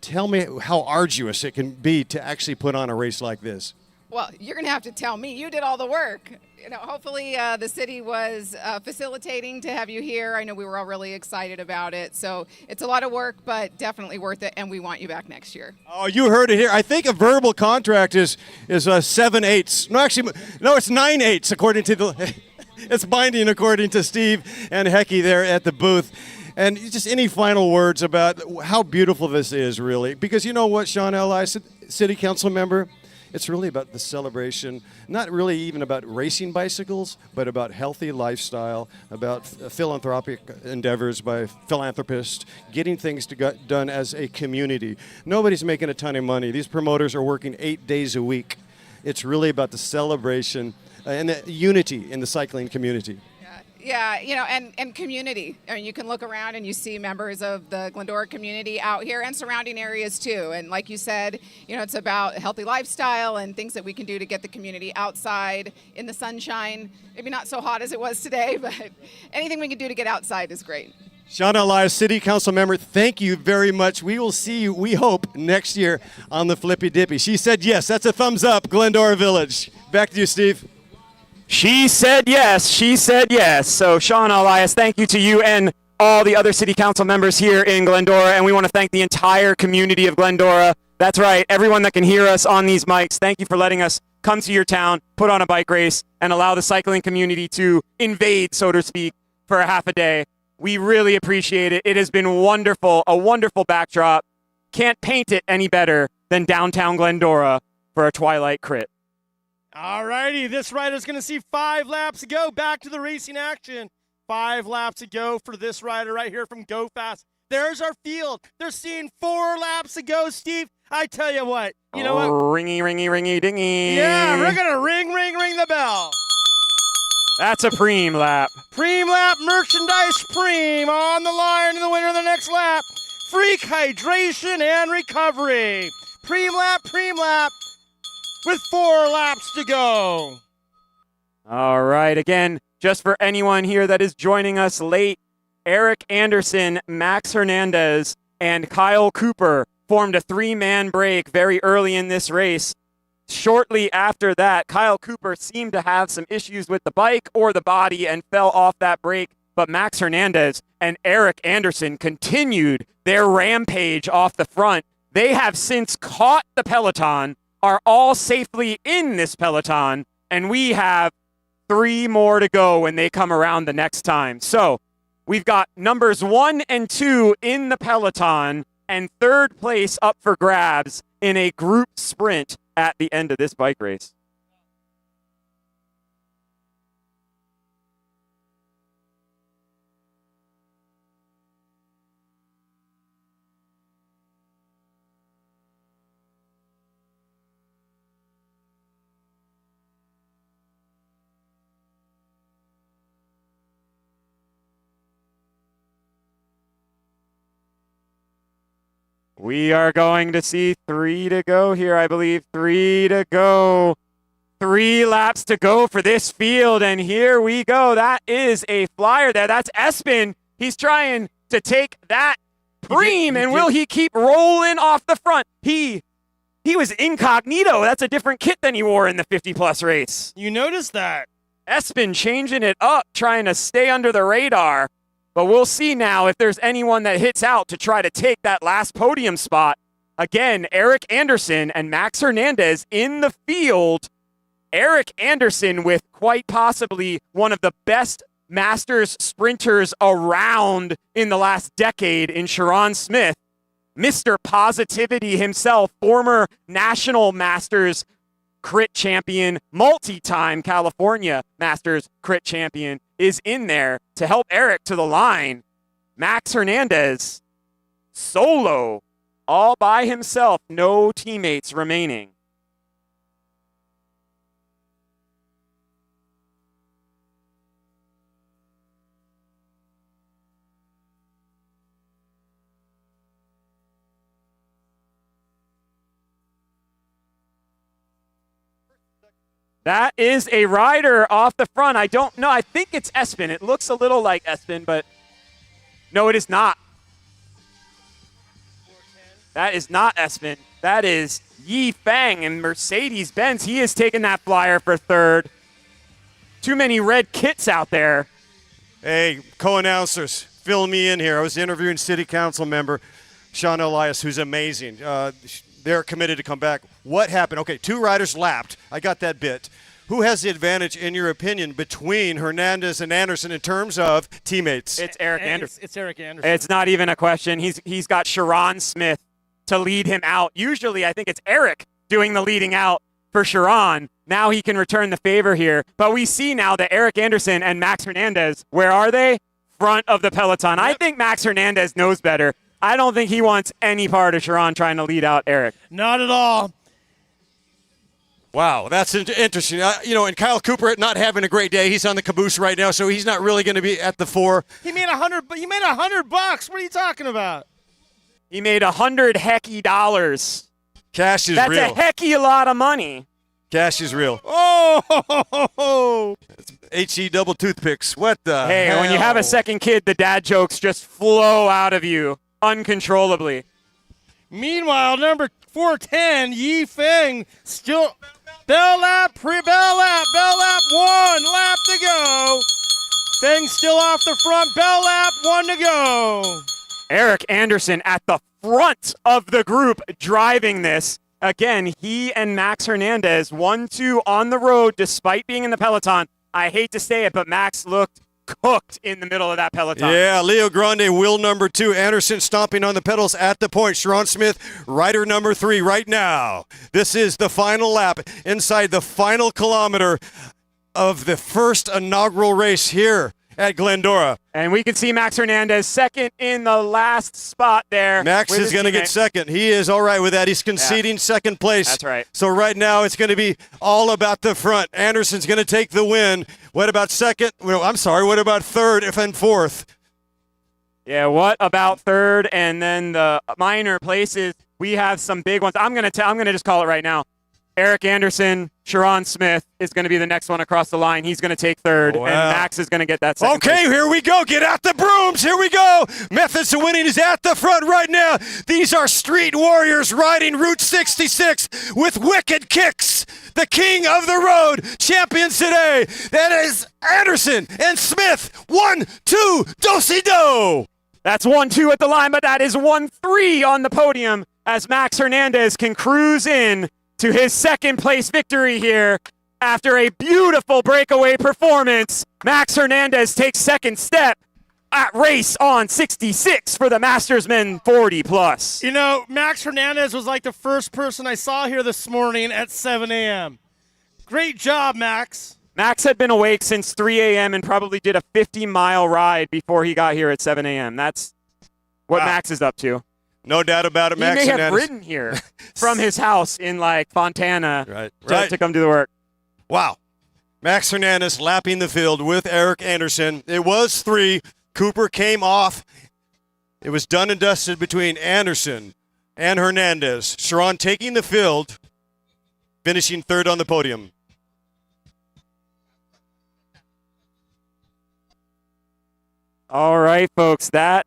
Tell me how arduous it can be to actually put on a race like this. Well, you're going to have to tell me. You did all the work. You know, hopefully the city was facilitating to have you here. I know we were all really excited about it. So it's a lot of work, but definitely worth it, and we want you back next year. Oh, you heard it here. I think a verbal contract is 7/8. No, actually, no, it's 9/8 according to the. It's binding according to Steve and Hecky there at the booth. And just any final words about how beautiful this is, really? Because you know what, Sean L.I., City Council member, it's really about the celebration, not really even about racing bicycles, but about healthy lifestyle, about philanthropic endeavors by philanthropists, getting things done as a community. Nobody's making a ton of money. These promoters are working 8 days a week. It's really about the celebration and the unity in the cycling community. Yeah, you know, and community. I mean, you can look around and you see members of the Glendora community out here and surrounding areas too. And like you said, you know, it's about healthy lifestyle and things that we can do to get the community outside in the sunshine. Maybe not so hot as it was today, but anything we can do to get outside is great. Shauna Elias, City Council member, thank you very much. We will see you, we hope, next year on the Flippy Dippy. She said yes. That's a thumbs up, Glendora Village. Back to you, Steve. She said yes. She said yes. So, Shauna Elias, thank you to you and all the other city council members here in Glendora. And we want to thank the entire community of Glendora. That's right. Everyone that can hear us on these mics, thank you for letting us come to your town, put on a bike race, and allow the cycling community to invade, so to speak, for a half a day. We really appreciate it. It has been wonderful, a wonderful backdrop. Can't paint it any better than downtown Glendora for a Twilight crit. All righty, this rider's going to see 5 laps to go. Back to the racing action. 5 laps to go for this rider right here from Go Fast. There's our field. They're seeing 4 laps to go, Steve. I tell you what. You know what? Ringy, ringy, ringy, dingy. Yeah, we're going to ring the bell. That's a preem lap. Preem lap, merchandise preem on the line in the winner of the next lap. Freak hydration and recovery. Preem lap. With 4 laps to go. All right. Again, just for anyone here that is joining us late, Eric Anderson, Max Hernandez, and Kyle Cooper formed a 3-man break very early in this race. Shortly after that, Kyle Cooper seemed to have some issues with the bike or the body and fell off that break. But Max Hernandez and Eric Anderson continued their rampage off the front. They have since caught the peloton, are all safely in this peloton, and we have 3 more to go when they come around the next time. So we've got numbers 1 and 2 in the peloton and 3rd place up for grabs in a group sprint at the end of this bike race. We are going to see 3 to go here, I believe. 3 to go. 3 laps to go for this field, and here we go. That is a flyer there. That's Espen. He's trying to take that preem, and will he keep rolling off the front? He was incognito. That's a different kit than he wore in the 50-plus race. You noticed that. Espen changing it up, trying to stay under the radar. But we'll see now if there's anyone that hits out to try to take that last podium spot. Again, Eric Anderson and Max Hernandez in the field. Eric Anderson with quite possibly one of the best Masters sprinters around in the last decade in Sharon Smith. Mr. Positivity himself, former National Masters crit champion, multi-time California Masters crit champion, is in there to help Eric to the line. Max Hernandez, solo, all by himself, no teammates remaining. That is a rider off the front. I don't know. I think it's Espen. It looks a little like Espen, but no, it is not. That is not Espen. That is Yi Fang and Mercedes-Benz. He has taken that flyer for 3rd. Too many red kits out there. Hey, co-announcers, fill me in here. I was interviewing city council member Shauna Elias, who's amazing. They're committed to come back. What happened? Okay, 2 riders lapped. I got that bit. Who has the advantage, in your opinion, between Hernandez and Anderson in terms of teammates? It's Eric Anderson. It's Eric Anderson. It's not even a question. He's got Sharon Smith to lead him out. Usually, I think it's Eric doing the leading out for Sharon. Now he can return the favor here. But we see now that Eric Anderson and Max Hernandez, where are they? Front of the peloton. Yep. I think Max Hernandez knows better. I don't think he wants any part of Sharon trying to lead out Eric. Not at all. Wow, that's interesting. And Kyle Cooper not having a great day. He's on the caboose right now, so he's not really going to be at the 4. He made $100. He made $100. What are you talking about? He made $100 hecky dollars. Cash is real. That's a hecky lot of money. Cash is real. Oh! HE double toothpicks. What the Hey, hell? when you have a second kid, the dad jokes just flow out of you uncontrollably. Meanwhile, number 410, Yi Feng, still bell lap, bell lap, 1 lap to go. Feng still off the front, bell lap, 1 to go. Eric Anderson at the front of the group driving this. Again, he and Max Hernandez, 1-2 on the road despite being in the peloton. I hate to say it, but Max looked cooked in the middle of that peloton. Yeah, Leo Grande, wheel number 2. Anderson stomping on the pedals at the point. Sharon Smith, rider number 3 right now. This is the final lap inside the final kilometer of the first inaugural race here at Glendora. And we can see Max Hernandez second in the last spot there. Max is going to get second. He is all right with that. He's conceding second place. That's right. So right now it's going to be all about the front. Anderson's going to take the win. What about second? Well, I'm sorry. What about third and fourth? Yeah, what about third and then the minor places? We have some big ones. I'm going to just call it right now. Eric Anderson, Sharon Smith is going to be the next one across the line. He's going to take third, and Max is going to get that second place. Here we go. Get out the brooms. Here we go. Methods of winning is at the front right now. These are street warriors riding Route 66 with wicked kicks. The king of the road, champions today. That is Anderson and Smith. 1-2, do-si-do. That's 1-2 at the line, but that is 1-3 on the podium as Max Hernandez can cruise in to his second place victory here. After a beautiful breakaway performance, Max Hernandez takes second step at race on 66 for the Mastersmen 40+. You know, Max Hernandez was like the first person I saw here this morning at 7 a.m. Great job, Max. Max had been awake since 3 a.m. and probably did a 50-mile ride before he got here at 7 a.m. That's what Max is up to. No doubt about it, Max. He may have ridden here from his house in like Fontana to come do the work. Wow. Max Hernandez lapping the field with Eric Anderson. It was 3. Cooper came off. It was done and dusted between Anderson and Hernandez. Sharon taking the field, finishing third on the podium. All right, folks, that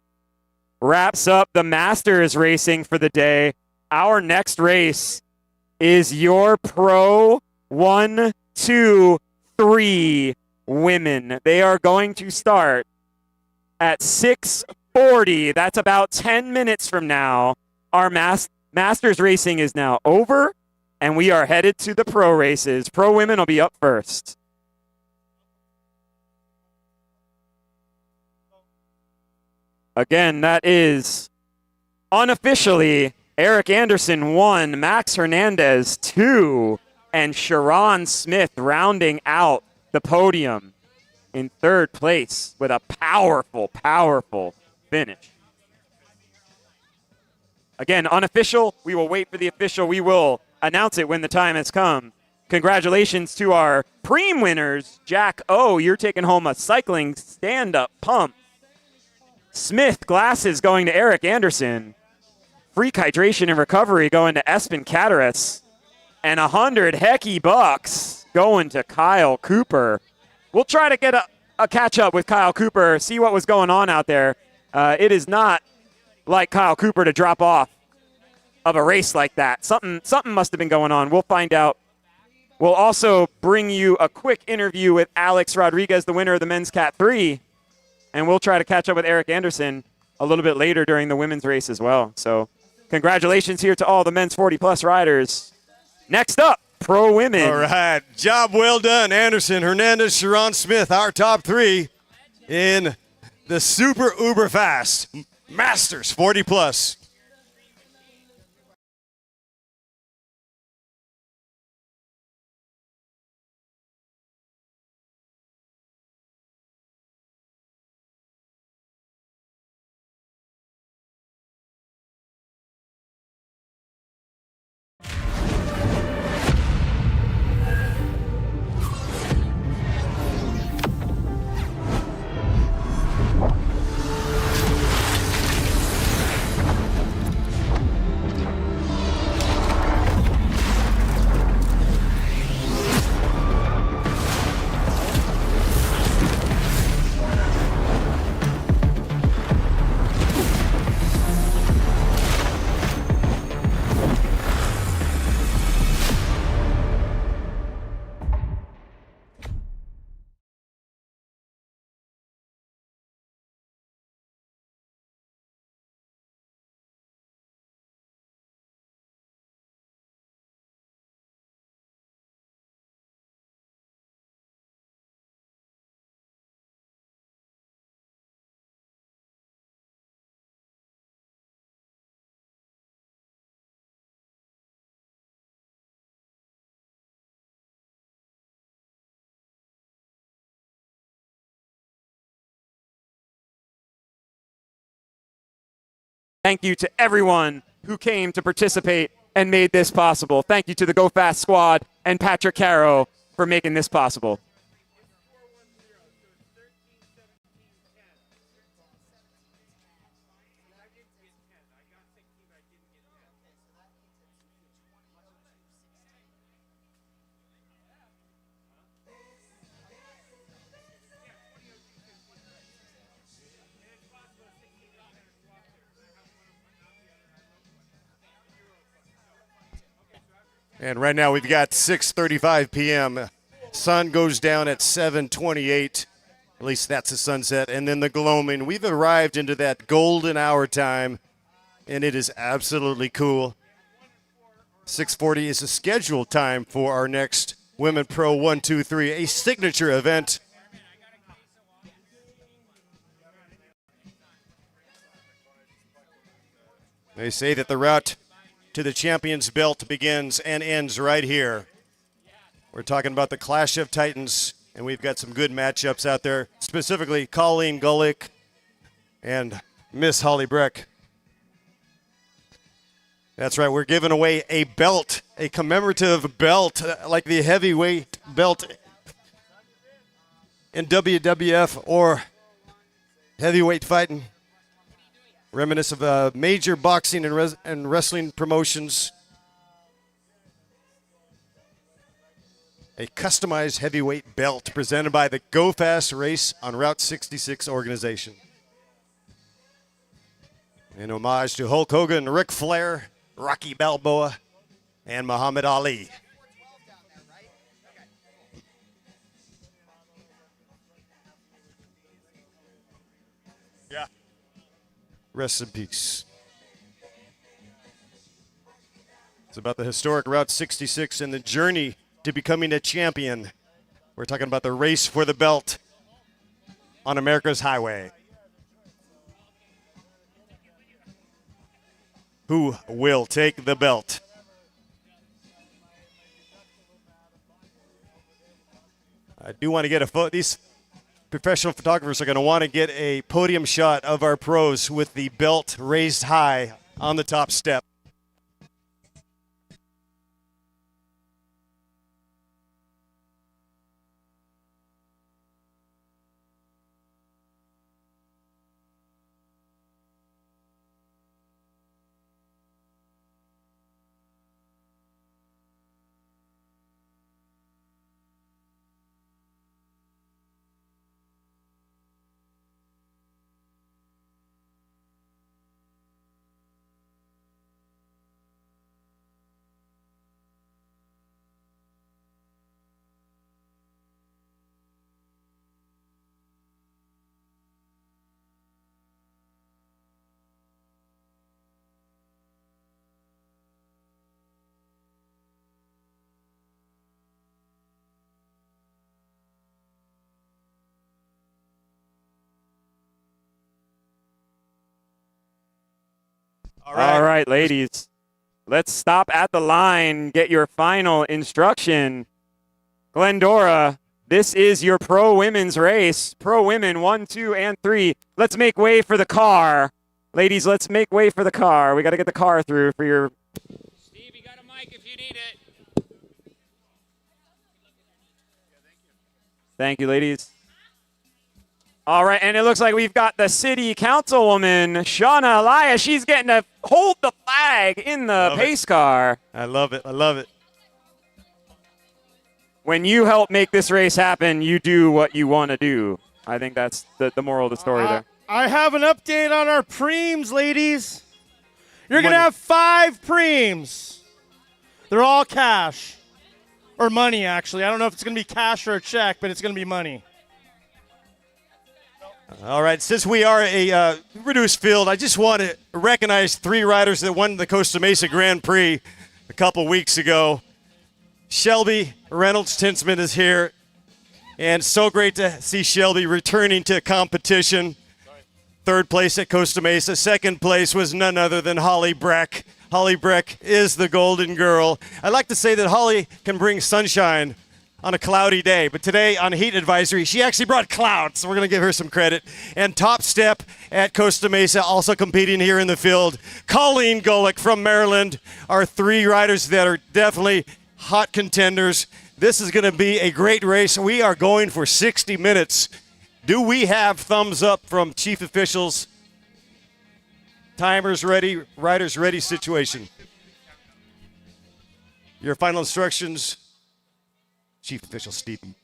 wraps up the Masters racing for the day. Our next race is your Pro 1, 2, 3 women. They are going to start at 6:40. That's about 10 minutes from now. Our Masters racing is now over, and we are headed to the pro races. Pro women will be up first. Again, that is unofficially Eric Anderson 1, Max Hernandez 2, and Sharon Smith rounding out the podium in third place with a powerful, powerful finish. Again, unofficial. We will wait for the official. We will announce it when the time has come. Congratulations to our preem winners. Jack O, you're taking home a cycling stand-up pump. Smith glasses going to Eric Anderson. Freak hydration and recovery going to Espen Cataris. And 100 hecky bucks going to Kyle Cooper. We'll try to get a catch up with Kyle Cooper, see what was going on out there. It is not like Kyle Cooper to drop off of a race like that. Something must have been going on. We'll find out. We'll also bring you a quick interview with Alex Rodriguez, the winner of the Men's Cat 3. And we'll try to catch up with Eric Anderson a little bit later during the women's race as well. So congratulations here to all the men's 40+ riders. Next up, pro women. All right. Job well done, Anderson, Hernandez, Sharon Smith, our top 3 in the super uber fast Masters 40+. Thank you to everyone who came to participate and made this possible. Thank you to the Go Fast squad and Patrick Caro for making this possible. And right now we've got 6:35 p.m. Sun goes down at 7:28. At least that's the sunset. And then the gloaming. We've arrived into that golden hour time, and it is absolutely cool. 6:40 is the scheduled time for our next Women Pro 123, a signature event. They say that the route to the champion's belt begins and ends right here. We're talking about the Clash of Titans, and we've got some good matchups out there, specifically Colleen Gulick and Miss Holly Breck. That's right, we're giving away a belt, a commemorative belt, like the heavyweight belt in WWF or heavyweight fighting. Reminiscent of major boxing and wrestling promotions. A customized heavyweight belt presented by the Go Fast Race on Route 66 organization. In homage to Hulk Hogan, Ric Flair, Rocky Balboa, and Muhammad Ali. Yeah. Rest in peace. It's about the historic Route 66 and the journey to becoming a champion. We're talking about the race for the belt on America's highway. Who will take the belt? I do want to get a photo. These professional photographers are going to want to get a podium shot of our pros with the belt raised high on the top step. All right, ladies. Let's stop at the line, get your final instruction. Glendora, this is your pro women's race. Pro women 1, 2, and 3. Let's make way for the car. Ladies, let's make way for the car. We got to get the car through for your... Steve, you got a mic if you need it. Thank you, ladies. All right, and it looks like we've got the city councilwoman, Shauna Elias. She's getting to hold the flag in the pace car. I love it. I love it. When you help make this race happen, you do what you want to do. I think that's the moral of the story there. I have an update on our preems, ladies. You're going to have 5 preems. They're all cash. Or money, actually. I don't know if it's going to be cash or a check, but it's going to be money. All right, since we are a reduced field, I just want to recognize 3 riders that won the Costa Mesa Grand Prix a couple weeks ago. Shelby Reynolds-Tinsman is here, and so great to see Shelby returning to competition. 3rd place at Costa Mesa. 2nd place was none other than Holly Breck. Holly Breck is the golden girl. I like to say that Holly can bring sunshine on a cloudy day. But today on a heat advisory, she actually brought clouds, so we're going to give her some credit. And Top Step at Costa Mesa also competing here in the field. Colleen Golick from Maryland are 3 riders that are definitely hot contenders. This is going to be a great race. We are going for 60 minutes. Do we have thumbs up from chief officials? Timers ready, riders ready situation. Your final instructions, Chief Official Stephen.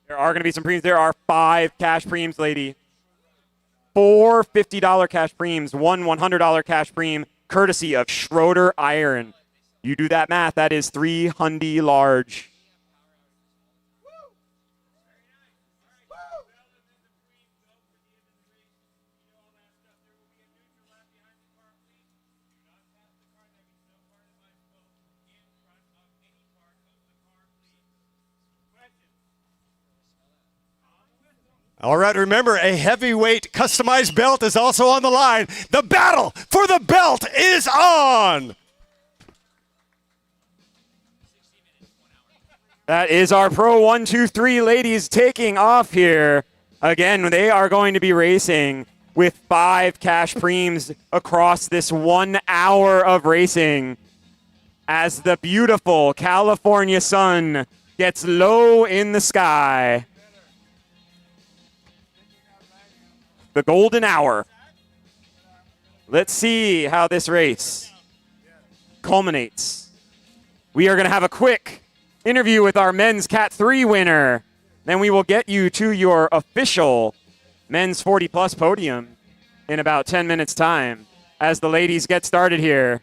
There are going to be some preems. There are 5 cash preems, lady. 4 $50 cash preems, 1 $100 cash preem, courtesy of Schroeder Iron. You do that math, that is 3 hundy large. All right, remember, a heavyweight customized belt is also on the line. The battle for the belt is on. That is our Pro 1, 2, 3 ladies taking off here. Again, they are going to be racing with 5 cash preems across this 1 hour of racing as the beautiful California sun gets low in the sky. The golden hour. Let's see how this race culminates. We are going to have a quick interview with our men's Cat 3 winner. Then we will get you to your official men's 40-plus podium in about 10 minutes' time as the ladies get started here.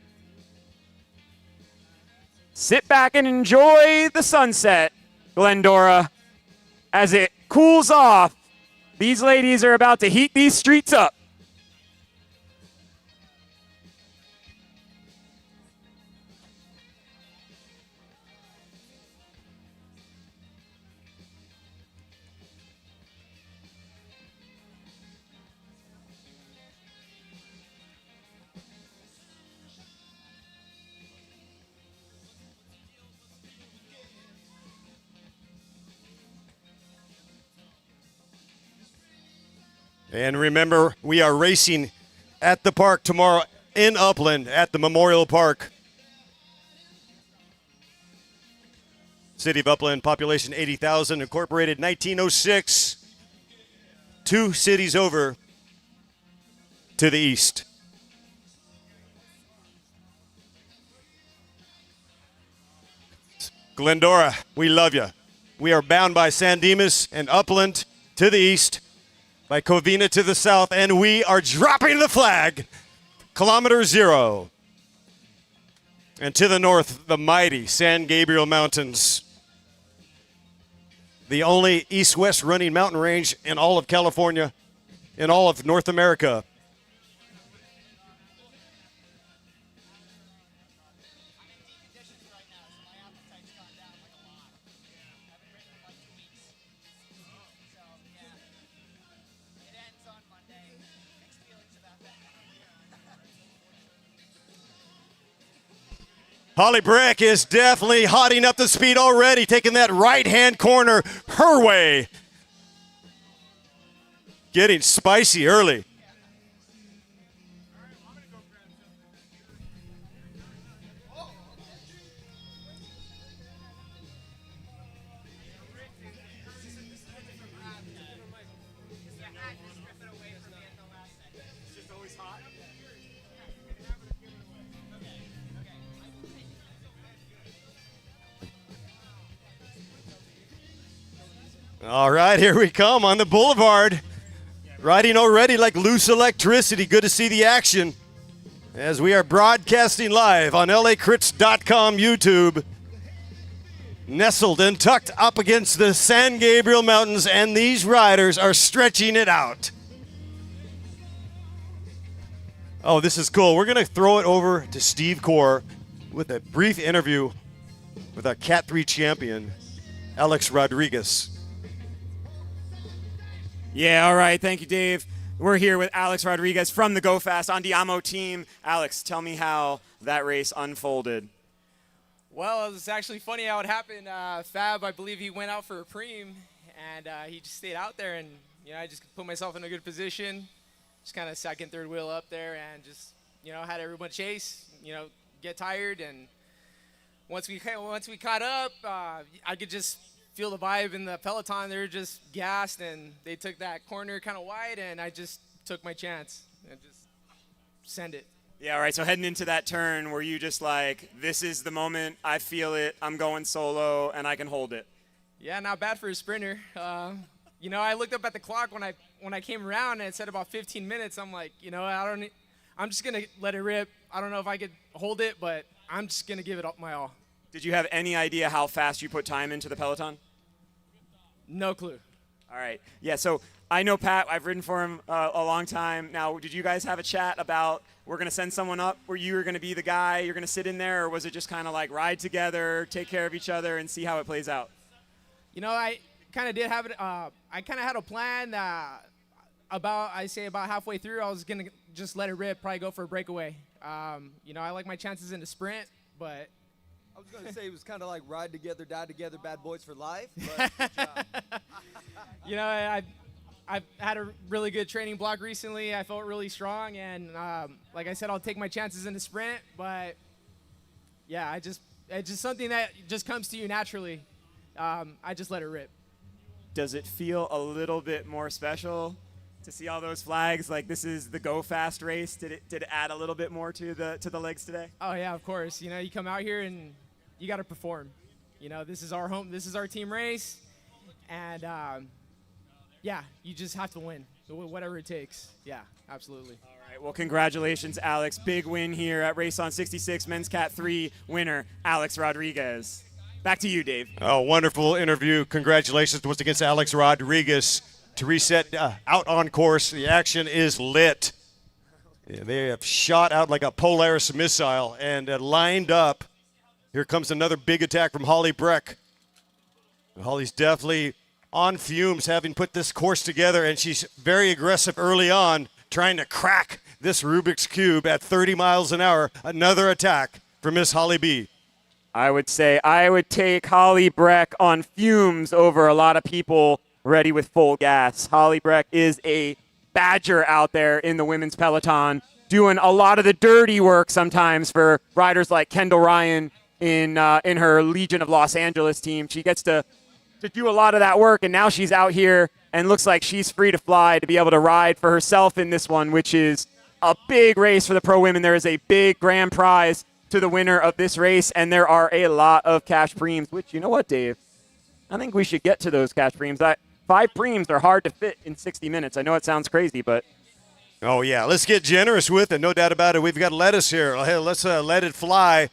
Sit back and enjoy the sunset, Glendora, as it cools off. These ladies are about to heat these streets up. And remember, we are racing at the park tomorrow in Upland at the Memorial Park. City of Upland, population 80,000, incorporated 1906. 2 cities over to the east. Glendora, we love you. We are bound by San Dimas and Upland to the east, by Covina to the south, and we are dropping the flag, kilometer 0. And to the north, the mighty San Gabriel Mountains, the only east-west running mountain range in all of California, in all of North America. Holly Breck is definitely hotting up the speed already, taking that right-hand corner her way. Getting spicy early. All right, here we come on the boulevard. Riding already like loose electricity. Good to see the action as we are broadcasting live on LACrits.com YouTube. Nestled and tucked up against the San Gabriel Mountains, and these riders are stretching it out. Oh, this is cool. We're going to throw it over to Steve Core with a brief interview with our Cat 3 champion, Alex Rodriguez. Yeah, all right. Thank you, Dave. We're here with Alex Rodriguez from the Go Fast Andiamo team. Alex, tell me how that race unfolded. Well, it was actually funny how it happened. Fab, I believe he went out for a preem, and he just stayed out there, and I just put myself in a good position, just kind of second, third wheel up there, and just had everyone chase, get tired, and once we caught up, I could just feel the vibe in the peloton. They were just gassed, and they took that corner kind of wide, and I just took my chance and just send it. Yeah, all right, so heading into that turn, were you just like, this is the moment, I feel it, I'm going solo, and I can hold it? Yeah, not bad for a sprinter. I looked up at the clock when I came around, and it said about 15 minutes. I'm like, I'm just going to let it rip. I don't know if I could hold it, but I'm just going to give it my all. Did you have any idea how fast you put time into the peloton? No clue. All right. Yeah, so I know Pat. I've ridden for him a long time. Now, did you guys have a chat about we're going to send someone up where you were going to be the guy, you're going to sit in there, or was it just kind of like ride together, take care of each other, and see how it plays out? I kind of did have it. I kind of had a plan about halfway through, I was going to just let it rip, probably go for a breakaway. I like my chances in the sprint, but I was going to say it was kind of like ride together, die together, bad boys for life. But good job. I've had a really good training block recently. I felt really strong, and like I said, I'll take my chances in the sprint. But yeah, it's just something that just comes to you naturally. I just let it rip. Does it feel a little bit more special to see all those flags? Like this is the Go Fast race. Did it add a little bit more to the legs today? Oh yeah, of course. You come out here and you got to perform. This is our home. This is our team race, and yeah, you just have to win, whatever it takes. Yeah, absolutely. All right. Well, congratulations, Alex. Big win here at Race on 66. Men's Cat 3 winner, Alex Rodriguez. Back to you, Dave. Oh, wonderful interview. Congratulations once again to Alex Rodriguez. To reset, out on course, the action is lit. Yeah, they have shot out like a Polaris missile and lined up. Here comes another big attack from Holly Breck. Holly's definitely on fumes, having put this course together, and she's very aggressive early on, trying to crack this Rubik's Cube at 30 miles an hour. Another attack for Miss Holly B. I would say I would take Holly Breck on fumes over a lot of people ready with full gas. Holly Breck is a badger out there in the women's peloton, doing a lot of the dirty work sometimes for riders like Kendall Ryan in her Legion of Los Angeles team. She gets to do a lot of that work, and now she's out here and looks like she's free to fly to be able to ride for herself in this one, which is a big race for the pro women. There is a big grand prize to the winner of this race, and there are a lot of cash preems, which, you know what, Dave? I think we should get to those cash preems. 5 preems are hard to fit in 60 minutes. I know it sounds crazy, but... Oh, yeah. Let's get generous with it. No doubt about it. We've got lettuce here. Hey, let's let it fly.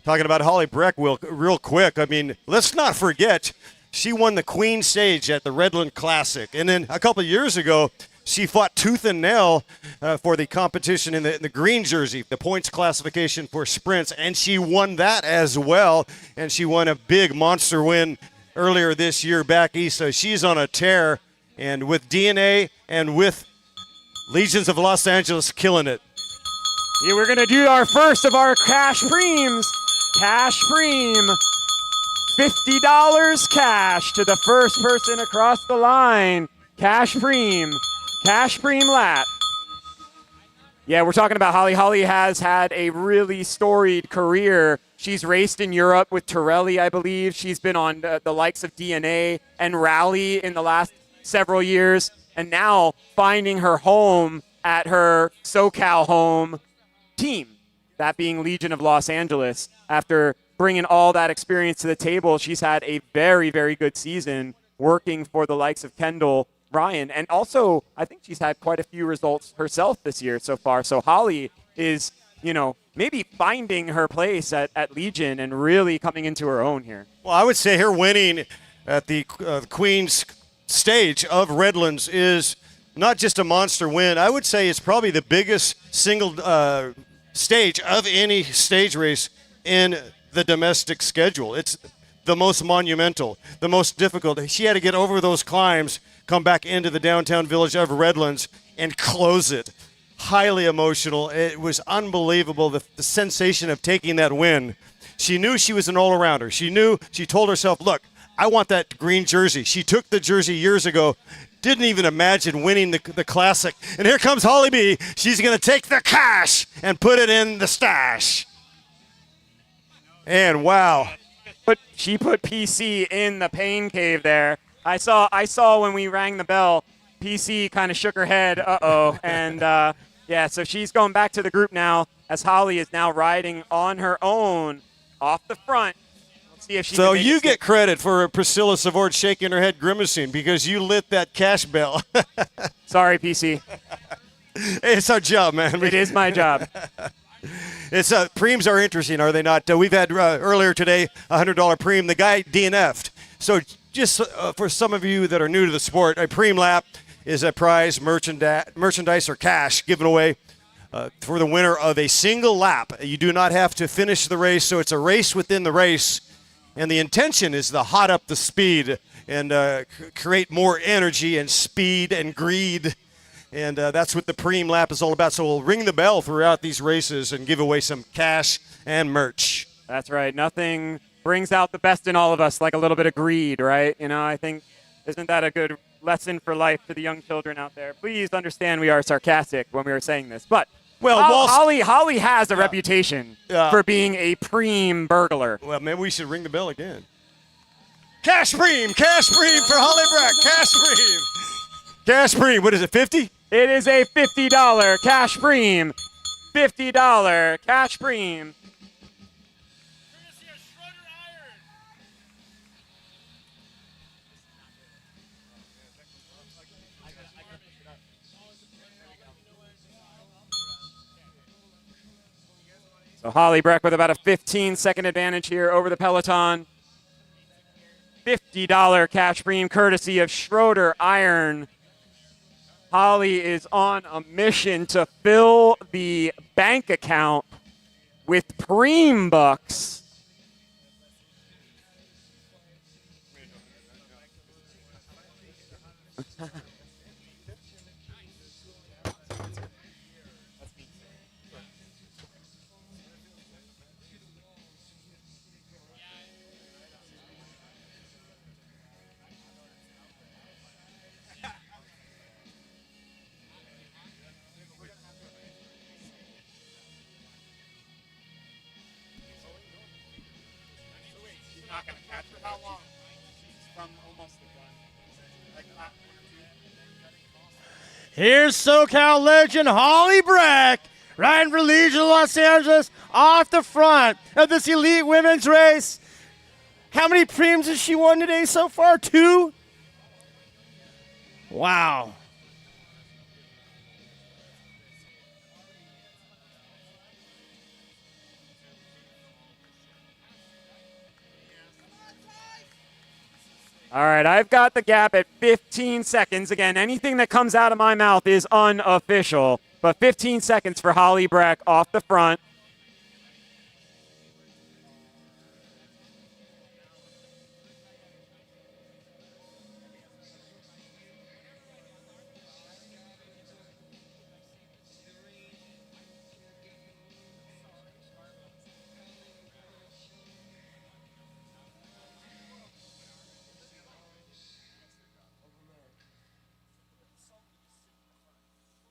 Talking about Holly Breck real quick. I mean, let's not forget... She won the Queen Stage at the Redland Classic. And then a couple of years ago, she fought tooth and nail for the competition in the green jersey, the points classification for sprints. And she won that as well. And she won a big monster win earlier this year back east. So she's on a tear. And with DNA and with Legions of Los Angeles killing it. Yeah, we're going to do our first of our cash preems. Cash preem. $50 cash to the first person across the line. Cash preem lap. Yeah, we're talking about Holly. Holly has had a really storied career. She's raced in Europe with Torelli, I believe. She's been on the likes of DNA and Rally in the last several years, and now finding her home at her SoCal home team, that being Legion of Los Angeles. After bringing all that experience to the table, she's had a very, very good season working for the likes of Kendall Ryan. And also, I think she's had quite a few results herself this year so far. So Holly is, maybe finding her place at Legion and really coming into her own here. Well, I would say her winning at the Queen's stage of Redlands is not just a monster win. I would say it's probably the biggest single stage of any stage race in the domestic schedule. It's the most monumental, the most difficult. She had to get over those climbs, come back into the downtown village of Redlands, and close it. Highly emotional. It was unbelievable, the sensation of taking that win. She knew she was an all-arounder. She told herself, look, I want that green jersey. She took the jersey years ago, didn't even imagine winning the Classic. And here comes Holly B. She's going to take the cash and put it in the stash. And wow. She put PC in the pain cave there. I saw when we rang the bell, PC kind of shook her head, uh-oh. And, so she's going back to the group now as Holly is now riding on her own off the front. Let's see if she So can you get credit for Priscilla Savard shaking her head grimacing because you lit that cash bell. Sorry, PC. It's our job, man. It is my job. It's preems are interesting, are they not? We've had earlier today $100 preem. The guy DNF'd. So just for some of you that are new to the sport, a preem lap is a prize merchandise or cash given away for the winner of a single lap. You do not have to finish the race, so it's a race within the race. And the intention is to hot up the speed and create more energy and speed and greed. And that's what the preem lap is all about. So we'll ring the bell throughout these races and give away some cash and merch. That's right. Nothing brings out the best in all of us like a little bit of greed, right? I think, isn't that a good lesson for life for the young children out there? Please understand we are sarcastic when we are saying this. But Holly has a reputation for being a preem burglar. Well, maybe we should ring the bell again. Cash preem for Holly Breck. Cash preem. What is it, 50? It is a $50 cash preem. $50 cash preem. So Holly Breck with about a 15-second advantage here over the peloton. $50 cash preem courtesy of Schroeder Iron. Holly is on a mission to fill the bank account with preem bucks. Here's SoCal legend Holly Breck riding for Legion of Los Angeles off the front of this elite women's race. How many preems has she won today so far? 2? Wow. All right, I've got the gap at 15 seconds. Again, anything that comes out of my mouth is unofficial, but 15 seconds for Holly Breck off the front.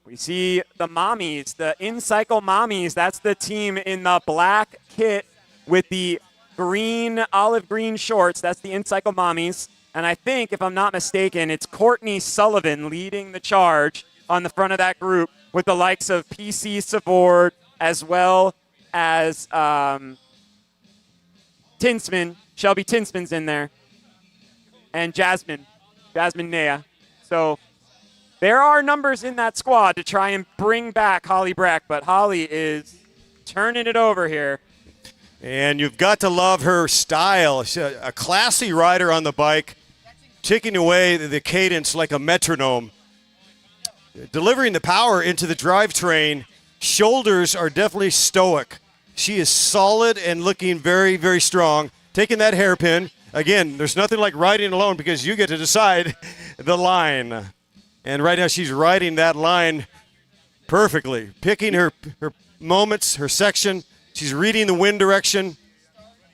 We see the mommies, the in-cycle mommies. That's the team in the black kit with the green, olive green shorts. That's the in-cycle mommies. And I think, if I'm not mistaken, it's Courtney Sullivan leading the charge on the front of that group with the likes of PC Savard as well as Tinsman. Shelby Tinsman's in there. And Jasmine Nea. So there are numbers in that squad to try and bring back Holly Breck, but Holly is turning it over here. And you've got to love her style. She's a classy rider on the bike, taking away the cadence like a metronome, delivering the power into the drivetrain. Shoulders are definitely stoic. She is solid and looking very, very strong. Taking that hairpin. Again, there's nothing like riding alone because you get to decide the line. And right now she's riding that line perfectly, picking her moments, her section. She's reading the wind direction.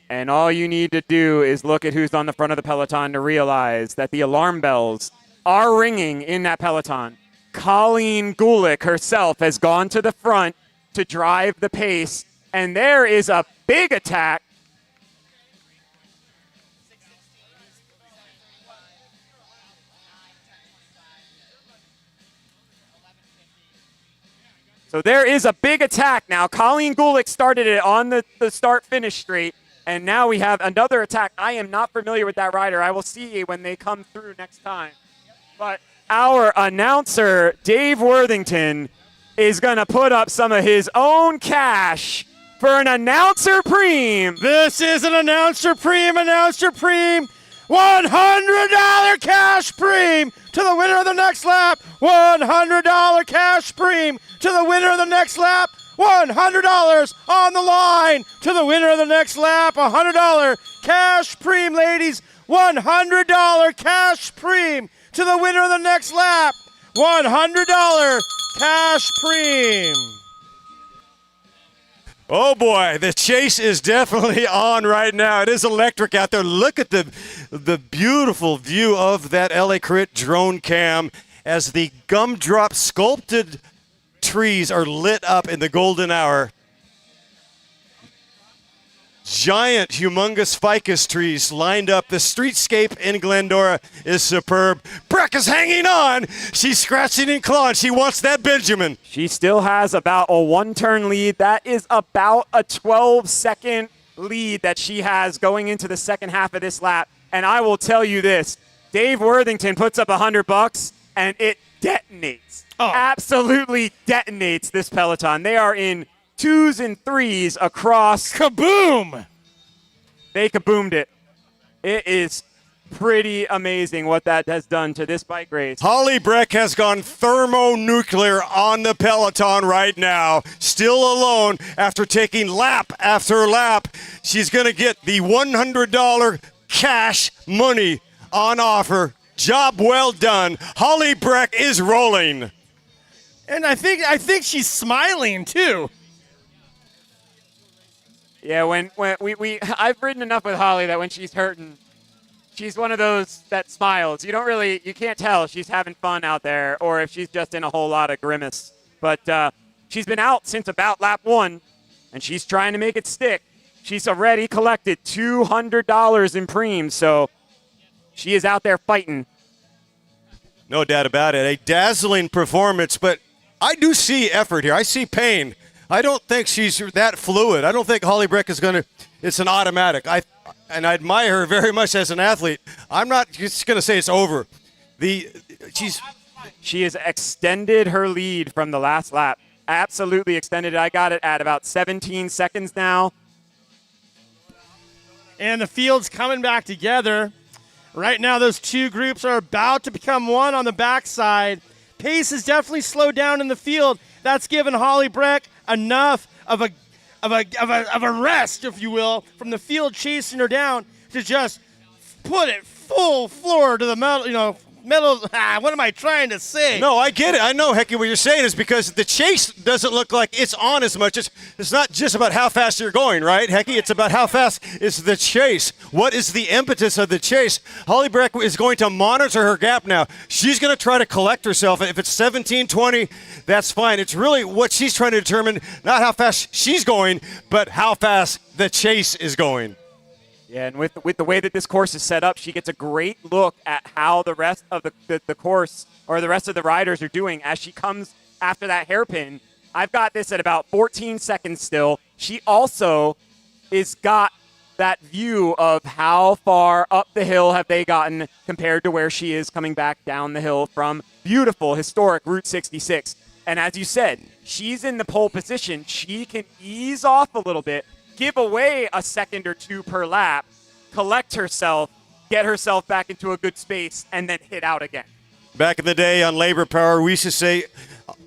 And all you need to do is look at who's on the front of the peloton to realize that the alarm bells are ringing in that peloton. Colleen Gulick herself has gone to the front to drive the pace, and there is a big attack. So there is a big attack now. Colleen Gulick started it on the start-finish straight, and now we have another attack. I am not familiar with that rider. I will see when they come through next time. But our announcer, Dave Worthington, is going to put up some of his own cash for an announcer preem. This is an announcer preem, $100 cash preem to the winner of the next lap. $100 cash preem to the winner of the next lap. $100 on the line to the winner of the next lap. $100 cash preem, ladies. $100 cash preem to the winner of the next lap. $100 cash preem. Oh boy, the chase is definitely on right now. It is electric out there. Look at the beautiful view of that LA Crit drone cam as the gumdrop sculpted trees are lit up in the golden hour. Giant, humongous ficus trees lined up. The streetscape in Glendora is superb. Breck is hanging on. She's scratching and clawing. She wants that Benjamin. She still has about a one-turn lead. That is about a 12-second lead that she has going into the second half of this lap. And I will tell you this, Dave Worthington puts up $100 and it detonates. Oh. Absolutely detonates this peloton. They are in 2s and 3s across. Kaboom! They kaboomed it. It is pretty amazing what that has done to this bike race. Holly Breck has gone thermonuclear on the peloton right now. Still alone after taking lap after lap. She's going to get the $100 cash money on offer. Job well done. Holly Breck is rolling. And I think she's smiling too. Yeah, when I've ridden enough with Holly that when she's hurting, she's one of those that smiles. You can't tell if she's having fun out there or if she's just in a whole lot of grimace. But she's been out since about lap 1, and she's trying to make it stick. She's already collected $200 in preems, so she is out there fighting. No doubt about it. A dazzling performance, but I do see effort here. I see pain. I don't think she's that fluid. I don't think Holly Breck is going to – it's an automatic. I admire her very much as an athlete. I'm not just going to say it's over. She has extended her lead from the last lap. Absolutely extended it. I got it at about 17 seconds now. And the field's coming back together. Right now, those two groups are about to become one on the backside. Pace has definitely slowed down in the field. That's given Holly Breck enough of a rest, if you will, from the field chasing her down to just put it full floor to the metal, what am I trying to say? No, I get it. I know, Hecky, what you're saying is because the chase doesn't look like it's on as much. It's not just about how fast you're going, right, Hecky? It's about how fast is the chase. What is the impetus of the chase? Holly Breck is going to monitor her gap now. She's going to try to collect herself. If it's 17:20, that's fine. It's really what she's trying to determine, not how fast she's going, but how fast the chase is going. Yeah, and with the way that this course is set up, she gets a great look at how the rest of the course or the rest of the riders are doing as she comes after that hairpin. I've got this at about 14 seconds still. She also is got that view of how far up the hill have they gotten compared to where she is coming back down the hill from beautiful, historic Route 66. And as you said, she's in the pole position. She can ease off a little bit, give away a second or two per lap, collect herself, get herself back into a good space, and then hit out again. Back in the day on Labor Power, we used to say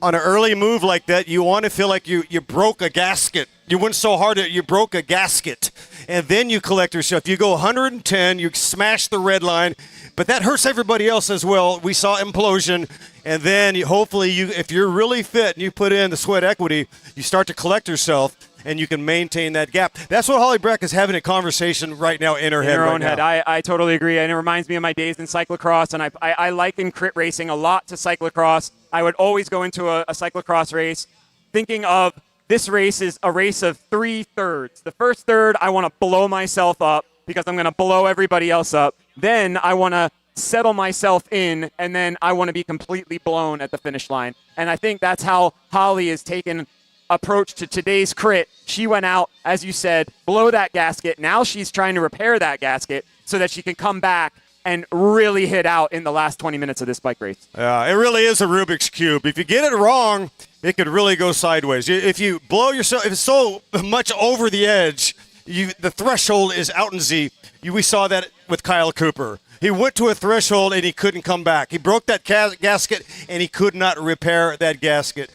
on an early move like that, you want to feel like you broke a gasket. You went so hard that you broke a gasket. And then you collect yourself. You go 110, you smash the red line, but that hurts everybody else as well. We saw implosion. And then hopefully, if you're really fit and you put in the sweat equity, you start to collect yourself and you can maintain that gap. That's what Holly Breck is having a conversation right now in her head. In her right own now. head. I totally agree. And it reminds me of my days in cyclocross. And I liken crit racing a lot to cyclocross. I would always go into a cyclocross race thinking of this race is a race of 3/3. The first third, I want to blow myself up because I'm going to blow everybody else up. Then I want to settle myself in, and then I want to be completely blown at the finish line. And I think that's how Holly has taken approach to today's crit. She went out, as you said, blow that gasket. Now she's trying to repair that gasket so that she can come back and really hit out in the last 20 minutes of this bike race. Yeah, it really is a Rubik's Cube. If you get it wrong, it could really go sideways. If you blow yourself, if it's so much over the edge, the threshold is out in Z. We saw that with Kyle Cooper. He went to a threshold and he couldn't come back. He broke that gasket and he could not repair that gasket.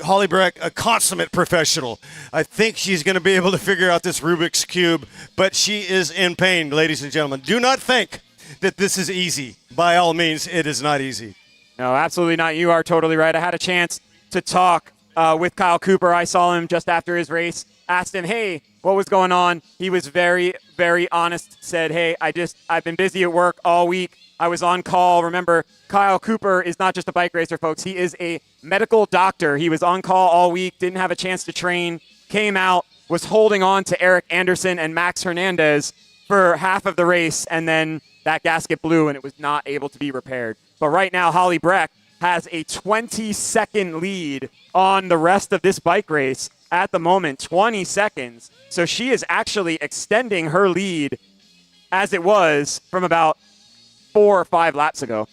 Holly Breck, a consummate professional. I think she's going to be able to figure out this Rubik's Cube, but she is in pain, ladies and gentlemen. Do not think that this is easy. By all means, it is not easy. No, absolutely not. You are totally right. I had a chance to talk with Kyle Cooper. I saw him just after his race, asked him, hey, what was going on? He was very, very honest, said, hey, I've been busy at work all week. I was on call. Remember, Kyle Cooper is not just a bike racer, folks. He is a medical doctor. He was on call all week, didn't have a chance to train, came out, was holding on to Eric Anderson and Max Hernandez for half of the race, and then that gasket blew and it was not able to be repaired. But right now, Holly Breck has a 20-second lead on the rest of this bike race at the moment, 20 seconds. So she is actually extending her lead as it was from about 4 or 5 laps ago.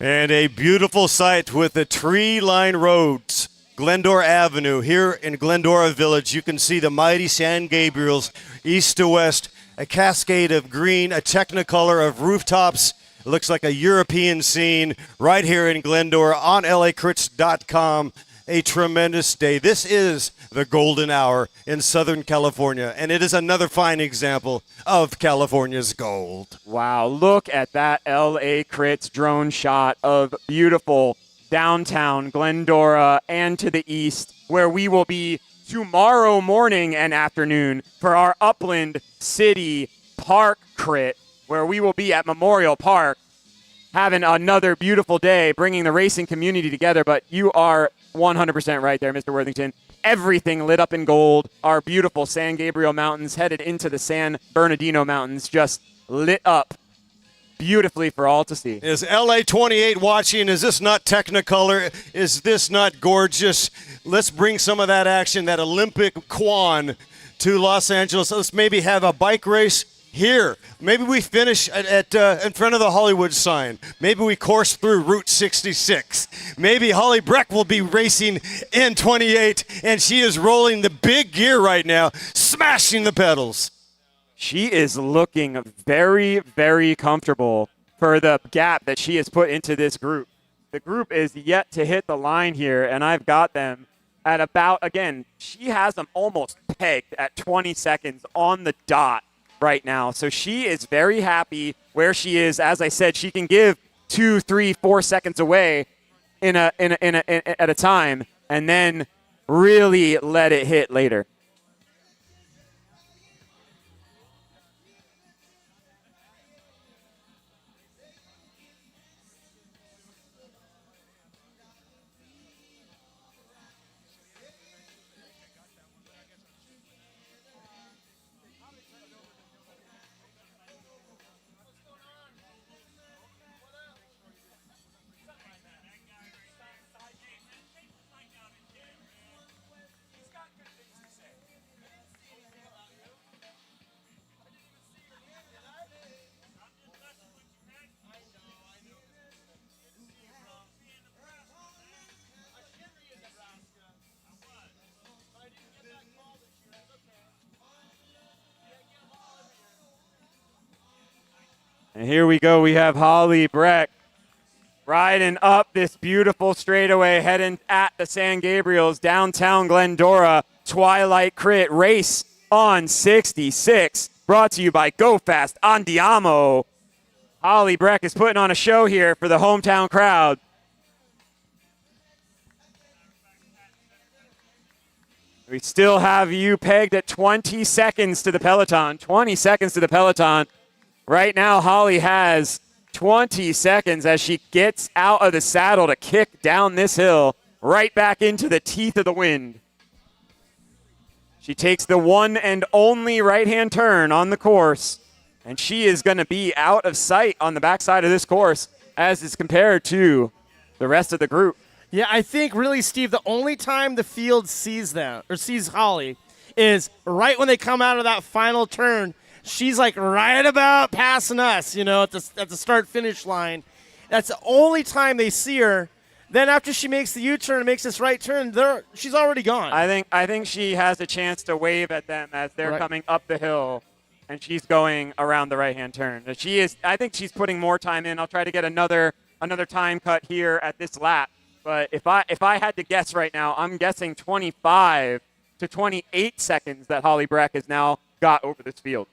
And a beautiful sight with the tree-lined roads. Glendora Avenue here in Glendora Village. You can see the mighty San Gabriels east to west, a cascade of green, a technicolor of rooftops. It looks like a European scene right here in Glendora on lacrits.com. A tremendous day. This is the golden hour in Southern California, and it is another fine example of California's gold. Wow, look at that LA Crits drone shot of beautiful downtown Glendora and to the east, where we will be tomorrow morning and afternoon for our Upland City Park Crit, where we will be at Memorial Park having another beautiful day, bringing the racing community together. But you are 100% right there, Mr. Worthington. Everything lit up in gold. Our beautiful San Gabriel Mountains headed into the San Bernardino Mountains, just lit up beautifully for all to see. Is LA 28 watching? Is this not Technicolor? Is this not gorgeous? Let's bring some of that action, that Olympic quan, to Los Angeles. Let's maybe have a bike race here. Maybe we finish at in front of the Hollywood sign. Maybe we course through Route 66. Maybe Holly Breck will be racing in 28, and she is rolling the big gear right now, smashing the pedals. She is looking very, very comfortable for the gap that she has put into this group. The group is yet to hit the line here, and I've got them at about, again, she has them almost pegged at 20 seconds on the dot right now. So she is very happy where she is. As I said, she can give 2, 3, 4 seconds away at a time, and then really let it hit later. And here we go. We have Holly Breck riding up this beautiful straightaway, heading at the San Gabriel's downtown Glendora Twilight Crit race on 66. Brought to you by Go Fast Andiamo. Holly Breck is putting on a show here for the hometown crowd. We still have you pegged at 20 seconds to the peloton. 20 seconds to the peloton. Right now, Holly has 20 seconds as she gets out of the saddle to kick down this hill right back into the teeth of the wind. She takes the one and only right-hand turn on the course, and she is going to be out of sight on the backside of this course as is compared to the rest of the group. Yeah, I think really, Steve, the only time the field sees them or sees Holly is right when they come out of that final turn. She's like right about passing us, you know, at the start-finish line. That's the only time they see her. Then after she makes the U-turn and makes this right turn, she's already gone. I think she has a chance to wave at them as they're coming up the hill, and she's going around the right-hand turn. I think she's putting more time in. I'll try to get another time cut here at this lap. But if I had to guess right now, I'm guessing 25 to 28 seconds that Holly Breck has now got over this field.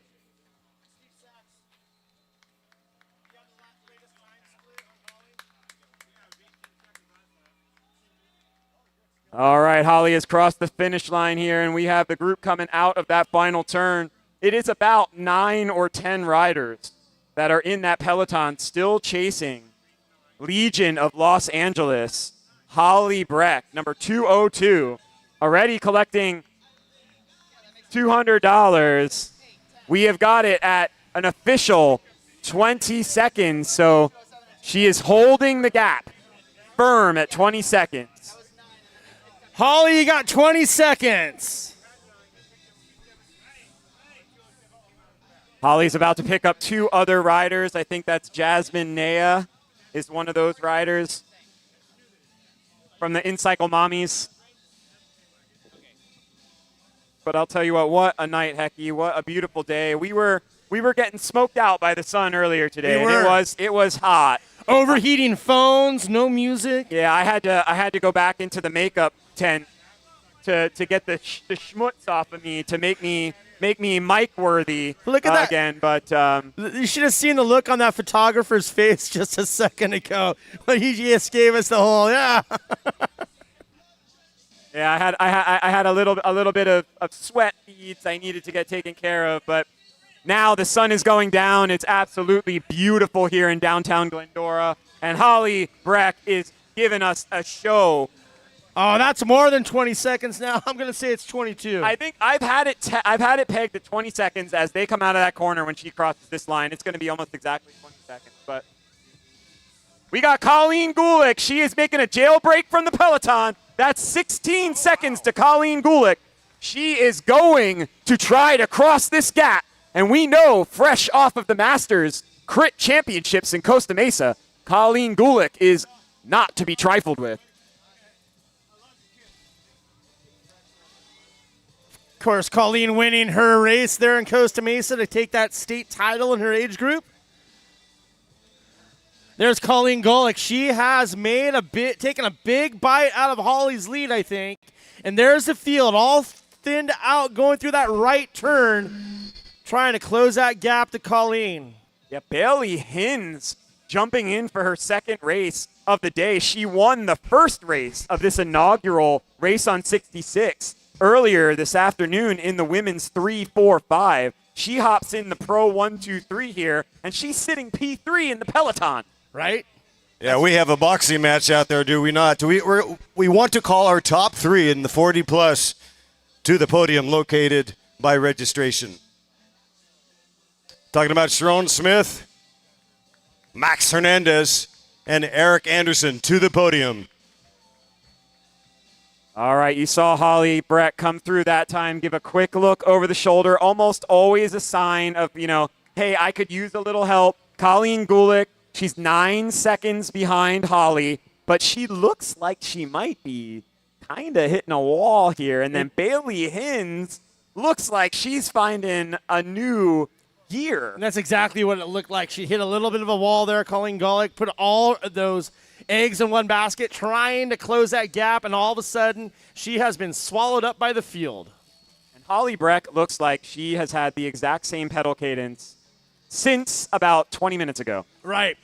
All right, Holly has crossed the finish line here, and we have the group coming out of that final turn. It is about 9 or 10 riders that are in that peloton still chasing Legion of Los Angeles. Holly Breck, number 202, already collecting $200. We have got it at an official 20 seconds, so she is holding the gap firm at 20 seconds. Holly, you got 20 seconds. Holly's about to pick up 2 other riders. I think that's Jasmine Nea is one of those riders from the In-Cycle Mommies. But I'll tell you what a night, Hecky. What a beautiful day. We were getting smoked out by the sun earlier today. And it was hot. Overheating phones, no music. Yeah, I had to go back into the makeup tent to get the schmutz off of me to make me mic worthy. Look at that again. But you should have seen the look on that photographer's face just a second ago when he just gave us the whole yeah. Yeah, I had a little bit of sweat beads I needed to get taken care of, but now the sun is going down. It's absolutely beautiful here in downtown Glendora, and Holly Breck is giving us a show. Oh, that's more than 20 seconds now. I'm going to say it's 22. I think I've had it pegged at 20 seconds as they come out of that corner when she crosses this line. It's going to be almost exactly 20 seconds, but we got Colleen Gulick. She is making a jailbreak from the peloton. That's 16 seconds to Colleen Gulick. She is going to try to cross this gap. And we know, fresh off of the Masters Crit Championships in Costa Mesa, Colleen Gulick is not to be trifled with. Of course, Colleen winning her race there in Costa Mesa to take that state title in her age group. There's Colleen Gulick. She has taken a big bite out of Holly's lead, I think. And there's the field all thinned out, going through that right turn, trying to close that gap to Colleen. Yeah, Bailey Hins jumping in for her second race of the day. She won the first race of this inaugural race on 66 earlier this afternoon in the women's 3-4-5. She hops in the Pro 1-2-3 here, and she's sitting P3 in the peloton. Right? Yeah, we have a boxing match out there, do we not? We want to call our top 3 in the 40-plus to the podium located by registration. Talking about Sharon Smith, Max Hernandez, and Eric Anderson to the podium. All right, you saw Holly Breck come through that time, give a quick look over the shoulder, almost always a sign of, hey, I could use a little help. Colleen Gulick, she's 9 seconds behind Holly, but she looks like she might be kind of hitting a wall here. And then Bailey Hins looks like she's finding a new gear. And that's exactly what it looked like. She hit a little bit of a wall there. Colleen Gullick put all of those eggs in one basket, trying to close that gap, and all of a sudden, she has been swallowed up by the field. And Holly Breck looks like she has had the exact same pedal cadence since about 20 minutes ago. Right.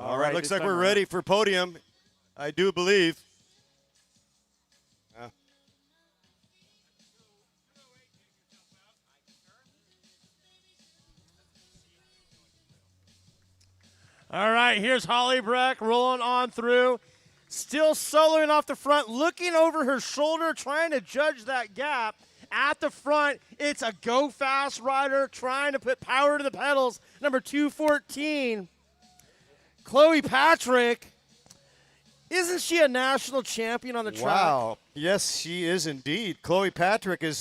All right, looks like we're ready for podium. I do believe. All right, here's Holly Breck rolling on through. Still soloing off the front, looking over her shoulder, trying to judge that gap. At the front, it's a go fast rider trying to put power to the pedals. Number 214, Chloe Patrick. Isn't she a national champion on the track? Wow. Yes, she is indeed. Chloe Patrick is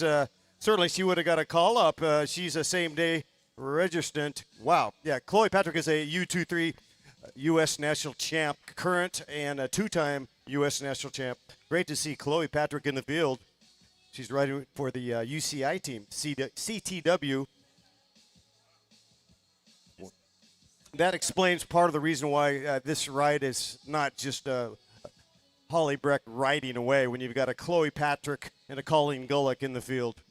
certainly, she would have got a call up. She's a same day registrant. Wow. Yeah, Chloe Patrick is a U23 U.S. national champ, current and a two-time U.S. national champ. Great to see Chloe Patrick in the field. She's riding for the UCI team, CTW. That explains part of the reason why this ride is not just Holly Breck riding away when you've got a Chloe Patrick and a Colleen Gullick in the field.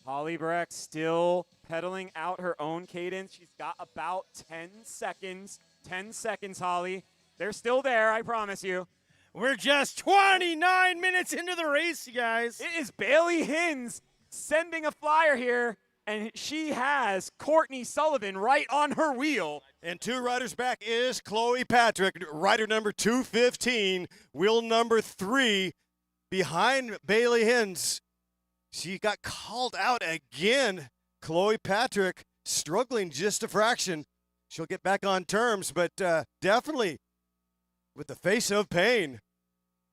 Holly Breck still pedaling out her own cadence. She's got about 10 seconds. 10 seconds, Holly. They're still there, I promise you. We're just 29 minutes into the race, you guys. It is Bailey Hins sending a flyer here, and she has Courtney Sullivan right on her wheel. And two riders back is Chloe Patrick, rider number 215, wheel number 3, behind Bailey Hins. She got called out again. Chloe Patrick struggling just a fraction. She'll get back on terms, but definitely with the face of pain.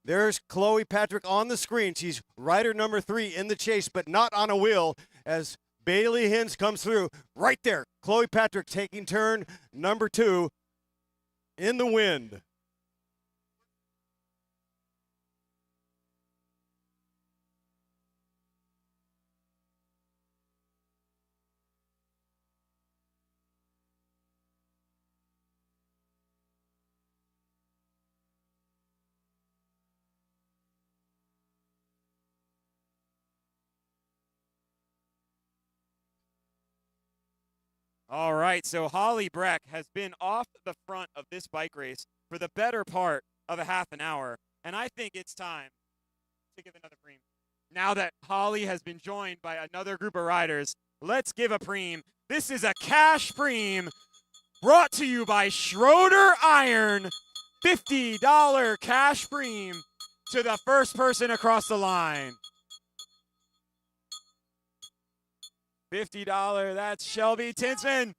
There's Chloe Patrick on the screen. She's rider number 3 in the chase, but not on a wheel as Bailey Hins comes through. Right there, Chloe Patrick taking turn number 2 in the wind. All right, so Holly Breck has been off the front of this bike race for the better part of a half an hour, and I think it's time to give another preem. Now that Holly has been joined by another group of riders, let's give a preem. This is a cash preem brought to you by Schroeder Iron. $50 cash preem to the first person across the line. $50, that's Shelby Tinsman.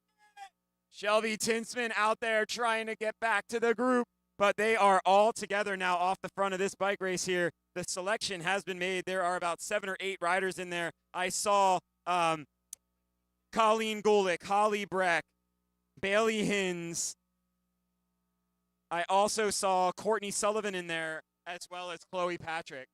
Shelby Tinsman out there trying to get back to the group, but they are all together now off the front of this bike race here. The selection has been made. There are about 7 or 8 riders in there. I saw Colleen Gullick, Holly Breck, Bailey Hins. I also saw Courtney Sullivan in there, as well as Chloe Patrick.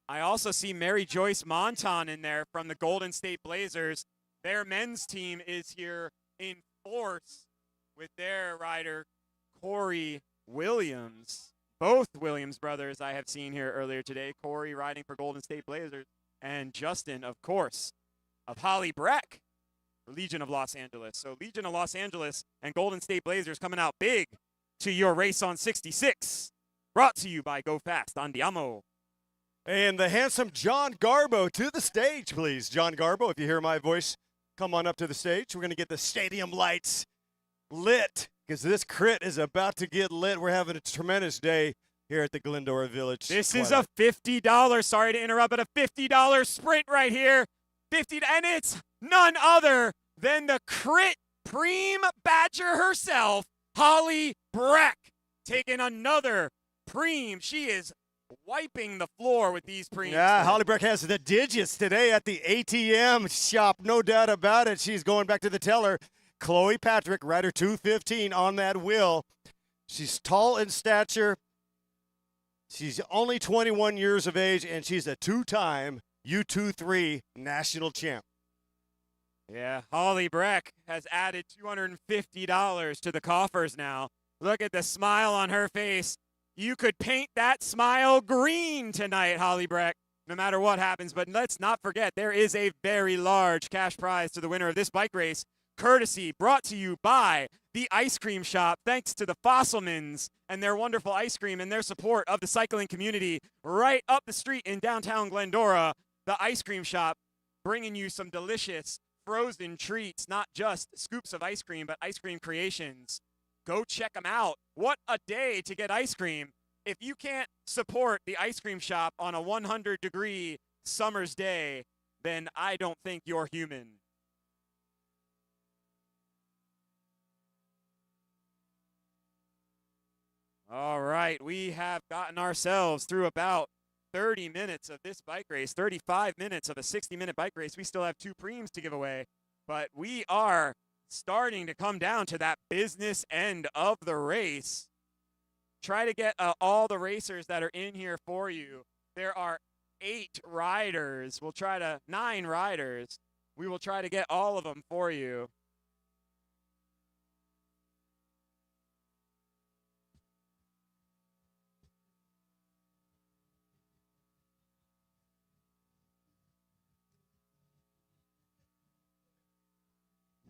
I also see Mary Joyce Monton in there from the Golden State Blazers. Their men's team is here in force. with their rider, Corey Williams. Both Williams brothers I have seen here earlier today. Corey riding for Golden State Blazers, and Justin, of course, of Holly Breck, Legion of Los Angeles. So Legion of Los Angeles and Golden State Blazers coming out big to your race on 66. Brought to you by Go Fast, Andiamo. And the handsome John Garbo to the stage, please. John Garbo, if you hear my voice, come on up to the stage. We're going to get the stadium lights lit because this crit is about to get lit. We're having a tremendous day here at the Glendora Village. This is a $50, sorry to interrupt, but a $50 sprint right here. And it's none other than the crit preem badger herself, Holly Breck, taking another preem. She is wiping the floor with these preems. Yeah, Holly Breck has the digits today at the ATM shop, no doubt about it. She's going back to the teller. Chloe Patrick, rider 215 on that wheel. She's tall in stature. She's only 21 years of age, and she's a two-time U23 national champ. Yeah, Holly Breck has added $250 to the coffers now. Look at the smile on her face. You could paint that smile green tonight, Holly Breck, no matter what happens. But let's not forget, there is a very large cash prize to the winner of this bike race, courtesy brought to you by the ice cream shop, thanks to the Fossilmans and their wonderful ice cream and their support of the cycling community right up the street in downtown Glendora. The ice cream shop bringing you some delicious frozen treats, not just scoops of ice cream, but ice cream creations. Go check them out. What a day to get ice cream. If you can't support the ice cream shop on a 100-degree summer's day, then I don't think you're human. All right, we have gotten ourselves through about 30 minutes of this bike race, 35 minutes of a 60-minute bike race. We still have 2 preems to give away, but we are starting to come down to that business end of the race. Try to get all the racers that are in here for you. There are 8 riders. 9 riders. We will try to get all of them for you.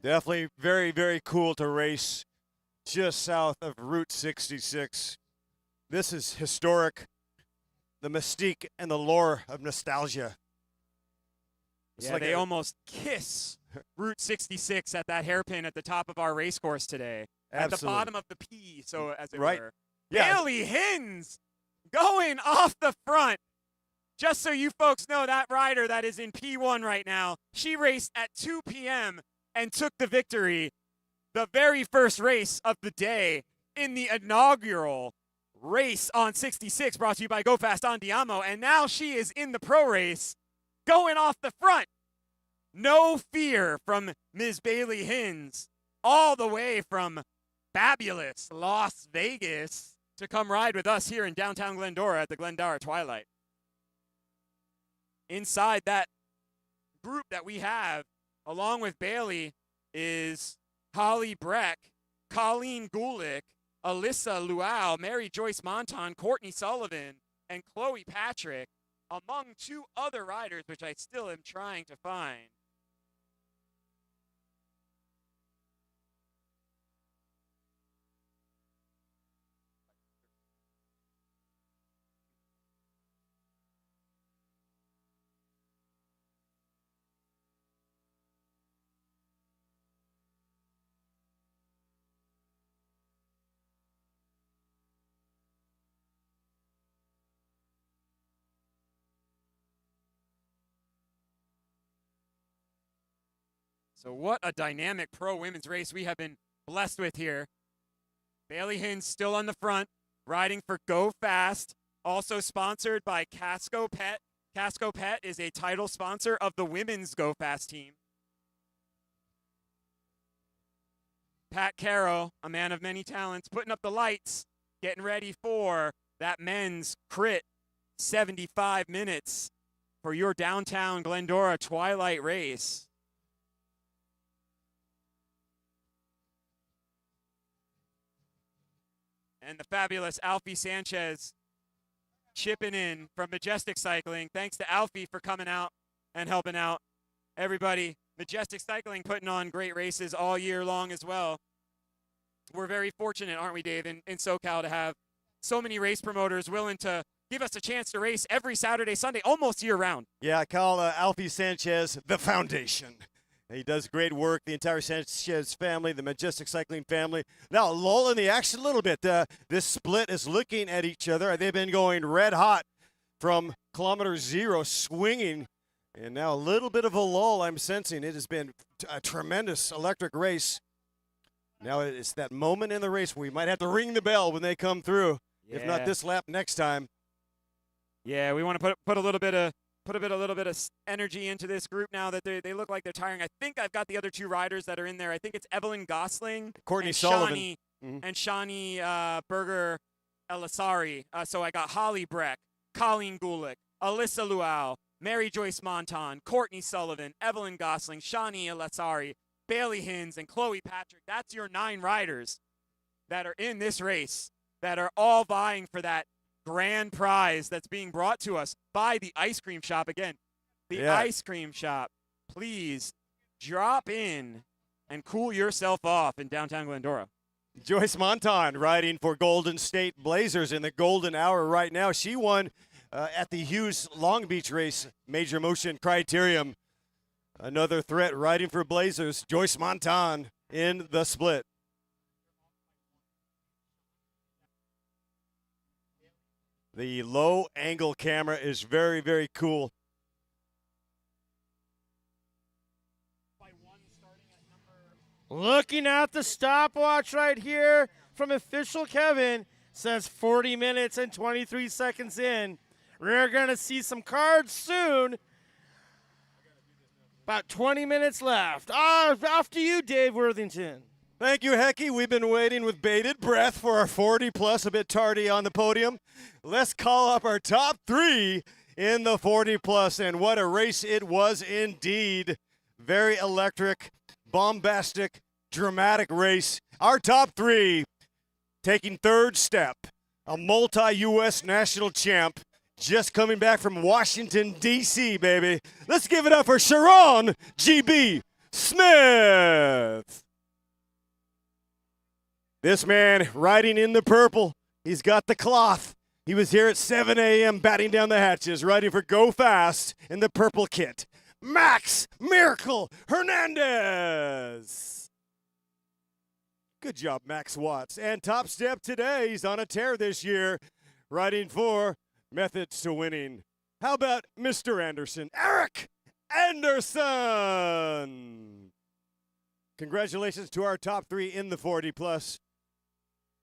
Definitely very, very cool to race just south of Route 66. This is historic, the mystique and the lore of nostalgia. It's Yeah, like they almost kiss Route 66 at that hairpin at the top of our race course today. At the Absolutely. bottom of the P, so as it Right. were. Yeah. Bailey Hins going off the front. Just so you folks know, that rider that is in P1 right now, she raced at 2 p.m. and took the victory. The very first race of the day in the inaugural race on 66, brought to you by Go Fast Andiamo. And now she is in the pro race, going off the front. No fear from Ms. Bailey Hins, all the way from fabulous Las Vegas to come ride with us here in downtown Glendora at the Glendora Twilight. Inside that group that we have, along with Bailey, is Holly Breck, Colleen Gulick, Alyssa Luau, Mary Joyce Monton, Courtney Sullivan, and Chloe Patrick, among 2 other riders, which I still am trying to find. So what a dynamic pro women's race we have been blessed with here. Bailey Hins still on the front, riding for Go Fast, also sponsored by Casco Pet. Casco Pet is a title sponsor of the women's Go Fast team. Pat Caro, a man of many talents, putting up the lights, getting ready for that men's crit 75 minutes for your downtown Glendora Twilight race. And the fabulous Alfie Sanchez chipping in from Majestic Cycling. Thanks to Alfie for coming out and helping out everybody. Majestic Cycling putting on great races all year long as well. We're very fortunate, aren't we, Dave, in SoCal to have so many race promoters willing to give us a chance to race every Saturday, Sunday, almost year-round. Yeah, I call Alfie Sanchez the foundation. He does great work, the entire Sanchez family, the Majestic Cycling family. Now, lull in the action a little bit. This split is looking at each other. They've been going red hot from kilometer 0, swinging. And now a little bit of a lull I'm sensing. It has been a tremendous electric race. Now it's that moment in the race where we might have to ring the bell when they come through. Yeah. If not this lap, next time. Yeah, we want to put a little bit of energy into this group now that they look like they're tiring. I think I've got the other 2 riders that are in there. I think it's Evelyn Gosling, Courtney and Sullivan, and Shawnee Berger Elisari. So I got Holly Breck, Colleen Gulick, Alyssa Luau, Mary Joyce Monton, Courtney Sullivan, Evelyn Gosling, Shawnee Elisari, Bailey Hins, and Chloe Patrick. That's your 9 riders that are in this race that are all vying for that grand prize that's being brought to us by the ice cream shop. Again, the ice cream shop. Please drop in and cool yourself off in downtown Glendora. Joyce Monton riding for Golden State Blazers in the golden hour right now. She won at the Hughes Long Beach race, Major Motion Criterium. Another threat riding for Blazers, Joyce Monton in the split. The low angle camera is very, very cool. Looking at the stopwatch right here from official Kevin, says 40 minutes and 23 seconds in. We're going to see some cards soon. About 20 minutes left. Off to you, Dave Worthington. Thank you, Hecky. We've been waiting with bated breath for our 40-plus, a bit tardy on the podium. Let's call up our top 3 in the 40-plus, and what a race it was indeed. Very electric, bombastic, dramatic race. Our top 3 taking third step, a multi-U.S. national champ, just coming back from Washington, D.C., baby. Let's give it up for Sharon G.B. Smith. This man riding in the purple. He's got the cloth. He was here at 7 a.m. batting down the hatches, riding for Go Fast in the purple kit. Max Miracle Hernandez. Good job, Max Watts. And top step today, he's on a tear this year, riding for Methods to Winning. How about Mr. Anderson? Eric Anderson. Congratulations to our top 3 in the 40-plus.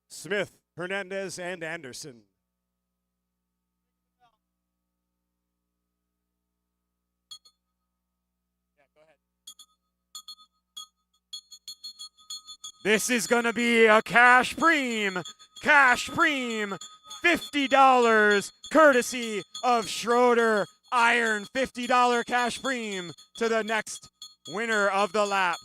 Smith, Hernandez, and Anderson. This is going to be a cash preem, $50, courtesy of Schroeder Iron, $50 cash preem to the next winner of the lap.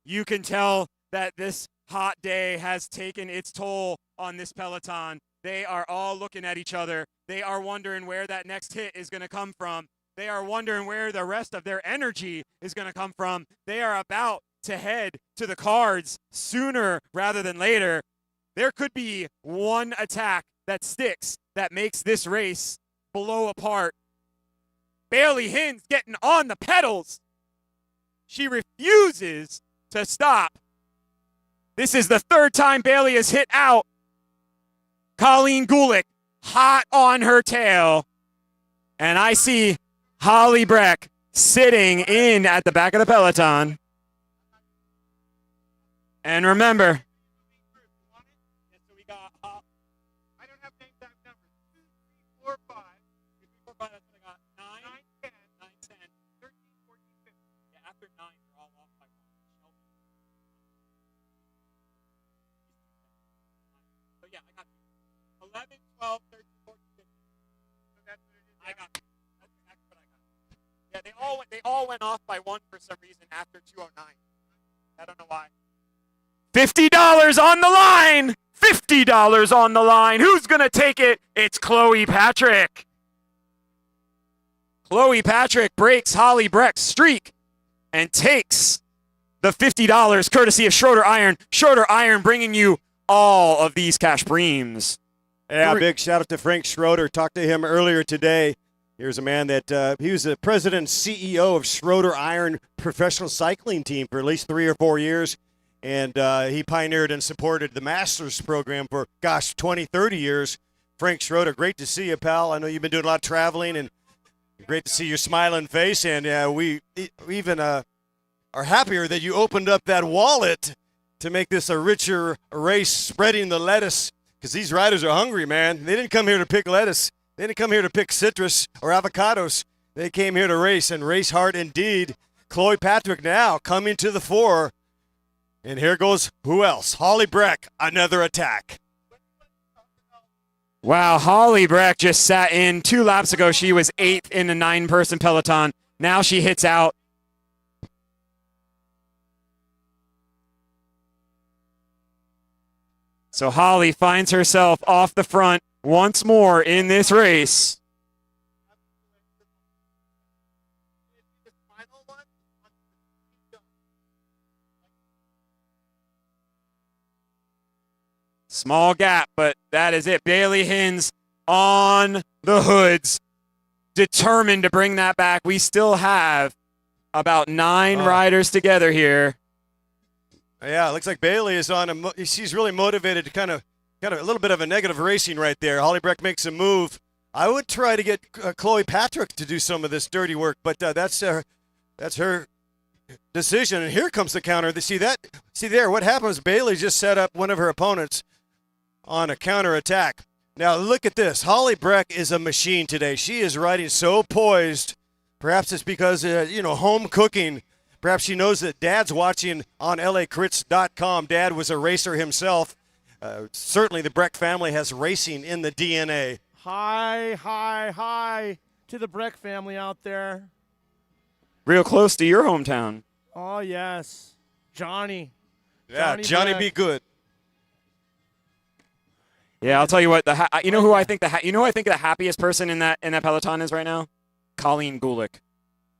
You can tell that this hot day has taken its toll on this peloton. They are all looking at each other. They are wondering where that next hit is going to come from. They are wondering where the rest of their energy is going to come from. They are about to head to the cards sooner rather than later. There could be one attack that sticks that makes this race blow apart. Bailey Hins getting on the pedals. She refuses to stop. This is the 3rd time Bailey has hit out. Colleen Gulick hot on her tail. And I see Holly Breck sitting in at the back of the peloton. And remember, I don't have names, I have numbers. 2, 3, 4, 5. 2, 3, 4, 5, that's what I got. 9, 10, 13, 14, 15. Yeah, after 9, they're all off by 1. So yeah, I got 11, 12, 13, 14, 15. So that's what it is. I got that's exactly what I got. Yeah, they all went off by 1 for some reason after 209. I don't know why. $50 on the line. $50 on the line. Who's going to take it? It's Chloe Patrick. Chloe Patrick breaks Holly Breck's streak and takes the $50 courtesy of Schroeder Iron. Schroeder Iron bringing you all of these cash preems. Yeah, big shout out to Frank Schroeder. Talked to him earlier today. Here's a man that he was the president and CEO of Schroeder Iron professional cycling team for at least 3 or 4 years. And he pioneered and supported the Masters program for, 20, 30 years. Frank Schroeder, great to see you, pal. I know you've been doing a lot of traveling, and great to see your smiling face. And we even are happier that you opened up that wallet to make this a richer race, spreading the lettuce, because these riders are hungry, man. They didn't come here to pick lettuce. They didn't come here to pick citrus or avocados. They came here to race, and race hard indeed. Chloe Patrick now coming to the fore. And here goes, who else? Holly Breck, another attack. Wow, Holly Breck just sat in 2 laps ago. She was 8th in a 9-person peloton. Now she hits out. So Holly finds herself off the front once more in this race. Small gap, but that is it. Bailey Hins on the hoods, determined to bring that back. We still have about 9 riders together here. Yeah, it looks like Bailey is on she's really motivated to kind of a little bit of a negative racing right there. Holly Breck makes a move. I would try to get Chloe Patrick to do some of this dirty work, but that's her decision. And here comes the counter. See there, what happens? Bailey just set up one of her opponents on a counter attack. Now look at this. Holly Breck is a machine today. She is riding so poised. Perhaps it's because home cooking. Perhaps she knows that Dad's watching on LACrits.com. Dad was a racer himself. Certainly the Breck family has racing in the DNA. Hi to the Breck family out there. Real close to your hometown. Oh, yes. Johnny. Yeah, Johnny be good. Yeah, I'll tell you what. Who I think the happiest person in that peloton is right now? Colleen Gulick.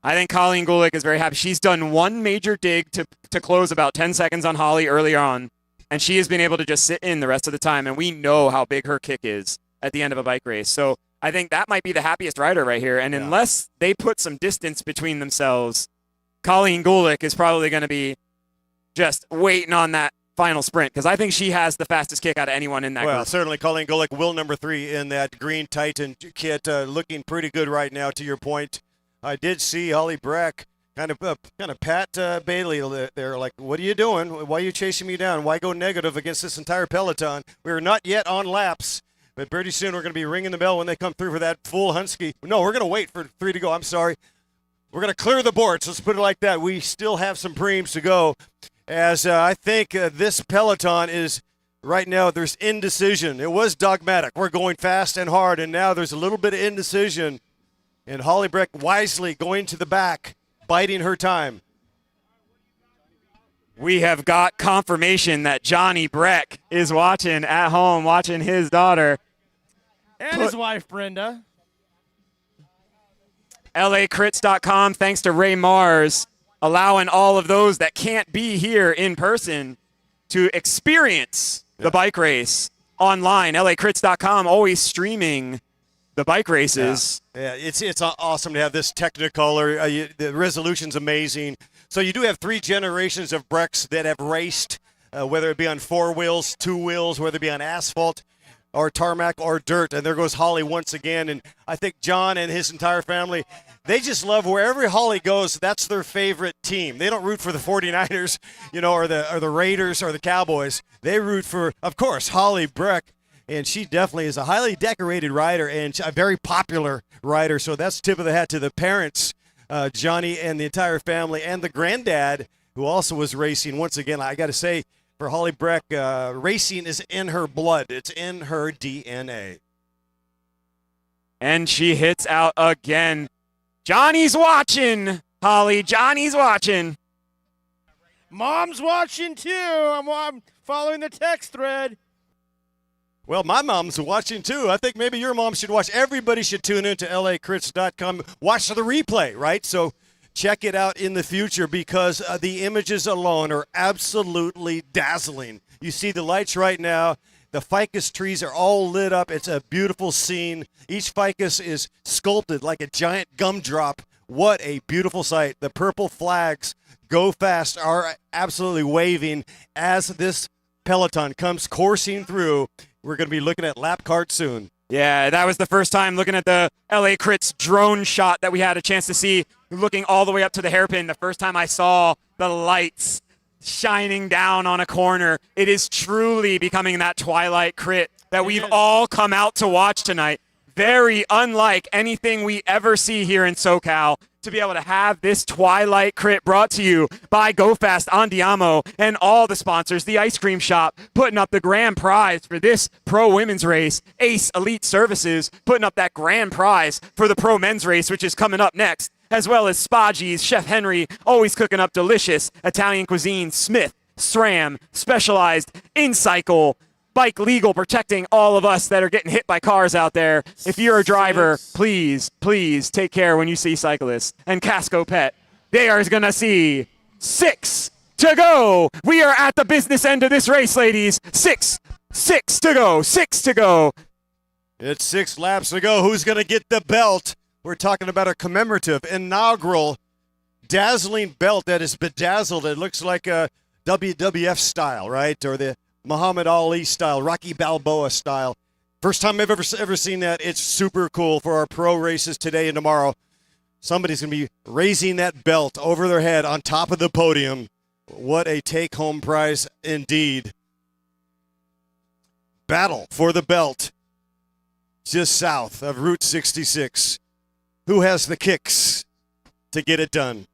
I think Colleen Gulick is very happy. She's done one major dig to close about 10 seconds on Holly early on, and she has been able to just sit in the rest of the time, and we know how big her kick is at the end of a bike race. So I think that might be the happiest rider right here, and unless they put some distance between themselves, Colleen Gulick is probably going to be just waiting on that final sprint, because I think she has the fastest kick out of anyone in that group. Certainly Colleen Gulick, will number 3 in that green Titan kit, looking pretty good right now, to your point. I did see Holly Breck kind of pat Bailey there, like, what are you doing? Why are you chasing me down? Why go negative against this entire peloton? We're not yet on laps, but pretty soon we're going to be ringing the bell when they come through for that full Hunsky. No, we're going to wait for 3 to go. I'm sorry. We're going to clear the boards. Let's put it like that. We still have some preems to go, as I think this peloton is right now, there's indecision. It was dogmatic. We're going fast and hard, and now there's a little bit of indecision. And Holly Breck wisely going to the back, biding her time. We have got confirmation that Johnny Breck is watching at home, watching his daughter. And his wife, Brenda. LACrits.com, thanks to Ray Mars, allowing all of those that can't be here in person to experience the bike race online. LACrits.com, always streaming the bike races. Yeah, it's awesome to have this Technicolor. The resolution's amazing. So you do have 3 generations of Brecks that have raced, whether it be on 4 wheels, 2 wheels, whether it be on asphalt or tarmac or dirt. And there goes Holly once again. And I think John and his entire family, they just love wherever Holly goes. That's their favorite team. They don't root for the 49ers, or the Raiders or the Cowboys. They root for, of course, Holly Breck. And she definitely is a highly decorated rider and a very popular rider. So that's tip of the hat to the parents, Johnny and the entire family, and the granddad, who also was racing. Once again, I got to say, for Holly Breck, racing is in her blood. It's in her DNA. And she hits out again. Johnny's watching, Holly. Johnny's watching. Mom's watching, too. I'm following the text thread. Well, my mom's watching too. I think maybe your mom should watch. Everybody should tune in to lacrits.com. Watch the replay, right? So check it out in the future because the images alone are absolutely dazzling. You see the lights right now. The ficus trees are all lit up. It's a beautiful scene. Each ficus is sculpted like a giant gumdrop. What a beautiful sight. The purple flags, Go Fast, are absolutely waving as this peloton comes coursing through. We're going to be looking at lap cart soon. Yeah, that was the first time looking at the LA Crits drone shot that we had a chance to see, looking all the way up to the hairpin. The first time I saw the lights shining down on a corner. It is truly becoming that Twilight crit that we've all come out to watch tonight. Very unlike anything we ever see here in SoCal, to be able to have this Twilight crit brought to you by Go Fast, Andiamo, and all the sponsors. The ice cream shop putting up the grand prize for this pro women's race. Ace Elite Services putting up that grand prize for the pro men's race, which is coming up next, as well as Spaggi's, Chef Henry, always cooking up delicious Italian cuisine, Smith, SRAM, Specialized, InCycle, Bike Legal, protecting all of us that are getting hit by cars out there. If you're a driver, please, please take care when you see cyclists. And Casco Pet, they are going to see 6 to go. We are at the business end of this race, ladies. 6 to go, 6 to go. It's 6 laps to go. Who's going to get the belt? We're talking about a commemorative, inaugural, dazzling belt that is bedazzled. It looks like a WWF style, right? Or the Muhammad Ali style, Rocky Balboa style. First time I've ever seen that. It's super cool for our pro races today and tomorrow. Somebody's going to be raising that belt over their head on top of the podium. What a take-home prize indeed. Battle for the belt just south of Route 66. Who has the kicks to get it done?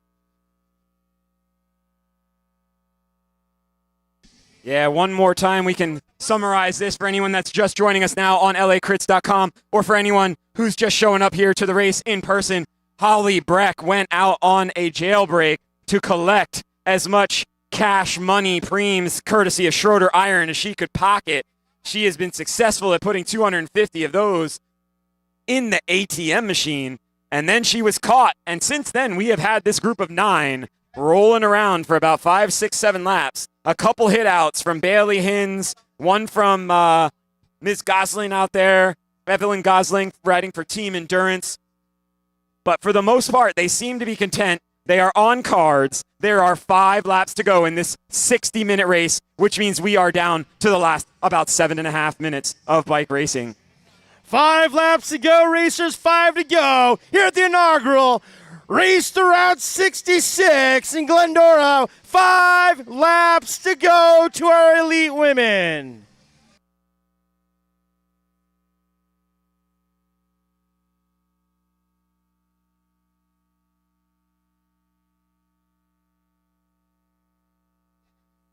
Yeah, one more time we can summarize this for anyone that's just joining us now on lacrits.com, or for anyone who's just showing up here to the race in person. Holly Breck went out on a jailbreak to collect as much cash money preems courtesy of Schroeder Iron as she could pocket. She has been successful at putting 250 of those in the ATM machine, and then she was caught. And since then, we have had this group of 9 rolling around for about 5, 6, 7 laps. A couple hit outs from Bailey Hins, one from Ms. Gosling out there, Evelyn Gosling riding for Team Endurance. But for the most part, they seem to be content. They are on cards. There are 5 laps to go in this 60-minute race, which means we are down to the last about 7.5 minutes of bike racing. 5 laps to go, racers, 5 to go here at the inaugural Race to Route 66 in Glendora. 5 laps to go to our elite women.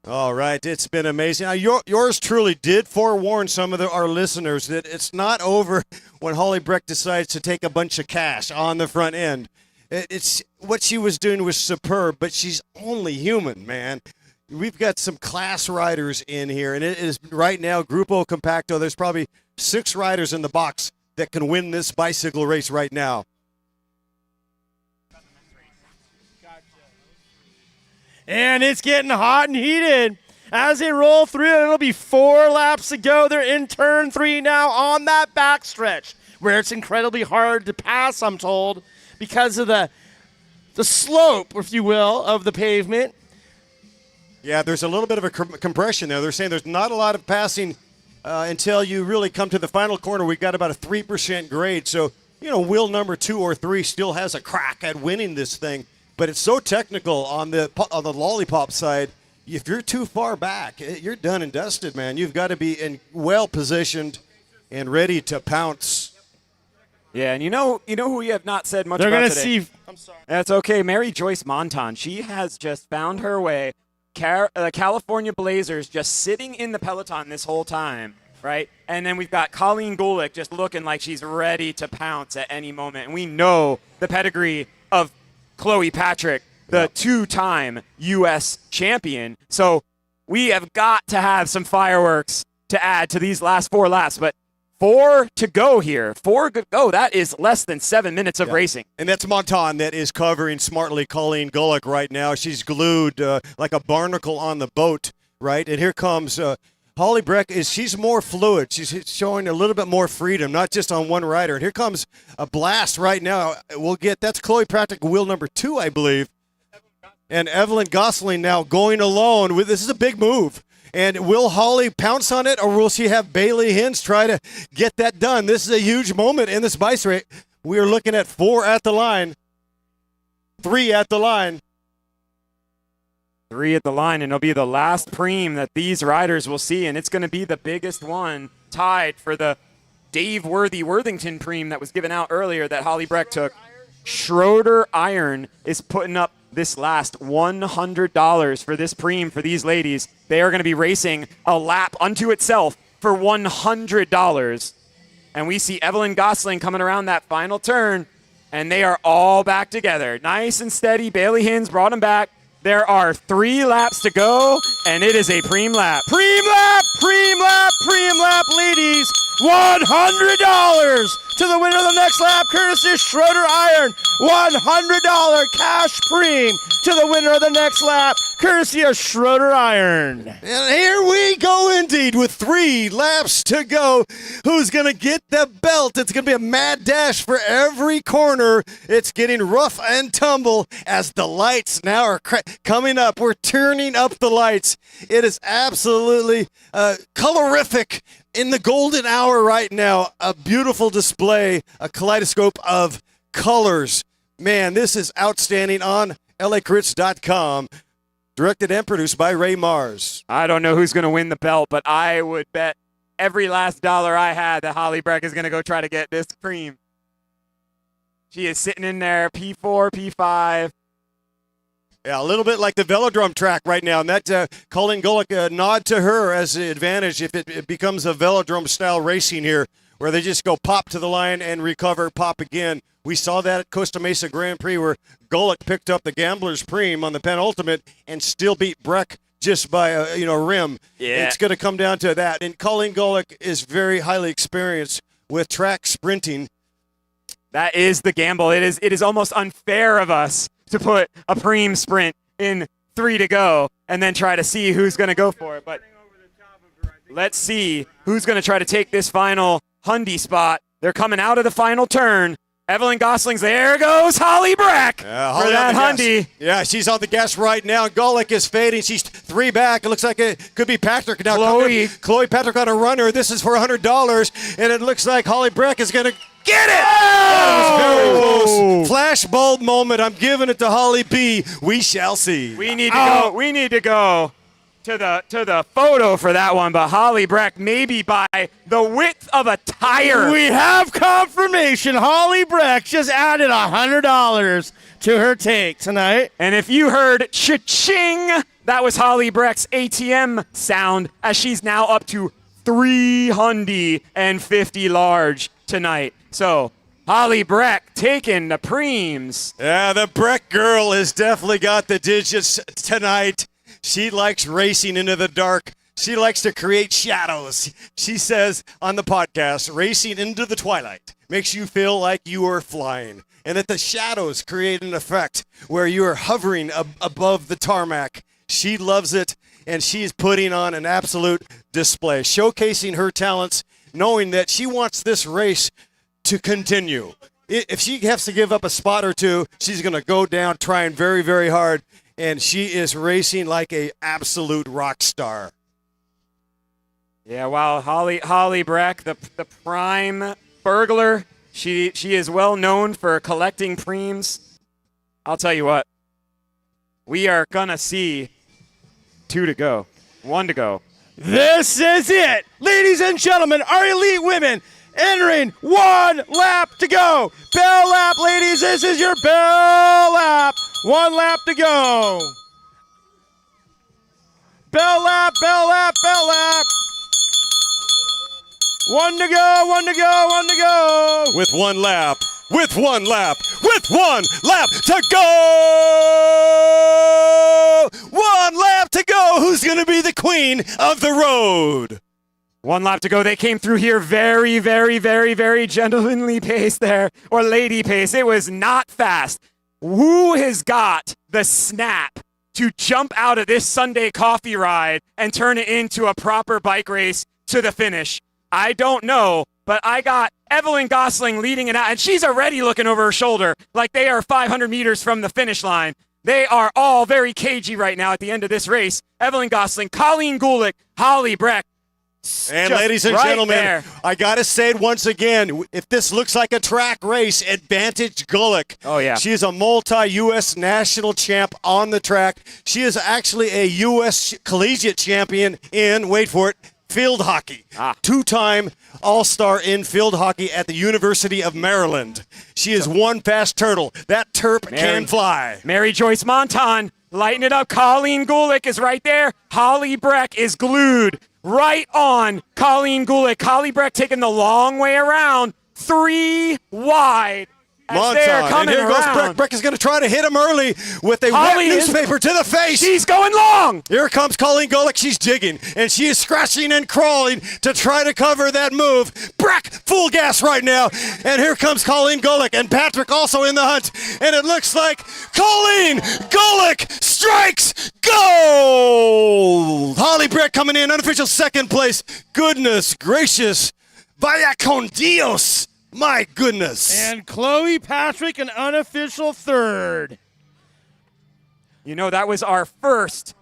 All right, it's been amazing. Now, yours truly did forewarn some of our listeners that it's not over when Holly Breck decides to take a bunch of cash on the front end. It's what she was doing was superb, but she's only human, man. We've got some class riders in here, and it is right now Grupo Compacto. There's probably 6 riders in the box that can win this bicycle race right now. And it's getting hot and heated. As they roll through, it'll be 4 laps to go. They're in turn 3 now on that backstretch, where it's incredibly hard to pass, I'm told, because of the slope, if you will, of the pavement. Yeah, there's a little bit of a compression there. They're saying there's not a lot of passing until you really come to the final corner. We've got about a 3% grade. So, wheel number 2 or 3 still has a crack at winning this thing. But it's so technical on the lollipop side. If you're too far back, you're done and dusted, man. You've got to be well positioned and ready to pounce. Yeah, and you know who we have not said much They're about gonna today? see. I'm sorry. That's okay. Mary Joyce Monton. She has just found her way. California Blazers just sitting in the peloton this whole time, right? And then we've got Colleen Gulick just looking like she's ready to pounce at any moment. And we know the pedigree of Chloe Patrick, the 2-time U.S. champion. So we have got to have some fireworks to add to these last 4 laps, but 4 to go here. 4 to go. That is less than 7 minutes of racing. And that's Montan that is covering smartly Colleen Gullick right now. She's glued like a barnacle on the boat, right? And here comes Holly Breck. She's more fluid. She's showing a little bit more freedom, not just on one rider. And here comes a blast right now. That's Chloe Pratic, wheel number 2, I believe. And Evelyn Gosling now going alone. This is a big move. And will Holly pounce on it, or will she have Bailey Hins try to get that done? This is a huge moment in this bike race. We are looking at 4 at the line, 3 at the line. 3 at the line, and it'll be the last preem that these riders will see, and it's going to be the biggest one, tied for the Dave Worthington preem that was given out earlier that Holly Breck took. Schroeder Iron is putting up this last $100 for this preem for these ladies. They are going to be racing a lap unto itself for $100. And we see Evelyn Gosling coming around that final turn, and they are all back together. Nice and steady. Bailey Hins brought them back. There are 3 laps to go, and it is a preem lap. Preem lap, preem lap, preem lap, ladies. $100 to the winner of the next lap, courtesy of Schroeder Iron. $100 cash preem to the winner of the next lap, courtesy of Schroeder Iron. And here we go indeed with 3 laps to go. Who's going to get the belt? It's going to be a mad dash for every corner. It's getting rough and tumble as the lights now are coming up. We're turning up the lights. It is absolutely colorific in the golden hour right now. A beautiful display, a kaleidoscope of colors. Man, this is outstanding on LACrits.com. Directed and produced by Ray Mars. I don't know who's going to win the belt, but I would bet every last dollar I had that Holly Breck is going to go try to get this cream. She is sitting in there, P4, P5. Yeah, a little bit like the velodrome track right now, and that Colleen Gullick, nod to her as the advantage if it becomes a velodrome-style racing here, where they just go pop to the line and recover, pop again. We saw that at Costa Mesa Grand Prix where Gullick picked up the Gambler's Preem on the penultimate and still beat Breck just by a rim. Yeah. It's going to come down to that. And Colleen Gullick is very highly experienced with track sprinting. That is the gamble. It is almost unfair of us to put a preem sprint in 3 to go and then try to see who's going to go for it. But let's see who's going to try to take this final Hyundai spot. They're coming out of the final turn. Evelyn Gosling's, there goes Holly Breck for that Hyundai. Yeah, she's on the gas right now. Gullick is fading. She's 3 back. It looks like it could be Patrick. Now, Chloe Patrick on a runner. This is for $100, and it looks like Holly Breck is going to get it. Oh! That was very close. Flash bulb moment. I'm giving it to Holly B. We shall see. We need to go. We need to go to the photo for that one, but Holly Breck maybe by the width of a tire. We have confirmation. Holly Breck just added $100 to her take tonight. And if you heard cha-ching, that was Holly Breck's ATM sound, as she's now up to 350 large tonight. So Holly Breck taking the preems. Yeah, the Breck girl has definitely got the digits tonight. She likes racing into the dark. She likes to create shadows. She says on the podcast, racing into the twilight makes you feel like you are flying, and that the shadows create an effect where you are hovering above the tarmac. She loves it, and she's putting on an absolute display, showcasing her talents, knowing that she wants this race to continue. If she has to give up a spot or two, she's going to go down trying very, very hard. And she is racing like a absolute rock star. Yeah, wow, Holly Breck, the prime burglar. She is well known for collecting preems. I'll tell you what, we are gonna see 2 to go, 1 to go. This is it, ladies and gentlemen, our elite women entering 1 lap to go. Bell lap, ladies, this is your bell lap. 1 lap to go. Bell lap, bell lap, bell lap. 1 to go, 1 to go, 1 to go. With 1 lap, with 1 lap, with 1 lap to go. 1 lap to go. Who's going to be the queen of the road? 1 lap to go. They came through here very, very, very, very gentlemanly pace there, or lady pace. It was not fast. Who has got the snap to jump out of this Sunday coffee ride and turn it into a proper bike race to the finish? I don't know, but I got Evelyn Gosling leading it out, and she's already looking over her shoulder like they are 500 meters from the finish line. They are all very cagey right now at the end of this race. Evelyn Gosling, Colleen Gulick, Holly Breck. And Just ladies and right gentlemen, there. I got to say it once again. If this looks like a track race, Advantage Gulick. Oh, yeah. She is a multi-U.S. national champ on the track. She is actually a U.S. collegiate champion in, wait for it, field hockey. Two-time all-star in field hockey at the University of Maryland. She is one fast turtle. That terp can fly. Mary Joyce Monton, lighting it up. Colleen Gulick is right there. Holly Breck is glued right on Colleen Gulick. Holly Breck taking the long way around. 3 wide. As they're Monton. coming And here goes around. Breck. Breck is going to try to hit him early with a Holly wet is- newspaper to the face. She's going long. Here comes Colleen Gulick. She's digging, and she is scratching and crawling to try to cover that move. Breck, full gas right now. And here comes Colleen Gulick, and Patrick also in the hunt. And it looks like Colleen Gulick strikes gold. Holly Breck coming in, unofficial second place. Goodness gracious. Vaya con Dios. My goodness. And Chloe Patrick, an unofficial third. You know, that was our first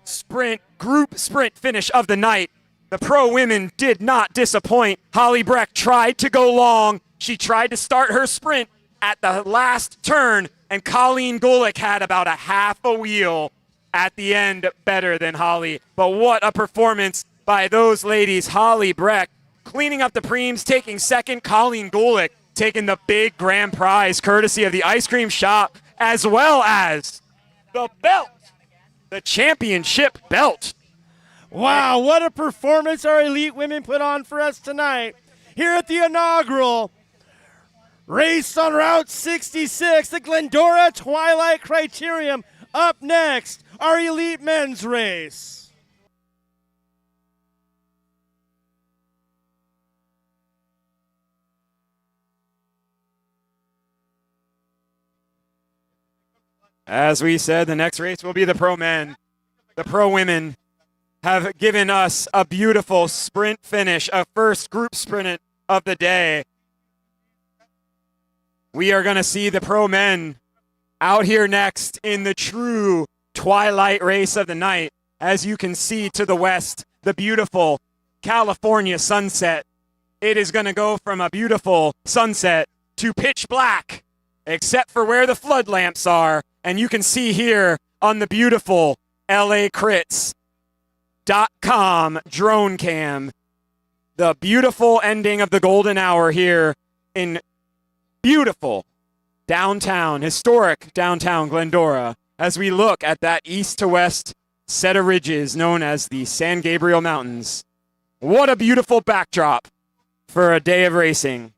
group sprint finish of the night. The pro women did not disappoint. Holly Breck tried to go long. She tried to start her sprint at the last turn, and Colleen Gulick had about a half a wheel at the end better than Holly. But what a performance by those ladies. Holly Breck cleaning up the preems, taking second. Colleen Gulick taking the big grand prize courtesy of the ice cream shop, as well as the belt, the championship belt. Wow, what a performance our elite women put on for us tonight. Here at the inaugural race on Route 66, the Glendora Twilight Criterium. Up next, our elite men's race. As we said, the next race will be the pro men. The pro women have given us a beautiful sprint finish, a first group sprint of the day. We are going to see the pro men out here next in the true twilight race of the night. As you can see to the west, the beautiful California sunset. It is going to go from a beautiful sunset to pitch black, except for where the flood lamps are. And you can see here on the beautiful LACrits.com drone cam, the beautiful ending of the golden hour here in beautiful downtown, historic downtown Glendora, as we look at that east to west set of ridges known as the San Gabriel Mountains. What a beautiful backdrop for a day of racing.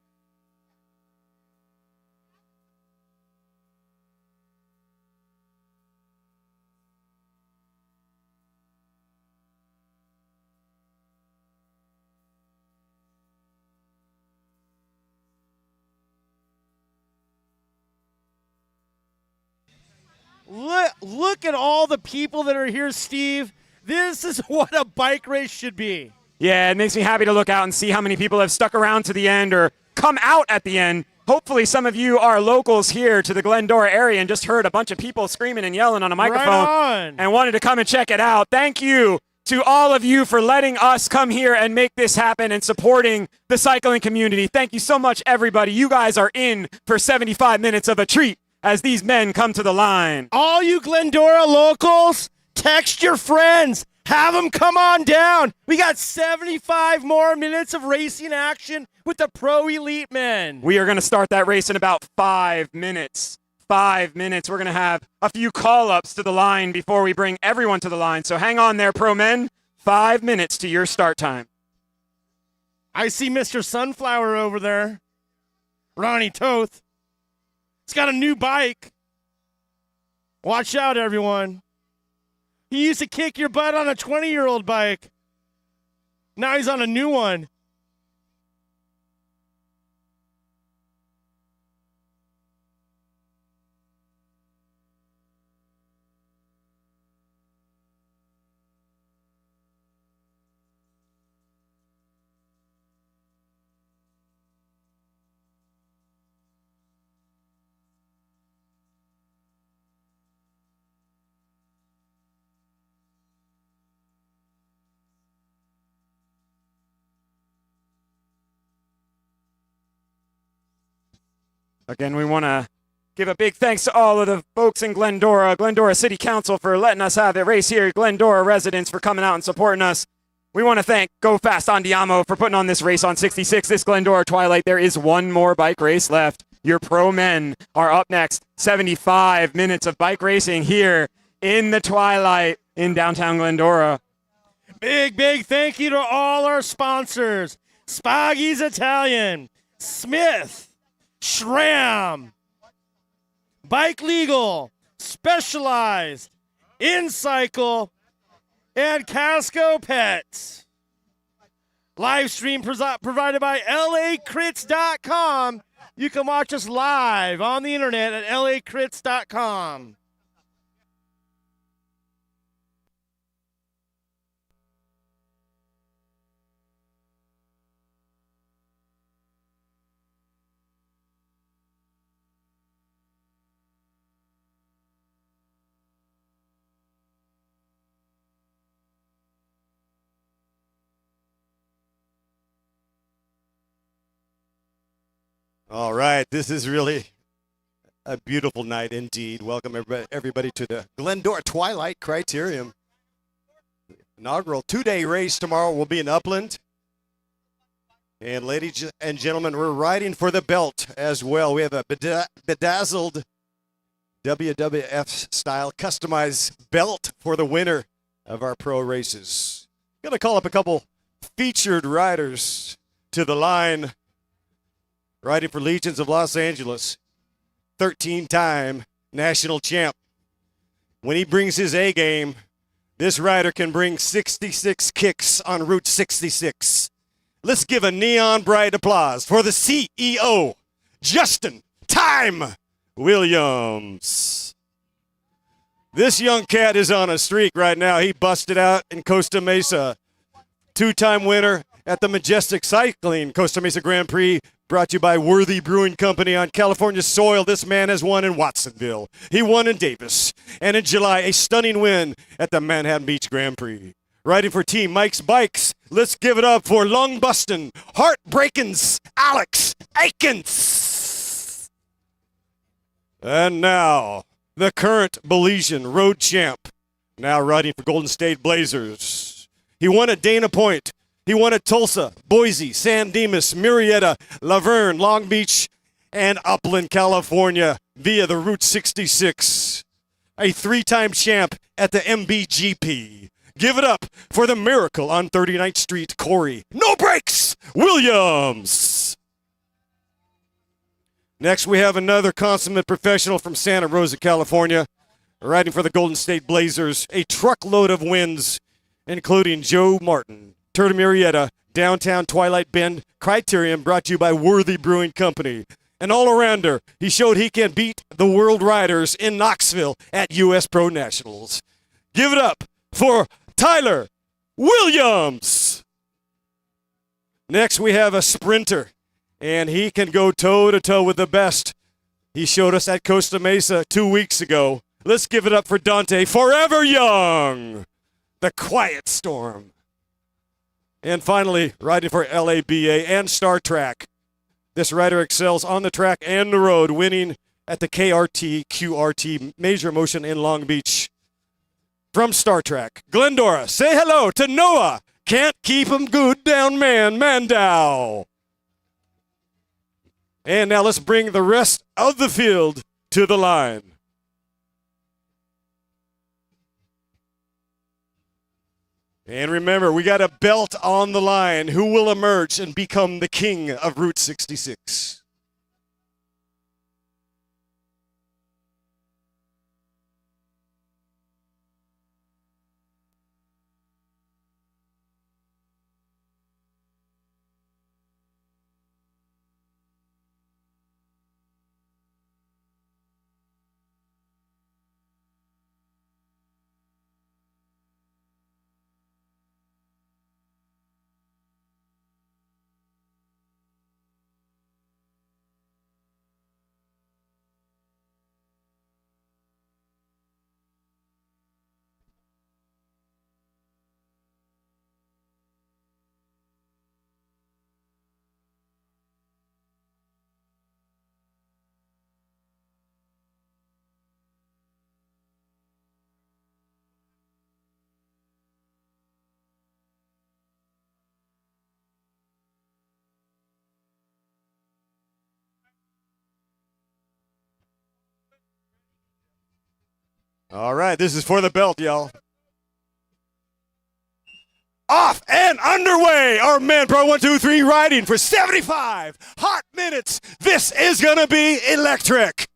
Look at all the people that are here, Steve. This is what a bike race should be. Yeah, it makes me happy to look out and see how many people have stuck around to the end or come out at the end. Hopefully some of you are locals here to the Glendora area and just heard a bunch of people screaming and yelling on a microphone Right on. and wanted to come and check it out. Thank you to all of you for letting us come here and make this happen and supporting the cycling community. Thank you so much, everybody. You guys are in for 75 minutes of a treat as these men come to the line. All you Glendora locals, text your friends. Have them come on down. We got 75 more minutes of racing action with the pro elite men. We are going to start that race in about 5 minutes. 5 minutes. We're going to have a few call-ups to the line before we bring everyone to the line. So hang on there, pro men. 5 minutes to your start time. I see Mr. Sunflower over there. Ronnie Toth. He's got a new bike. Watch out, everyone. He used to kick your butt on a 20-year-old bike. Now he's on a new one. Again, we want to give a big thanks to all of the folks in Glendora, Glendora City Council for letting us have the race here, Glendora residents for coming out and supporting us. We want to thank Go Fast Andiamo for putting on this race on 66, this Glendora Twilight. There is one more bike race left. Your pro men are up next. 75 minutes of bike racing here in the Twilight in downtown Glendora. Big thank you to all our sponsors. Spaghi's Italian, Smith, Schramm, Bike Legal, Specialized, InCycle, and Casco Pets. Livestream provided by LACrits.com. You can watch us live on the internet at LACrits.com. All right, this is really a beautiful night indeed. Welcome everybody to the Glendora Twilight Criterium. Inaugural two-day race tomorrow will be in Upland. And ladies and gentlemen, we're riding for the belt as well. We have a bedazzled WWF-style customized belt for the winner of our pro races. Going to call up a couple featured riders to the line. Riding for Legions of Los Angeles, 13-time national champ. When he brings his A game, this rider can bring 66 kicks on Route 66. Let's give a neon bright applause for the CEO, Justin Time Williams. This young cat is on a streak right now. He busted out in Costa Mesa. Two-time winner at the Majestic Cycling Costa Mesa Grand Prix, brought to you by Worthy Brewing Company on California soil. This man has won in Watsonville. He won in Davis. And in July, a stunning win at the Manhattan Beach Grand Prix. Riding for Team Mike's Bikes, let's give it up for Lung Bustin', Heartbreakin's Alex Aikens. And now, the current Belizean road champ, now riding for Golden State Blazers. He won at Dana Point. He won at Tulsa, Boise, San Dimas, Murrieta, Laverne, Long Beach, and Upland, California via the Route 66. A three-time champ at the MBGP. Give it up for the Miracle on 39th Street, Corey No Brakes Williams. Next, we have another consummate professional from Santa Rosa, California, riding for the Golden State Blazers. A truckload of wins, including Joe Martin. Turtle Murrieta, downtown Twilight Bend, Criterium, brought to you by Worthy Brewing Company. An all-arounder, he showed he can beat the world riders in Knoxville at U.S. Pro Nationals. Give it up for Tyler Williams. Next, we have a sprinter, and he can go toe-to-toe with the best. He showed us at Costa Mesa 2 weeks ago. Let's give it up for Dante Forever Young, the Quiet Storm. And finally, riding for LABA and Star Track. This rider excels on the track and the road, winning at the QRT Major Motion in Long Beach. From Star Trek, Glendora, say hello to Noah. Can't keep him good down man, Mandow. And now let's bring the rest of the field to the line. And remember, we got a belt on the line. Who will emerge and become the king of Route 66? All right, this is for the belt, y'all. Off and underway. Our Man Pro 1, 2, 3 riding for 75 hot minutes. This is going to be electric.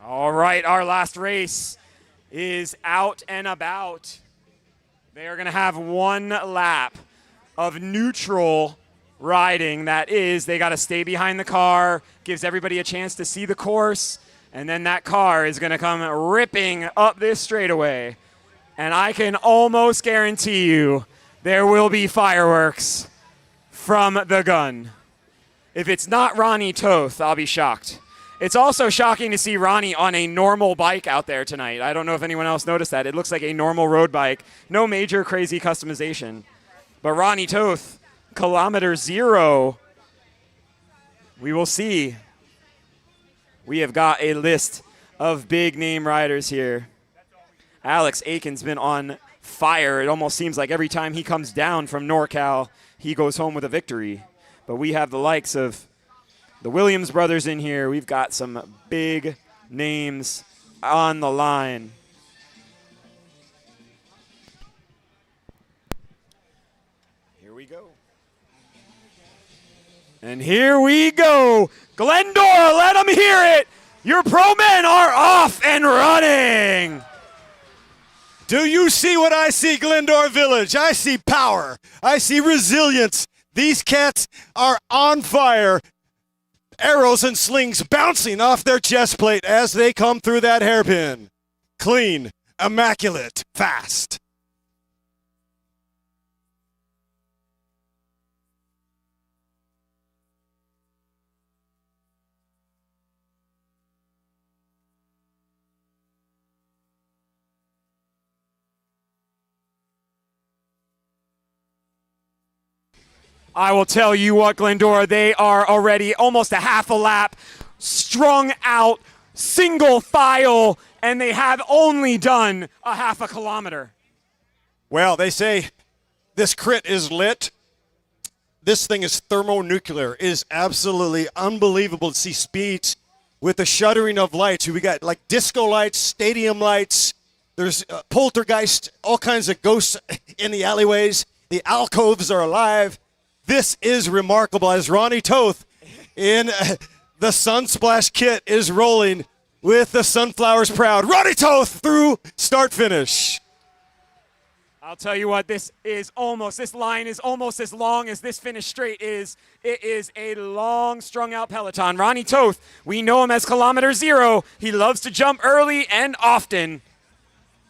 All right, our last race is out and about. They are going to have one lap of neutral riding. That is, they got to stay behind the car, gives everybody a chance to see the course, and then that car is going to come ripping up this straightaway. And I can almost guarantee you there will be fireworks from the gun. If it's not Ronnie Toth, I'll be shocked. It's also shocking to see Ronnie on a normal bike out there tonight. I don't know if anyone else noticed that. It looks like a normal road bike. No major crazy customization. But Ronnie Toth, kilometer 0. We will see. We have got a list of big name riders here. Alex Aiken's been on fire. It almost seems like every time he comes down from NorCal, he goes home with a victory. But we have the likes of the Williams brothers in here. We've got some big names on the line. Here we go. And here we go. Glendora, let them hear it. Your pro men are off and running. Do you see what I see, Glendora Village? I see power. I see resilience. These cats are on fire. Arrows and slings bouncing off their chest plate as they come through that hairpin. Clean, immaculate, fast. I will tell you what, Glendora, they are already almost a half a lap, strung out, single file, and they have only done a half a kilometer. Well, they say this crit is lit. This thing is thermonuclear. It is absolutely unbelievable to see speeds with the shuddering of lights. We got like disco lights, stadium lights. There's poltergeist, all kinds of ghosts in the alleyways. The alcoves are alive. This is remarkable as Ronnie Toth in the Sunsplash kit is rolling with the Sunflowers proud. Ronnie Toth through start finish. I'll tell you what, this line is almost as long as this finish straight is. It is a long, strung out peloton. Ronnie Toth, we know him as kilometer 0. He loves to jump early and often.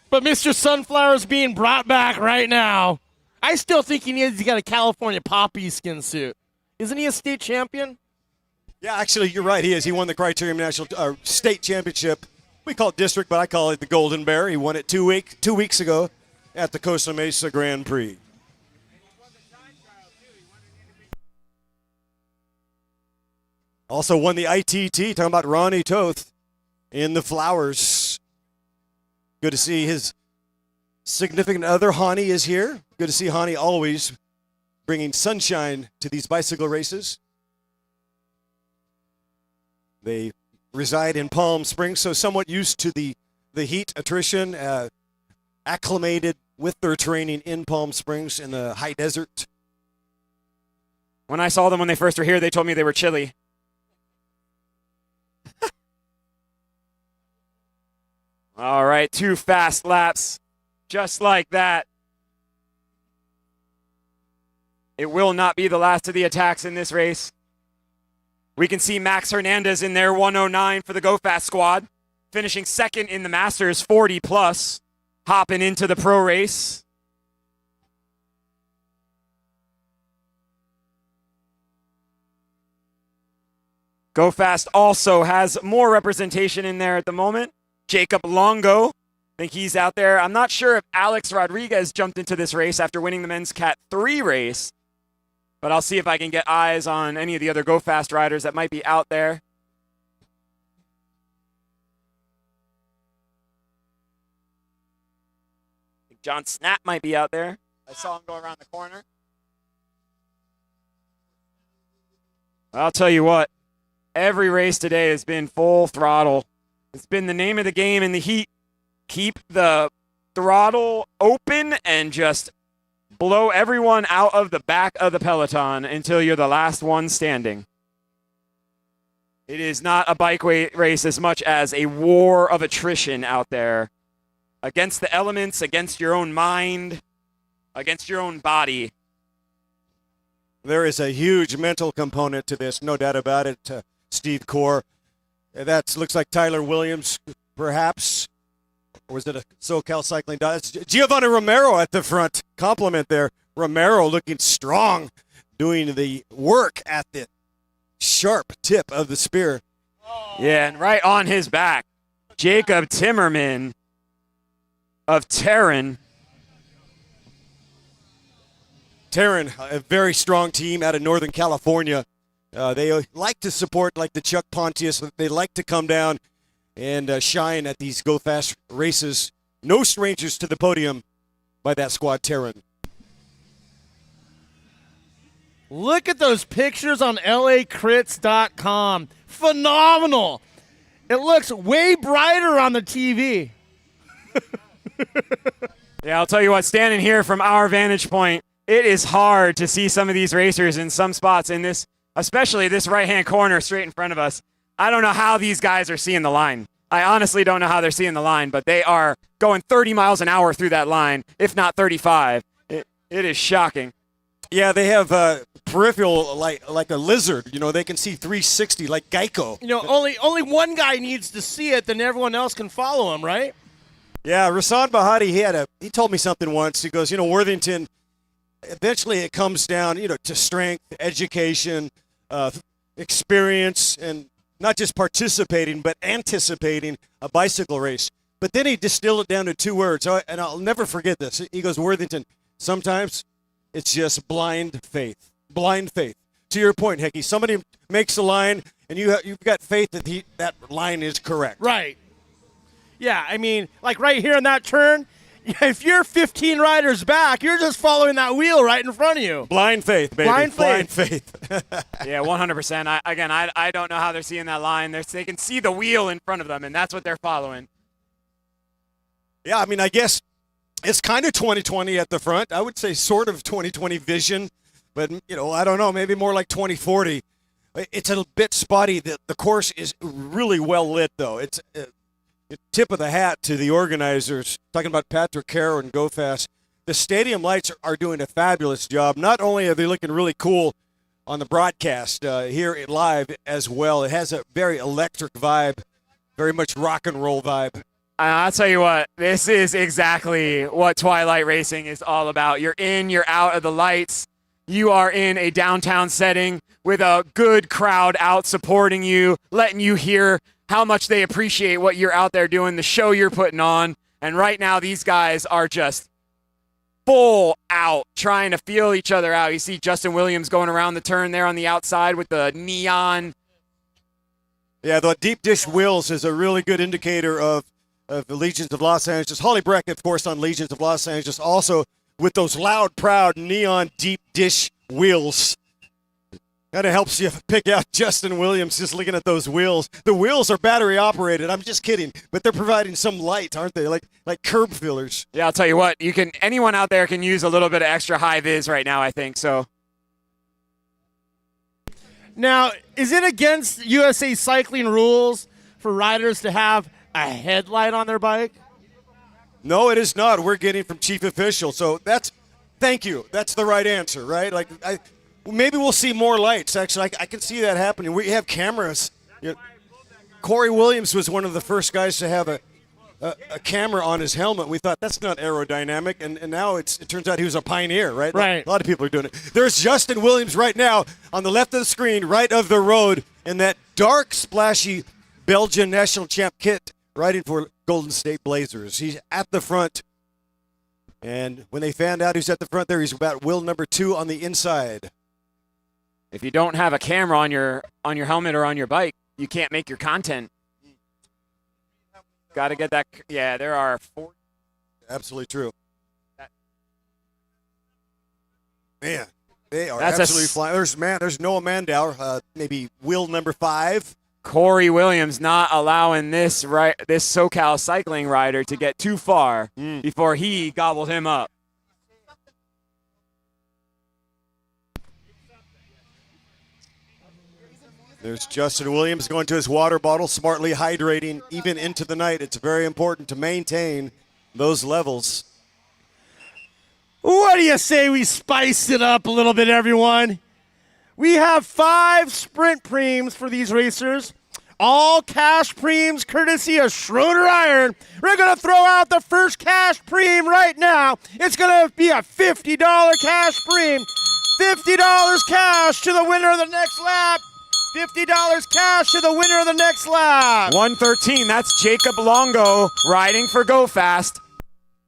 But Mr. Sunflower's being brought back right now. I still think he's got a California poppy skin suit. Isn't he a state champion? Yeah, actually, you're right. He is. He won the Criterium National State Championship. We call it district, but I call it the Golden Bear. He won it 2 weeks ago at the Costa Mesa Grand Prix. Also won the ITT. Talking about Ronnie Toth in the Flowers. Good to see his significant other, Hani, is here. Good to see Hani always bringing sunshine to these bicycle races. They reside in Palm Springs, so somewhat used to the heat, attrition, acclimated with their training in Palm Springs in the high desert. When I saw them when they first were here, they told me they were chilly. All right, 2 fast laps. Just like that. It will not be the last of the attacks in this race. We can see Max Hernandez in there, 109 for the Go Fast squad, finishing second in the Masters, 40 plus, hopping into the pro race. Go Fast also has more representation in there at the moment. Jacob Longo, I think he's out there. I'm not sure if Alex Rodriguez jumped into this race after winning the men's Cat 3 race, but I'll see if I can get eyes on any of the other Go Fast riders that might be out there. John Snap might be out there. I saw him go around the corner. I'll tell you what, every race today has been full throttle. It's been the name of the game in the heat. Keep the throttle open and just blow everyone out of the back of the peloton until you're the last one standing. It is not a bike race as much as a war of attrition out there against the elements, against your own mind, against your own body. There is a huge mental component to this, no doubt about it, Steve Core. That looks like Tyler Williams, perhaps. Or was it a SoCal Cycling? It's Giovanni Romero at the front. Compliment there. Romero looking strong, doing the work at the sharp tip of the spear. Yeah, and right on his back, Jacob Timmerman of Terran. Terran, a very strong team out of Northern California. They like to support like the Chuck Pontius. They like to come down and shine at these Go Fast races. No strangers to the podium by that squad, Terran. Look at those pictures on lacrits.com. Phenomenal. It looks way brighter on the TV. Yeah, I'll tell you what, standing here from our vantage point, it is hard to see some of these racers in some spots in this, especially this right-hand corner straight in front of us. I don't know how these guys are seeing the line. I honestly don't know how they're seeing the line, but they are going 30 miles an hour through that line, if not 35. It is shocking. Yeah, they have peripheral like a lizard. You know, they can see 360 like Geico. You know, only one guy needs to see it, then everyone else can follow him, right? Yeah, Rasan Bahati, he told me something once. He goes, you know, Worthington, eventually it comes down, you know, to strength, education, experience, and not just participating, but anticipating a bicycle race. But then he distilled it down to two words, and I'll never forget this. He goes, Worthington, sometimes it's just blind faith. Blind faith. To your point, Hecky, somebody makes a line, and you've got faith that that line is correct. Right. Yeah, I mean, like right here in that turn, if you're 15 riders back, you're just following that wheel right in front of you. Blind faith, baby. Blind faith. Yeah, 100%. I don't know how they're seeing that line. They can see the wheel in front of them, and that's what they're following. Yeah, I mean, I guess it's kind of 2020 at the front. I would say sort of 2020 vision, but, you know, I don't know, maybe more like 2040. It's a bit spotty. The course is really well lit, though. It's tip of the hat to the organizers. Talking about Patrick Caro and Go Fast. The stadium lights are doing a fabulous job. Not only are they looking really cool on the broadcast here live as well, it has a very electric vibe, very much rock and roll vibe. I'll tell you what, this is exactly what Twilight Racing is all about. You're in, you're out of the lights. You are in a downtown setting with a good crowd out supporting you, letting you hear how much they appreciate what you're out there doing, the show you're putting on. And right now, these guys are just full out, trying to feel each other out. You see Justin Williams going around the turn there on the outside with the neon. Yeah, the deep dish wheels is a really good indicator of the Legions of Los Angeles. Holly Breck, of course, on Legions of Los Angeles, also with those loud, proud, neon deep dish wheels. Kind of helps you pick out Justin Williams just looking at those wheels. The wheels are battery operated. I'm just kidding, but they're providing some light, aren't they? Like curb fillers. Yeah, I'll tell you what. Anyone out there can use a little bit of extra high vis right now, I think. So. Now, is it against USA Cycling rules for riders to have a headlight on their bike? No, it is not. We're getting from chief official. So thank you. That's the right answer, right? Maybe we'll see more lights. Actually, I can see that happening. We have cameras. You know, Corey Williams was one of the first guys to have a camera on his helmet. We thought that's not aerodynamic, and now it turns out he was a pioneer, right? Right. A lot of people are doing it. There's Justin Williams right now on the left of the screen, right of the road, in that dark, splashy Belgian national champ kit, riding for Golden State Blazers. He's at the front. And when they found out who's at the front there, he's about wheel number 2 on the inside. If you don't have a camera on your helmet or on your bike, you can't make your content. Got to get that. Yeah, there are 4. Absolutely true. Man, they are That's absolutely flying. There's Noah Mandow, maybe wheel number 5. Corey Williams not allowing this SoCal cycling rider to get too far before he gobbled him up. There's Justin Williams going to his water bottle, smartly hydrating even into the night. It's very important to maintain those levels. What do you say we spice it up a little bit, everyone? We have 5 sprint preems for these racers. All cash preems courtesy of Schroeder Iron. We're going to throw out the first cash preem right now. It's going to be a $50 cash preem. $50 cash to the winner of the next lap. $50 cash to the winner of the next lap. 113, that's Jacob Longo riding for Go Fast.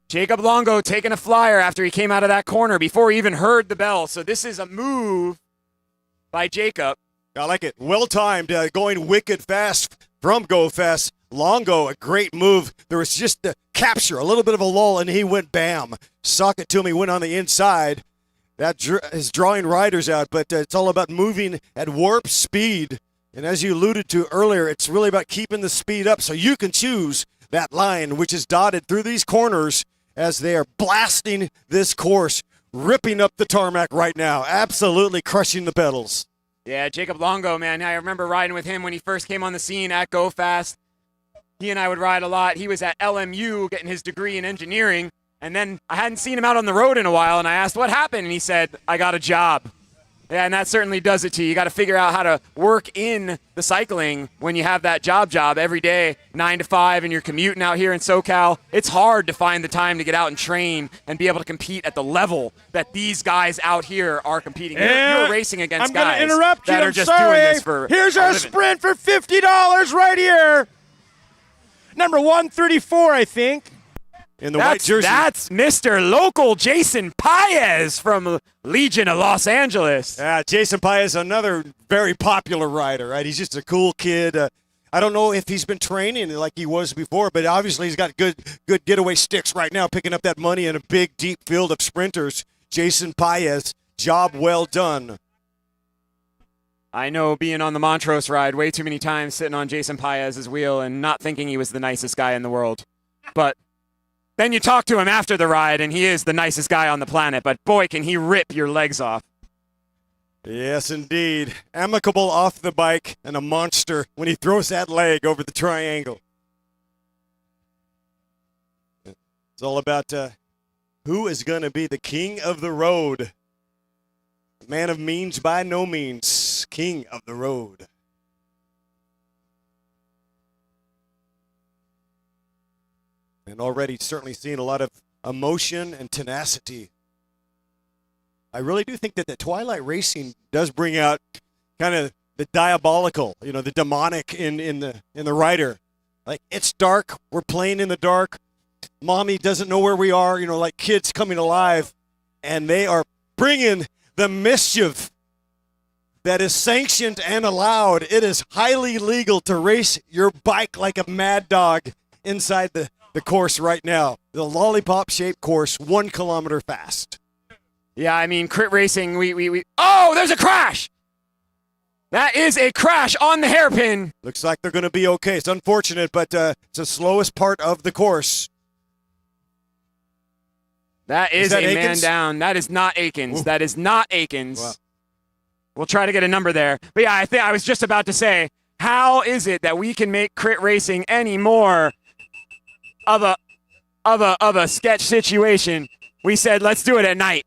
Jacob Longo taking a flyer after he came out of that corner before he even heard the bell. So this is a move by Jacob. I like it. Well timed, going wicked fast from Go Fast. Longo, a great move. There was just the capture, a little bit of a lull, and he went bam. Sock it to him. He went on the inside. That is drawing riders out, but it's all about moving at warp speed. And as you alluded to earlier, it's really about keeping the speed up so you can choose that line, which is dotted through these corners as they are blasting this course, ripping up the tarmac right now, absolutely crushing the pedals. Yeah, Jacob Longo, man. I remember riding with him when he first came on the scene at Go Fast. He and I would ride a lot. He was at LMU getting his degree in engineering. And then I hadn't seen him out on the road in a while, and I asked what happened, and he said, I got a job. Yeah, and that certainly does it to you. You got to figure out how to work in the cycling when you have that job every day, 9 to 5, and you're commuting out here in SoCal. It's hard to find the time to get out and train and be able to compete at the level that these guys out here are competing. You're racing against guys that are just doing this for Here's our sprint for $50 right here. Number 134, I think. In the white jersey. That's Mr. Local Jason Paez from Legion of Los Angeles. Yeah, Jason Paez, another very popular rider, right? He's just a cool kid. I don't know if he's been training like he was before, but obviously he's got good getaway sticks right now, picking up that money in a big, deep field of sprinters. Jason Paez, job well done. I know being on the Montrose ride way too many times, sitting on Jason Paez's wheel and not thinking he was the nicest guy in the world. But then you talk to him after the ride, and he is the nicest guy on the planet, but boy, can he rip your legs off. Yes, indeed. Amicable off the bike and a monster when he throws that leg over the triangle. It's all about who is going to be the king of the road. Man of means by no means, king of the road. And already certainly seeing a lot of emotion and tenacity. I really do think that the Twilight racing does bring out kind of the diabolical, the demonic in the rider. Like, it's dark, we're playing in the dark. Mommy doesn't know where we are, like kids coming alive, and they are bringing the mischief that is sanctioned and allowed. It is highly legal to race your bike like a mad dog inside the course right now. The lollipop-shaped course, 1 kilometer fast. Yeah, I mean, crit racing, we oh, there's a crash! That is a crash on the hairpin. Looks like they're going to be okay. It's unfortunate, but it's the slowest part of the course. That is that a Akins? man down. That is not Akins. Ooh. That is not Akins. Wow. We'll try to get a number there. But yeah, I was just about to say, how is it that we can make crit racing any more of a sketch situation? We said, let's do it at night.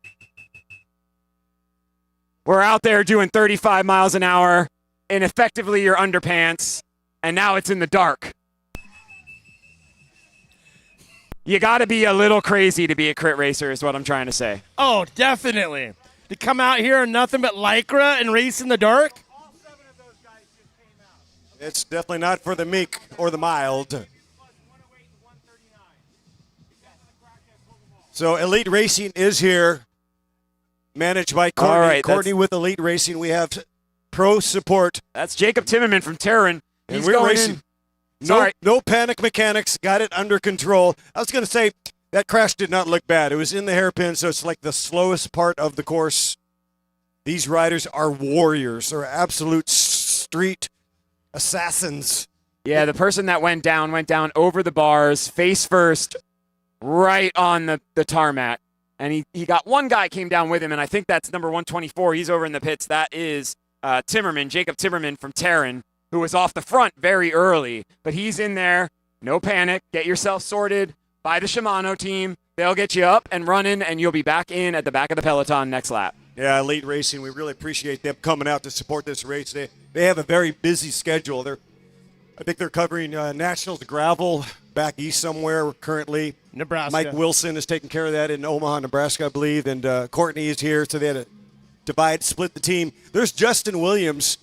We're out there doing 35 miles an hour in effectively your underpants, and now it's in the dark. You got to be a little crazy to be a crit racer is what I'm trying to say. Oh, definitely. To come out here in nothing but Lycra and race in the dark? It's definitely not for the meek or the mild. So Elite Racing is here, managed by Courtney. All right, Courtney with Elite Racing. We have pro support. That's Jacob Timmerman from Terran. And He's we're going racing. in. No panic mechanics. Got it under control. I was going to say that crash did not look bad. It was in the hairpin, so it's like the slowest part of the course. These riders are warriors. They're absolute street assassins. Yeah, the person that went down over the bars, face first, right on the tarmac. And he got one guy came down with him, and I think that's number 124. He's over in the pits. That is Timmerman, Jacob Timmerman from Terran, who was off the front very early. But he's in there. No panic. Get yourself sorted by the Shimano team. They'll get you up and running, and you'll be back in at the back of the peloton next lap. Yeah, Elite Racing, we really appreciate them coming out to support this race. They have a very busy schedule. I think they're covering Nationals gravel back east somewhere currently. Nebraska. Mike Wilson is taking care of that in Omaha, Nebraska, I believe, and Courtney is here, so they had to split the team. There's Justin Williams,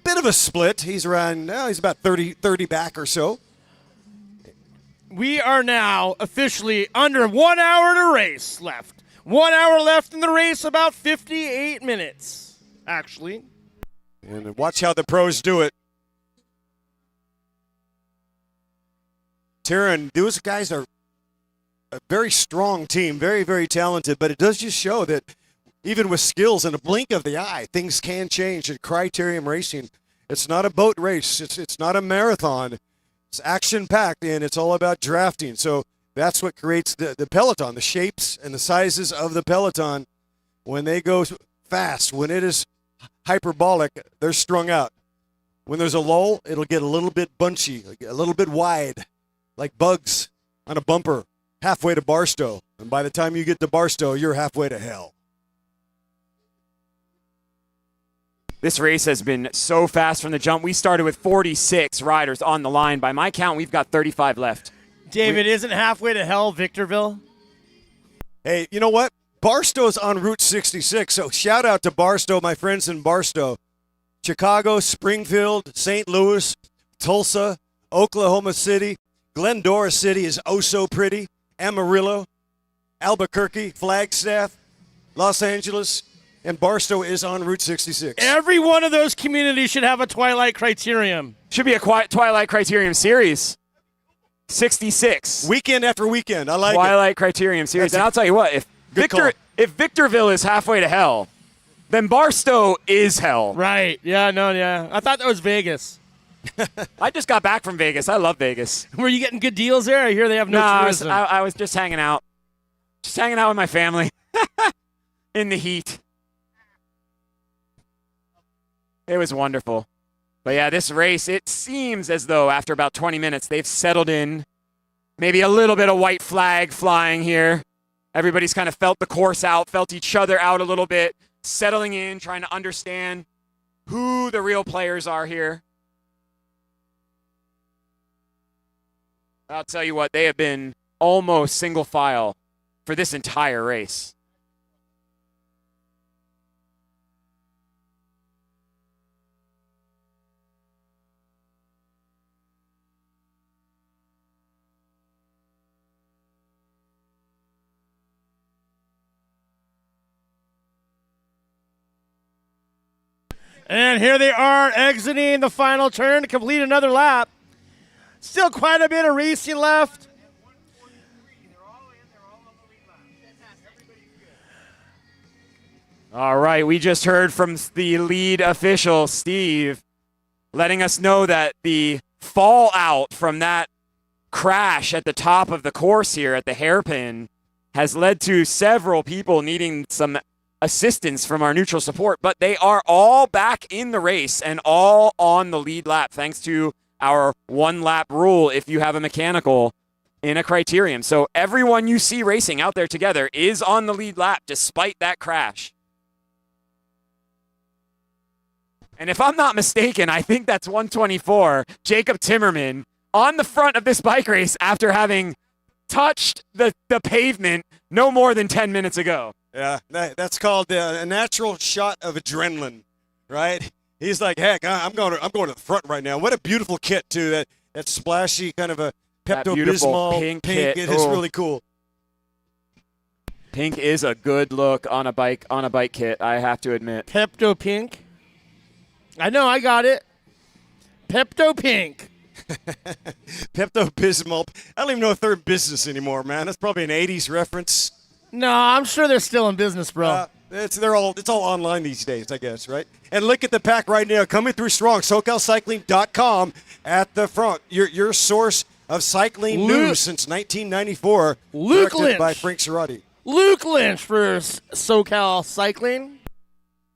bit of a split. He's around, he's about 30 back or so. We are now officially under 1 hour to race left. 1 hour left in the race, about 58 minutes, actually. And watch how the pros do it. Terran, those guys are a very strong team, very, very talented, but it does just show that even with skills in a blink of the eye, things can change. At Criterium Racing, it's not a boat race. It's not a marathon. It's action-packed, and it's all about drafting. So that's what creates the peloton, the shapes and the sizes of the peloton. When they go fast, when it is hyperbolic, they're strung out. When there's a lull, it'll get a little bit bunchy, a little bit wide, like bugs on a bumper, halfway to Barstow. And by the time you get to Barstow, you're halfway to hell. This race has been so fast from the jump. We started with 46 riders on the line. By my count, we've got 35 left. David, isn't halfway to hell Victorville? Hey, you know what? Barstow's on Route 66, so shout out to Barstow, my friends in Barstow. Chicago, Springfield, St. Louis, Tulsa, Oklahoma City, Glendora City is oh so pretty, Amarillo, Albuquerque, Flagstaff, Los Angeles, and Barstow is on Route 66. Every one of those communities should have a Twilight Criterium. Should be a Twilight Criterium series. 66. Weekend after weekend. I like Twilight Criterium series. And I'll tell you what, if Victorville is halfway to hell, then Barstow is hell. Right. Yeah. I thought that was Vegas. I just got back from Vegas. I love Vegas. Were you getting good deals there? I hear they have no tourism. I was just hanging out. Just hanging out with my family in the heat. It was wonderful. But yeah, this race, it seems as though after about 20 minutes, they've settled in. Maybe a little bit of white flag flying here. Everybody's kind of felt the course out, felt each other out a little bit, settling in, trying to understand who the real players are here. I'll tell you what, they have been almost single file for this entire race. And here they are exiting the final turn to complete another lap. Still quite a bit of racing left. All right, we just heard from the lead official, Steve, letting us know that the fallout from that crash at the top of the course here at the hairpin has led to several people needing some assistance from our neutral support, but they are all back in the race and all on the lead lap thanks to our one lap rule if you have a mechanical in a Criterium. So everyone you see racing out there together is on the lead lap despite that crash. And if I'm not mistaken, I think that's 124, Jacob Timmerman, on the front of this bike race after having touched the pavement no more than 10 minutes ago. Yeah, that's called a natural shot of adrenaline, right? He's like, heck, I'm going to the front right now. What a beautiful kit too. That splashy kind of a Pepto-Bismol pink pink. kit. It is really cool. Pink is a good look on a bike kit, I have to admit. Pepto Pink. I know, I got it. Pepto Pink. Pepto-Bismol. I don't even know if they're in business anymore, man. That's probably an 80s reference. No, I'm sure they're still in business, bro. It's all online these days, I guess, right? And look at the pack right now coming through strong. SoCalCycling.com at the front. Your source of cycling news since 1994. Luke directed Lynch. by Frank Cerati. Luke Lynch for SoCal Cycling.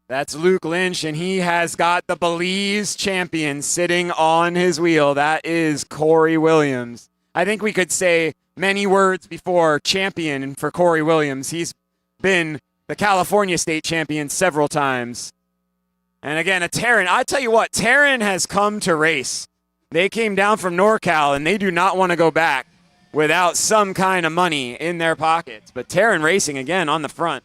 That's Luke Lynch, and he has got the Belize champion sitting on his wheel. That is Corey Williams. I think we could say many words before champion for Corey Williams. He's been the California state champion several times. And again, a Terran. I tell you what, Terran has come to race. They came down from NorCal, and they do not want to go back without some kind of money in their pockets. But Terran Racing, again, on the front.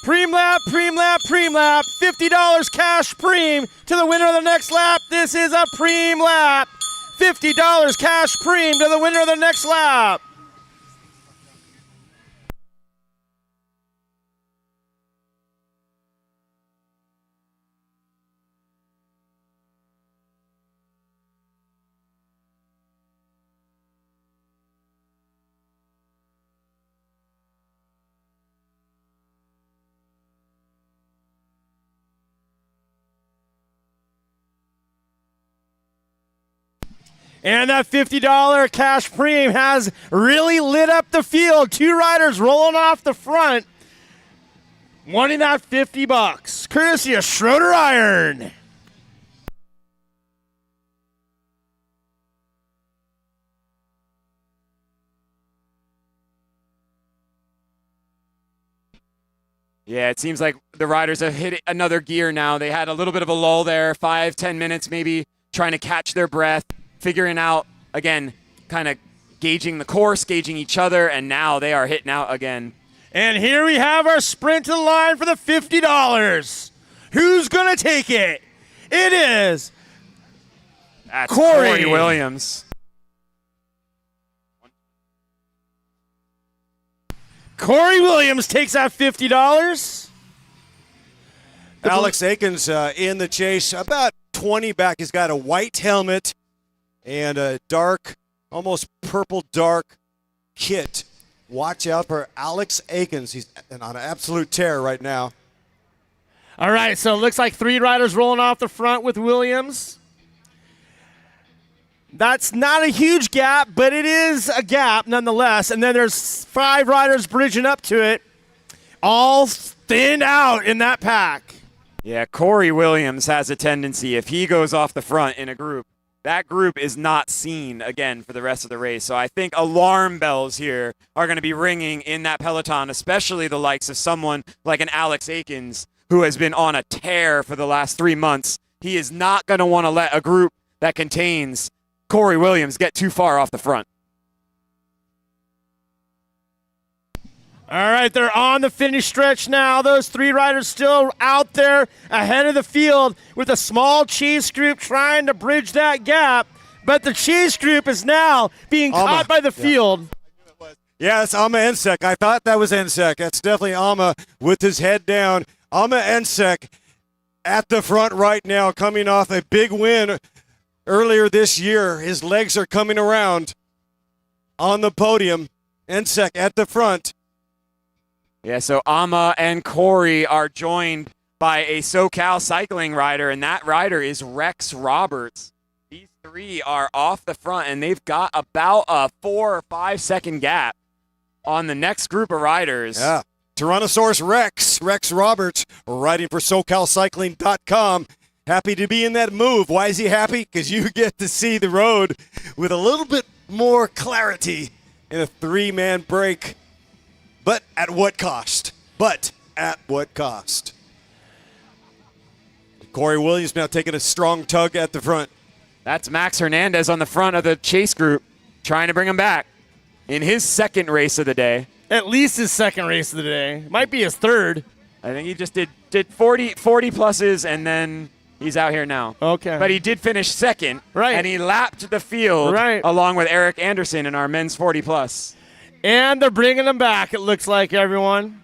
Preem lap, $50 cash preem to the winner of the next lap. This is a preem lap. $50 cash preem to the winner of the next lap. And that $50 cash preem has really lit up the field. Two riders rolling off the front, wanting that $50, courtesy of Schroeder Iron. Yeah, it seems like the riders have hit another gear now. They had a little bit of a lull there, 5-10 minutes maybe, trying to catch their breath, figuring out, again, kind of gauging the course, gauging each other, and now they are hitting out again. And here we have our sprint to the line for the $50. Who's going to take it? It is That's Corey Williams. Corey Williams takes that $50. Alex Aikens in the chase, about 20 back. He's got a white helmet and a dark, almost purple dark kit. Watch out for Alex Aikens. He's on an absolute tear right now. All right, so it looks like three riders rolling off the front with Williams. That's not a huge gap, but it is a gap nonetheless. And then there's five riders bridging up to it, all thinned out in that pack. Yeah, Corey Williams has a tendency, if he goes off the front in a group, that group is not seen again for the rest of the race. So I think alarm bells here are going to be ringing in that peloton, especially the likes of someone like an Alex Aikens, who has been on a tear for the last 3 months. He is not going to want to let a group that contains Corey Williams get too far off the front. All right, they're on the finish stretch now. Those three riders still out there ahead of the field with a small chase group trying to bridge that gap. But the chase group is now being caught by the field. Yeah, it's Ama Ensek. I thought that was Ensek. That's definitely Ama with his head down. Ama Ensek at the front right now, coming off a big win earlier this year. His legs are coming around on the podium. Ensek at the front. Yeah, so Ama and Corey are joined by a SoCal cycling rider, and that rider is Rex Roberts. These three are off the front, and they've got about a 4 or 5 second gap on the next group of riders. Yeah, Tyrannosaurus Rex Roberts, riding for SoCalCycling.com. Happy to be in that move. Why is he happy? Because you get to see the road with a little bit more clarity in a 3-man break. But at what cost? Corey Williams now taking a strong tug at the front. That's Max Hernandez on the front of the chase group, trying to bring him back in his second race of the day. At least his second race of the day. Might be his third. I think he just did 40 pluses, and then he's out here now. Okay. But he did finish second. Right. And he lapped the field right. along with Eric Anderson in our men's 40 plus. And they're bringing him back, it looks like, everyone.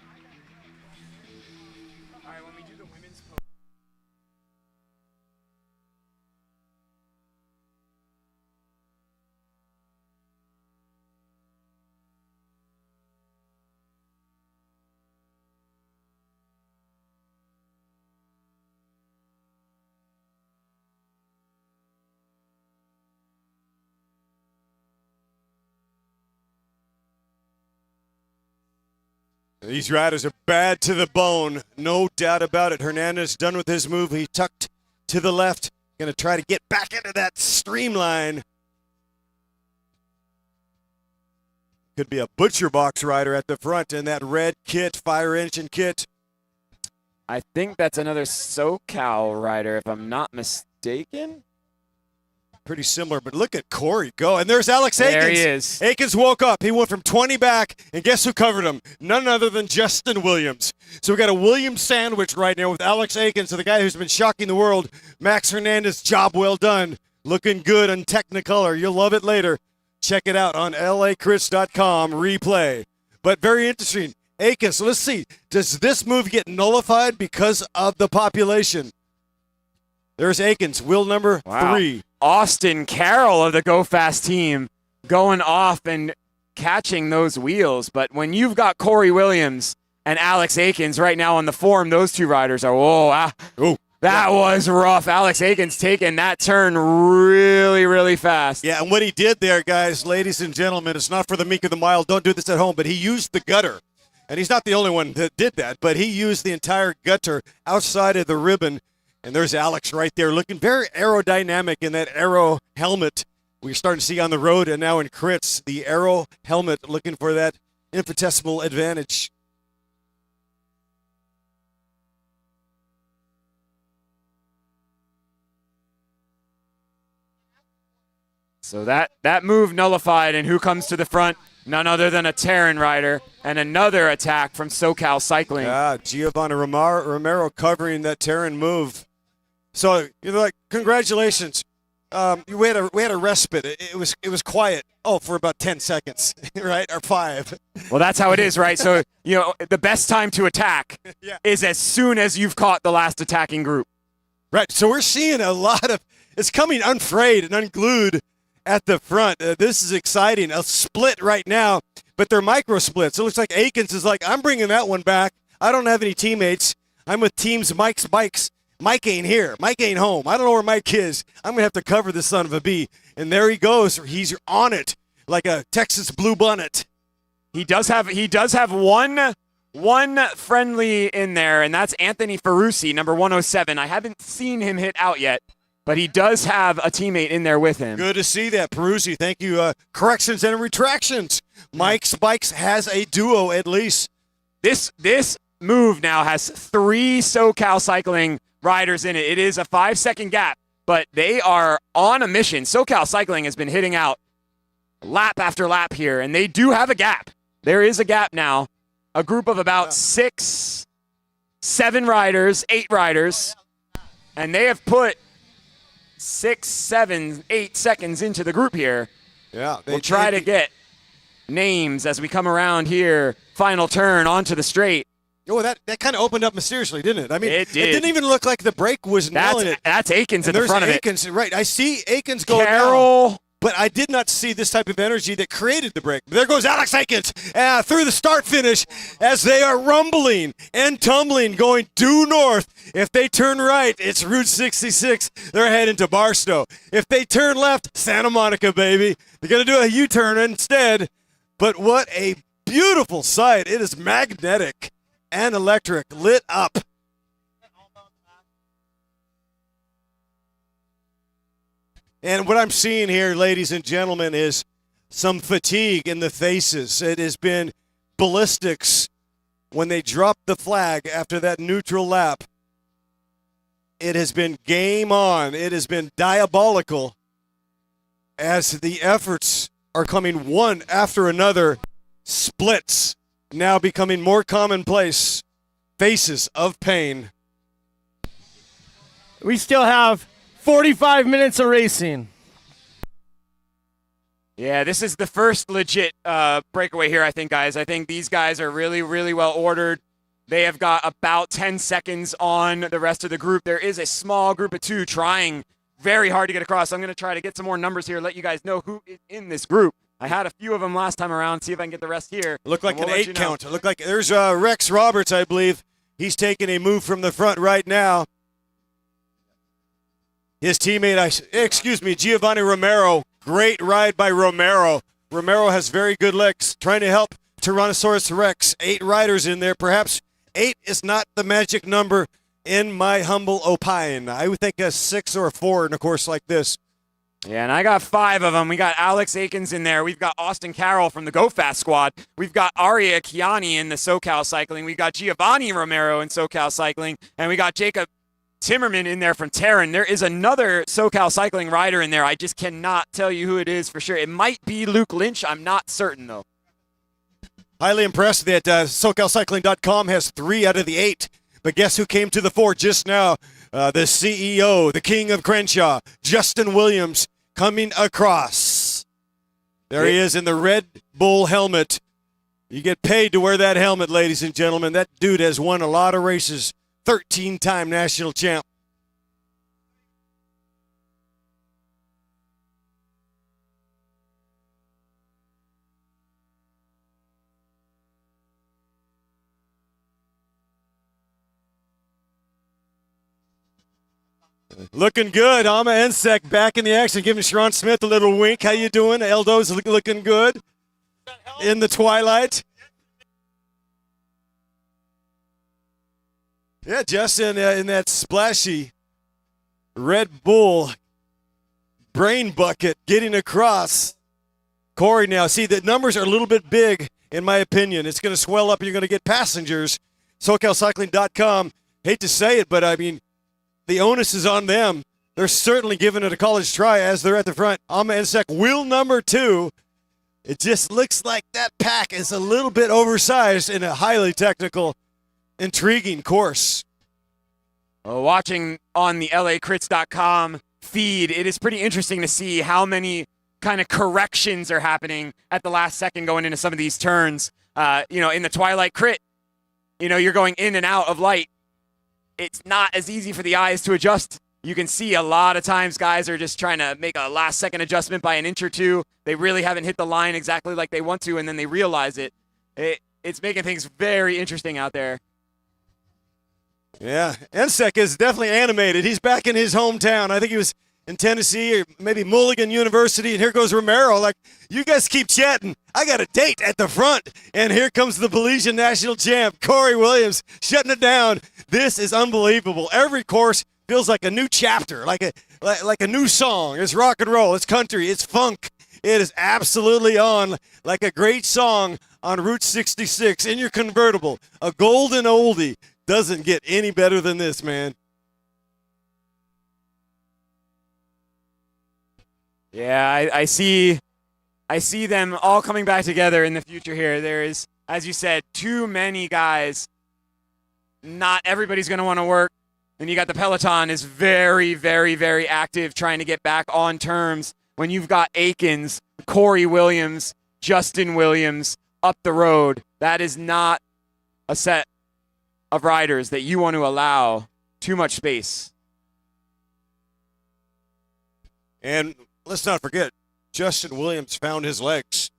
These riders are bad to the bone, no doubt about it. Hernandez done with his move. He tucked to the left, going to try to get back into that streamline. Could be a butcher box rider at the front in that red kit, fire engine kit. I think that's another SoCal rider, if I'm not mistaken. Pretty similar, but look at Corey go. And there's Alex Akins. There he is. Akins woke up. He went from 20 back, and guess who covered him? None other than Justin Williams. So we got a Williams sandwich right now with Alex Akins, so the guy who's been shocking the world. Max Hernandez, job well done. Looking good on Technicolor. You'll love it later. Check it out on lacris.com replay. But very interesting. Akins, so let's see. Does this move get nullified because of the population? There's Akins, wheel number 3. Austin Carroll of the Go Fast team going off and catching those wheels. But when you've got Corey Williams and Alex Akins right now on the form, those two riders are, that was rough. Alex Akins taking that turn really, really fast. Yeah, and what he did there, guys, ladies and gentlemen, it's not for the meek of the mild. Don't do this at home, but he used the gutter. And he's not the only one that did that, but he used the entire gutter outside of the ribbon. And there's Alex right there looking very aerodynamic in that aero helmet we're starting to see on the road and now in crits. The aero helmet looking for that infinitesimal advantage. So that move nullified, and who comes to the front? None other than a Terran rider, and another attack from SoCal Cycling. Yeah, Giovanni Romero covering that Terran move. So you're like, congratulations. We had a respite. It was quiet. For about 10 seconds, right, or 5. Well, that's how it is, right? So the best time to attack is as soon as you've caught the last attacking group. Right. So we're seeing a lot of it's coming unfrayed and unglued at the front. This is exciting. A split right now, but they're micro splits. It looks like Akins is like, I'm bringing that one back. I don't have any teammates. I'm with teams Mike's Bikes. Mike ain't here. Mike ain't home. I don't know where Mike is. I'm going to have to cover this son of a bee. And there he goes. He's on it like a Texas blue bonnet. He does have one friendly in there, and that's Anthony Ferrucci, number 107. I haven't seen him hit out yet, but he does have a teammate in there with him. Good to see that, Peruzzi. Thank you. Corrections and retractions. Mike's Bikes has a duo at least. This move now has 3 SoCal Cycling riders in it. It is a 5-second gap, but they are on a mission. SoCal Cycling has been hitting out lap after lap here, and they do have a gap. There is a gap now. A group of about 6, 7 riders, 8 riders, and they have put 6, 7, 8 seconds into the group here. Yeah. We'll try to get names as we come around here. Final turn onto the straight. Oh, that kind of opened up mysteriously, didn't it? I mean, it did. It didn't even look like the brake was nailing it. That's Akins at the front of it. There's Akins, right. I see Akins go Carroll. down, but I did not see this type of energy that created the break. There goes Alex Akins through the start-finish as they are rumbling and tumbling, going due north. If they turn right, it's Route 66. They're heading to Barstow. If they turn left, Santa Monica, baby. They're going to do a U-turn instead. But what a beautiful sight. It is magnetic and electric, lit up. And what I'm seeing here, ladies and gentlemen, is some fatigue in the faces. It has been ballistics when they dropped the flag after that neutral lap. It has been game on. It has been diabolical as the efforts are coming one after another. Splits. now becoming more commonplace. Faces of pain. We still have 45 minutes of racing. Yeah, this is the first legit breakaway here, I think, guys. I think these guys are really, really well ordered. They have got about 10 seconds on the rest of the group. There is a small group of two trying very hard to get across. I'm going to try to get some more numbers here, let you guys know who is in this group. I had a few of them last time around. See if I can get the rest here. Look like an 8 count. Look like there's Rex Roberts, I believe. He's taking a move from the front right now. His teammate, Giovanni Romero. Great ride by Romero. Romero has very good legs, trying to help Tyrannosaurus Rex. 8 riders in there. Perhaps 8 is not the magic number in my humble opine. I would think a 6 or a 4 in a course like this. Yeah, and I got 5 of them. We got Alex Akins in there. We've got Austin Carroll from the Go Fast squad. We've got Aria Kiani in the SoCal Cycling. We've got Giovanni Romero in SoCal Cycling. And we got Jacob Timmerman in there from Terran. There is another SoCal Cycling rider in there. I just cannot tell you who it is for sure. It might be Luke Lynch. I'm not certain, though. Highly impressed that SoCalCycling.com has 3 out of the 8. But guess who came to the fore just now? The CEO, the king of Crenshaw, Justin Williams, coming across. There he is in the Red Bull helmet. You get paid to wear that helmet, ladies and gentlemen. That dude has won a lot of races. 13-time national champ. Looking good. Ama Ensek back in the action, giving Sharon Smith a little wink. How you doing? Eldo's looking good in the Twilight. Yeah, just in that splashy Red Bull brain bucket getting across. Corey now. See, the numbers are a little bit big, in my opinion. It's going to swell up. You're going to get passengers. SoCalCycling.com. Hate to say it, but I mean, the onus is on them. They're certainly giving it a college try as they're at the front. Ama Ensek, wheel number 2. It just looks like that pack is a little bit oversized in a highly technical, intriguing course. Watching on the LACrits.com feed, it is pretty interesting to see how many kind of corrections are happening at the last second going into some of these turns. In the Twilight Crit, you're going in and out of light. It's not as easy for the eyes to adjust. You can see a lot of times guys are just trying to make a last-second adjustment by an inch or two. They really haven't hit the line exactly like they want to, and then they realize it. It's making things very interesting out there. Yeah, Ensek is definitely animated. He's back in his hometown. I think he was in Tennessee or maybe Mulligan University, and here goes Romero. Like, you guys keep chatting. I got a date at the front, and here comes the Belizean national champ, Corey Williams, shutting it down. This is unbelievable. Every course feels like a new chapter, like a new song. It's rock and roll. It's country. It's funk. It is absolutely on like a great song on Route 66 in your convertible. A golden oldie. Doesn't get any better than this, man. Yeah, I see them all coming back together in the future here. There is, as you said, too many guys. Not everybody's going to want to work. And you got the Peloton is very, very, very active trying to get back on terms. When you've got Akins, Corey Williams, Justin Williams up the road, that is not a set of riders that you want to allow too much space. And let's not forget, Justin Williams found his legs.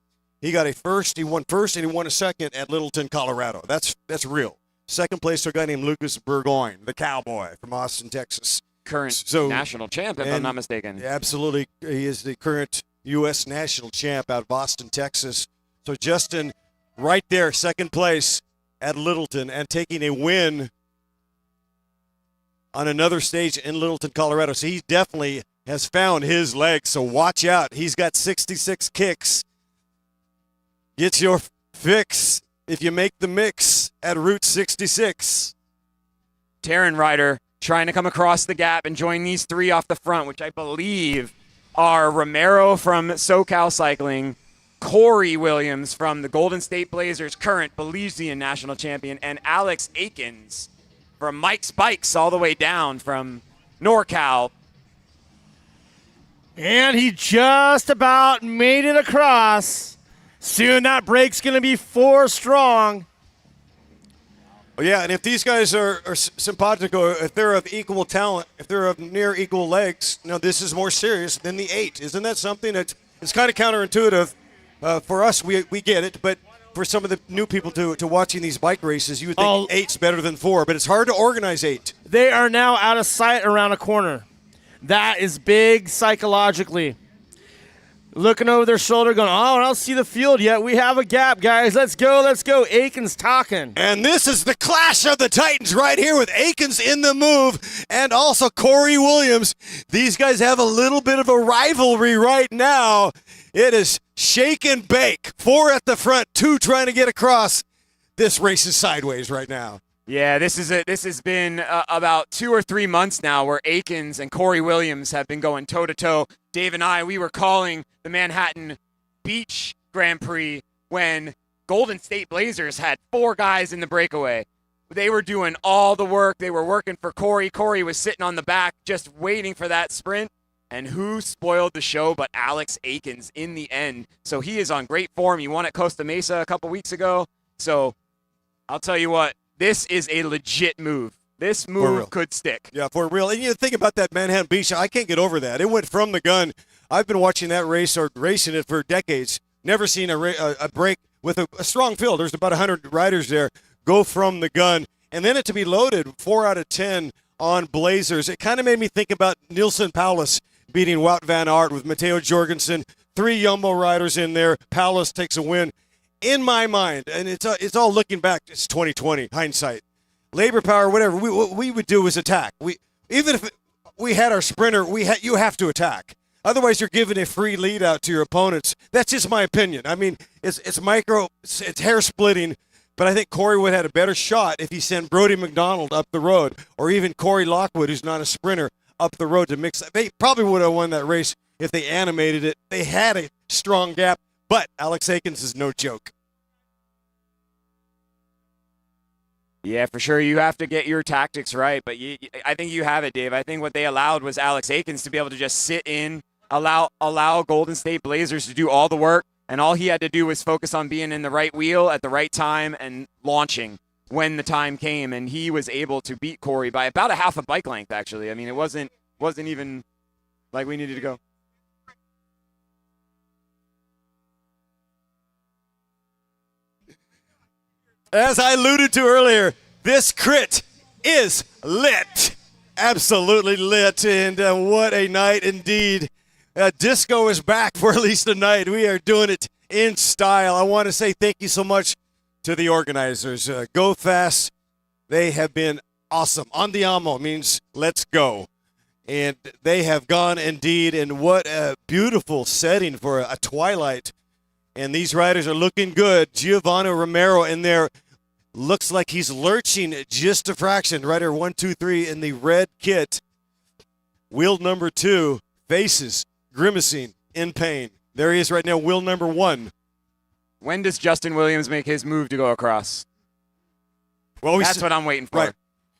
He got a first, he won first, and he won a second at Littleton, Colorado. That's real. Second place to a guy named Lucas Burgoyne, the cowboy from Austin, Texas. Current national champ, if I'm not mistaken. Absolutely. He is the current U.S. national champ out of Austin, Texas. So Justin right there, second place at Littleton, and taking a win on another stage in Littleton, Colorado. So he definitely has found his legs, so watch out. He's got 66 kicks. Get your fix if you make the mix at Route 66. Terran rider trying to come across the gap and join these 3 off the front, which I believe are Romero from SoCal Cycling, Corey Williams from the Golden State Blazers, current Belizean national champion, and Alex Aikens from Mike's Bikes all the way down from NorCal. And he just about made it across. Soon that break's going to be 4 strong. Well, yeah, and if these guys are simpatico, if they're of equal talent, if they're of near equal legs, this is more serious than the 8. Isn't that something that's kind of counterintuitive? For us, we get it, but for some of the new people to watching these bike races, you would think 8's better than 4, but it's hard to organize 8. They are now out of sight around a corner. That is big psychologically. Looking over their shoulder going, I don't see the field yet. We have a gap, guys. Let's go. Aikens talking. And this is the clash of the Titans right here with Aikens in the move and also Corey Williams. These guys have a little bit of a rivalry right now. It is shake and bake. 4 at the front, 2 trying to get across. This race is sideways right now. Yeah, this has been about 2 or 3 months now where Aikens and Corey Williams have been going toe-to-toe. Dave and I, we were calling the Manhattan Beach Grand Prix when Golden State Blazers had 4 guys in the breakaway. They were doing all the work. They were working for Corey. Corey was sitting on the back just waiting for that sprint. And who spoiled the show but Alex Aikens in the end? So he is on great form. He won at Costa Mesa a couple weeks ago. So I'll tell you what. This is a legit move. This move could stick. Yeah, for real. And you think about that Manhattan Beach, I can't get over that. It went from the gun. I've been watching that race or racing it for decades. Never seen a break with a strong field. There's about 100 riders there. Go from the gun. And then it to be loaded, 4 out of 10 on Blazers. It kind of made me think about Nielsen Paulus beating Wout van Aert with Matteo Jorgensen. 3 Jumbo riders in there. Paulus takes a win. In my mind, and it's all looking back, it's 2020, hindsight. Labor power, whatever, what we would do is attack. Even if we had our sprinter, you have to attack. Otherwise, you're giving a free lead out to your opponents. That's just my opinion. I mean, it's micro, it's hair splitting, but I think Corey would have had a better shot if he sent Brody McDonald up the road, or even Corey Lockwood, who's not a sprinter, up the road to mix. They probably would have won that race if they animated it. They had a strong gap. But Alex Aikens is no joke. Yeah, for sure. You have to get your tactics right. But I think you have it, Dave. I think what they allowed was Alex Aikens to be able to just sit in, allow Golden State Blazers to do all the work. And all he had to do was focus on being in the right wheel at the right time and launching when the time came. And he was able to beat Corey by about a half a bike length, actually. I mean, it wasn't even like we needed to go. As I alluded to earlier, this crit is lit. Absolutely lit. And what a night indeed. Disco is back for at least a night. We are doing it in style. I want to say thank you so much to the organizers. Go Fast. They have been awesome. Andiamo means let's go. And they have gone indeed. And what a beautiful setting for a Twilight. And these riders are looking good. Giovanni Romero in there looks like he's lurching just a fraction. Rider 1, 2, 3 in the red kit. Wheel number 2 faces grimacing in pain. There he is right now, wheel number 1. When does Justin Williams make his move to go across? Well, that's what I'm waiting for. Right.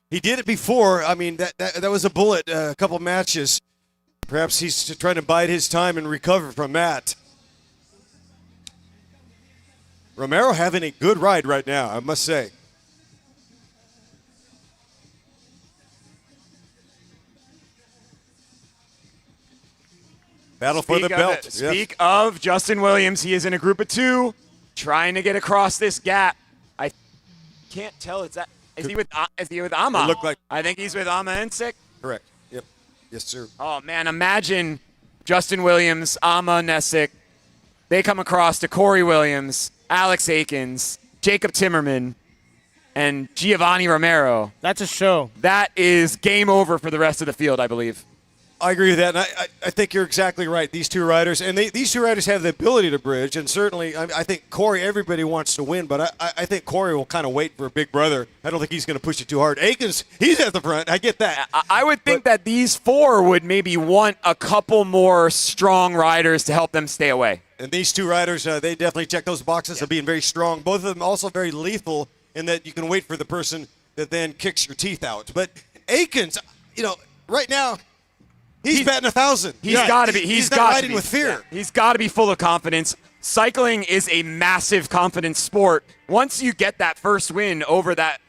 He did it before. I mean, that was a bullet a couple matches. Perhaps he's trying to bide his time and recover from that. Romero having a good ride right now, I must say. Battle for the belt. Speak of Justin Williams, he is in a group of 2, trying to get across this gap. I can't tell. Is he with Ama? It looked like. I think he's with Ama Ensik. Correct. Yep. Yes, sir. Oh man, imagine Justin Williams, Ama Nesic. They come across to Corey Williams, Alex Aikens, Jacob Timmerman, and Giovanni Romero. That's a show. That is game over for the rest of the field, I believe. I agree with that, and I think you're exactly right. These two riders, and these two riders have the ability to bridge, and certainly I think Corey, everybody wants to win, but I think Corey will kind of wait for a big brother. I don't think he's going to push it too hard. Akins, he's at the front. I get that. I would think that these four would maybe want a couple more strong riders to help them stay away. And these two riders, they definitely check those boxes of being very strong. Both of them also very lethal in that you can wait for the person that then kicks your teeth out. But Akins, right now, he's batting 1,000. He's got to be. He's not riding with fear. Yeah. He's got to be full of confidence. Cycling is a massive confidence sport. Once you get that first win over that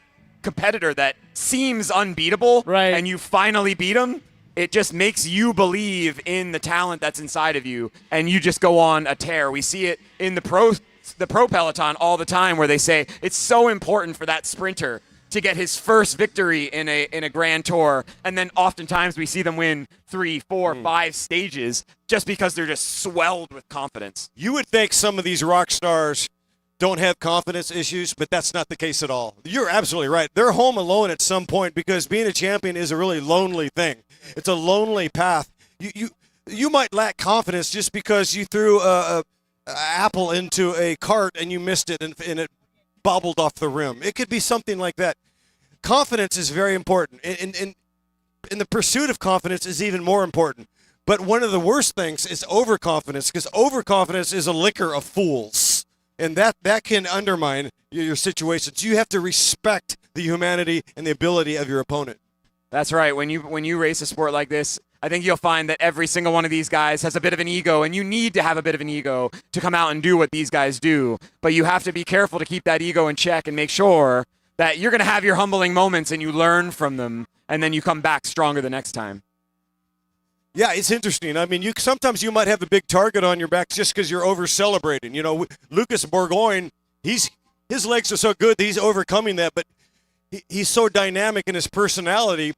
competitor that seems unbeatable, right, and you finally beat him, it just makes you believe in the talent that's inside of you, and you just go on a tear. We see it in the pro peloton all the time, where they say it's so important for that sprinter to get his first victory in a grand tour, and then oftentimes we see them win 3, 4, 5 stages just because they're just swelled with confidence. You would think some of these rock stars don't have confidence issues, but that's not the case at all. You're absolutely right. They're home alone at some point because being a champion is a really lonely thing. It's a lonely path. You might lack confidence just because you threw a apple into a cart and you missed it and it bobbled off the rim. It could be something like that. Confidence is very important, and the pursuit of confidence is even more important. But one of the worst things is overconfidence, because overconfidence is a liquor of fools, and that can undermine your situations. You have to respect the humanity and the ability of your opponent. That's right. When you race a sport like this, I think you'll find that every single one of these guys has a bit of an ego, and you need to have a bit of an ego to come out and do what these guys do. But you have to be careful to keep that ego in check and make sure that you're going to have your humbling moments and you learn from them, and then you come back stronger the next time. Yeah, it's interesting. I mean, sometimes you might have a big target on your back just because you're over-celebrating. Lucas Bourgogne, his legs are so good that he's overcoming that, but he's so dynamic in his personality.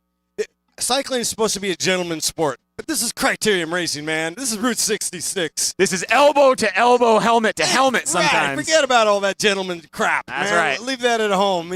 Cycling is supposed to be a gentleman's sport, but this is Criterium racing, man. This is Route 66. This is elbow to elbow, helmet to helmet sometimes. Right. Forget about all that gentleman crap, That's man. right. Leave that at home.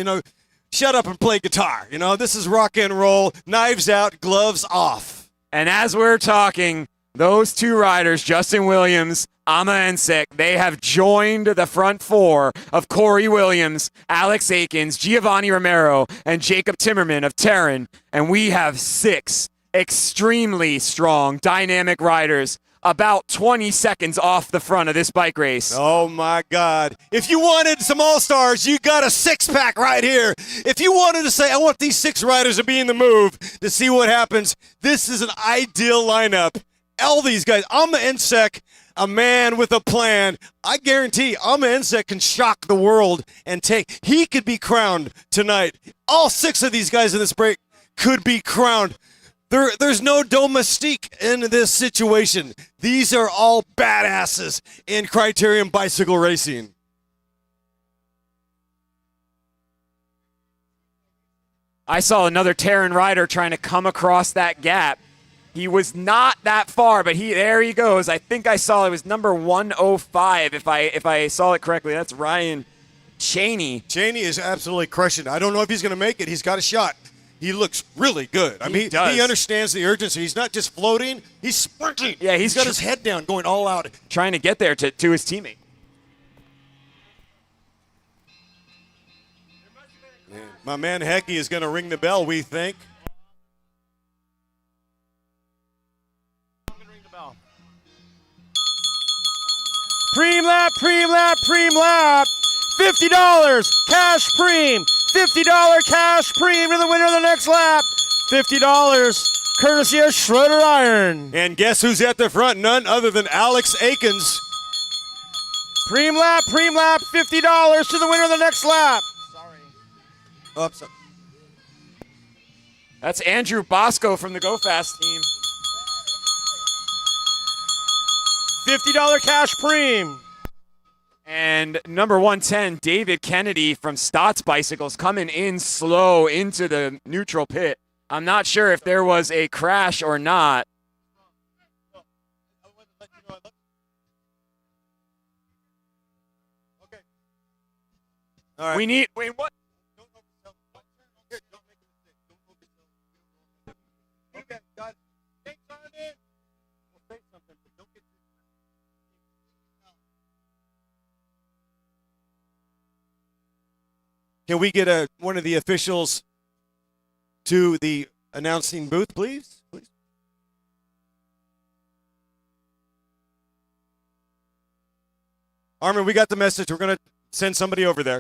Shut up and play guitar. This is rock and roll. Knives out, gloves off. And as we're talking, those two riders, Justin Williams, Ama Ensek, they have joined the front four of Corey Williams, Alex Akins, Giovanni Romero, and Jacob Timmerman of Terran. And we have 6 extremely strong, dynamic riders about 20 seconds off the front of this bike race. Oh, my God. If you wanted some all-stars, you got a 6-pack right here. If you wanted to say, I want these 6 riders to be in the move to see what happens, this is an ideal lineup. All these guys, Ama Ensek, a man with a plan. I guarantee Ama Ensek can shock the world and he could be crowned tonight. All 6 of these guys in this break could be crowned. There's no domestique in this situation. These are all badasses in Criterium bicycle racing. I saw another Terran rider trying to come across that gap. He was not that far, but there he goes. I think I saw it was number 105, if I saw it correctly. That's Ryan Chaney. Chaney is absolutely crushing it. I don't know if he's going to make it. He's got a shot. He looks really good. I mean, he understands the urgency. He's not just floating. He's sprinting. Yeah, he's got his head down, going all out. Trying to get there to his teammate. Yeah. My man Hecky is going to ring the bell, we think. Preem lap, preem lap, preem lap. $50 cash preem. $50 cash preem to the winner of the next lap. $50 courtesy of Schroeder Iron. And guess who's at the front? None other than Alex Akins. Preem lap, $50 to the winner of the next lap. Sorry. That's Andrew Bosco from the Go Fast team. $50 cash preem. And number 110, David Kennedy from Stotts Bicycles, coming in slow into the neutral pit. I'm not sure if there was a crash or not. All right. Wait, what? Okay, got it. Can we get one of the officials to the announcing booth, please? Armin, we got the message. We're going to send somebody over there.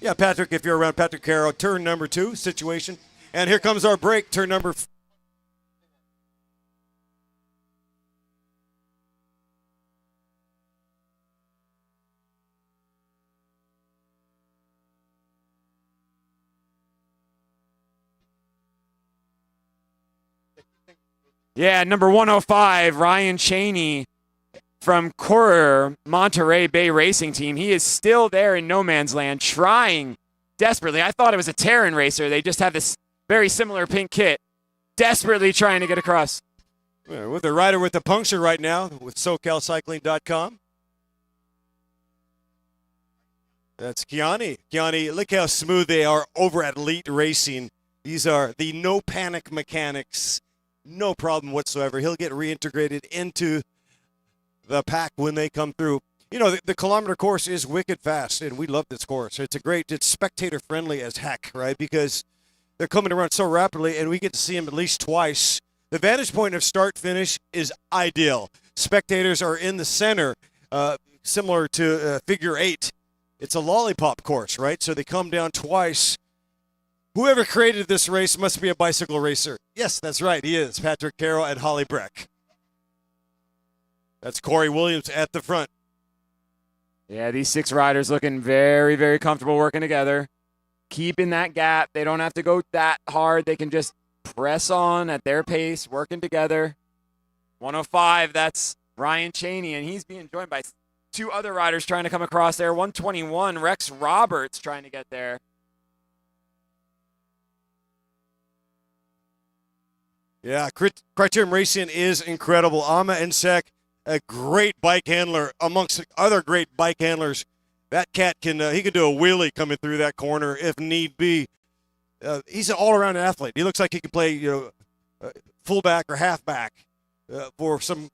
Yeah, Patrick, if you're around, Patrick Caro, turn number 2, situation. And here comes our break, turn number 4. Yeah, number 105, Ryan Cheney from Courier Monterey Bay Racing Team. He is still there in no man's land, trying desperately. I thought it was a Terran racer. They just have this very similar pink kit, desperately trying to get across. With a rider with a puncture right now with SoCalCycling.com. That's Kiani. Kiani, look how smooth they are over at Elite Racing. These are the no panic mechanics. No problem whatsoever. He'll get reintegrated into the pack when they come through. You know, the kilometer course is wicked fast, and we love this course. It's spectator-friendly as heck, right? Because they're coming around so rapidly, and we get to see them at least twice. The vantage point of start-finish is ideal. Spectators are in the center, similar to figure 8. It's a lollipop course, right? So they come down twice. Whoever created this race must be a bicycle racer. Yes, that's right. He is. Patrick Caro and Holly Breck. That's Corey Williams at the front. Yeah, these 6 riders looking very, very comfortable working together. Keeping that gap. They don't have to go that hard. They can just press on at their pace, working together. 105, that's Ryan Cheney, and he's being joined by 2 other riders trying to come across there. 121, Rex Roberts trying to get there. Yeah, Criterium Racing is incredible. Ama Ensek, a great bike handler amongst other great bike handlers. That cat can do a wheelie coming through that corner if need be. He's an all-around athlete. He looks like he could play, fullback or halfback for some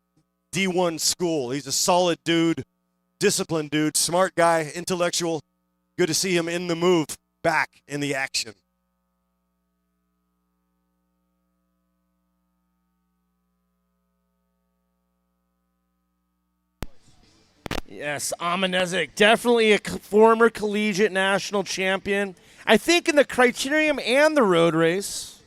D1 school. He's a solid dude, disciplined dude, smart guy, intellectual. Good to see him in the move, back in the action. Yes, Amenezic, definitely a former collegiate national champion. I think in the Criterium and the road race.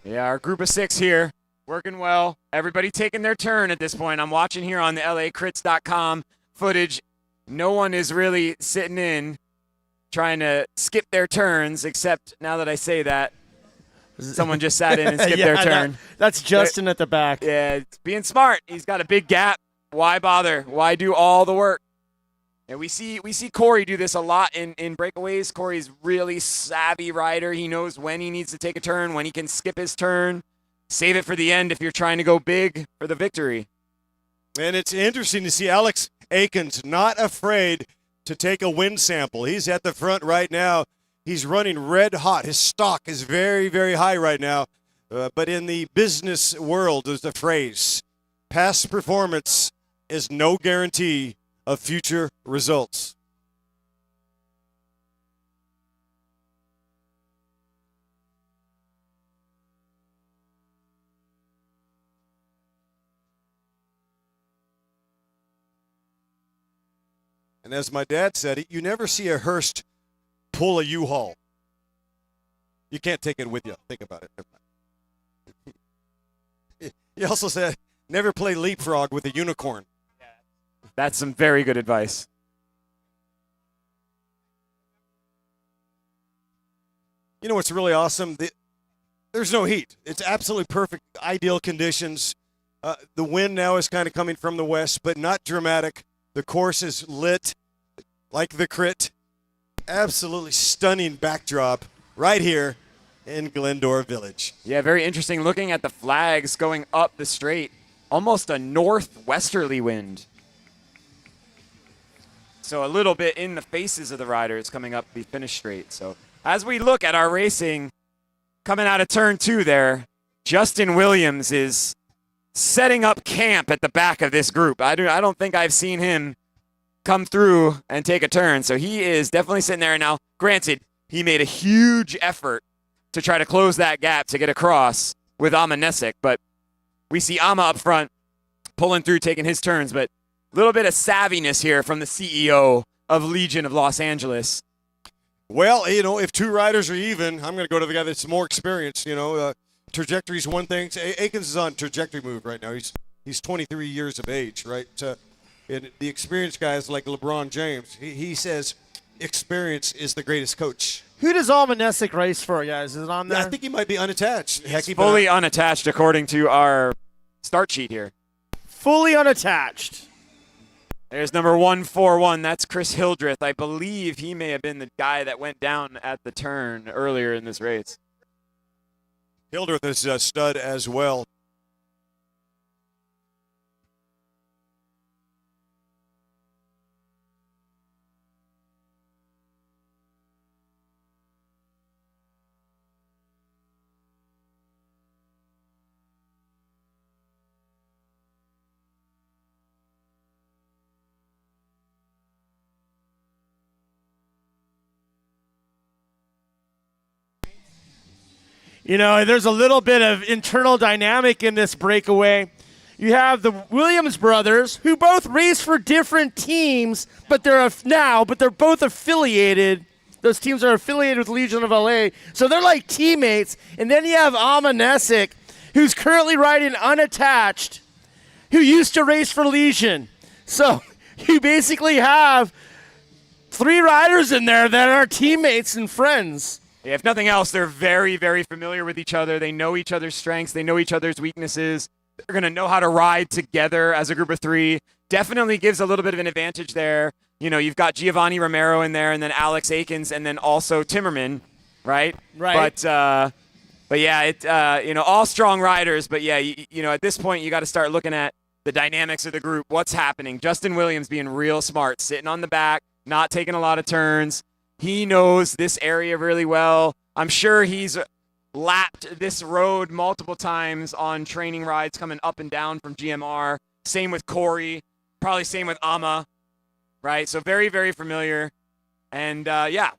Yeah, our group of 6 here, working well. Everybody taking their turn at this point. I'm watching here on the LACrits.com footage. No one is really sitting in, trying to skip their turns, except now that I say that, someone just sat in and skipped their turn. That's Justin at the back. Yeah, it's being smart. He's got a big gap. Why bother? Why do all the work? And we see Corey do this a lot in breakaways. Corey's really savvy rider. He knows when he needs to take a turn, when he can skip his turn. Save it for the end if you're trying to go big for the victory. And it's interesting to see Alex Aikens not afraid to take a wind sample. He's at the front right now. He's running red hot. His stock is very, very high right now. But in the business world, there's a phrase, past performance is no guarantee of future results. And as my dad said, you never see a Hearst pull a U-Haul. You can't take it with you. Think about it. He also said, never play leapfrog with a unicorn. That's some very good advice. You know what's really awesome? There's no heat. It's absolutely perfect, ideal conditions. The wind now is kind of coming from the west, but not dramatic. The course is lit like the crit. Absolutely stunning backdrop right here in Glendora Village. Yeah, very interesting looking at the flags going up the straight. Almost a northwesterly wind. So a little bit in the faces of the riders coming up the finish straight. So as we look at our racing coming out of turn 2 there, Justin Williams is setting up camp at the back of this group. I don't think I've seen him come through and take a turn. So he is definitely sitting there. Now, granted, he made a huge effort to try to close that gap to get across with Amanesik, but we see Ama up front pulling through, taking his turns, but a little bit of savviness here from the CEO of Legion of Los Angeles. Well, if two riders are even, I'm going to go to the guy that's more experienced. Trajectory is one thing. Akins is on trajectory move right now. He's 23 years of age, right? And the experienced guys like LeBron James, he says experience is the greatest coach. Who does Almanesik race for, guys? Is it on there? I think he might be unattached. He's fully unattached according to our start sheet here. Fully unattached. There's number 141. That's Chris Hildreth. I believe he may have been the guy that went down at the turn earlier in this race. Hildreth is a stud as well. There's a little bit of internal dynamic in this breakaway. You have the Williams brothers, who both race for different teams, but they're both affiliated. Those teams are affiliated with Legion of LA, so they're like teammates. And then you have Amanesik, who's currently riding unattached, who used to race for Legion. So you basically have three riders in there that are teammates and friends. Yeah, if nothing else, they're very, very familiar with each other. They know each other's strengths. They know each other's weaknesses. They're going to know how to ride together as a group of three. Definitely gives a little bit of an advantage there. You've got Giovanni Romero in there, and then Alex Akins, and then also Timmerman, right? Right. But yeah, all strong riders. But yeah, at this point, you got to start looking at the dynamics of the group. What's happening? Justin Williams being real smart, sitting on the back, not taking a lot of turns. He knows this area really well. I'm sure he's lapped this road multiple times on training rides coming up and down from GMR. Same with Corey. Probably same with Ama, right? So very, very familiar. And,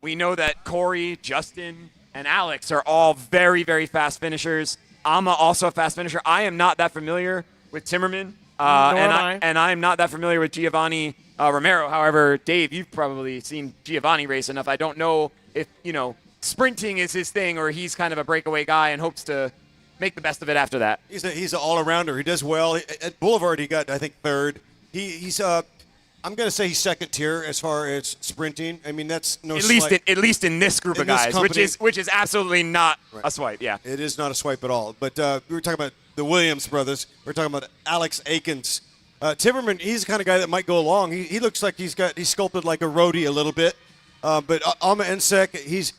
we know that Corey, Justin, and Alex are all very, very fast finishers. Ama also a fast finisher. I am not that familiar with Timmerman. And I'm not that familiar with Giovanni Romero. However, Dave, you've probably seen Giovanni race enough. I don't know if, sprinting is his thing or he's kind of a breakaway guy and hopes to make the best of it after that. He's an all-arounder. He does well. At Boulevard, he got, I think, third. He's I'm going to say he's second tier as far as sprinting. I mean, that's no slight. At least in this group of guys, which is absolutely not a swipe, yeah. It is not a swipe at all. But we were talking about the Williams brothers. We're talking about Alex Akins. Timmerman, he's the kind of guy that might go along. He looks like he's sculpted like a roadie a little bit. But Amanesik,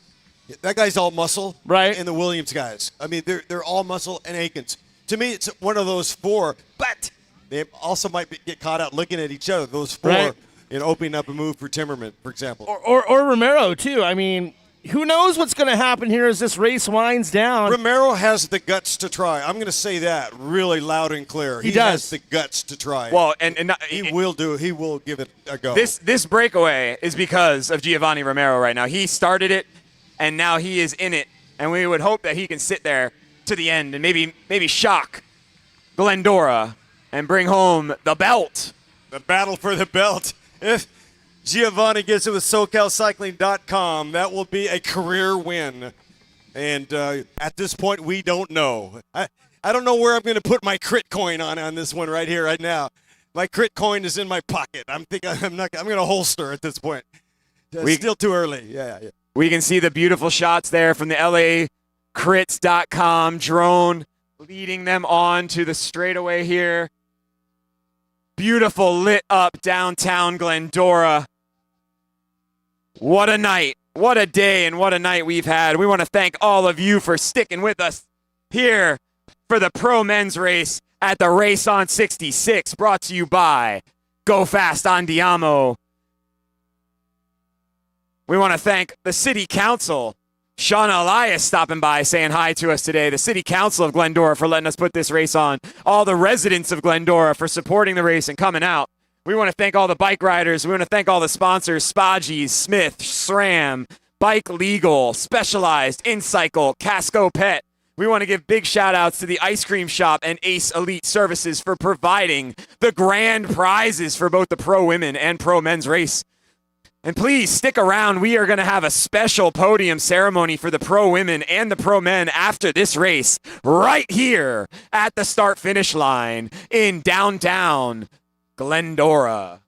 that guy's all muscle. Right. And the Williams guys. I mean, they're all muscle and Akins. To me, it's one of those four. But they also might get caught out looking at each other. Those four, right. Opening up a move for Timmerman, for example. Or Romero, too. I mean, who knows what's going to happen here as this race winds down. Romero has the guts to try. I'm going to say that really loud and clear. He does. Has the guts to try. Well, he will give it a go. This breakaway is because of Giovanni Romero right now. He started it, and now he is in it. And we would hope that he can sit there to the end and maybe shock Glendora and bring home the belt. The battle for the belt. If Giovanni gets it with SoCalCycling.com, that will be a career win. And at this point, we don't know. I don't know where I'm going to put my crit coin on this one right here, right now. My crit coin is in my pocket. I'm going to holster at this point. Still too early. Yeah. We can see the beautiful shots there from the LACrits.com drone leading them on to the straightaway here. Beautiful lit up downtown Glendora. What a night. What a day and what a night we've had. We want to thank all of you for sticking with us here for the pro men's race at the Race on 66, brought to you by Go Fast Andiamo. We want to thank the City Council Shauna Elias stopping by saying hi to us today. The City Council of Glendora for letting us put this race on. All the residents of Glendora for supporting the race and coming out. We want to thank all the bike riders. We want to thank all the sponsors, Spagy's, Smith, SRAM, Bike Legal, Specialized, InCycle, Casco Pet. We want to give big shout outs to the Ice Cream Shop and Ace Elite Services for providing the grand prizes for both the pro women and pro men's race. And please stick around. We are going to have a special podium ceremony for the pro women and the pro men after this race right here at the start-finish line in downtown Glendora.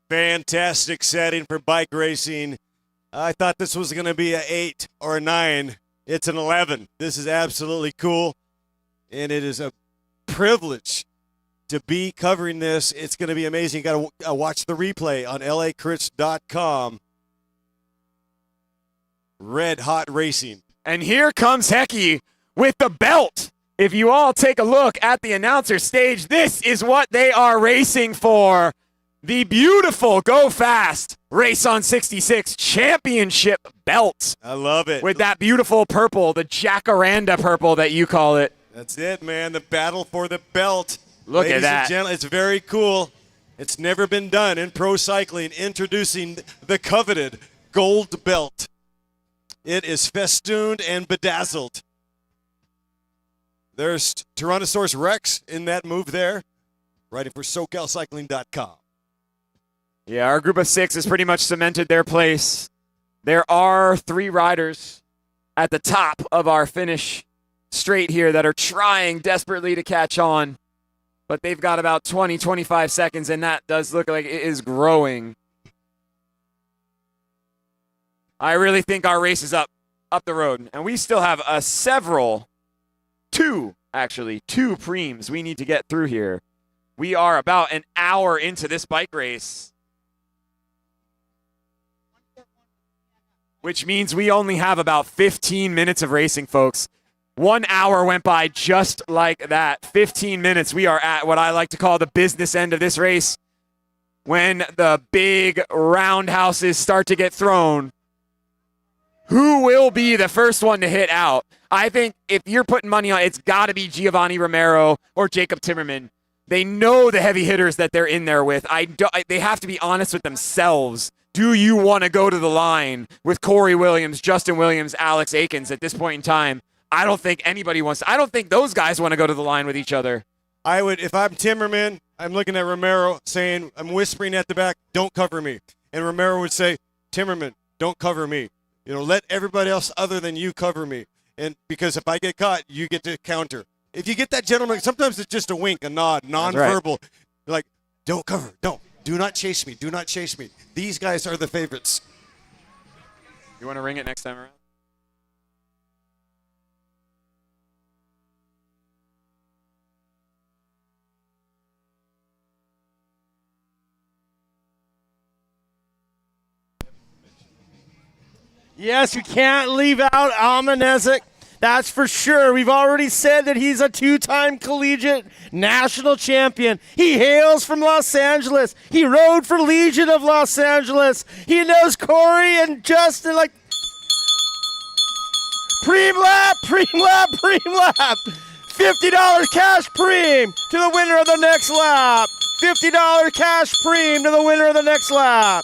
Fantastic setting for bike racing. I thought this was going to be an 8 or a 9. It's an 11. This is absolutely cool, and it is a privilege to be covering this. It's going to be amazing. You got to watch the replay on lacrits.com. Red hot racing. And here comes Hecky with the belt. If you all take a look at the announcer stage, this is what they are racing for. The beautiful Go Fast Race on 66 championship belt. I love it. With that beautiful purple, the jacaranda purple that you call it. That's it, man. The battle for the belt. Look Ladies at that. And gentlemen, it's very cool. It's never been done in pro cycling, introducing the coveted gold belt. It is festooned and bedazzled. There's Tyrannosaurus Rex in that move there, writing for SoCalCycling.com. Yeah, our group of 6 has pretty much cemented their place. There are 3 riders at the top of our finish straight here that are trying desperately to catch on. But they've got about 20, 25 seconds, and that does look like it is growing. I really think our race is up the road. And we still have two preems we need to get through here. We are about an hour into this bike race, which means we only have about 15 minutes of racing, folks. 1 hour went by just like that. 15 minutes. We are at what I like to call the business end of this race. When the big roundhouses start to get thrown, who will be the first one to hit out? I think if you're putting money on it, it's got to be Giovanni Romero or Jacob Timmerman. They know the heavy hitters that they're in there with. They have to be honest with themselves. Do you want to go to the line with Corey Williams, Justin Williams, Alex Aikens at this point in time? I don't think anybody wants to. I don't think those guys want to go to the line with each other. I would, if I'm Timmerman, I'm looking at Romero saying, I'm whispering at the back, don't cover me. And Romero would say, Timmerman, don't cover me. You know, let everybody else other than you cover me. And because if I get caught, you get to counter. If you get that gentleman, sometimes it's just a wink, a nod, nonverbal. Right. Like, don't cover, don't. Do not chase me. Do not chase me. These guys are the favorites. You want to ring it next time around? Yes, you can't leave out Almanesic. That's for sure. We've already said that he's a 2-time collegiate national champion. He hails from Los Angeles. He rode for Legion of Los Angeles. He knows Corey and Justin like preem lap. $50 cash preem to the winner of the next lap. $50 cash preem to the winner of the next lap.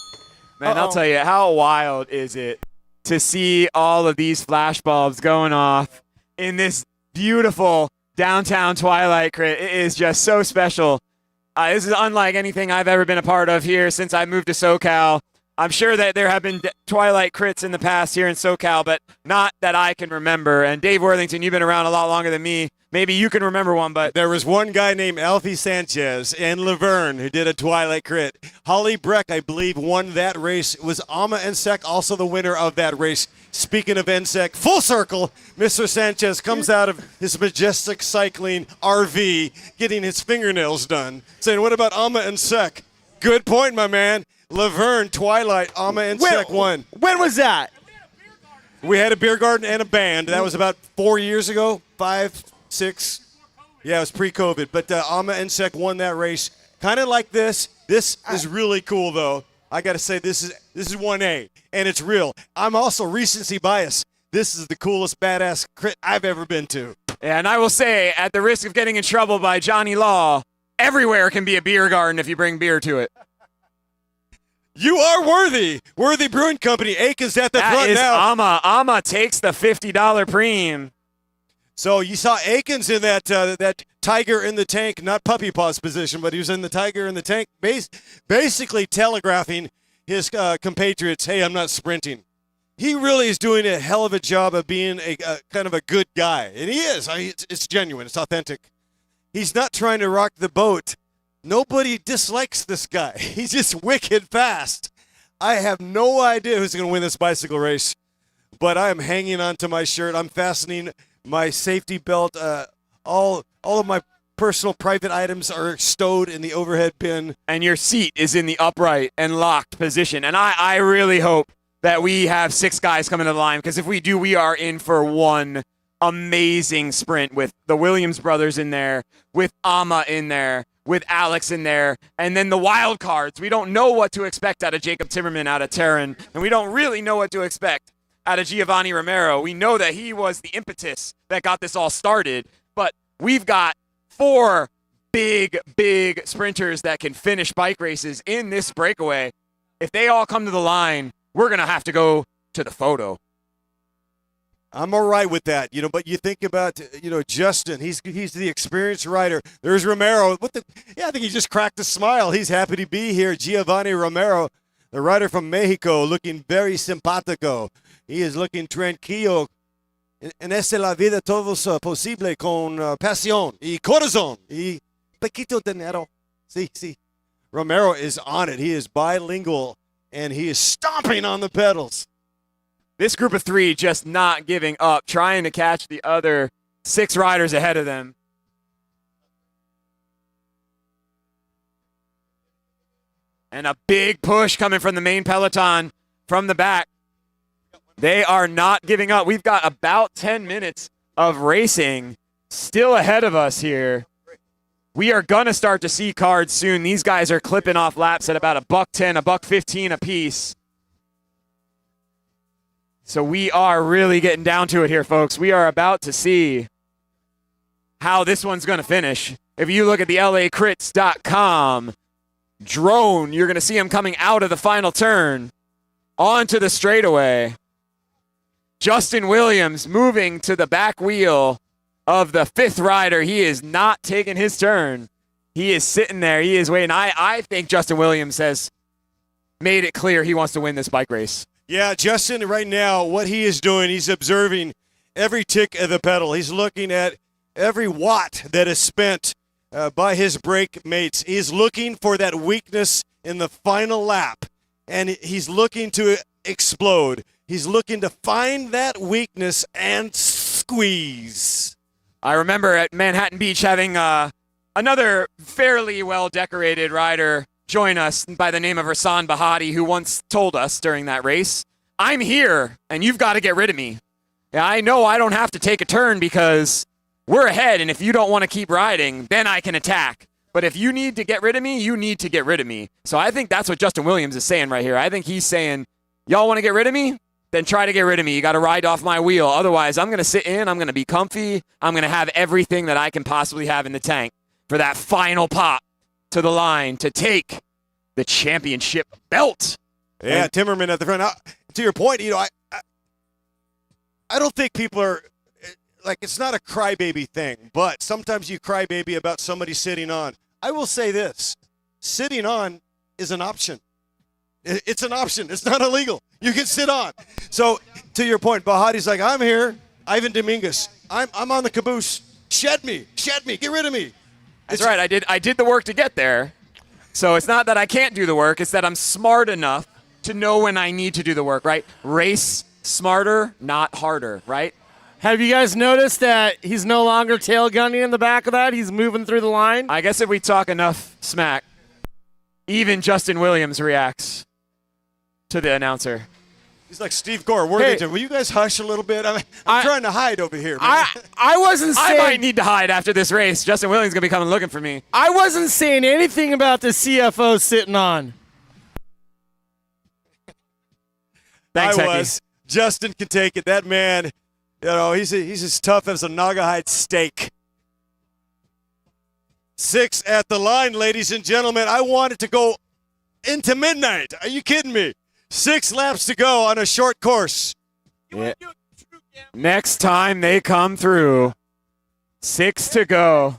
Man, I'll tell you, how wild is it to see all of these flashbulbs going off in this beautiful downtown Twilight crit. It is just so special. This is unlike anything I've ever been a part of here since I moved to SoCal. I'm sure that there have been Twilight crits in the past here in SoCal, but not that I can remember. And Dave Worthington, you've been around a lot longer than me. Maybe you can remember one, but there was one guy named Alfie Sanchez and Laverne who did a Twilight crit. Holly Breck, I believe, won that race. It was Ama Ensek also the winner of that race. Speaking of Ensek, full circle, Mr. Sanchez comes out of his majestic cycling RV, getting his fingernails done, saying, what about Ama Ensek? Good point, my man. Laverne, Twilight, Ama Ensek won. When was that? We had a beer garden and a band. That was about 4 years ago, 5, 6. Yeah, it was pre-COVID. But Ama Ensek won that race. Kind of like this. This is really cool, though. I got to say, this is 1A, and it's real. I'm also recency biased. This is the coolest badass crit I've ever been to. And I will say, at the risk of getting in trouble by Johnny Law, everywhere can be a beer garden if you bring beer to it. You are worthy. Worthy Brewing Company. Aiken's at the front That is now. Ama takes the $50 preem. So you saw Aikens in that tiger in the tank, not puppy paws position, but he was in the tiger in the tank, basically telegraphing his compatriots, hey, I'm not sprinting. He really is doing a hell of a job of being a kind of a good guy. And he is. It's genuine. It's authentic. He's not trying to rock the boat. Nobody dislikes this guy. He's just wicked fast. I have no idea who's going to win this bicycle race, but I am hanging on to my shirt. I'm fastening my safety belt. All of my personal private items are stowed in the overhead bin. And your seat is in the upright and locked position. And I really hope that we have 6 guys coming to the line, because if we do, we are in for one amazing sprint with the Williams brothers in there, with Ama in there, with Alex in there, and then the wild cards. We don't know what to expect out of Jacob Timmerman, out of Terran, and we don't really know what to expect out of Giovanni Romero. We know that he was the impetus that got this all started, but we've got 4 big sprinters that can finish bike races in this breakaway. If they all come to the line, we're going to have to go to the photo. I'm all right with that, but you think about, Justin, he's the experienced rider. There's Romero. I think he just cracked a smile. He's happy to be here. Giovanni Romero, the rider from Mexico, looking very simpático. He is looking tranquilo. En esta la vida todo es posible con pasión y corazón y poquito dinero. Sí. Romero is on it. He is bilingual, and he is stomping on the pedals. This group of 3 just not giving up, trying to catch the other 6 riders ahead of them. And a big push coming from the main peloton from the back. They are not giving up. We've got about 10 minutes of racing still ahead of us here. We are going to start to see cards soon. These guys are clipping off laps at about $1:10, $1:15 a piece. So we are really getting down to it here, folks. We are about to see how this one's going to finish. If you look at the LACrits.com drone, you're going to see him coming out of the final turn onto the straightaway. Justin Williams moving to the back wheel of the 5th rider. He is not taking his turn. He is sitting there. He is waiting. I think Justin Williams has made it clear he wants to win this bike race. Yeah, Justin, right now, what he is doing, he's observing every tick of the pedal. He's looking at every watt that is spent by his brake mates. He's looking for that weakness in the final lap, and he's looking to explode. He's looking to find that weakness and squeeze. I remember at Manhattan Beach having another fairly well-decorated rider join us by the name of Rasan Bahati, who once told us during that race, I'm here, and you've got to get rid of me. Yeah, I know I don't have to take a turn because we're ahead, and if you don't want to keep riding, then I can attack. But if you need to get rid of me, you need to get rid of me. So I think that's what Justin Williams is saying right here. I think he's saying, y'all want to get rid of me? Then try to get rid of me. You got to ride off my wheel. Otherwise, I'm going to sit in. I'm going to be comfy. I'm going to have everything that I can possibly have in the tank for that final pop to the line to take the championship belt. Yeah, Timmerman at the front. Now, to your point, I don't think people are like, it's not a crybaby thing, but sometimes you crybaby about somebody sitting on. I will say this: sitting on is an option. It's an option. It's not illegal. You can sit on. So to your point, Bahati's like, I'm here. Ivan Dominguez. I'm on the caboose. Shed me. Get rid of me. That's right. I did the work to get there. So it's not that I can't do the work. It's that I'm smart enough to know when I need to do the work, right? Race smarter, not harder, right? Have you guys noticed that he's no longer tail gunning in the back of that? He's moving through the line. I guess if we talk enough smack, even Justin Williams reacts to the announcer. He's like Steve Gore. Worthington, will you guys hush a little bit? I'm trying to hide over here, man. I wasn't saying... I might need to hide after this race. Justin Williams is going to be coming looking for me. I wasn't saying anything about the CFO sitting on. Thanks, I Hecky. was. Justin can take it. That man, he's as tough as a Naugahyde steak. 6 at the line, ladies and gentlemen. I want it to go into midnight. Are you kidding me? 6 laps to go on a short course. Yeah. Next time they come through, 6 to go.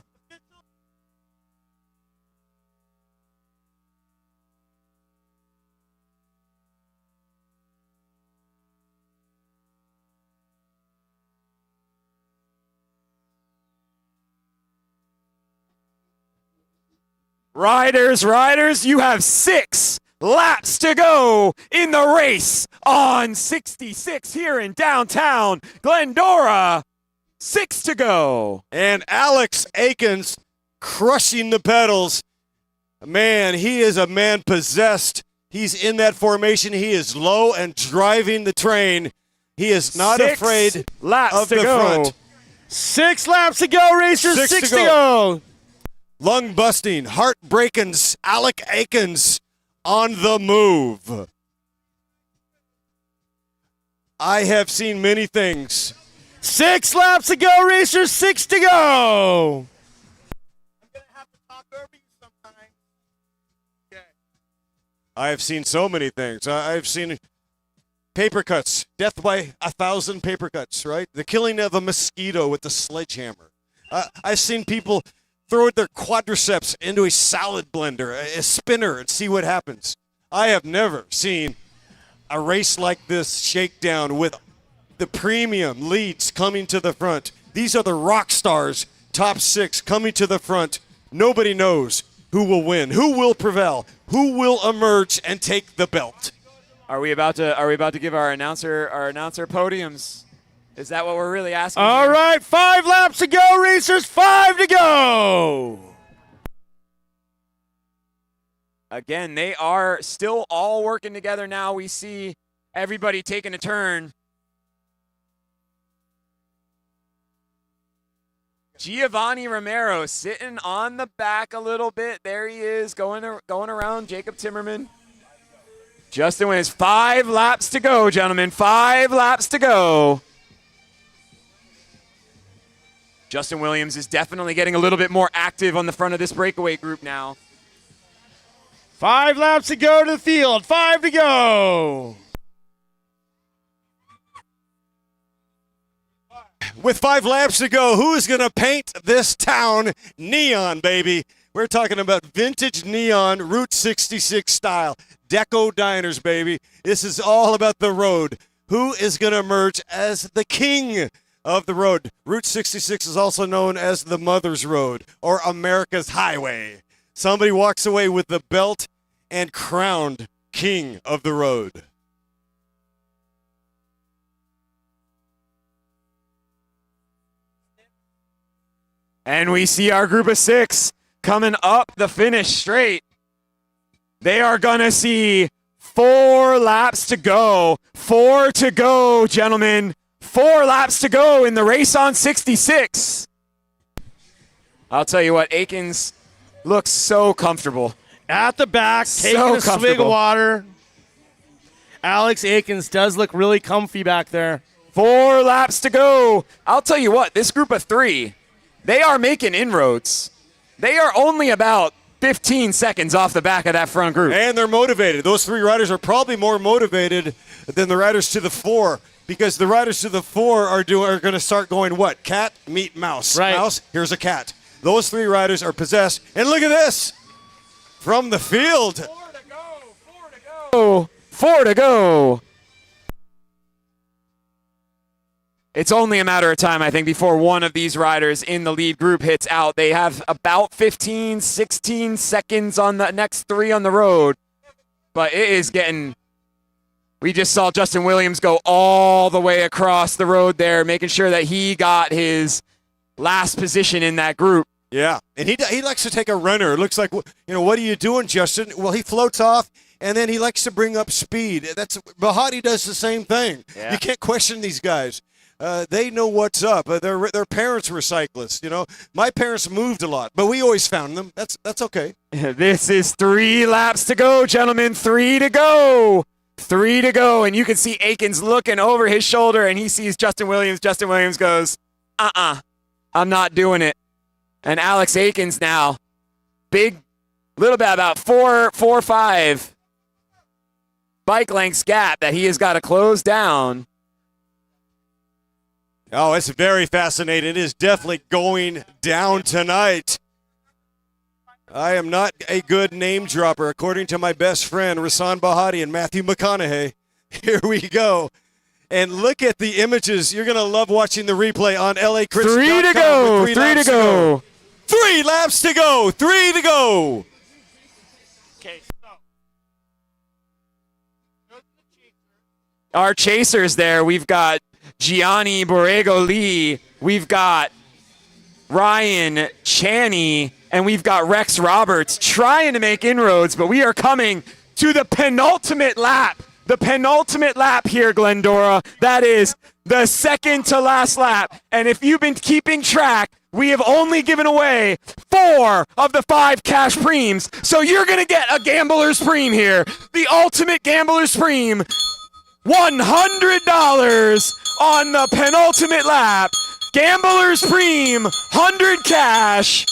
Riders, you have 6 laps to go in the race on 66 here in downtown Glendora. 6 to go. And Alex Aikens crushing the pedals. Man, he is a man possessed. He's in that formation. He is low and driving the train. He is not 6 afraid laps of to the go. front. 6 laps to go, racers. 6 to go. Lung busting, heart breaking, Alec Aikens on the move. I have seen many things. 6 laps to go, racers. 6 to go. I have seen so many things. I've seen paper cuts, death by 1,000 paper cuts, right? The killing of a mosquito with a sledgehammer. I've seen people throw their quadriceps into a salad blender, a spinner, and see what happens. I have never seen a race like this shakedown with the premium leads coming to the front. These are the rock stars, top 6 coming to the front. Nobody knows who will win, who will prevail, who will emerge and take the belt. Are we about to give our announcer podiums? Is that what we're really asking? All right, 5 laps to go, racers. 5 to go. Again, they are still all working together now. We see everybody taking a turn. Giovanni Romero sitting on the back a little bit. There he is, going around Jacob Timmerman. Justin Williams, 5 laps to go, gentlemen. 5 laps to go. Justin Williams is definitely getting a little bit more active on the front of this breakaway group now. 5 laps to go to the field. 5 to go. With 5 laps to go, who is going to paint this town neon, baby? We're talking about vintage neon, Route 66 style. Deco diners, baby. This is all about the road. Who is going to emerge as the king of the road? Route 66 is also known as the Mother's Road or America's Highway. Somebody walks away with the belt and crowned king of the road. And we see our group of 6 coming up the finish straight. They are going to see 4 laps to go. 4 to go, gentlemen. 4 laps to go in the race on 66. I'll tell you what, Aikens looks so comfortable. At the back, taking a swig of water. Alex Aikens does look really comfy back there. 4 laps to go. I'll tell you what, this group of 3, they are making inroads. They are only about 15 seconds off the back of that front group. And they're motivated. Those 3 riders are probably more motivated than the riders to the 4, because the riders to the 4 are going to start going what? Cat, meet mouse. Right. Mouse, here's a cat. Those 3 riders are possessed. And look at this. From the field. 4 to go. 4 to go. 4 to go. It's only a matter of time, I think, before one of these riders in the lead group hits out. They have about 15, 16 seconds on the next 3 on the road. But it is getting... We just saw Justin Williams go all the way across the road there, making sure that he got his last position in that group. Yeah, and he likes to take a runner. It looks like, what are you doing, Justin? Well, he floats off, and then he likes to bring up speed. Bahati does the same thing. Yeah. You can't question these guys. They know what's up. Their parents were cyclists. My parents moved a lot, but we always found them. That's okay. This is 3 laps to go, gentlemen. 3 to go. 3 to go, and you can see Akins looking over his shoulder, and he sees Justin Williams. Justin Williams goes, I'm not doing it. And Alex Akins now, big, little bit, about 4 or 5 bike lengths gap that he has got to close down. Oh, it's very fascinating. It is definitely going down tonight. I am not a good name dropper, according to my best friend, Rasan Bahati and Matthew McConaughey. Here we go. And look at the images. You're going to love watching the replay on LACrits.com. 3 to go. 3 to go. 3 laps to go. 3 to go. Okay, so. Our chasers there, we've got Gianni Borrego Lee, we've got Ryan Chaney, and we've got Rex Roberts trying to make inroads, but we are coming to the penultimate lap. The penultimate lap here, Glendora. That is the second to last lap. And if you've been keeping track, we have only given away 4 of the 5 cash preems. So you're going to get a gambler's preem here. The ultimate gambler's preem. $100 on the penultimate lap. Gambler's preem, 100 cash.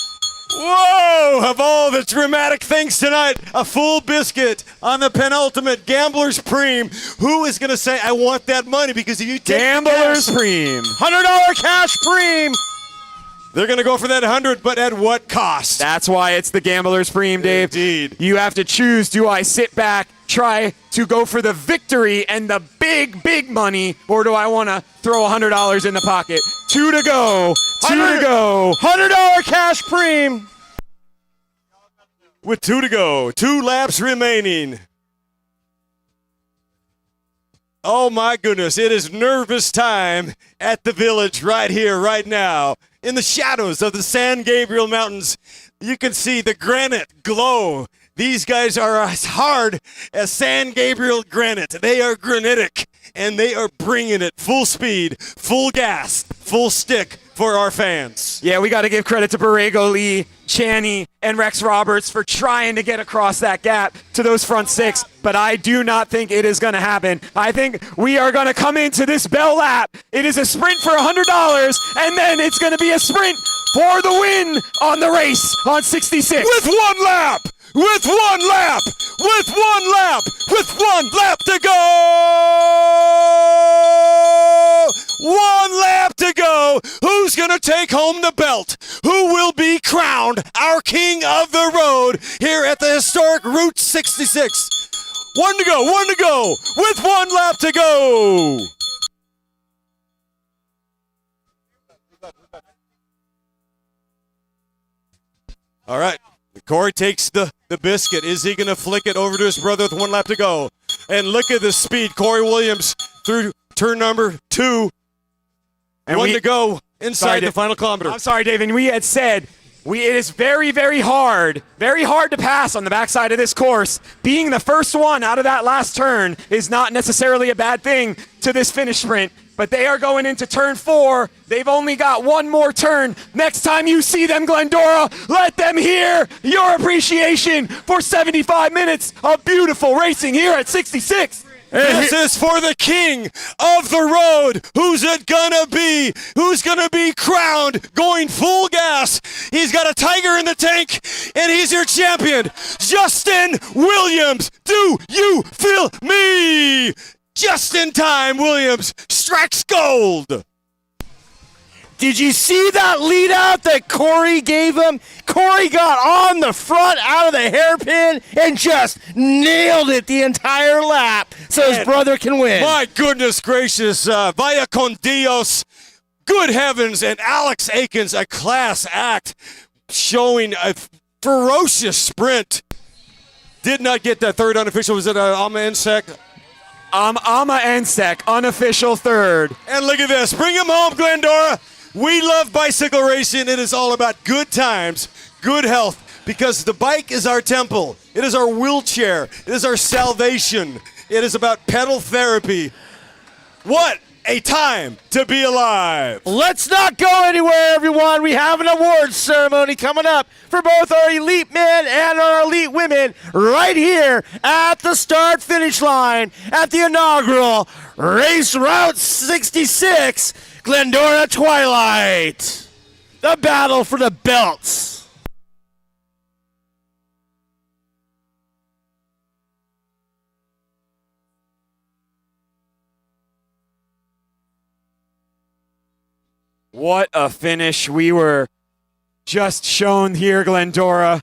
Whoa! Of all the dramatic things tonight, a full biscuit on the penultimate Gambler's Preem. Who is going to say, I want that money? Because if you take Gambler's Preem. $100 cash Preem. They're going to go for that 100, but at what cost? That's why it's the Gambler's Preem, Dave. Indeed. You have to choose, do I sit back, try to go for the victory and the big, big money, or do I want to throw $100 in the pocket? 2 to go. 2 to go. $100 cash preem. With 2 to go. 2 laps remaining. Oh, my goodness. It is nervous time at the village right here, right now. In the shadows of the San Gabriel Mountains, you can see the granite glow. These guys are as hard as San Gabriel granite. They are granitic, and they are bringing it full speed, full gas, full stick for our fans. Yeah, we got to give credit to Borrego Lee, Chaney, and Rex Roberts for trying to get across that gap to those front 6, but I do not think it is going to happen. I think we are going to come into this bell lap. It is a sprint for $100, and then it's going to be a sprint for the win on the race on 66. With 1 lap! With 1 lap! With 1 lap! With 1 lap to go! 1 lap to go! Who's gonna take home the belt? Who will be crowned our king of the road here at the historic Route 66? 1 to go, 1 to go! With 1 lap to go! All right. Corey takes the biscuit. Is he going to flick it over to his brother with 1 lap to go? And look at the speed. Corey Williams through turn number 2. And 1 to go inside the final kilometer. I'm sorry, Dave. And we had said it is very, very hard to pass on the backside of this course. Being the first one out of that last turn is not necessarily a bad thing to this finish sprint. But they are going into turn 4. They've only got 1 more turn. Next time you see them, Glendora, let them hear your appreciation for 75 minutes of beautiful racing here at 66. This is for the king of the road. Who's it gonna be? Who's gonna be crowned going full gas? He's got a tiger in the tank, and he's your champion, Justin Williams. Do you feel me? Just in time, Williams strikes gold. Did you see that lead out that Corey gave him? Corey got on the front out of the hairpin and just nailed it the entire lap so his brother can win. My goodness gracious, vaya con Dios. Good heavens, and Alex Akins, a class act, showing a ferocious sprint. Did not get that third unofficial. Was it Ama Ensek? Ama Ensek, unofficial 3rd. And look at this. Bring him home, Glendora. We love bicycle racing. It is all about good times, good health, because the bike is our temple. It is our wheelchair. It is our salvation. It is about pedal therapy. What A time to be alive. Let's not go anywhere, everyone. We have an awards ceremony coming up for both our elite men and our elite women right here at the start-finish line at the inaugural Race Route 66 Glendora Twilight. The battle for the belts. What a finish we were just shown here, Glendora.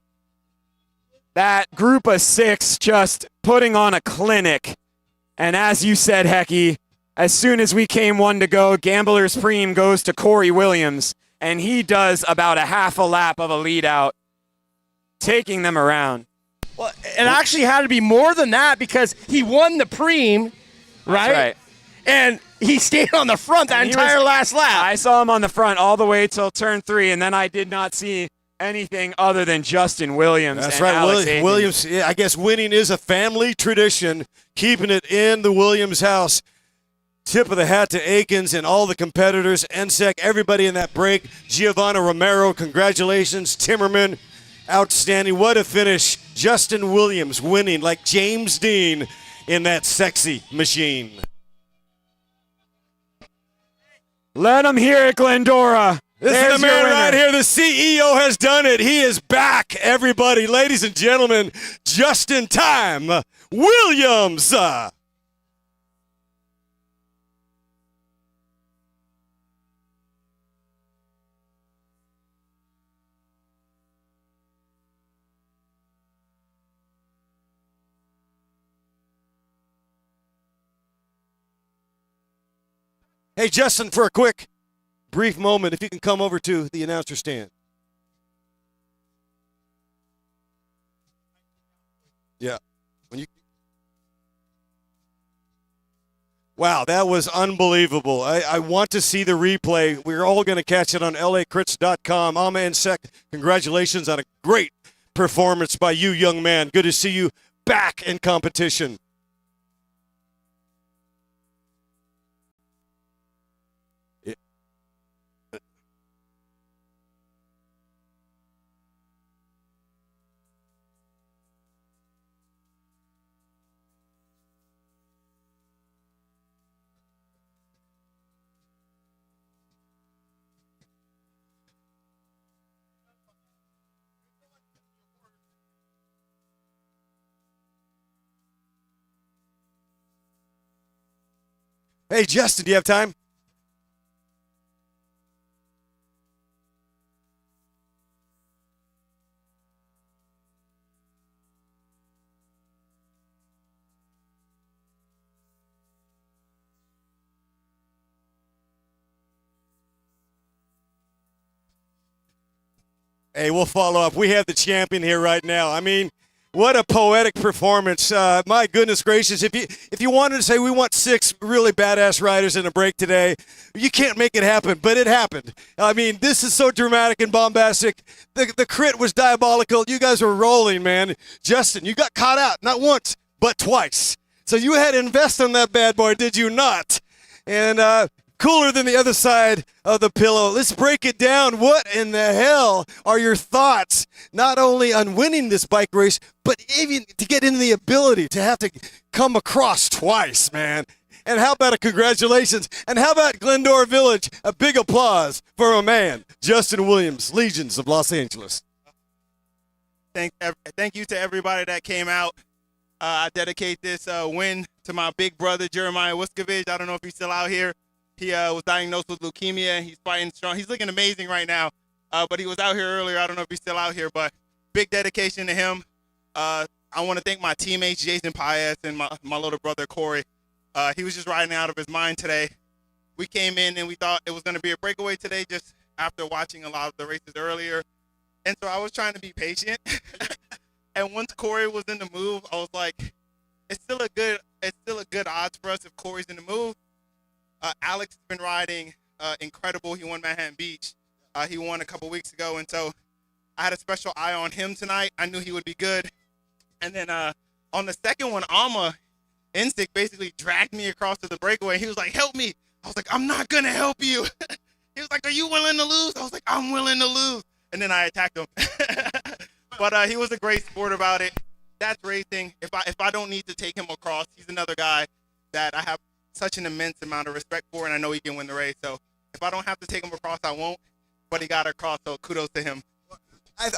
That group of 6 just putting on a clinic. And as you said, Hecky, as soon as we came one to go, Gambler's Preem goes to Corey Williams, and he does about a half a lap of a lead out, taking them around. Well, it actually had to be more than that because he won the Preem, right? That's right. And he stayed on the front that entire last lap. I saw him on the front all the way till turn 3, and then I did not see anything other than Justin Williams. That's and right, Alex Aikens. Williams. Yeah, I guess winning is a family tradition, keeping it in the Williams house. Tip of the hat to Aikens and all the competitors, NSEC, everybody in that break. Giovanna Romero, congratulations. Timmerman, outstanding. What a finish. Justin Williams winning like James Dean in that sexy machine. Let him hear it, Glendora. This There's is the your man winner. right here. The CEO has done it. He is back, everybody. Ladies and gentlemen, just in time, Williams. Hey, Justin, for a quick, brief moment, if you can come over to the announcer stand. Yeah. Wow, that was unbelievable. I want to see the replay. We're all going to catch it on lacrits.com. Ama and Sec, congratulations on a great performance by you, young man. Good to see you back in competition. Hey, Justin, do you have time? Hey, we'll follow up. We have the champion here right now. I mean, what a poetic performance. My goodness gracious. If you wanted to say we want 6 really badass riders in a break today, you can't make it happen, but it happened. I mean, this is so dramatic and bombastic. The crit was diabolical. You guys were rolling, man. Justin, you got caught out, not once, but twice. So you had to invest in that bad boy, did you not? And cooler than the other side of the pillow. Let's break it down. What in the hell are your thoughts, not only on winning this bike race, but even to get in the ability to have to come across twice, man? And how about a congratulations? And how about Glendora Village? A big applause for a man, Justin Williams, Legions of Los Angeles. Thank you to everybody that came out. I dedicate this win to my big brother, Jeremiah Wiskovich. I don't know if he's still out here. He was diagnosed with leukemia. He's fighting strong. He's looking amazing right now, but he was out here earlier. I don't know if he's still out here, but big dedication to him. I want to thank my teammates, Jason Paez and my little brother, Corey. He was just riding out of his mind today. We came in and we thought it was going to be a breakaway today just after watching a lot of the races earlier. And so I was trying to be patient. And once Corey was in the move, I was like, it's still a good odds for us if Corey's in the move. Alex has been riding incredible. He won Manhattan Beach. He won a couple weeks ago, and so I had a special eye on him tonight. I knew he would be good. And then on the second one, Alma Instinct basically dragged me across to the breakaway. He was like, help me. I was like, I'm not going to help you. He was like, are you willing to lose? I was like, I'm willing to lose. And then I attacked him. But he was a great sport about it. That's racing. If I don't need to take him across, he's another guy that I have such an immense amount of respect for, and I know he can win the race. So if I don't have to take him across, I won't. But he got across, so kudos to him.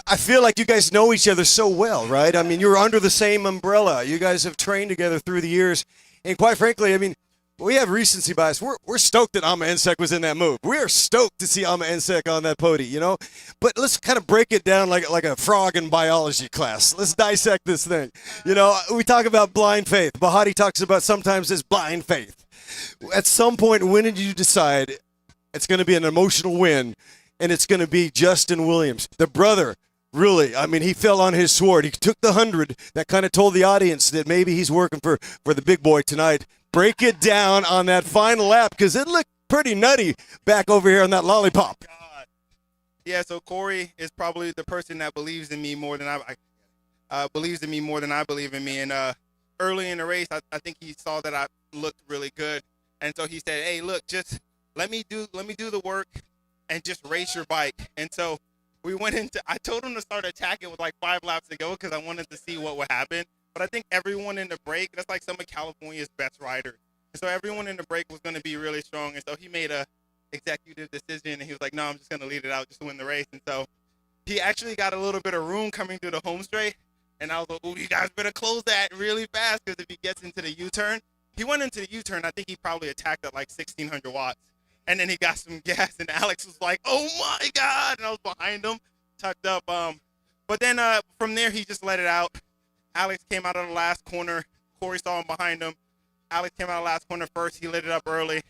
I feel like you guys know each other so well, right? I mean, you're under the same umbrella. You guys have trained together through the years. And quite frankly, I mean, we have recency bias. We're stoked that Ama Ensek was in that move. We are stoked to see Ama Ensek on that podium, you know? But let's kind of break it down like a frog in biology class. Let's dissect this thing. You know, we talk about blind faith. Bahati talks about sometimes this blind faith. At some point, when did you decide it's going to be an emotional win and it's going to be Justin Williams, the brother? Really, I mean, he fell on his sword. He took the 100. That kind of told the audience that maybe he's working for the big boy tonight. Break it down on that final lap, because it looked pretty nutty back over here on that lollipop. God. Yeah, so Corey is probably the person that believes in me more than I believes in me more than I believe in me. And early in the race, I think he saw that I looked really good, and so he said, "Hey, look, just let me do the work, and just race your bike." And so we went into. I told him to start attacking with like 5 laps to go because I wanted to see what would happen. But I think everyone in the break, that's like some of California's best riders. And so everyone in the break was going to be really strong. And so he made a executive decision, and he was like, no, I'm just going to lead it out just to win the race. And so he actually got a little bit of room coming through the home straight. And I was like, oh, you guys better close that really fast, because if he gets into the U-turn, he went into the U-turn. I think he probably attacked at like 1,600 watts. And then he got some gas, and Alex was like, oh, my God. And I was behind him, tucked up. But then from there, he just let it out. Alex came out of the last corner. Corey saw him behind him. Alex came out of the last corner first. He lit it up early,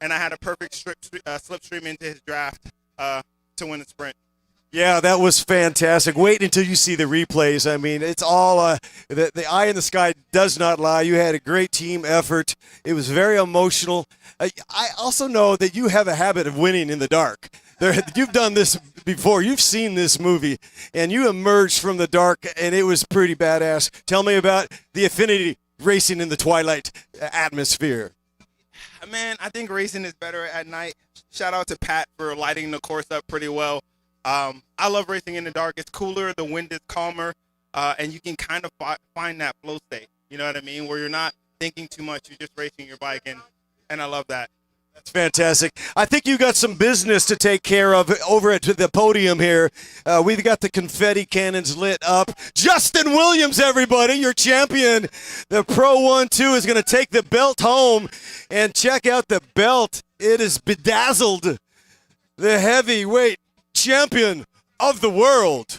and I had a perfect slipstream into his draft to win the sprint. Yeah, that was fantastic. Wait until you see the replays. I mean, it's all the eye in the sky does not lie. You had a great team effort. It was very emotional. I also know that you have a habit of winning in the dark. You've done this before. You've seen this movie, and you emerged from the dark, and it was pretty badass. Tell me about the affinity racing in the twilight atmosphere. Man, I think racing is better at night. Shout out to Pat for lighting the course up pretty well. I love racing in the dark. It's cooler, the wind is calmer, and you can kind of find that flow state. You know what I mean? Where you're not thinking too much, you're just racing your bike, and I love that. That's fantastic. I think you got some business to take care of over at the podium here. We've got the confetti cannons lit up. Justin Williams, everybody, your champion. The Pro 1-2 is going to take the belt home. And check out the belt. It is bedazzled. The heavyweight champion of the world.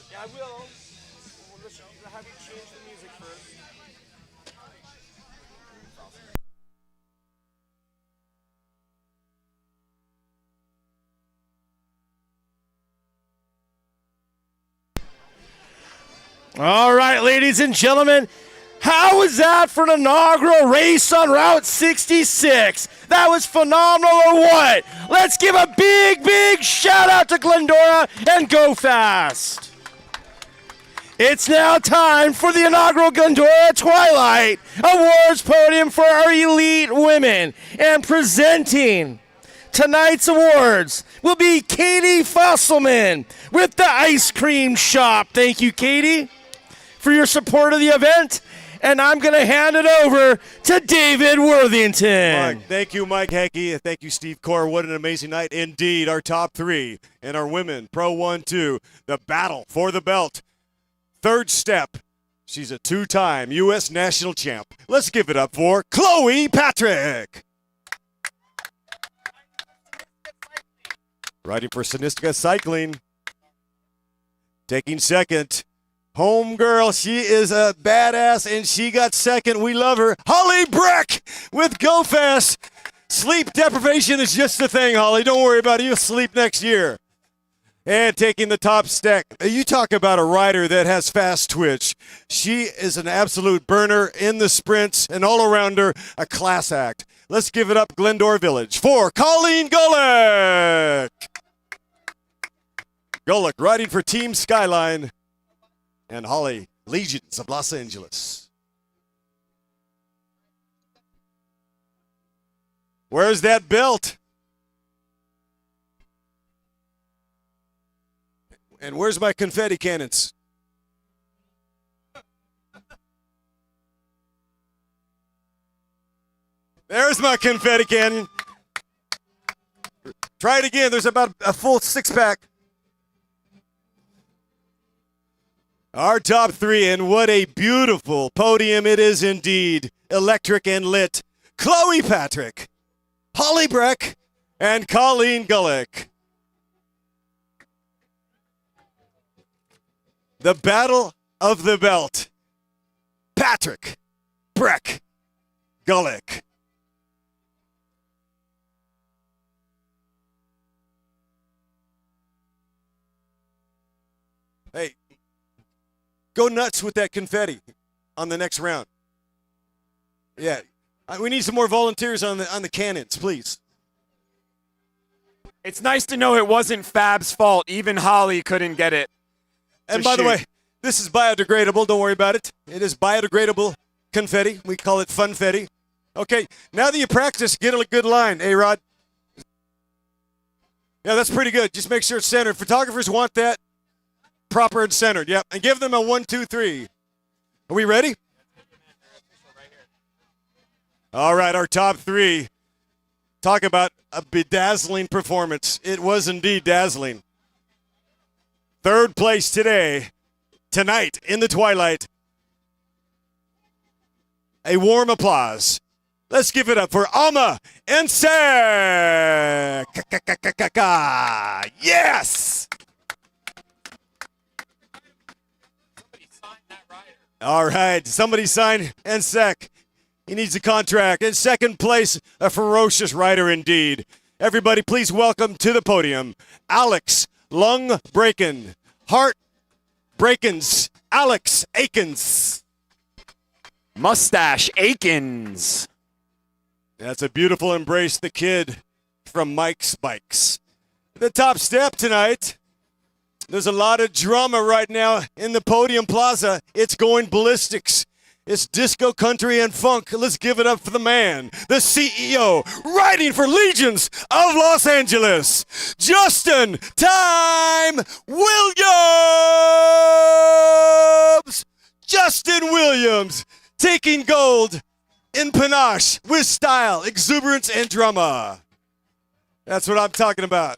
Yeah, I will. We'll have you change the music first. All right, ladies and gentlemen, how was that for an inaugural race on Route 66? That was phenomenal or what? Let's give a big, big shout out to Glendora and Go Fast. It's now time for the inaugural Glendora Twilight Awards podium for our elite women. And presenting tonight's awards will be Katie Fosselman with the Ice Cream Shop. Thank you, Katie, for your support of the event. And I'm going to hand it over to David Worthington. Thank you, Mike Heckey. Thank you, Steve Core. What an amazing night indeed. Our top three and our women, Pro 1-2, the battle for the belt. Third step, she's a 2-time U.S. national champ. Let's give it up for Chloe Patrick. Riding for Sinistica Cycling. Taking second, homegirl, she is a badass, and she got second. We love her. Holly Breck with Go Fast. Sleep deprivation is just a thing, Holly. Don't worry about it. You'll sleep next year. And taking the top stack. You talk about a rider that has fast twitch. She is an absolute burner in the sprints and all around her, a class act. Let's give it up Glendora Village for Colleen Gulick. Gulick riding for Team Skyline and Holly Legions of Los Angeles. Where's that belt? And where's my confetti cannons? There's my confetti cannon. Try it again. There's about a full 6-pack. Our top 3, and what a beautiful podium it is indeed. Electric and lit. Chloe Patrick, Holly Breck, and Colleen Gulick. The battle of the belt. Patrick, Breck, Gulick. Hey, go nuts with that confetti on the next round. Yeah, we need some more volunteers on the cannons, please. It's nice to know it wasn't Fab's fault. Even Holly couldn't get it. And by the way, this is biodegradable. Don't worry about it. It is biodegradable confetti. We call it funfetti. Okay, now that you practice, get a good line, A-Rod. Yeah, that's pretty good. Just make sure it's centered. Photographers want that proper and centered. Yep, and give them a 1, 2, 3. Are we ready? All right, our top 3. Talk about a bedazzling performance. It was indeed dazzling. 3rd place tonight in the Twilight. A warm applause. Let's give it up for Alma and Sek. Yes! All right, somebody sign Ensek. He needs a contract. In 2nd place, a ferocious rider indeed. Everybody, please welcome to the podium, Alex Lung Braken, Heart Brakens, Alex Akins. Mustache Akins. That's a beautiful embrace, the kid from Mike's Bikes. The top step tonight. There's a lot of drama right now in the podium plaza. It's going ballistics. It's disco, country, and funk. Let's give it up for the man, the CEO, riding for Legions of Los Angeles, Justin Time Williams. Justin Williams taking gold in panache with style, exuberance, and drama. That's what I'm talking about.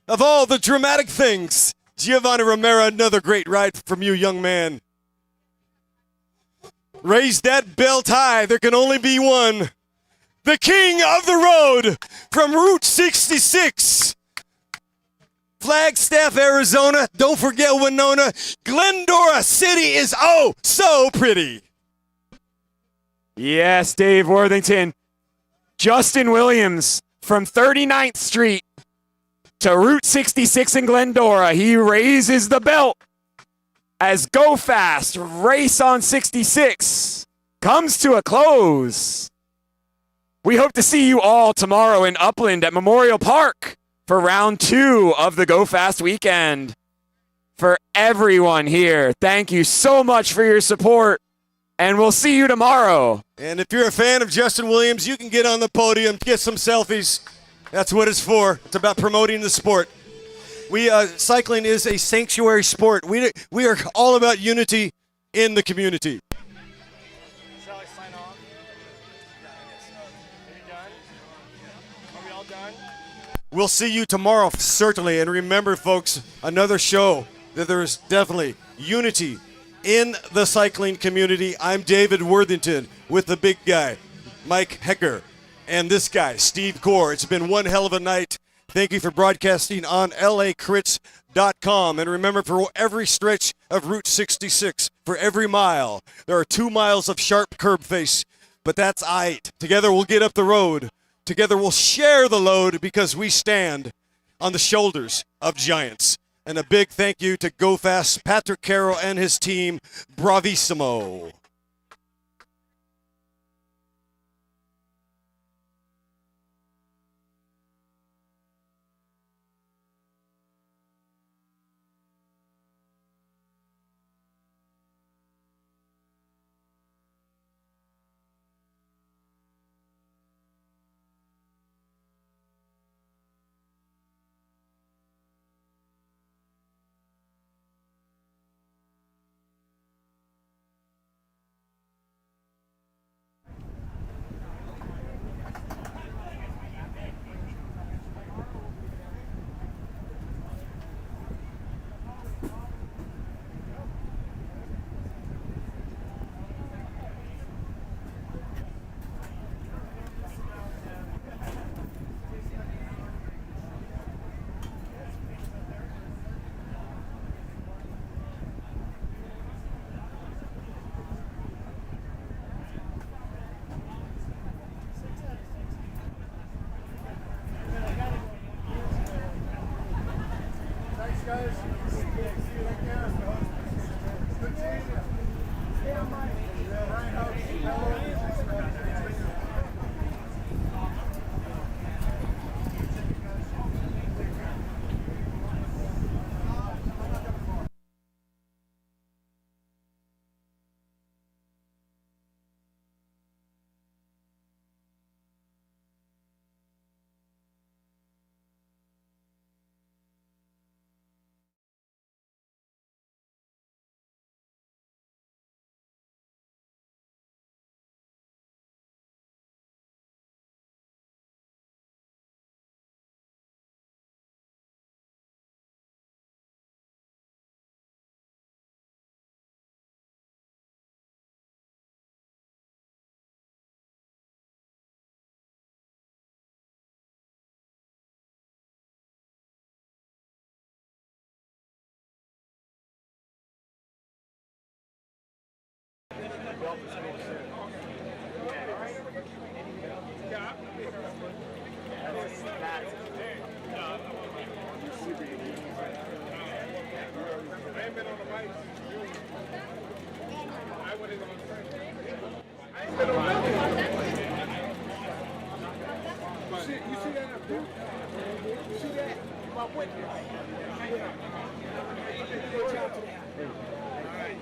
Of all the dramatic things, Giovanni Romero, another great ride from you, young man. Raise that belt high. There can only be one. The king of the road from Route 66. Flagstaff, Arizona. Don't forget Winona. Glendora City is oh so pretty. Yes, Dave Worthington. Justin Williams from 39th Street to Route 66 in Glendora. He raises the belt as Go Fast Race on 66 comes to a close. We hope to see you all tomorrow in Upland at Memorial Park for round 2 of the Go Fast weekend. For everyone here, thank you so much for your support, and we'll see you tomorrow. And if you're a fan of Justin Williams, you can get on the podium, get some selfies. That's what it's for. It's about promoting the sport. Cycling is a sanctuary sport. We are all about unity in the community. Shall I sign off? Are you done? Are we all done? We'll see you tomorrow, certainly. And remember, folks, another show that there is definitely unity in the cycling community. I'm David Worthington with the big guy, Mike Hecker. And this guy, Steve Core. It's been one hell of a night. Thank you for broadcasting on lacrits.com. And remember, for every stretch of Route 66, for every mile, there are 2 miles of sharp curb face. But that's aight. Together we'll get up the road. Together we'll share the load because we stand on the shoulders of giants. And a big thank you to Go Fast, Patrick Carroll and his team. Bravissimo.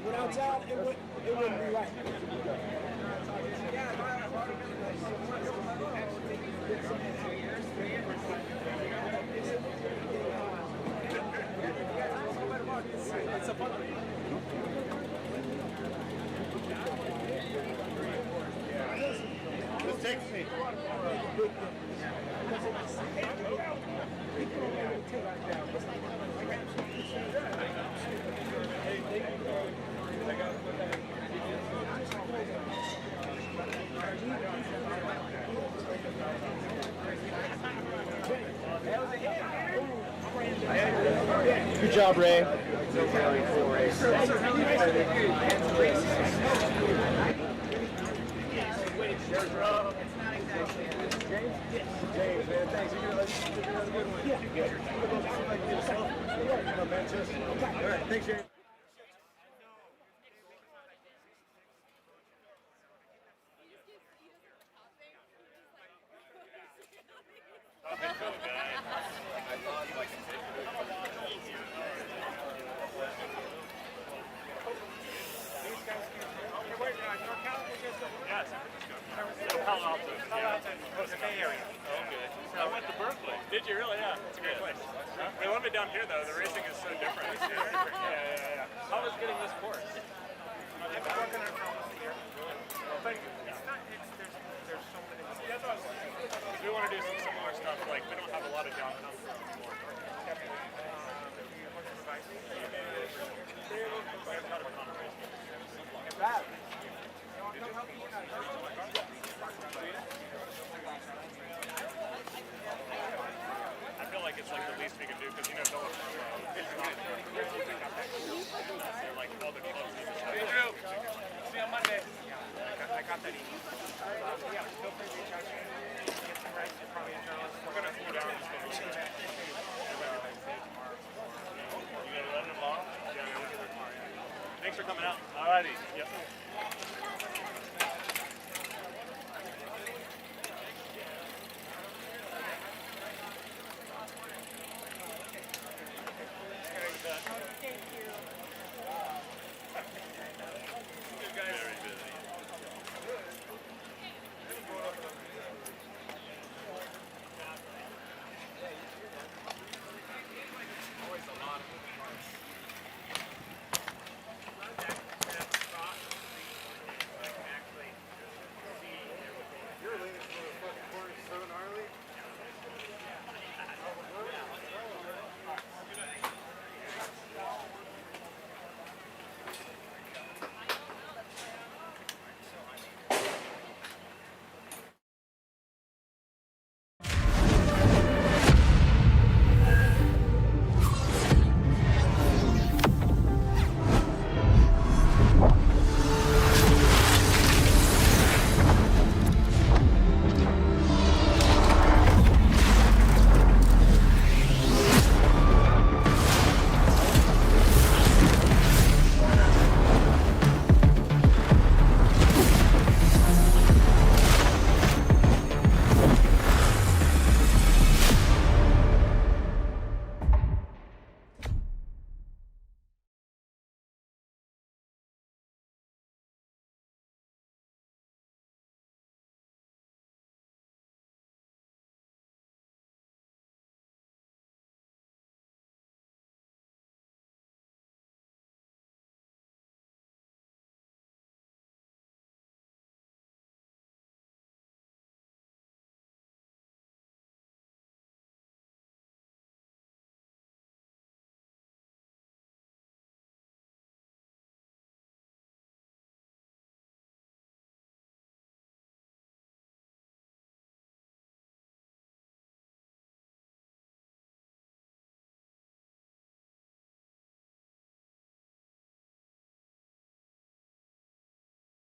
Without y'all, it wouldn't be right. Good job, Ray. James, man, thanks. You're a good one. All right, thanks, James. Did you really? Yeah, it's a great place. They love it down here, though. The racing is so different. Yeah. How was getting this course? I've been working on it for almost a year. But it's not, there's so many. That's what I was saying. We want to do some similar stuff. Like, we don't have a lot of downtown stuff anymore. I feel like it's like the least we can do because you know it's like all the clubs. Hey Drew, see you on Monday. I got that email. Yeah, feel free to reach out to me. Get some rights. You're probably a journalist. We're gonna cool down just a little bit. are coming out. Alrighty. Yep.